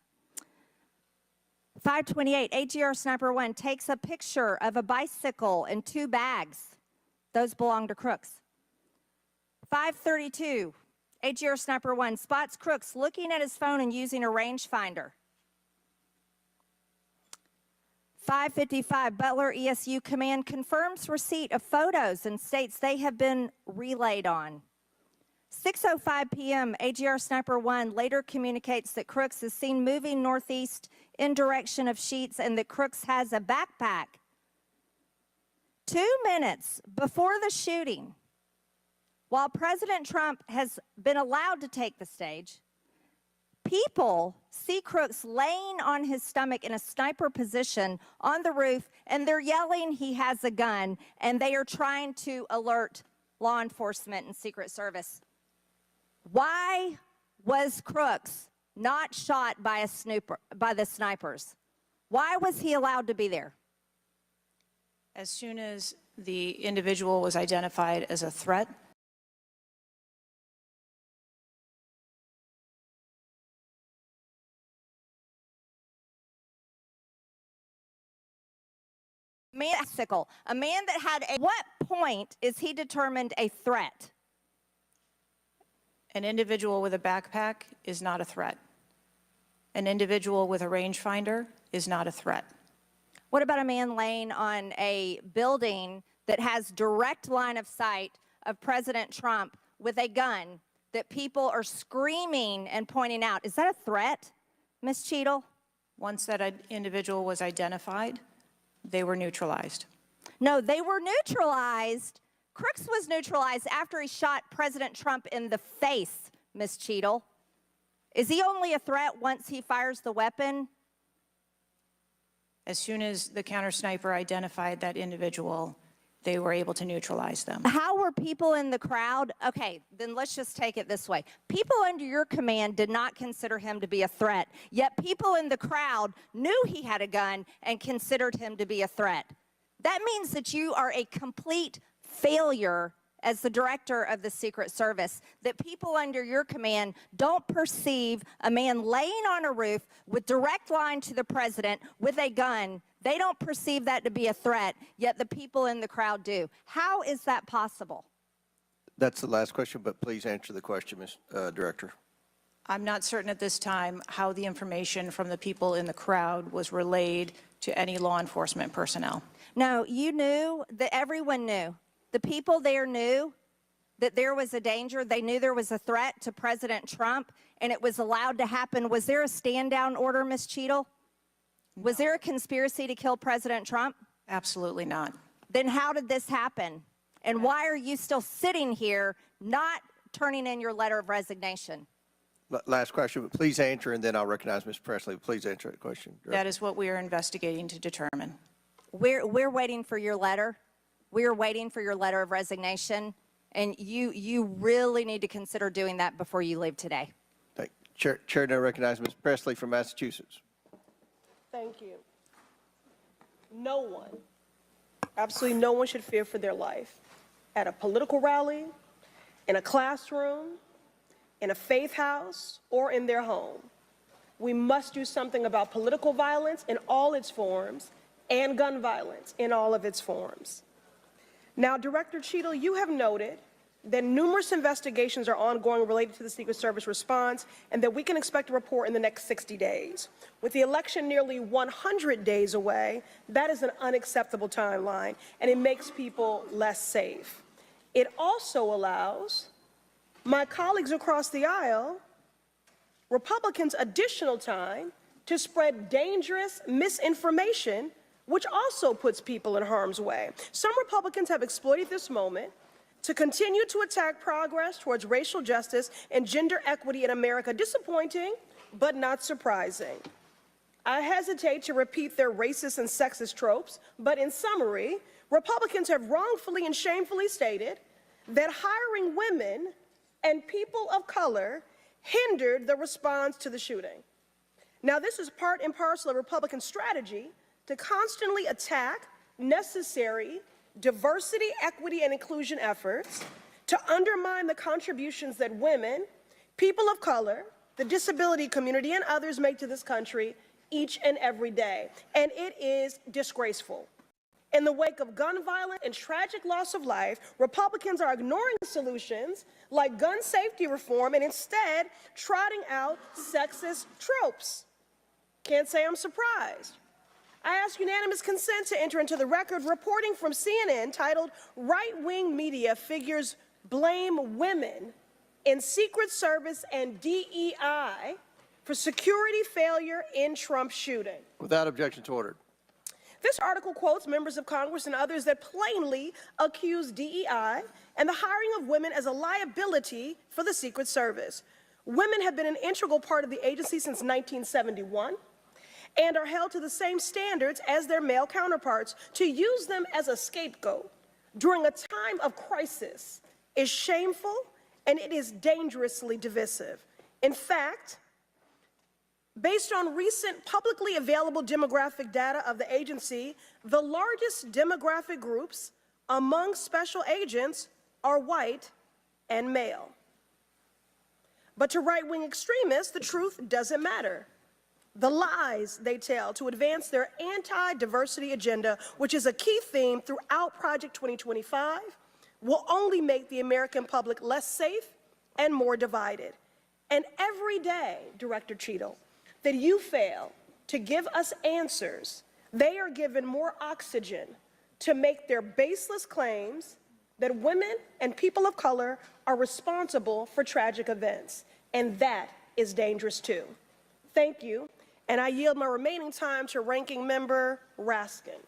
5:28, AGR Sniper 1 takes a picture of a bicycle and 2 bags. Those belong to Crooks. 5:32, AGR Sniper 1 spots Crooks looking at his phone and using a rangefinder. 5:55, Butler ESU Command confirms receipt of photos and states they have been relayed on. 6:05 p.m., AGR Sniper 1 later communicates that Crooks is seen moving northeast in direction of Sheetz and that Crooks has a backpack. 2 minutes before the shooting, while President Trump has been allowed to take the stage, people see Crooks laying on his stomach in a sniper position on the roof, and they're yelling he has a gun, and they are trying to alert law enforcement and Secret Service. Why was Crooks not shot by the snipers? Why was he allowed to be there? As soon as the individual was identified as a threat, A man that had at what point is he determined a threat? an individual with a backpack is not a threat. An individual with a rangefinder is not a threat. What about a man laying on a building that has direct line of sight of President Trump with a gun that people are screaming and pointing out. Is that a threat, Ms. Cheatle? Once that individual was identified, they were neutralized. No, they were neutralized. Crooks was neutralized after he shot President Trump in the face, Ms. Cheatle. Is he only a threat once he fires the weapon? As soon as the counter sniper identified that individual, they were able to neutralize them. How were people in the crowd? Okay, then let's just take it this way. People under your command did not consider him to be a threat, yet people in the crowd knew he had a gun and considered him to be a threat. That means that you are a complete failure as the director of the Secret Service, that people under your command don't perceive a man laying on a roof with direct line to the president with a gun. They don't perceive that to be a threat, yet the people in the crowd do. How is that possible? That's the last question, but please answer the question, Ms. Director. I'm not certain at this time how the information from the people in the crowd was relayed to any law enforcement personnel. No, you knew, that everyone knew. The people there knew that there was a danger. They knew there was a threat to President Trump, and it was allowed to happen. Was there a stand-down order, Ms. Cheatle? No. Was there a conspiracy to kill President Trump? Absolutely not. Then how did this happen? And why are you still sitting here not turning in your letter of resignation? Last question, but please answer, and then I'll recognize Ms. Presley. Please answer that question. Director. That is what we are investigating to determine. We're waiting for your letter. We are waiting for your letter of resignation, and you really need to consider doing that before you leave today. Thank you. Chair now recognizes Ms. Presley from Massachusetts. Thank you. No one, absolutely no one should fear for their life at a political rally, in a classroom, in a faith house, or in their home. We must do something about political violence in all its forms and gun violence in all of its forms. Now, Director Cheatle, you have noted that numerous investigations are ongoing related to the Secret Service response and that we can expect a report in the next 60 days. With the election nearly 100 days away, that is an unacceptable timeline, and it makes people less safe. It also allows my colleagues across the aisle, Republicans, additional time to spread dangerous misinformation, which also puts people in harm's way. Some Republicans have exploited this moment to continue to attack progress towards racial justice and gender equity in America. Disappointing, but not surprising. I hesitate to repeat their racist and sexist tropes, but in summary, Republicans have wrongfully and shamefully stated that hiring women and people of color hindered the response to the shooting. Now, this is part and parcel of Republican strategy to constantly attack necessary diversity, equity, and inclusion efforts, to undermine the contributions that women, people of color, the disability community, and others make to this country each and every day. And it is disgraceful. In the wake of gun violence and tragic loss of life, Republicans are ignoring solutions like gun safety reform and instead trotting out sexist tropes. Can't say I'm surprised. I ask unanimous consent to enter into the record reporting from CNN titled "Right-Wing Media Figures Blame Women in Secret Service and DEI for Security Failure in Trump Shooting." Without objection to order. This article quotes members of Congress and others that plainly accuse DEI and the hiring of women as a liability for the Secret Service. Women have been an integral part of the agency since 1971. And are held to the same standards as their male counterparts. To use them as a scapegoat during a time of crisis is shameful and it is dangerously divisive. In fact, based on recent publicly available demographic data of the agency, the largest demographic groups among special agents are white and male. But to right-wing extremists, the truth doesn't matter. The lies they tell to advance their anti-diversity agenda, which is a key theme throughout Project 2025, will only make the American public less safe and more divided. And every day, Director Cheatle, that you fail to give us answers, they are given more oxygen to make their baseless claims that women and people of color are responsible for tragic events, and that is dangerous too. Thank you, and I yield my remaining time to Ranking Member Raskin.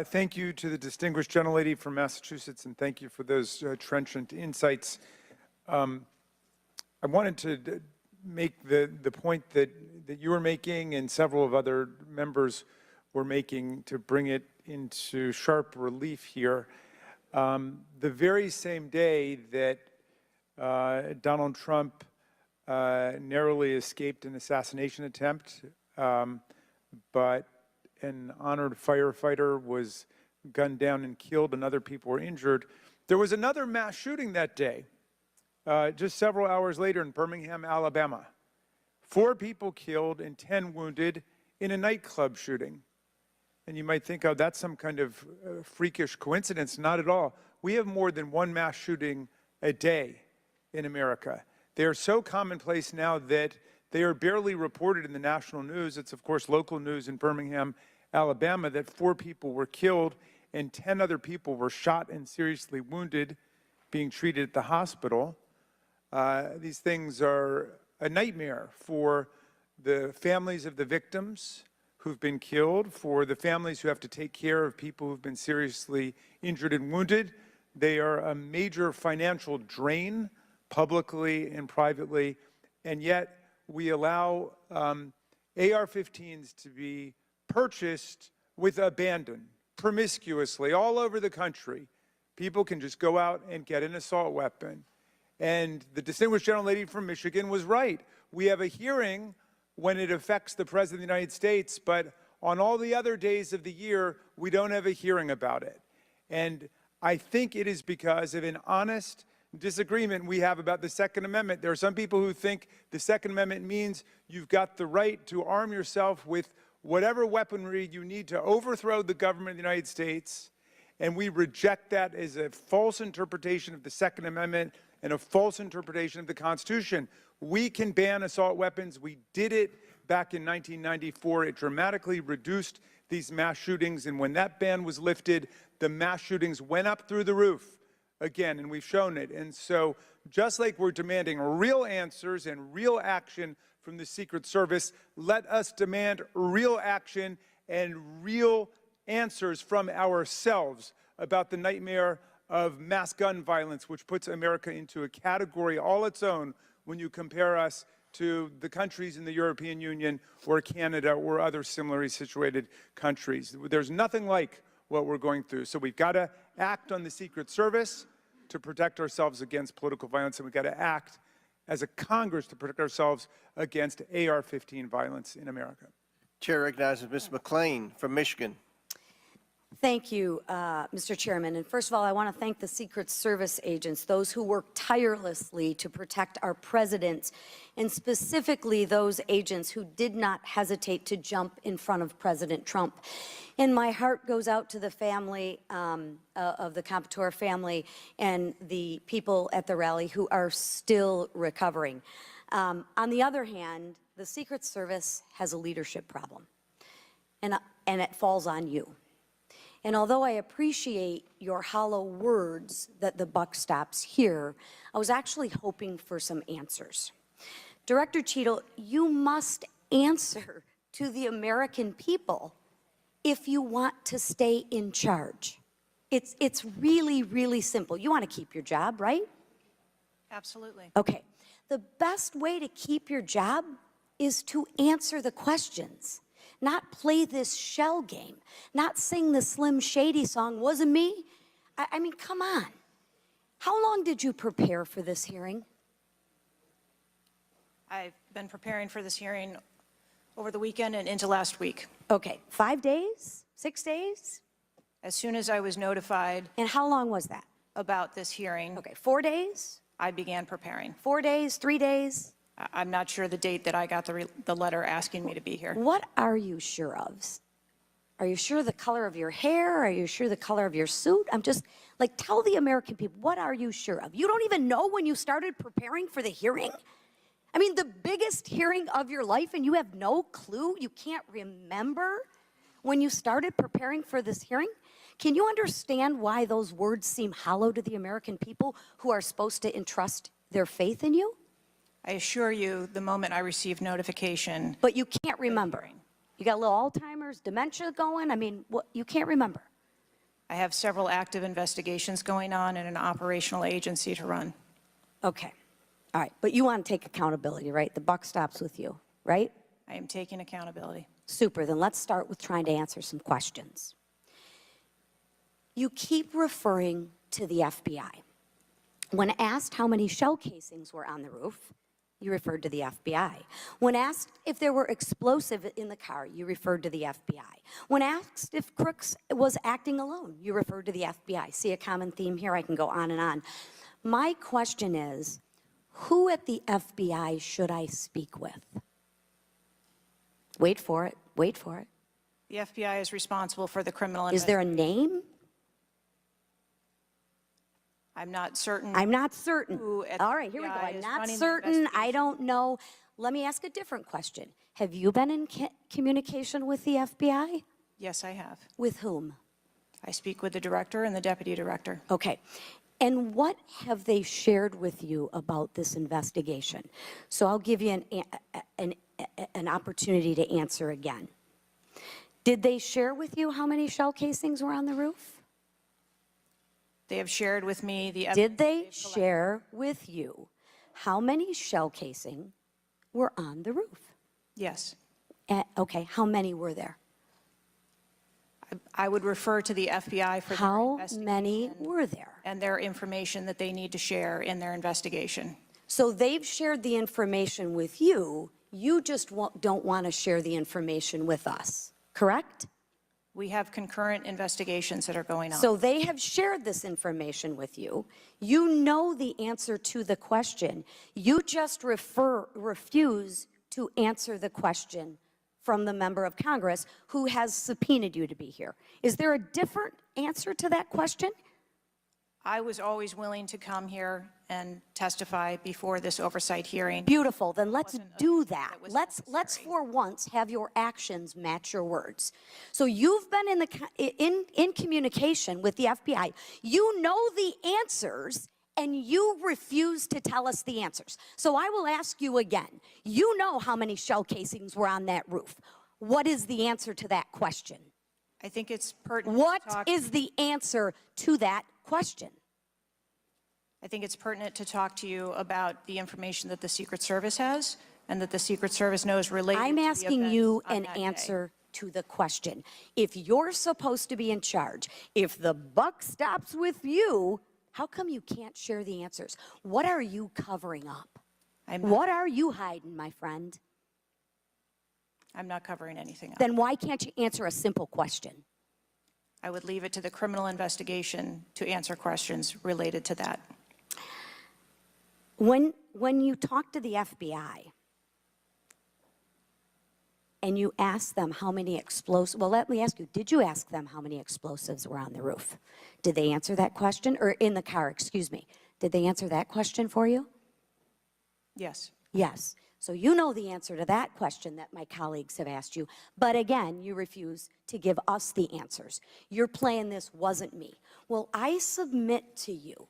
Thank you to the distinguished gentlelady from Massachusetts, and thank you for those trenchant insights. I wanted to make the point that you were making and several of other members were making to bring it into sharp relief here. The very same day that Donald Trump narrowly escaped an assassination attempt, but an honored firefighter was gunned down and killed and other people were injured, there was another mass shooting that day, just several hours later in Birmingham, Alabama. 4 people killed and 10 wounded in a nightclub shooting. And you might think, oh, that's some kind of freakish coincidence. Not at all. We have more than one mass shooting a day in America. They are so commonplace now that they are barely reported in the national news. It's, of course, local news in Birmingham, Alabama, that 4 people were killed and 10 other people were shot and seriously wounded, being treated at the hospital. These things are a nightmare for the families of the victims who've been killed, for the families who have to take care of people who've been seriously injured and wounded. They are a major financial drain, publicly and privately, and yet we allow AR-15s to be purchased with abandon, promiscuously, all over the country. People can just go out and get an assault weapon. And the distinguished gentlelady from Michigan was right. We have a hearing when it affects the President of the United States, but on all the other days of the year, we don't have a hearing about it. And I think it is because of an honest disagreement we have about the Second Amendment. There are some people who think the Second Amendment means you've got the right to arm yourself with whatever weaponry you need to overthrow the government of the United States, and we reject that as a false interpretation of the Second Amendment and a false interpretation of the Constitution. We can ban assault weapons. We did it back in 1994. It dramatically reduced these mass shootings, and when that ban was lifted, the mass shootings went up through the roof again, and we've shown it. And so just like we're demanding real answers and real action from the Secret Service, let us demand real action and real answers from ourselves about the nightmare of mass gun violence, which puts America into a category all its own when you compare us to the countries in the European Union or Canada or other similarly situated countries. There's nothing like what we're going through. So we've got to act on the Secret Service to protect ourselves against political violence, and we've got to act as a Congress to protect ourselves against AR-15 violence in America. Chair recognizes Ms. McClain from Michigan. Thank you, Mr. Chairman. And first of all, I want to thank the Secret Service agents, those who work tirelessly to protect our presidents, and specifically those agents who did not hesitate to jump in front of President Trump. And my heart goes out to the family of the Comptoir family and the people at the rally who are still recovering. On the other hand, the Secret Service has a leadership problem, and it falls on you. And although I appreciate your hollow words that the buck stops here, I was actually hoping for some answers. Director Cheatle, you must answer to the American people if you want to stay in charge. It's really, really simple. You want to keep your job, right? Absolutely. Okay. The best way to keep your job is to answer the questions. Not play this shell game, not sing the Slim Shady song, wasn't me? I mean, come on. How long did you prepare for this hearing? I've been preparing for this hearing over the weekend and into last week. Okay, 5 days, 6 days? As soon as I was notified. And how long was that? About this hearing. Okay, 4 days? I began preparing. 4 days, 3 days? I'm not sure the date that I got the letter asking me to be here. What are you sure of? Are you sure the color of your hair? Are you sure the color of your suit? I'm just, like, tell the American people, what are you sure of? You don't even know when you started preparing for the hearing? I mean, the biggest hearing of your life, and you have no clue? You can't remember when you started preparing for this hearing? Can you understand why those words seem hollow to the American people who are supposed to entrust their faith in you? I assure you, the moment I received notification. But you can't remember. You got a little Alzheimer's, dementia going? I mean, what, you can't remember. I have several active investigations going on and an operational agency to run. Okay. All right. But you want to take accountability, right? The buck stops with you, right? I am taking accountability. Super. Then let's start with trying to answer some questions. You keep referring to the FBI. When asked how many shell casings were on the roof, you referred to the FBI. When asked if there were explosives in the car, you referred to the FBI. When asked if Crooks was acting alone, you referred to the FBI. See a common theme here? I can go on and on. My question is, who at the FBI should I speak with? Wait for it. Wait for it. The FBI is responsible for the criminal Is there a name? I'm not certain. I'm not certain. Who at All the right, here we go. FBI I'm is not running the certain. I don't know. Let me ask a different question. Have you been in communication with the FBI? Yes, I have. With whom? I speak with the director and the deputy director. Okay. And what have they shared with you about this investigation? So I'll give you an opportunity to answer again. Did they share with you how many shell casings were on the roof? They have shared with me the Did they share with you how many shell casing were on the roof? Yes. Okay, how many were there? I would refer to the FBI for How many were there? and their information that they need to share in their investigation. So they've shared the information with you. You just don't want to share the information with us, correct? We have concurrent investigations that are going on. So they have shared this information with you. You know the answer to the question. You just refuse to answer the question from the member of Congress who has subpoenaed you to be here. Is there a different answer to that question? I was always willing to come here and testify before this oversight hearing. Beautiful. Then let's do that. Let's for once have your actions match your words. So you've been in communication with the FBI. You know the answers, and you refuse to tell us the answers. So I will ask you again. You know how many shell casings were on that roof. What is the answer to that question? I think it's pertinent. What is the answer to that question? I think it's pertinent to talk to you about the information that the Secret Service has and that the Secret Service knows related I'm to the asking events you on an that day. answer to the question. If you're supposed to be in charge, if the buck stops with you, how come you can't share the answers? What are you covering up? What are you hiding, my friend? I'm not covering anything up. Then why can't you answer a simple question? I would leave it to the criminal investigation to answer questions related to that. When you talk to the FBI and you ask them how many explosives, well, let me ask you, did you ask them how many explosives were on the roof? Did they answer that question? Or in the car, excuse me. Did they answer that question for you? Yes. Yes. So you know the answer to that question that my colleagues have asked you. But again, you refuse to give us the answers. You're playing this wasn't me. Well, I submit to you,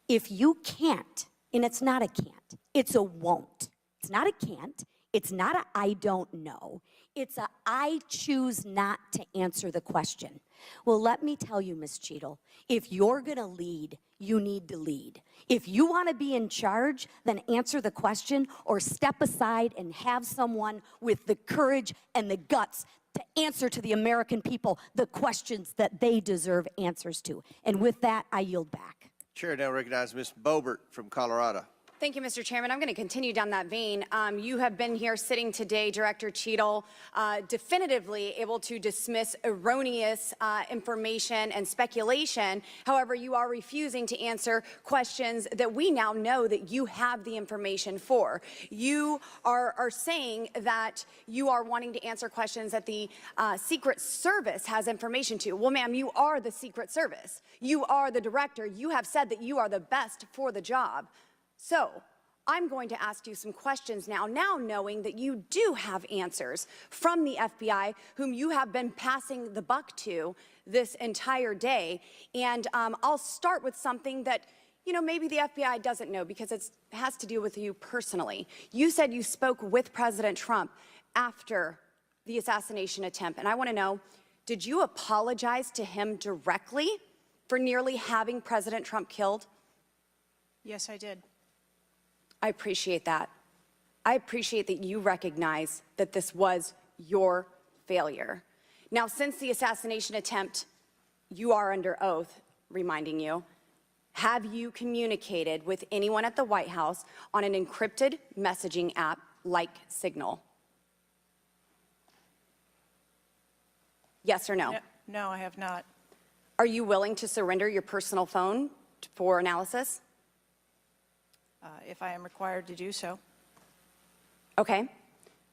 if you can't, and it's not a can't, it's a won't. It's not a can't. It's not a I don't know. It's a I choose not to answer the question. Well, let me tell you, Ms. Cheatle, if you're going to lead, you need to lead. If you want to be in charge, then answer the question or step aside and have someone with the courage and the guts to answer to the American people the questions that they deserve answers to. And with that, I yield back. Chair now recognizes Ms. Boebert from Colorado. Thank you, Mr. Chairman. I'm going to continue down that vein. You have been here sitting today, Director Cheatle, definitively able to dismiss erroneous information and speculation. However, you are refusing to answer questions that we now know that you have the information for. You are saying that you are wanting to answer questions that the Secret Service has information to. Well, ma'am, you are the Secret Service. You are the director. You have said that you are the best for the job. So I'm going to ask you some questions now knowing that you do have answers from the FBI, whom you have been passing the buck to, this entire day. And I'll start with something that, you know, maybe the FBI doesn't know because it has to do with you personally. You said you spoke with President Trump after the assassination attempt. And I want to know, did you apologize to him directly for nearly having President Trump killed? Yes, I did. I appreciate that. I appreciate that you recognize that this was your failure. Now, since the assassination attempt, you are under oath, reminding you, have you communicated with anyone at the White House on an encrypted messaging app like Signal? Yes or no? No, I have not. Are you willing to surrender your personal phone for analysis? If I am required to do so. Okay.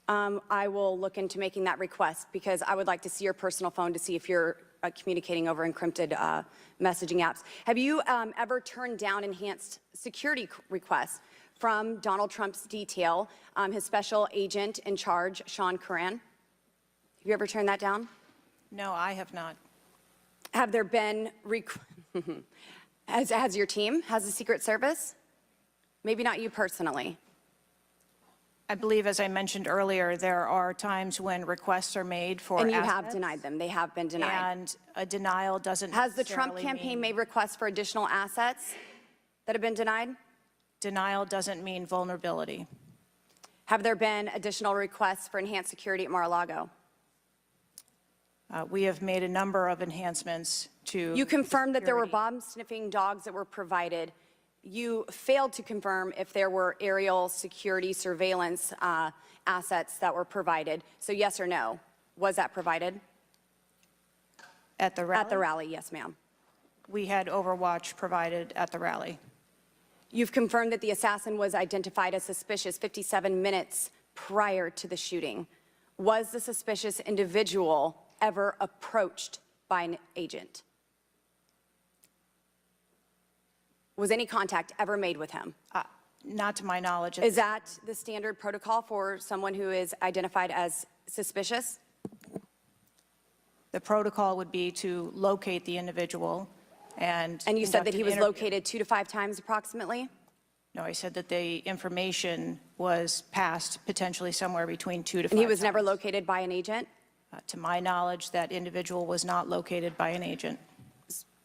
I will look into making that request because I would like to see your personal phone to see if you're communicating over encrypted messaging apps. Have you ever turned down enhanced security requests from Donald Trump's detail, his special agent in charge, Sean Curran? Have you ever turned that down? No, I have not. Have there been, has your team, has the Secret Service? Maybe not you personally. I believe, as I mentioned earlier, there are times when requests are made for And you have assets, denied them. They have been denied. and a denial doesn't Has the Trump necessarily campaign mean- made requests for additional assets that have been denied? Denial doesn't mean vulnerability. Have there been additional requests for enhanced security at Mar-a-Lago? We have made a number of enhancements to. You confirmed that there were security. bomb-sniffing dogs that were provided. You failed to confirm if there were aerial security surveillance assets that were provided. So yes or no, was that provided? At the rally? At the rally, yes, ma'am. We had Overwatch provided at the rally. You've confirmed that the assassin was identified as suspicious 57 minutes prior to the shooting. Was the suspicious individual ever approached by an agent? Was any contact ever made with him? Not to my knowledge. Is that the standard protocol for someone who is identified as suspicious? The protocol would be to locate the individual and. And you said conduct that he an was interview. located 2 to 5 times approximately? No, I said that the information was passed potentially somewhere between 2 to 5 And he was never times. located by an agent? To my knowledge, that individual was not located by an agent.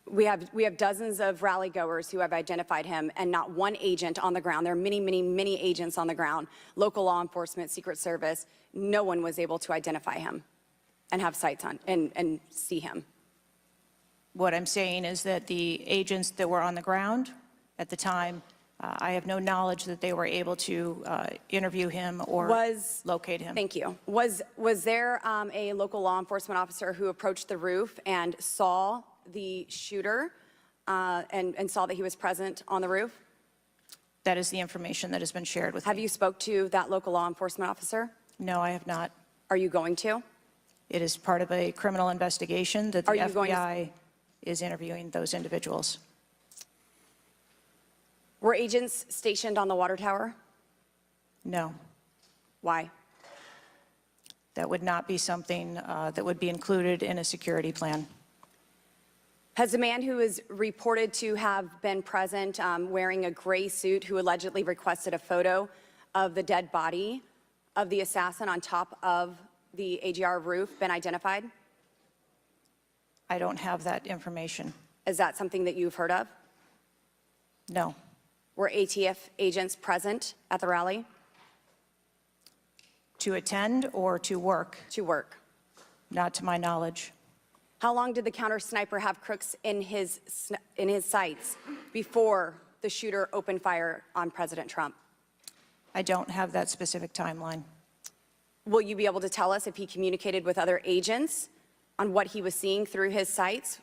We have dozens of rally goers who have identified him and not one agent on the ground. There are many, many, many agents on the ground, local law enforcement, Secret Service. No one was able to identify him and have sights on and see him. What I'm saying is that the agents that were on the ground at the time, I have no knowledge that they were able to interview him or locate him. Thank you. Was there a local law enforcement officer who approached the roof and saw the shooter and saw that he was present on the roof? That is the information that has been shared with me. Have you spoke to that local law enforcement officer? No, I have not. Are you going to? It is part of a criminal investigation that the Are you going to- FBI is interviewing those individuals. Were agents stationed on the water tower? No, Why? that would not be something that would be included in a security plan. Has the man who is reported to have been present wearing a gray suit who allegedly requested a photo of the dead body of the assassin on top of the AGR roof been identified? I don't have that information. Is that something that you've heard of? No, Were ATF agents present at the rally? to attend or to work, To work. not to my knowledge. How long did the counter sniper have crooks in his sights before the shooter opened fire on President Trump? I don't have that specific timeline. Will you be able to tell us if he communicated with other agents on what he was seeing through his sights?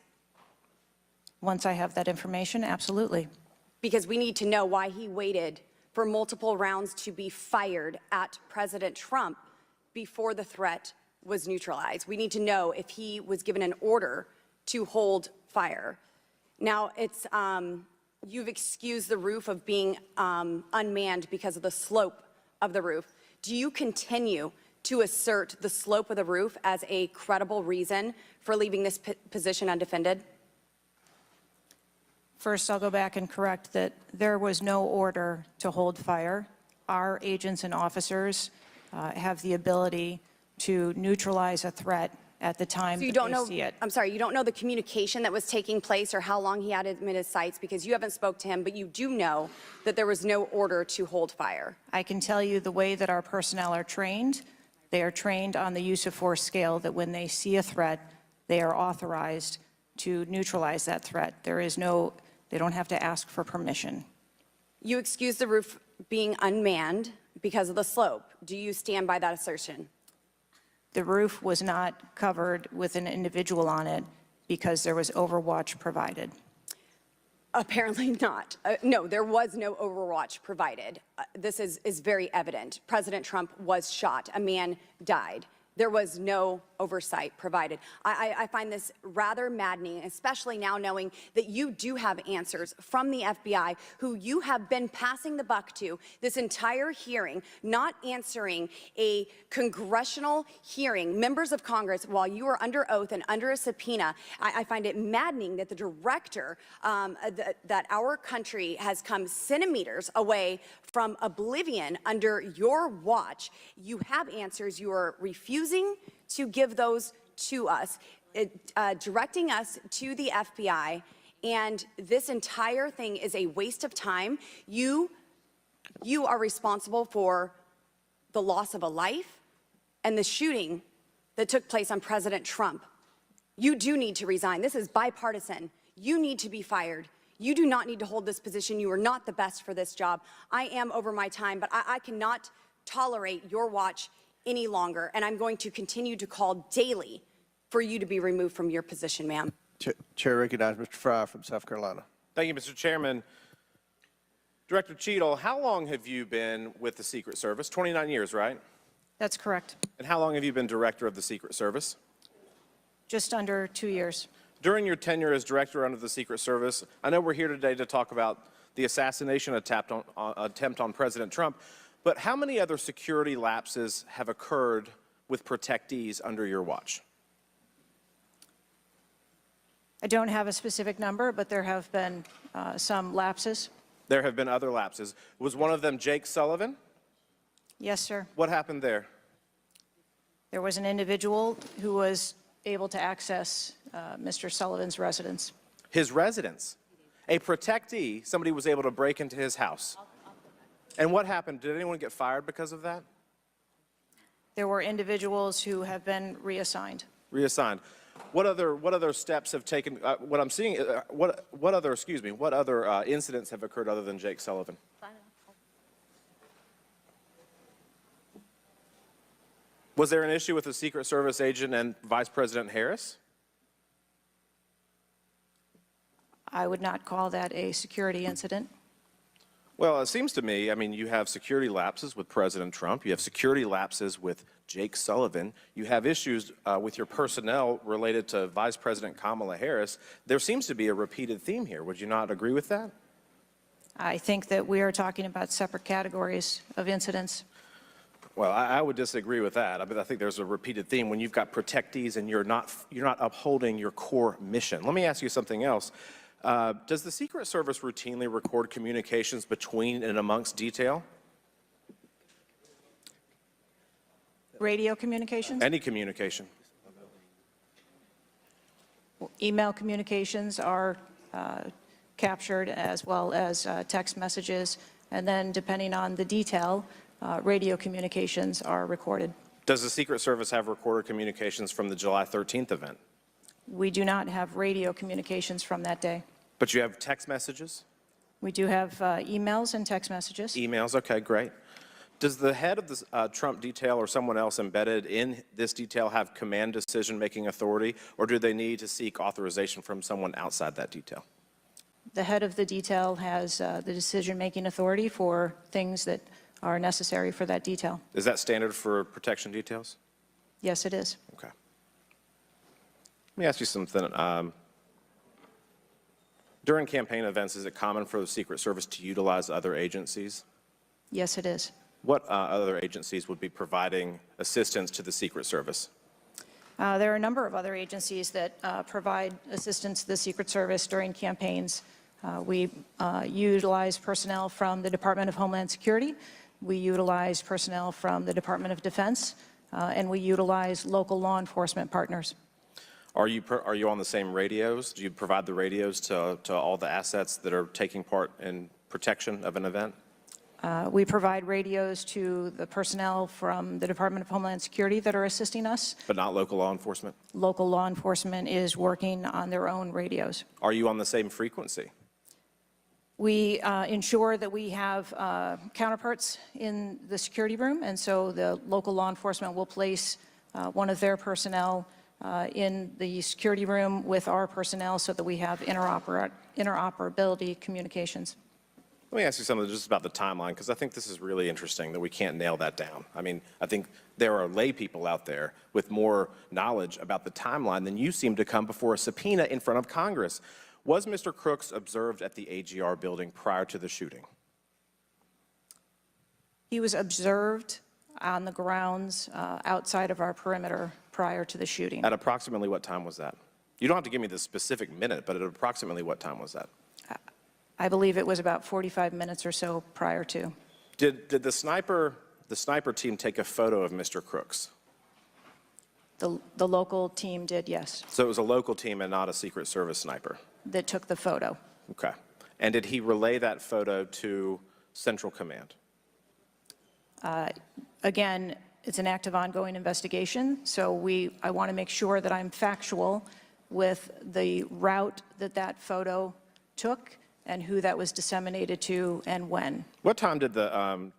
Once I have that information, absolutely. Because we need to know why he waited for multiple rounds to be fired at President Trump before the threat was neutralized. We need to know if he was given an order to hold fire. Now, you've excused the roof of being unmanned because of the slope of the roof. Do you continue to assert the slope of the roof as a credible reason for leaving this position undefended? First, I'll go back and correct that there was no order to hold fire. Our agents and officers have the ability to neutralize a threat at the time So you that don't they know, see it. I'm sorry, you don't know the communication that was taking place or how long he had him in his sights because you haven't spoke to him, but you do know that there was no order to hold fire. I can tell you the way that our personnel are trained. They are trained on the use of force scale, that when they see a threat, they are authorized to neutralize that threat. They don't have to ask for permission. You excuse the roof being unmanned because of the slope. Do you stand by that assertion? The roof was not covered with an individual on it because there was overwatch provided. Apparently not. No, there was no overwatch provided. This is very evident. President Trump was shot. A man died. There was no oversight provided. I find this rather maddening, especially now knowing that you do have answers from the FBI, who you have been passing the buck to this entire hearing, not answering a congressional hearing, members of Congress, while you are under oath and under a subpoena. I find it maddening that the director, that our country has come centimeters away from oblivion under your watch. You have answers. You are refusing to give those to us, directing us to the FBI, and this entire thing is a waste of time. You are responsible for the loss of a life and the shooting that took place on President Trump. You do need to resign. This is bipartisan. You need to be fired. You do not need to hold this position. You are not the best for this job. I am over my time, but I cannot tolerate your watch any longer, and I'm going to continue to call daily for you to be removed from your position, ma'am. Chair recognizes Mr. Fry from South Carolina. Thank you, Mr. Chairman. Director Cheatle, how long have you been with the Secret Service? 29 years, right? That's correct. And how long have you been director of the Secret Service? Just under 2 years. During your tenure as director under the Secret Service, I know we're here today to talk about the assassination attempt on President Trump, but how many other security lapses have occurred with protectees under your watch? I don't have a specific number, but there have been some lapses. There have been other lapses. Was one of them Jake Sullivan? Yes, sir. What happened there? There was an individual who was able to access Mr. Sullivan's residence. His residence. A protectee, somebody was able to break into his house. And what happened? Did anyone get fired because of that? There were individuals who have been reassigned. Reassigned. What other steps have taken? What I'm seeing, what other incidents have occurred other than Jake Sullivan? Was there an issue with the Secret Service agent and Vice President Harris? I would not call that a security incident. Well, it seems to me, I mean, you have security lapses with President Trump. You have security lapses with Jake Sullivan. You have issues with your personnel related to Vice President Kamala Harris. There seems to be a repeated theme here. Would you not agree with that? I think that we are talking about separate categories of incidents. Well, I would disagree with that. I think there's a repeated theme when you've got protectees and you're not upholding your core mission. Let me ask you something else. Does the Secret Service routinely record communications between and amongst detail? Radio communications? Any communication? Email communications are captured, as well as text messages, and then depending on the detail, radio communications are recorded. Does the Secret Service have recorded communications from the July 13th event? We do not have radio communications from that day. But you have text messages? We do have emails and text messages. Emails, okay, great. Does the head of the Trump detail or someone else embedded in this detail have command decision-making authority, or do they need to seek authorization from someone outside that detail? The head of the detail has the decision-making authority for things that are necessary for that detail. Is that standard for protection details? Yes, it is. Okay. Let me ask you something. During campaign events, is it common for the Secret Service to utilize other agencies? Yes, it is. What other agencies would be providing assistance to the Secret Service? There are a number of other agencies that provide assistance to the Secret Service during campaigns. We utilize personnel from the Department of Homeland Security. We utilize personnel from the Department of Defense, and we utilize local law enforcement partners. Are you on the same radios? Do you provide the radios to all the assets that are taking part in protection of an event? We provide radios to the personnel from the Department of Homeland Security that are assisting us. But not local law enforcement? Local law enforcement is working on their own radios. Are you on the same frequency? We ensure that we have counterparts in the security room, and so the local law enforcement will place one of their personnel in the security room with our personnel so that we have interoperability communications. Let me ask you something just about the timeline, because I think this is really interesting that we can't nail that down. I mean, I think there are lay people out there with more knowledge about the timeline than you seem to come before a subpoena in front of Congress. Was Mr. Crooks observed at the AGR building prior to the shooting? He was observed on the grounds outside of our perimeter prior to the shooting. At approximately what time was that? You don't have to give me the specific minute, but at approximately what time was that? I believe it was about 45 minutes or so prior to. Did the sniper team take a photo of Mr. Crooks? The local team did, yes, So it was a local team and not a Secret Service sniper? that took the photo. Okay. And did he relay that photo to Central Command? Again, it's an active ongoing investigation, so I want to make sure that I'm factual with the route that that photo took and who that was disseminated to and when. What time did when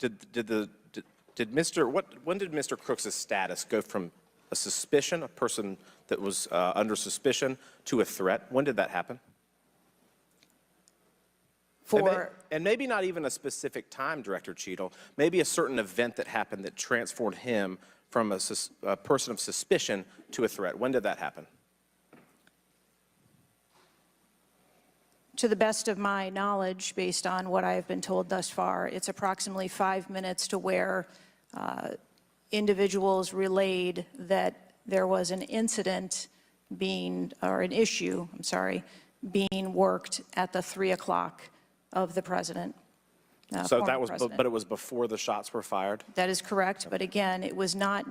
did Mr. Crooks' status go from a suspicion, a person that was under suspicion, to a threat? When did that happen? And maybe not even a specific time, Director Cheatle, maybe a certain event that happened that transformed him from a person of suspicion to a threat. When did that happen? To the best of my knowledge, based on what I have been told thus far, it's approximately 5 minutes to where individuals relayed that there was an incident being worked at the 3 o'clock of the president. So that was, but it was before the shots were fired? That is correct, but again, it was not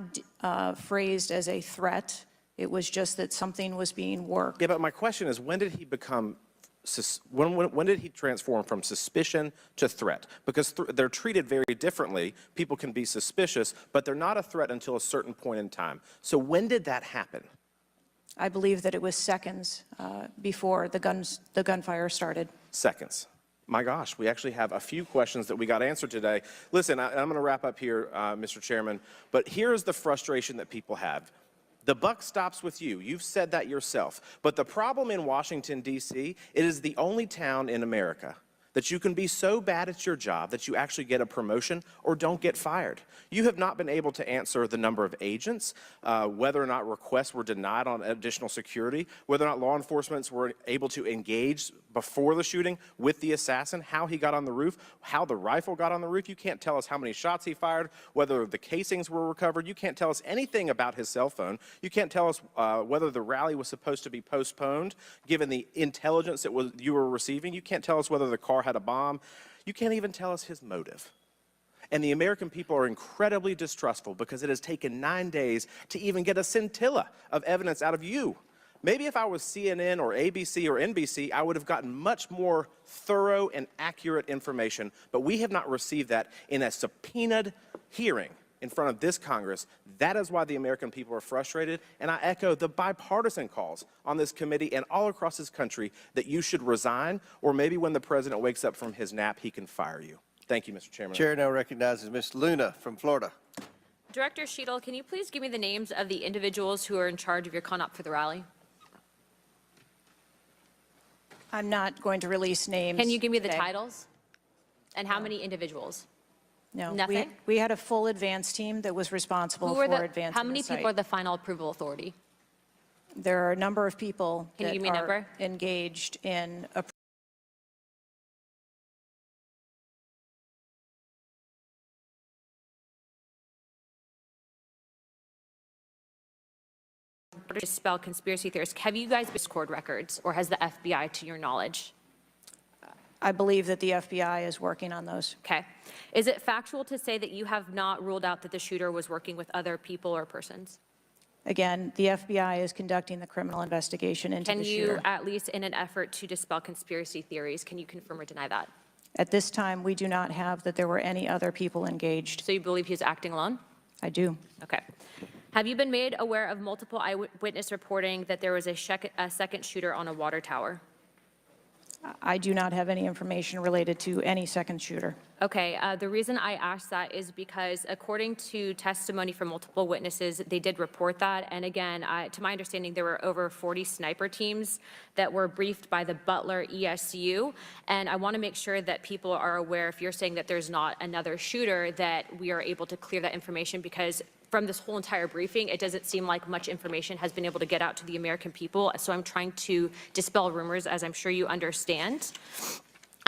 phrased as a threat. It was just that something was being worked. Yeah, but my question is, when did he become, when did he transform from suspicion to threat? Because they're treated very differently. People can be suspicious, but they're not a threat until a certain point in time. So when did that happen? I believe that it was seconds before the gunfire started. Seconds. My gosh, we actually have a few questions that we got answered today. Listen, I'm going to wrap up here, Mr. Chairman, but here's the frustration that people have. The buck stops with you. You've said that yourself. But the problem in Washington, D.C., it is the only town in America that you can be so bad at your job that you actually get a promotion or don't get fired. You have not been able to answer the number of agents, whether or not requests were denied on additional security, whether or not law enforcement were able to engage before the shooting with the assassin, how he got on the roof, how the rifle got on the roof. You can't tell us how many shots he fired, whether the casings were recovered. You can't tell us anything about his cell phone. You can't tell us whether the rally was supposed to be postponed, given the intelligence that you were receiving. You can't tell us whether the car had a bomb. You can't even tell us his motive. And the American people are incredibly distrustful because it has taken 9 days to even get a scintilla of evidence out of you. Maybe if I was CNN or ABC or NBC, I would have gotten much more thorough and accurate information, but we have not received that in a subpoenaed hearing in front of this Congress. That is why the American people are frustrated, and I echo the bipartisan calls on this committee and all across this country that you should resign, or maybe when the president wakes up from his nap, he can fire you. Thank you, Mr. Chairman. Chair now recognizes Ms. Luna from Florida. Director Cheatle, can you please give me the names of the individuals who are in charge of your conduct for the rally? I'm not going to release names. Can you give me the today. titles? And how many individuals? No. Nothing? We had a full advance team that was responsible Who for are the, advancing how many the site. people are the final approval authority? There are a number of people Can you that give me a are number? engaged in to dispel conspiracy theories. Have you guys Discord records, or has the FBI, to your knowledge? I believe that the FBI is working on those. Okay. Is it factual to say that you have not ruled out that the shooter was working with other people or persons? Again, the FBI is conducting the criminal investigation into the shooter. Can you, at least in an effort to dispel conspiracy theories, can you confirm or deny that? At this time, we do not have that there were any other people engaged. So you believe he was acting alone? I do. Okay. Have you been made aware of multiple eyewitness reporting that there was a second shooter on a water tower? I do not have any information related to any second shooter. Okay, the reason I asked that is because according to testimony from multiple witnesses, they did report that. And again, to my understanding, there were over 40 sniper teams that were briefed by the Butler ESU. And I want to make sure that people are aware, if you're saying that there's not another shooter, that we are able to clear that information, because from this whole entire briefing, it doesn't seem like much information has been able to get out to the American people. So I'm trying to dispel rumors, as I'm sure you understand.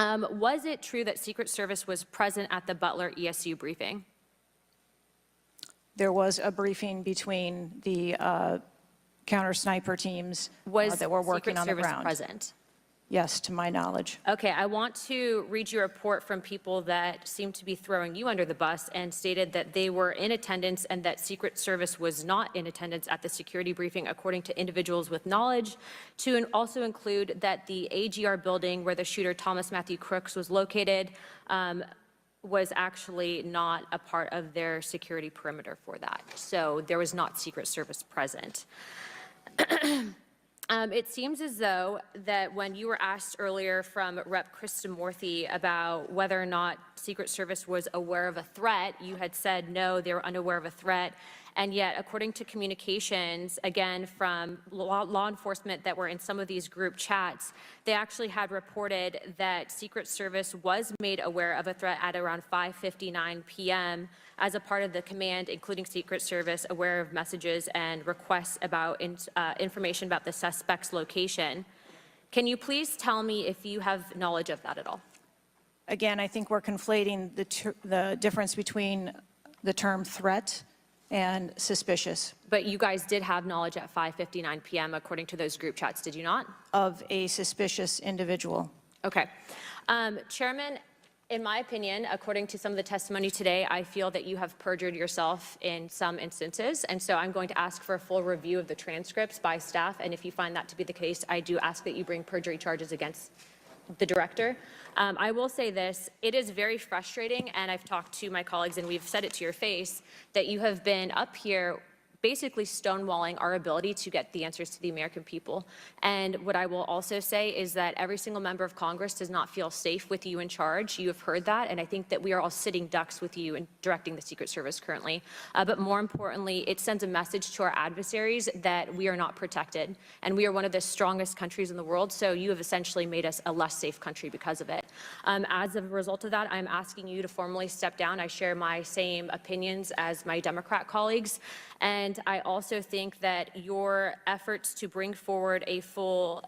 Was it true that Secret Service was present at the Butler ESU briefing? There was a briefing between the counter sniper teams that were working on the ground. Was Secret Service present? Yes, to my knowledge. Okay, I want to read you a report from people that seem to be throwing you under the bus and stated that they were in attendance and that Secret Service was not in attendance at the security briefing, according to individuals with knowledge, to also include that the AGR building where the shooter Thomas Matthew Crooks was located was actually not a part of their security perimeter for that. So there was not Secret Service present. It seems as though that when you were asked earlier from Rep. Kristamorthy about whether or not Secret Service was aware of a threat, you had said no, they were unaware of a threat. And yet, according to communications, again, from law enforcement that were in some of these group chats, they actually had reported that Secret Service was made aware of a threat at around 5:59 p.m. as a part of the command, including Secret Service, aware of messages and requests about information about the suspect's location. Can you please tell me if you have knowledge of that at all? Again, I think we're conflating the difference between the term threat and suspicious. But you guys did have knowledge at 5:59 p.m. according to those group chats, did you not? Of a suspicious individual. Okay. Chairman, in my opinion, according to some of the testimony today, I feel that you have perjured yourself in some instances. And so I'm going to ask for a full review of the transcripts by staff. And if you find that to be the case, I do ask that you bring perjury charges against the director. I will say this, it is very frustrating, and I've talked to my colleagues and we've said it to your face, that you have been up here basically stonewalling our ability to get the answers to the American people. And what I will also say is that every single member of Congress does not feel safe with you in charge. You have heard that, and I think that we are all sitting ducks with you in directing the Secret Service currently. But more importantly, it sends a message to our adversaries that we are not protected, and we are one of the strongest countries in the world, so you have essentially made us a less safe country because of it. As a result of that, I'm asking you to formally step down. I share my same opinions as my Democrat colleagues, and I also think that your efforts to bring forward a full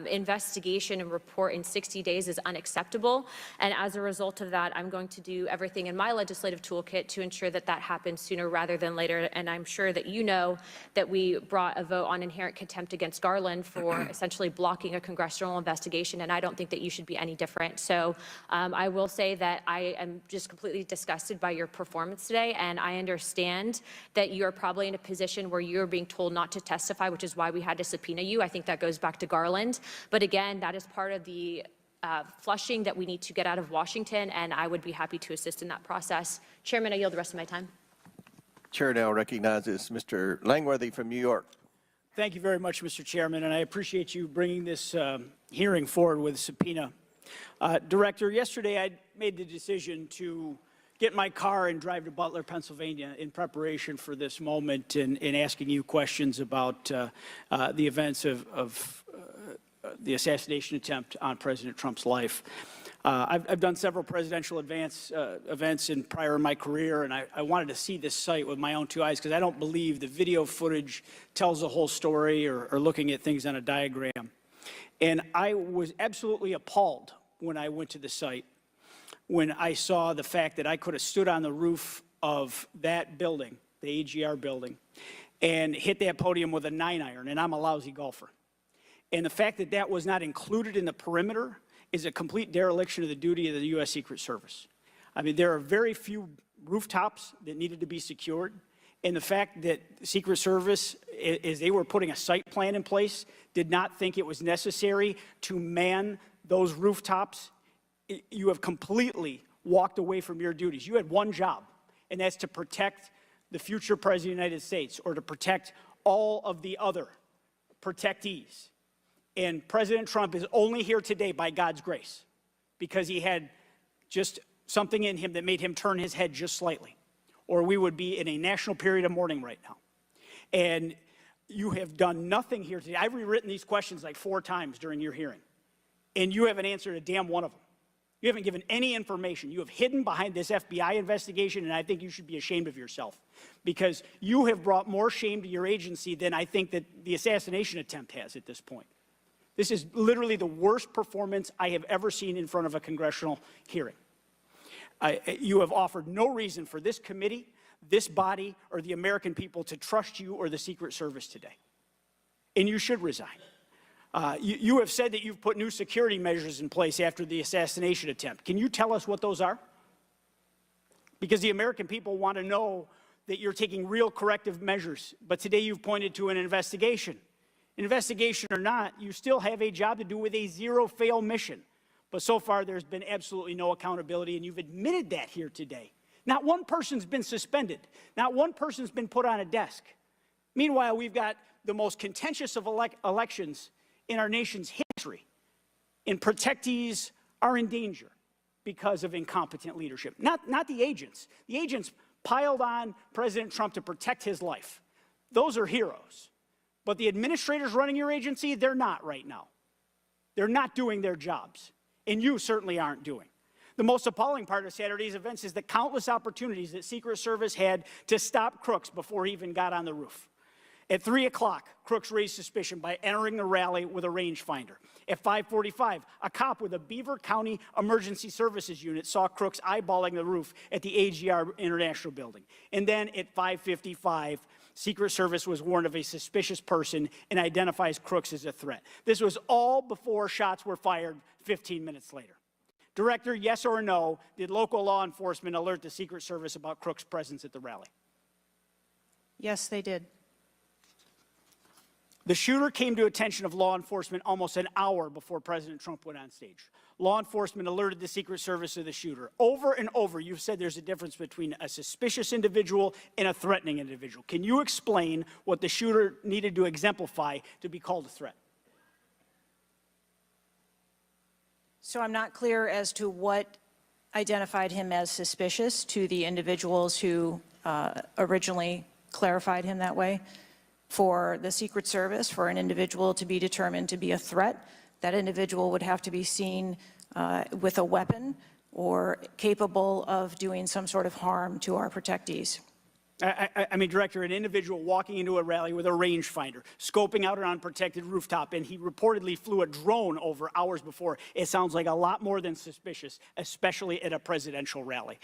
investigation and report in 60 days is unacceptable. And as a result of that, I'm going to do everything in my legislative toolkit to ensure that that happens sooner rather than later. And I'm sure that you know that we brought a vote on inherent contempt against Garland for essentially blocking a congressional investigation. And I don't think that you should be any different. So I will say that I am just completely disgusted by your performance today. And I understand that you're probably in a position where you're being told not to testify, which is why we had to subpoena you. I think that goes back to Garland. But again, that is part of the flushing that we need to get out of Washington, and I would be happy to assist in that process. Chairman, I yield the rest of my time. Chair now recognizes Mr. Langworthy from New York. Thank you very much, Mr. Chairman, and I appreciate you bringing this hearing forward with a subpoena. Director, yesterday I made the decision to get in my car and drive to Butler, Pennsylvania in preparation for this moment and asking you questions about the events of the assassination attempt on President Trump's life. I've done several presidential events in prior in my career, and I wanted to see this site with my own two eyes because I don't believe the video footage tells the whole story or looking at things on a diagram. And I was absolutely appalled when I went to the site, when I saw the fact that I could have stood on the roof of that building, the AGR building, and hit that podium with a 9-iron, and I'm a lousy golfer. And the fact that that was not included in the perimeter is a complete dereliction of the duty of the U.S. Secret Service. I mean, there are very few rooftops that needed to be secured, and the fact that Secret Service, as they were putting a site plan in place, did not think it was necessary to man those rooftops, you have completely walked away from your duties. You had one job, and that's to protect the future President of the United States, or to protect all of the other protectees. And President Trump is only here today by God's grace, because he had just something in him that made him turn his head just slightly, or we would be in a national period of mourning right now. And you have done nothing here today. I've rewritten these questions like 4 times during your hearing, and you haven't answered a damn one of them. You haven't given any information. You have hidden behind this FBI investigation, and I think you should be ashamed of yourself, because you have brought more shame to your agency than I think that the assassination attempt has at this point. This is literally the worst performance I have ever seen in front of a congressional hearing. You have offered no reason for this committee, this body, or the American people to trust you or the Secret Service today. And you should resign. You have said that you've put new security measures in place after the assassination attempt. Can you tell us what those are? Because the American people want to know that you're taking real corrective measures. But today you've pointed to an investigation. Investigation or not, you still have a job to do with a zero-fail mission. But so far, there's been absolutely no accountability, and you've admitted that here today. Not one person's been suspended. Not one person's been put on a desk. Meanwhile, we've got the most contentious of elections in our nation's history, and protectees are in danger because of incompetent leadership. Not the agents. The agents piled on President Trump to protect his life. Those are heroes. But the administrators running your agency, they're not right now. They're not doing their jobs, and you certainly aren't doing. The most appalling part of Saturday's events is the countless opportunities that Secret Service had to stop Crooks before he even got on the roof. At 3 o'clock, Crooks raised suspicion by entering the rally with a rangefinder. At 5:45, a cop with a Beaver County Emergency Services unit saw Crooks eyeballing the roof at the AGR International Building. And then at 5:55, Secret Service was warned of a suspicious person and identifies Crooks as a threat. This was all before shots were fired 15 minutes later. Director, yes or no, did local law enforcement alert the Secret Service about Crooks' presence at the rally? Yes, they did. The shooter came to attention of law enforcement almost an hour before President Trump went on stage. Law enforcement alerted the Secret Service of the shooter. Over and over, you've said there's a difference between a suspicious individual and a threatening individual. Can you explain what the shooter needed to exemplify to be called a threat? So I'm not clear as to what identified him as suspicious to the individuals who originally clarified him that way. For the Secret Service, for an individual to be determined to be a threat, that individual would have to be seen with a weapon or capable of doing some sort of harm to our protectees. I mean, Director, an individual walking into a rally with a rangefinder, scoping out an unprotected rooftop, and he reportedly flew a drone over hours before. It sounds like a lot more than suspicious, especially at a presidential rally.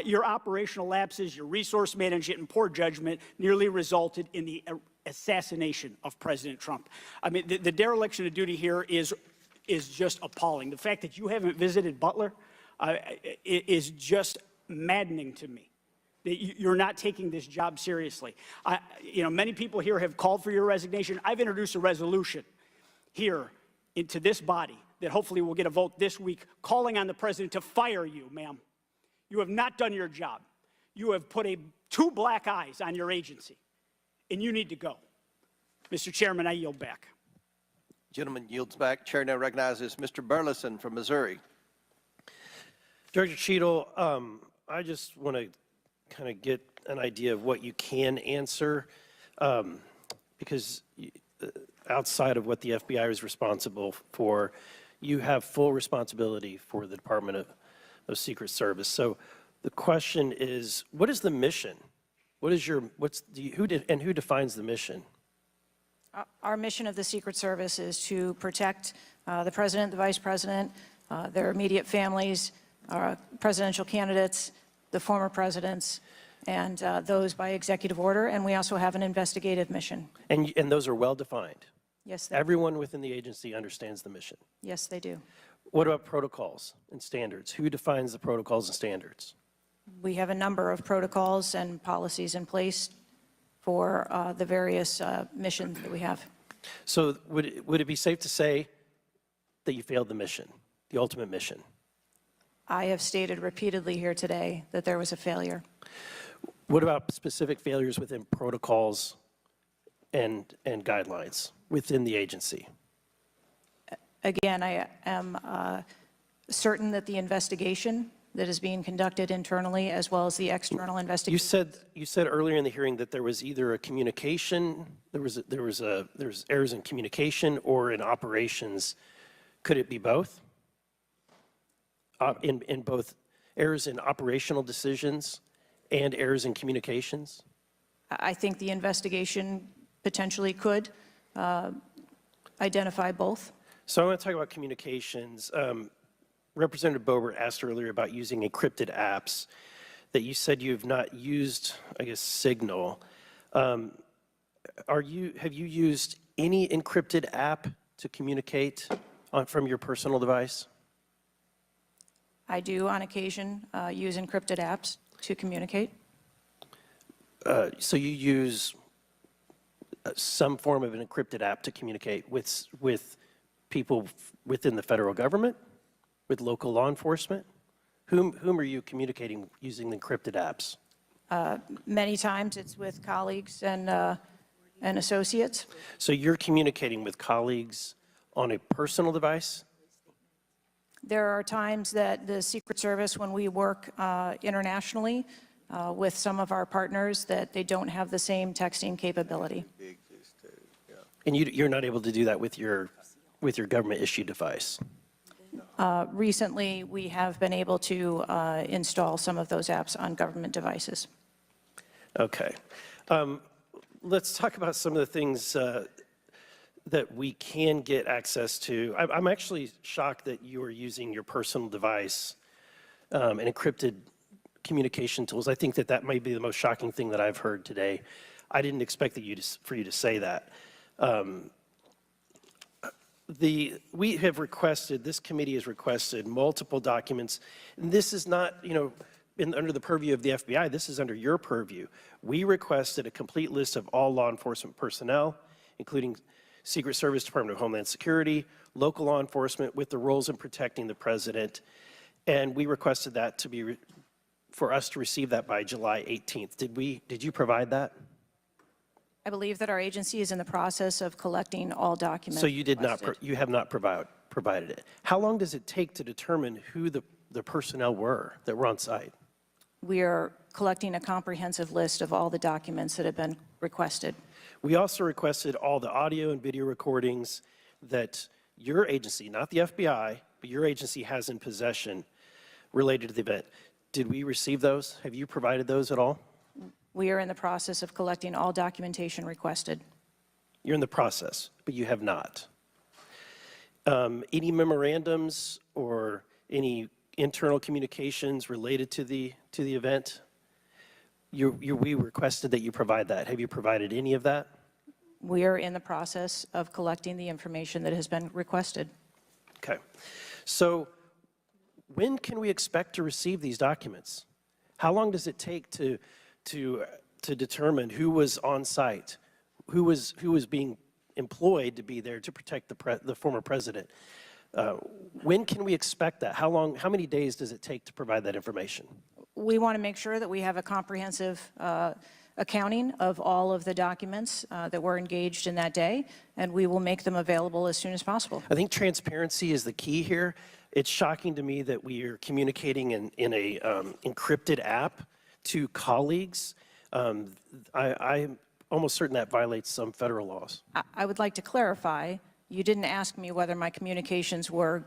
Your operational lapses, your resource management, and poor judgment nearly resulted in the assassination of President Trump. I mean, the dereliction of duty here is just appalling. The fact that you haven't visited Butler is just maddening to me. That you're not taking this job seriously. Many people here have called for your resignation. I've introduced a resolution here into this body that hopefully will get a vote this week calling on the president to fire you, ma'am. You have not done your job. You have put 2 black eyes on your agency, and you need to go. Mr. Chairman, I yield back. Gentleman yields back. Chair now recognizes Mr. Burleson from Missouri. Director Cheatle, I just want to kind of get an idea of what you can answer, because outside of what the FBI is responsible for, you have full responsibility for the Department of Secret Service. So the question is, what is the mission? Who defines the mission? Our mission of the Secret Service is to protect the president, the vice president, their immediate families, presidential candidates, the former presidents. and those by executive order, and we also have an investigative mission. And those are well-defined. Yes, Everyone within the agency understands the mission. yes, they do. What about protocols and standards? Who defines the protocols and standards? We have a number of protocols and policies in place for the various missions that we have. So would it be safe to say that you failed the mission, the ultimate mission? I have stated repeatedly here today that there was a failure. What about specific failures within protocols and guidelines within the agency? Again, I am certain that the investigation that is being conducted internally, as well as the external investigation. You said earlier in the hearing that there was either a communication, there was errors in communication or in operations. Could it be both? In both errors in operational decisions and errors in communications? I think the investigation potentially could identify both. So I want to talk about communications. Representative Boebert asked earlier about using encrypted apps, that you said you have not used, I guess, Signal. Have you used any encrypted app to communicate from your personal device? I do, on occasion, use encrypted apps to communicate. So you use some form of an encrypted app to communicate with people within the federal government, with local law enforcement? Whom are you communicating using the encrypted apps? Many times it's with colleagues and associates. So you're communicating with colleagues on a personal device? There are times that the Secret Service, when we work internationally with some of our partners, that they don't have the same texting capability. And you're not able to do that with your government-issued device? Recently, we have been able to install some of those apps on government devices. Okay. Let's talk about some of the things that we can get access to. I'm actually shocked that you are using your personal device and encrypted communication tools. I think that might be the most shocking thing that I've heard today. I didn't expect for you to say that. We have requested, this committee has requested multiple documents, and this is not, under the purview of the FBI, this is under your purview. We requested a complete list of all law enforcement personnel, including Secret Service, Department of Homeland Security, local law enforcement with the roles in protecting the president, and we requested that to be, for us to receive that by July 18th. Did you provide that? I believe that our agency is in the process of collecting all documents. So you did not, you have not provided it. How long does it take to determine who the personnel were that were on site? We are collecting a comprehensive list of all the documents that have been requested. We also requested all the audio and video recordings that your agency, not the FBI, but your agency has in possession related to the event. Did we receive those? Have you provided those at all? We are in the process of collecting all documentation requested. You're in the process, but you have not. Any memorandums or any internal communications related to the event? We requested that you provide that. Have you provided any of that? We are in the process of collecting the information that has been requested. Okay. So when can we expect to receive these documents? How long does it take to determine who was on site, who was being employed to be there to protect the former president? When can we expect that? How many days does it take to provide that information? We want to make sure that we have a comprehensive accounting of all of the documents that were engaged in that day, and we will make them available as soon as possible. I think transparency is the key here. It's shocking to me that we are communicating in a encrypted app to colleagues. I'm almost certain that violates some federal laws. I would like to clarify, you didn't ask me whether my communications were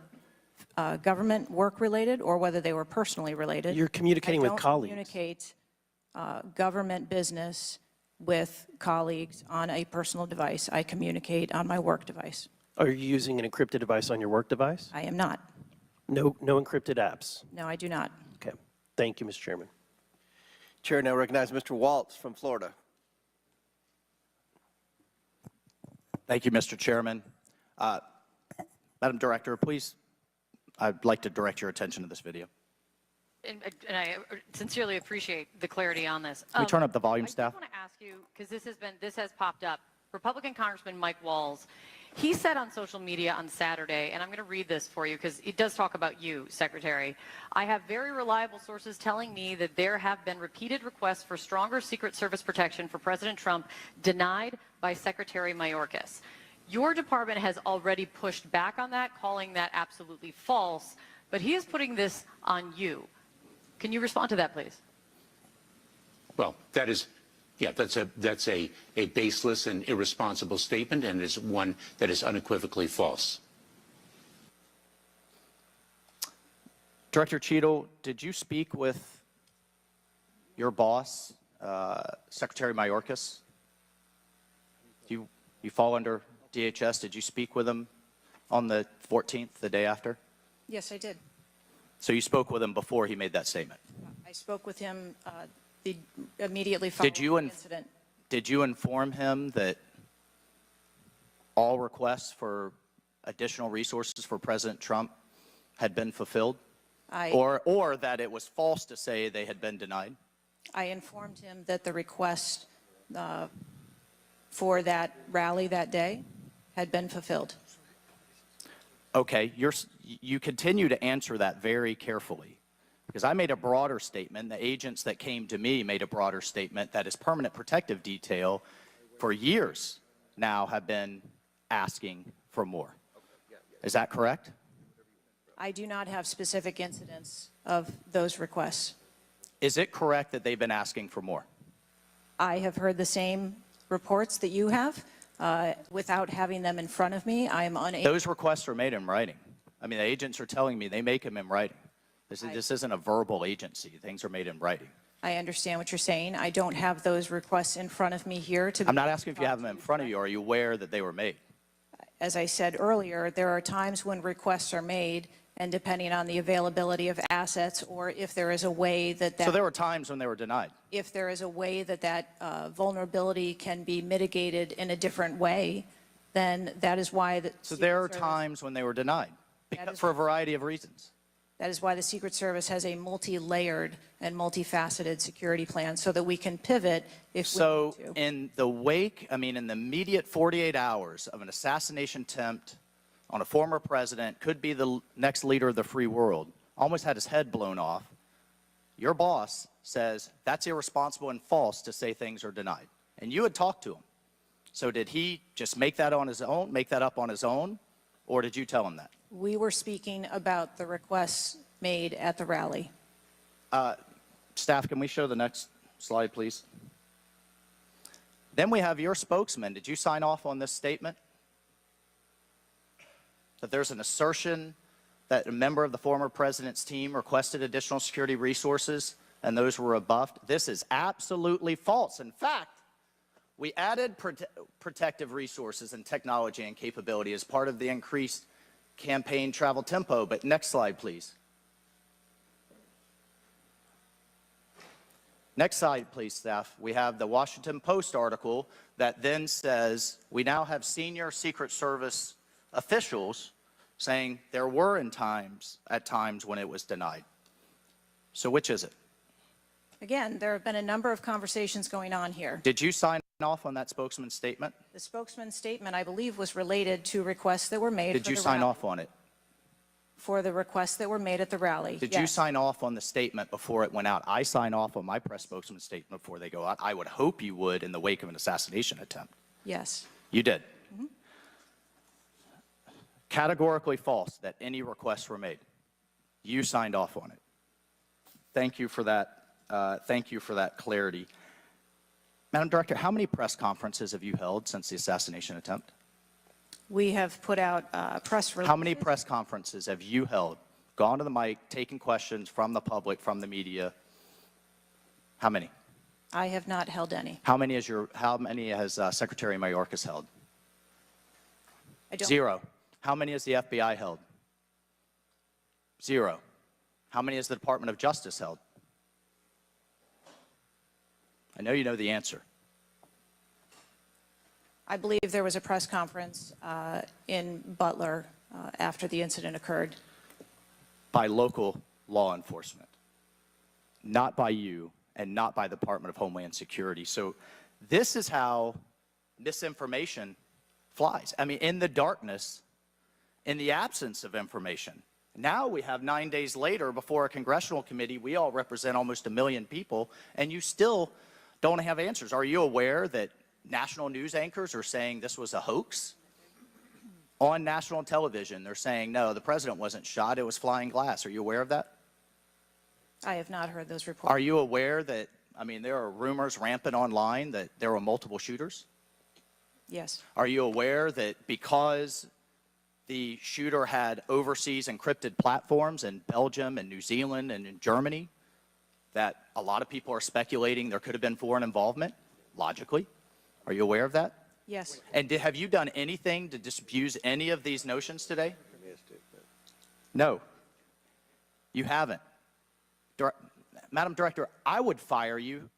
government work related or whether they were personally related. You're communicating with colleagues. I don't communicate government business with colleagues on a personal device. I communicate on my work device. Are you using an encrypted device on your work device? I am not. No encrypted apps? No, I do not. Okay. Thank you, Mr. Chairman. Chair now recognizes Mr. Waltz from Florida. Thank you, Mr. Chairman. Madam Director, please, I'd like to direct your attention to this video. And I sincerely appreciate the clarity on this. Can we turn up the volume, staff? I want to ask you, because this has popped up. Republican Congressman Mike Walz, he said on social media on Saturday, and I'm going to read this for you because it does talk about you, Secretary. I have very reliable sources telling me that there have been repeated requests for stronger Secret Service protection for President Trump denied by Secretary Mayorkas. Your department has already pushed back on that, calling that absolutely false, but he is putting this on you. Can you respond to that, please? Well, that is, yeah, that's a baseless and irresponsible statement, and is one that is unequivocally false. Director Cheatle, did you speak with your boss, Secretary Mayorkas? You fall under DHS. Did you speak with him on the 14th, the day after? Yes, I did. So you spoke with him before he made that statement? I spoke with him immediately following the incident. Did you inform him that all requests for additional resources for President Trump had been fulfilled? Or that it was false to say they had been denied? I informed him that the request for that rally that day had been fulfilled. Okay, you continue to answer that very carefully, because I made a broader statement. The agents that came to me made a broader statement that his permanent protective detail for years now have been asking for more. Is that correct? I do not have specific incidents of those requests. Is it correct that they've been asking for more? I have heard the same reports that you have. Without having them in front of me, I am unable. Those requests are made in writing. I mean, the agents are telling me they make them in writing. This isn't a verbal agency. Things are made in writing. I understand what you're saying. I don't have those requests in front of me here. I'm not asking if you have them in front of you. Are you aware that they were made? As I said earlier, there are times when requests are made, and depending on the availability of assets, or if there is a way that So there were times when they were denied? if there is a way that vulnerability can be mitigated in a different way, then that is why the So there are times when they were denied, for a variety of reasons. That is why the Secret Service has a multi-layered and multifaceted security plan, so that we can pivot if we need to. In the wake, in the immediate 48 hours of an assassination attempt on a former president, could be the next leader of the free world, almost had his head blown off, your boss says that's irresponsible and false to say things are denied. And you had talked to him. So did he just make that on his own, make that up on his own, or did you tell him that? We were speaking about the requests made at the rally. Staff, can we show the next slide, please? Then we have your spokesman. Did you sign off on this statement? That there's an assertion that a member of the former president's team requested additional security resources and those were rebuffed? This is absolutely false. In fact, we added protective resources and technology and capability as part of the increased campaign travel tempo. But next slide, please. Next slide, please, staff. We have the Washington Post article that then says we now have senior Secret Service officials saying there were at times when it was denied. So which is it? Again, there have been a number of conversations going on here. Did you sign off on that spokesman's statement? The spokesman's statement, I believe, was related to requests that were made. Did you sign off on it? For the requests that were made at the rally. Did you sign off on the statement before it went out? I sign off on my press spokesman's statement before they go out. I would hope you would in the wake of an assassination attempt. Yes. You did. Categorically false that any requests were made. You signed off on it. Thank you for that. Thank you for that clarity. Madam Director, how many press conferences have you held since the assassination attempt? We have put out press releases. How many press conferences have you held, gone to the mic, taken questions from the public, from the media? How many? I have not held any. How many has Secretary Mayorkas held? I don't. 0. How many has the FBI held? 0. How many has the Department of Justice held? know you know the answer. I believe there was a press conference in Butler after the incident occurred. By local law enforcement, not by you and not by the Department of Homeland Security. So this is how misinformation flies. I mean, in the darkness, in the absence of information. Now we have 9 days later before a congressional committee, we all represent almost 1 million people, and you still don't have answers. Are you aware that national news anchors are saying this was a hoax? On national television, they're saying, no, the president wasn't shot, it was flying glass. Are you aware of that? I have not heard those reports. Are you aware that, I mean, there are rumors rampant online that there were multiple shooters? Yes. Are you aware that because the shooter had overseas encrypted platforms in Belgium and New Zealand and in Germany, that a lot of people are speculating there could have been foreign involvement, logically? Are you aware of that? Yes. And have you done anything to disabuse any of these notions today? No, you haven't. Madam Director, I would fire you.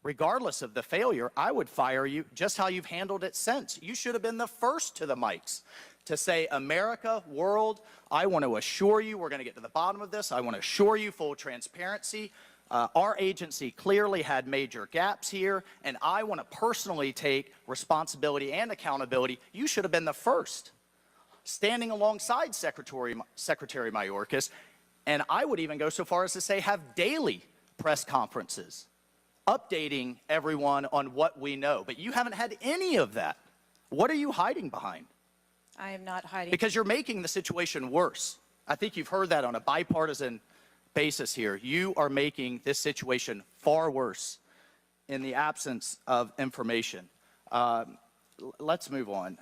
Regardless of the failure, I would fire you just how you've handled it since. You should have been the first to the mics to say, America, world, I want to assure you we're going to get to the bottom of this. I want to assure you full transparency. Our agency clearly had major gaps here, and I want to personally take responsibility and accountability. You should have been the first, standing alongside Secretary Mayorkas, and I would even go so far as to say have daily press conferences, updating everyone on what we know. But you haven't had any of that. What are you hiding behind? I am not hiding. Because you're making the situation worse. I think you've heard that on a bipartisan basis here. You are making this situation far worse in the absence of information. Let's move on.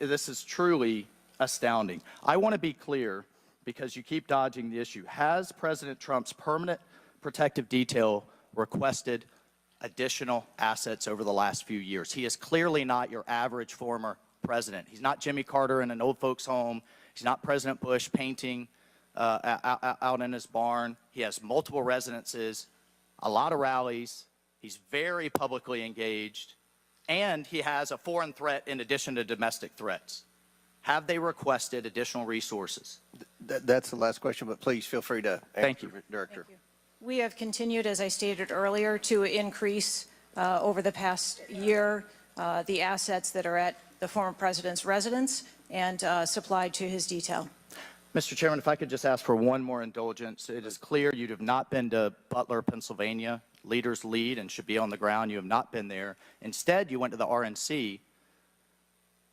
This is truly astounding. I want to be clear because you keep dodging the issue. Has President Trump's permanent protective detail requested additional assets over the last few years? He is clearly not your average former president. He's not Jimmy Carter in an old folks home. He's not President Bush painting out in his barn. He has multiple residences, a lot of rallies. He's very publicly engaged, and he has a foreign threat in addition to domestic threats. Have they requested additional resources? That's the last question, but please feel free to answer. Thank you. Director. We have continued, as I stated earlier, to increase over the past year the assets that are at the former president's residence and supplied to his detail. Mr. Chairman, if I could just ask for one more indulgence. It is clear you have not been to Butler, Pennsylvania. Leaders lead and should be on the ground. You have not been there. Instead, you went to the RNC,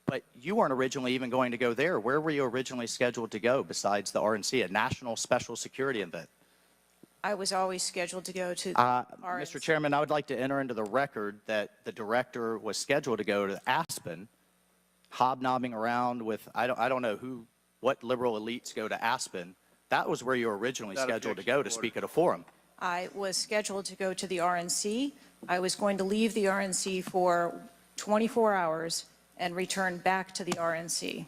but you weren't originally even going to go there. Where were you originally scheduled to go besides the RNC, a national special security event? I was always scheduled to go to Mr. Chairman, I would like to enter into the record that the director was scheduled to go to Aspen, hobnobbing around with, I don't know what liberal elites go to Aspen. That was where you were originally scheduled to go to speak at a forum. I was scheduled to go to the RNC. I was going to leave the RNC for 24 hours and return back to the RNC.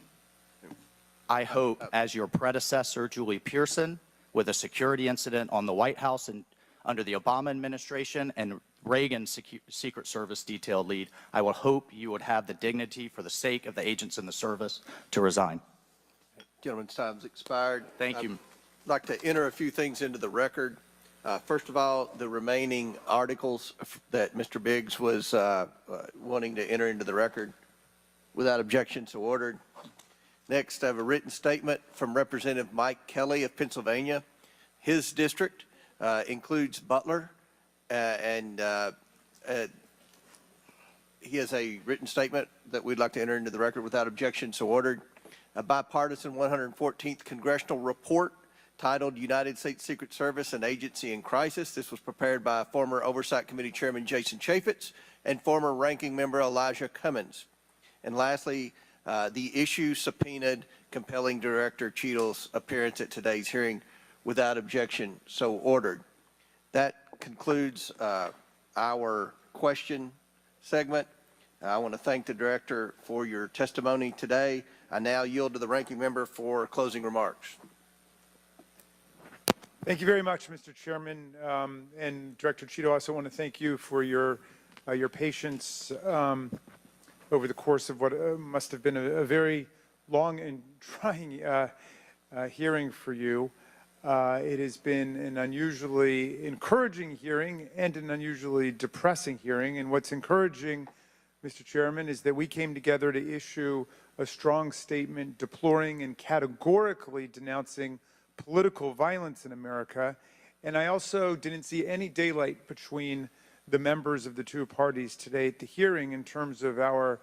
I hope, as your predecessor, Julie Pearson, with a security incident on the White House and under the Obama administration and Reagan's Secret Service detail lead, I would hope you would have the dignity for the sake of the agents in the service to resign. Gentleman's time's expired. Thank you. I'd like to enter a few things into the record. First of all, the remaining articles that Mr. Biggs was wanting to enter into the record, without objection, so ordered. Next, I have a written statement from Representative Mike Kelly of Pennsylvania. His district includes Butler, and he has a written statement that we'd like to enter into the record without objection, so ordered. A bipartisan 114th congressional report titled United States Secret Service, an Agency in Crisis. This was prepared by former Oversight Committee Chairman Jason Chaffetz and former Ranking Member Elijah Cummings. And lastly, the issue subpoenaed compelling Director Cheatle's appearance at today's hearing without objection, so ordered. That concludes our question segment. I want to thank the Director for your testimony today. I now yield to the Ranking Member for closing remarks. Thank you very much, Mr. Chairman. And Director Cheatle, I also want to thank you for your patience over the course of what must have been a very long and trying hearing for you. It has been an unusually encouraging hearing and an unusually depressing hearing. And what's encouraging, Mr. Chairman, is that we came together to issue a strong statement deploring and categorically denouncing political violence in America. And I also didn't see any daylight between the members of the two parties today at the hearing in terms of our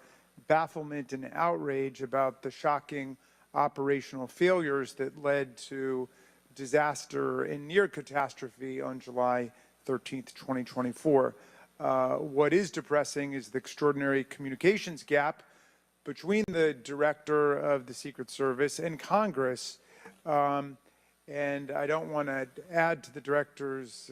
bafflement and outrage about the shocking operational failures that led to disaster and near catastrophe on July 13th, 2024. What is depressing is the extraordinary communications gap between the director of the Secret Service and Congress. And I don't want to add to the director's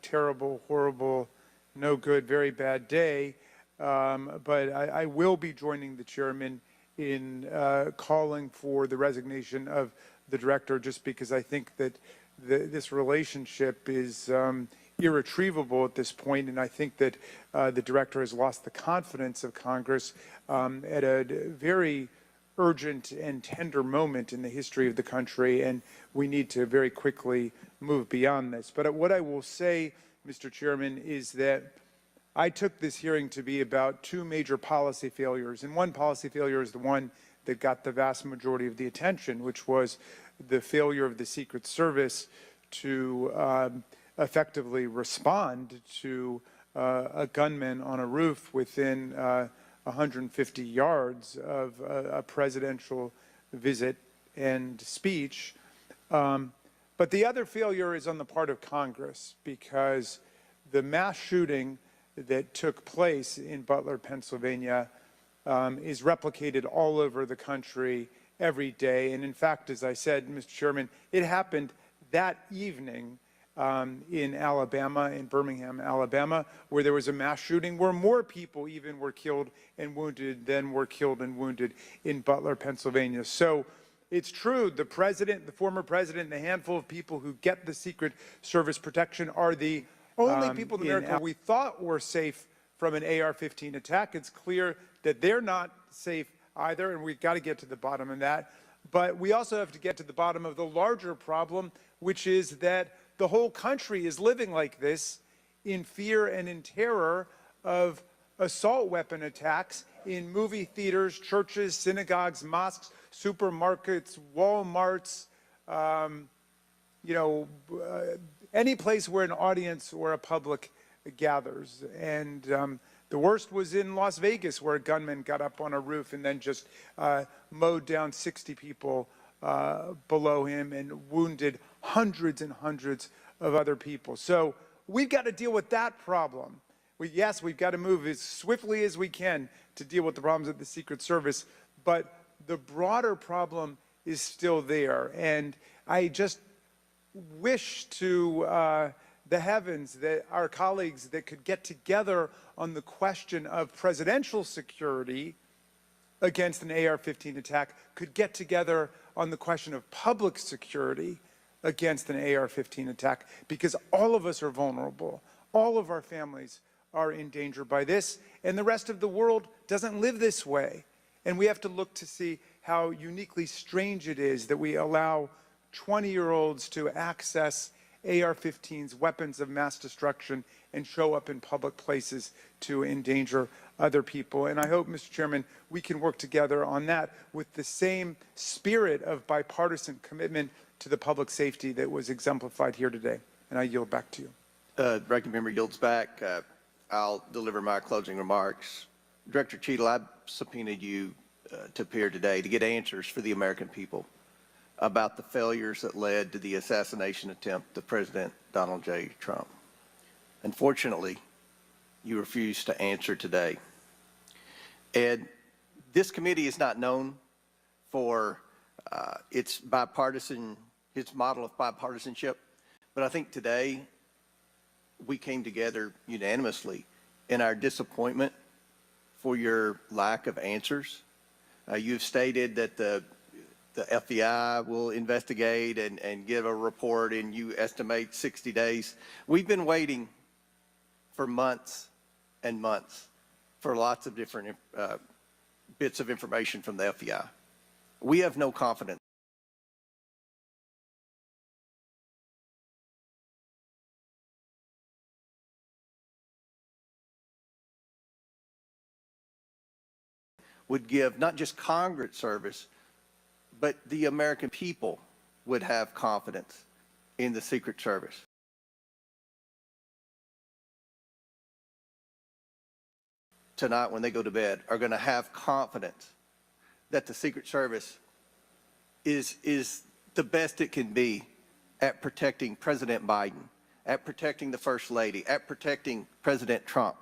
terrible, horrible, no good, very bad day, but I will be joining the chairman in calling for the resignation of the director, just because I think that this relationship is irretrievable at this point, and I think that the director has lost the confidence of Congress at a very urgent and tender moment in the history of the country, and we need to very quickly move beyond this. But what I will say, Mr. Chairman, is that I took this hearing to be about two major policy failures, and one policy failure is the one that got the vast majority of the attention, which was the failure of the Secret Service to effectively respond to a gunman on a roof within 150 yards of a presidential visit and speech. But the other failure is on the part of Congress, because the mass shooting that took place in Butler, Pennsylvania, is replicated all over the country every day. And in fact, as I said, Mr. Chairman, it happened that evening in Alabama, in Birmingham, Alabama, where there was a mass shooting where more people even were killed and wounded than were killed and wounded in Butler, Pennsylvania. So it's true, the president, the former president, and the handful of people who get the Secret Service protection are the only people in America we thought were safe from an AR-15 attack. It's clear that they're not safe either, and we've got to get to the bottom of that. But we also have to get to the bottom of the larger problem, which is that the whole country is living like this, in fear and in terror of assault weapon attacks in movie theaters, churches, synagogues, mosques, supermarkets, Walmarts, any place where an audience or a public gathers. And the worst was in Las Vegas, where a gunman got up on a roof and then just mowed down 60 people below him and wounded hundreds and hundreds of other people. So we've got to deal with that problem. Yes, we've got to move as swiftly as we can to deal with the problems of the Secret Service, but the broader problem is still there. And I just wish to the heavens that our colleagues that could get together on the question of presidential security against an AR-15 attack could get together on the question of public security against an AR-15 attack, because all of us are vulnerable. All of our families are in danger by this, and the rest of the world doesn't live this way. And we have to look to see how uniquely strange it is that we allow 20-year-olds to access AR-15s, weapons of mass destruction, and show up in public places to endanger other people. And I hope, Mr. Chairman, we can work together on that with the same spirit of bipartisan commitment to the public safety that was exemplified here today. And I yield back to you. The ranking member yields back. I'll deliver my closing remarks. Director Cheatle, I subpoenaed you to appear today to get answers for the American people about the failures that led to the assassination attempt of President Donald J. Trump. Unfortunately, you refused to answer today. And this committee is not known for its model of bipartisanship, but I think today we came together unanimously in our disappointment for your lack of answers. You've stated that the the FBI will investigate and give a report, and you estimate 60 days. We've been waiting for months and months for lots of different bits of information from the FBI. We have no confidence. Would give not just Congress service, but the American people would have confidence in the Secret Service. Tonight, when they go to bed, are going to have confidence that the Secret Service is the best it can be at protecting President Biden, at protecting the First Lady, at protecting President Trump,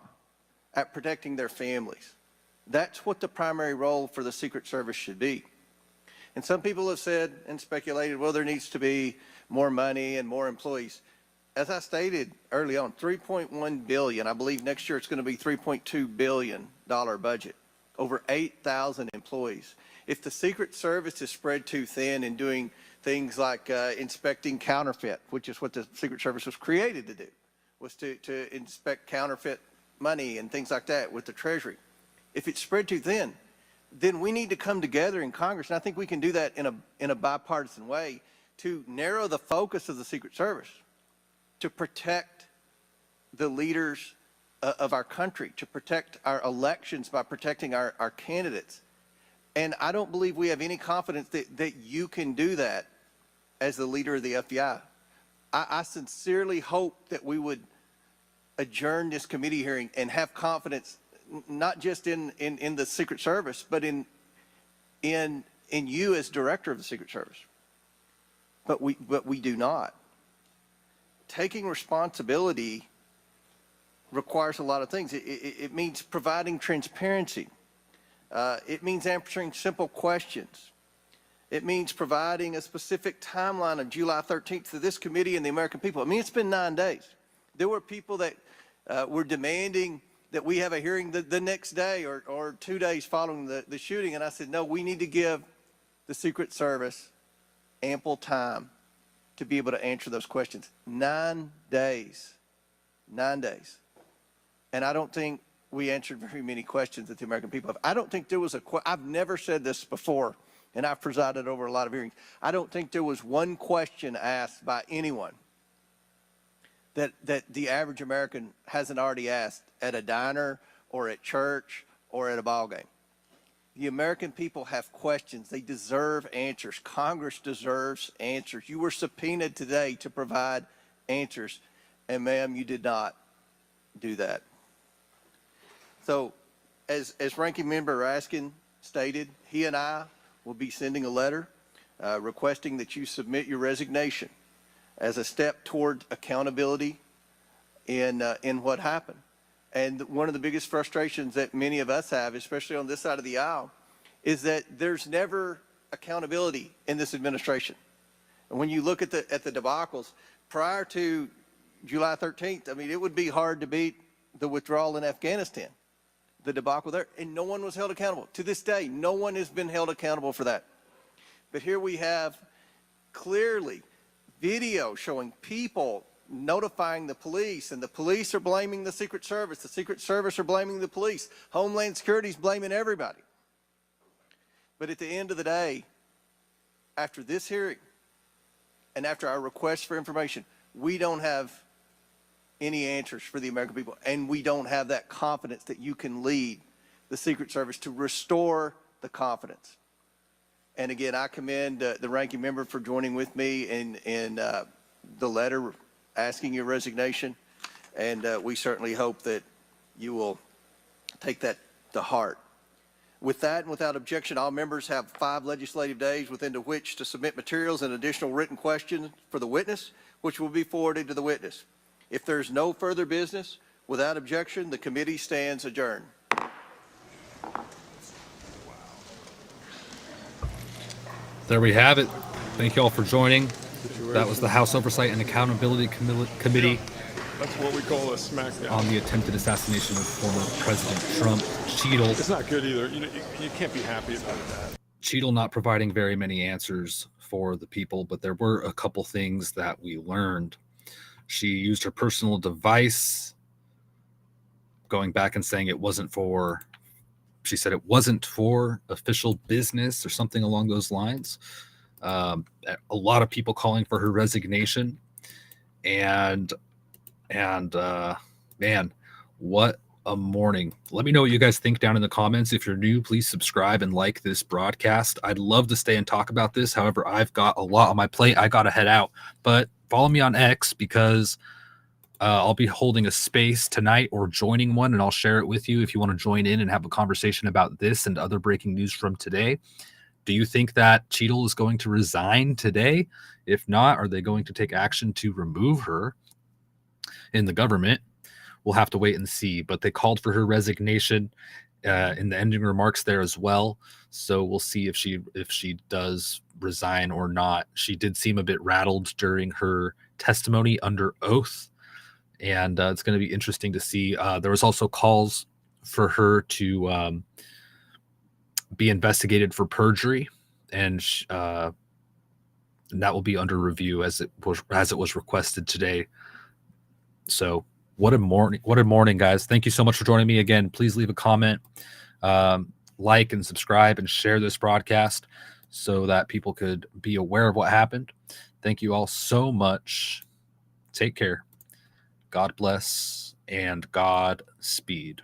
at protecting their families. That's what the primary role for the Secret Service should be. And some people have said and speculated, well, there needs to be more money and more employees. As I stated early on, $3.1 billion, I believe next year it's going to be $3.2 billion budget, over 8,000 employees. If the Secret Service is spread too thin in doing things like inspecting counterfeit, which is what the Secret Service was created to do, was to inspect counterfeit money and things like that with the Treasury. If it's spread too thin, then we need to come together in Congress, and I think we can do that in a bipartisan way to narrow the focus of the Secret Service, to protect the leaders of our country, to protect our elections by protecting our candidates. And I don't believe we have any confidence that you can do that as the leader of the FBI. I sincerely hope that we would adjourn this committee hearing and have confidence not just in the Secret Service, but in you as director of the Secret Service. But we do not. Taking responsibility requires a lot of things. It means providing transparency. It means answering simple questions. It means providing a specific timeline of July 13th to this committee and the American people. I mean, it's been 9 days. There were people that were demanding that we have a hearing the next day or 2 days following the shooting. And I said, no, we need to give the Secret Service ample time to be able to answer those questions. 9 days. 9 days. And I don't think we answered very many questions that the American people have. I don't think there was I've never said this before, and I've presided over a lot of hearings. I don't think there was one question asked by anyone that the average American hasn't already asked at a diner or at church or at a ball game. The American people have questions. They deserve answers. Congress deserves answers. You were subpoenaed today to provide answers, and ma'am, you did not do that. So as Ranking Member Raskin stated, he and I will be sending a letter requesting that you submit your resignation as a step toward accountability in what happened. And one of the biggest frustrations that many of us have, especially on this side of the aisle, is that there's never accountability in this administration. And when you look at the debacles prior to July 13th, I mean, it would be hard to beat the withdrawal in Afghanistan, the debacle there, and no one was held accountable. To this day, no one has been held accountable for that. But here we have clearly video showing people notifying the police, and the police are blaming the Secret Service. The Secret Service are blaming the police. Homeland Security is blaming everybody. But at the end of the day, after this hearing and after our request for information, we don't have any answers for the American people, and we don't have that confidence that you can lead the Secret Service to restore the confidence. And again, I commend the ranking member for joining with me in the letter asking your resignation, and we certainly hope that you will take that to heart. With that and without objection, all members have 5 legislative days within which to submit materials and additional written questions for the witness, which will be forwarded to the witness. If there's no further business, without objection, the committee stands adjourned. There we have it. Thank you all for joining. That was the House Oversight and Accountability Committee. That's what we call a smackdown. On the attempted assassination of former President Trump. Cheatle. It's not good either. You can't be happy about that. Cheatle not providing very many answers for the people, but there were a couple things that we learned. She used her personal device, going back and saying it wasn't for, she said it wasn't for official business or something along those lines. A lot of people calling for her resignation, and man, what a morning. Let me know what you guys think down in the comments. If you're new, please subscribe and like this broadcast. I'd love to stay and talk about this. However, I've got a lot on my plate. I got to head out, but follow me on X because I'll be holding a space tonight or joining one, and I'll share it with you if you want to join in and have a conversation about this and other breaking news from today. Do you think that Cheatle is going to resign today? If not, are they going to take action to remove her in the government? We'll have to wait and see. But they called for her resignation in the ending remarks there as well. So we'll see if she does resign or not. She did seem a bit rattled during her testimony under oath, and it's going to be interesting to see. There was also calls for her to be investigated for perjury, and that will be under review as it was requested today. So what a morning, guys. Thank you so much for joining me again. Please leave a comment, like and subscribe, and share this broadcast so that people could be aware of what happened. Thank you all so much. Take care. God bless and God speed.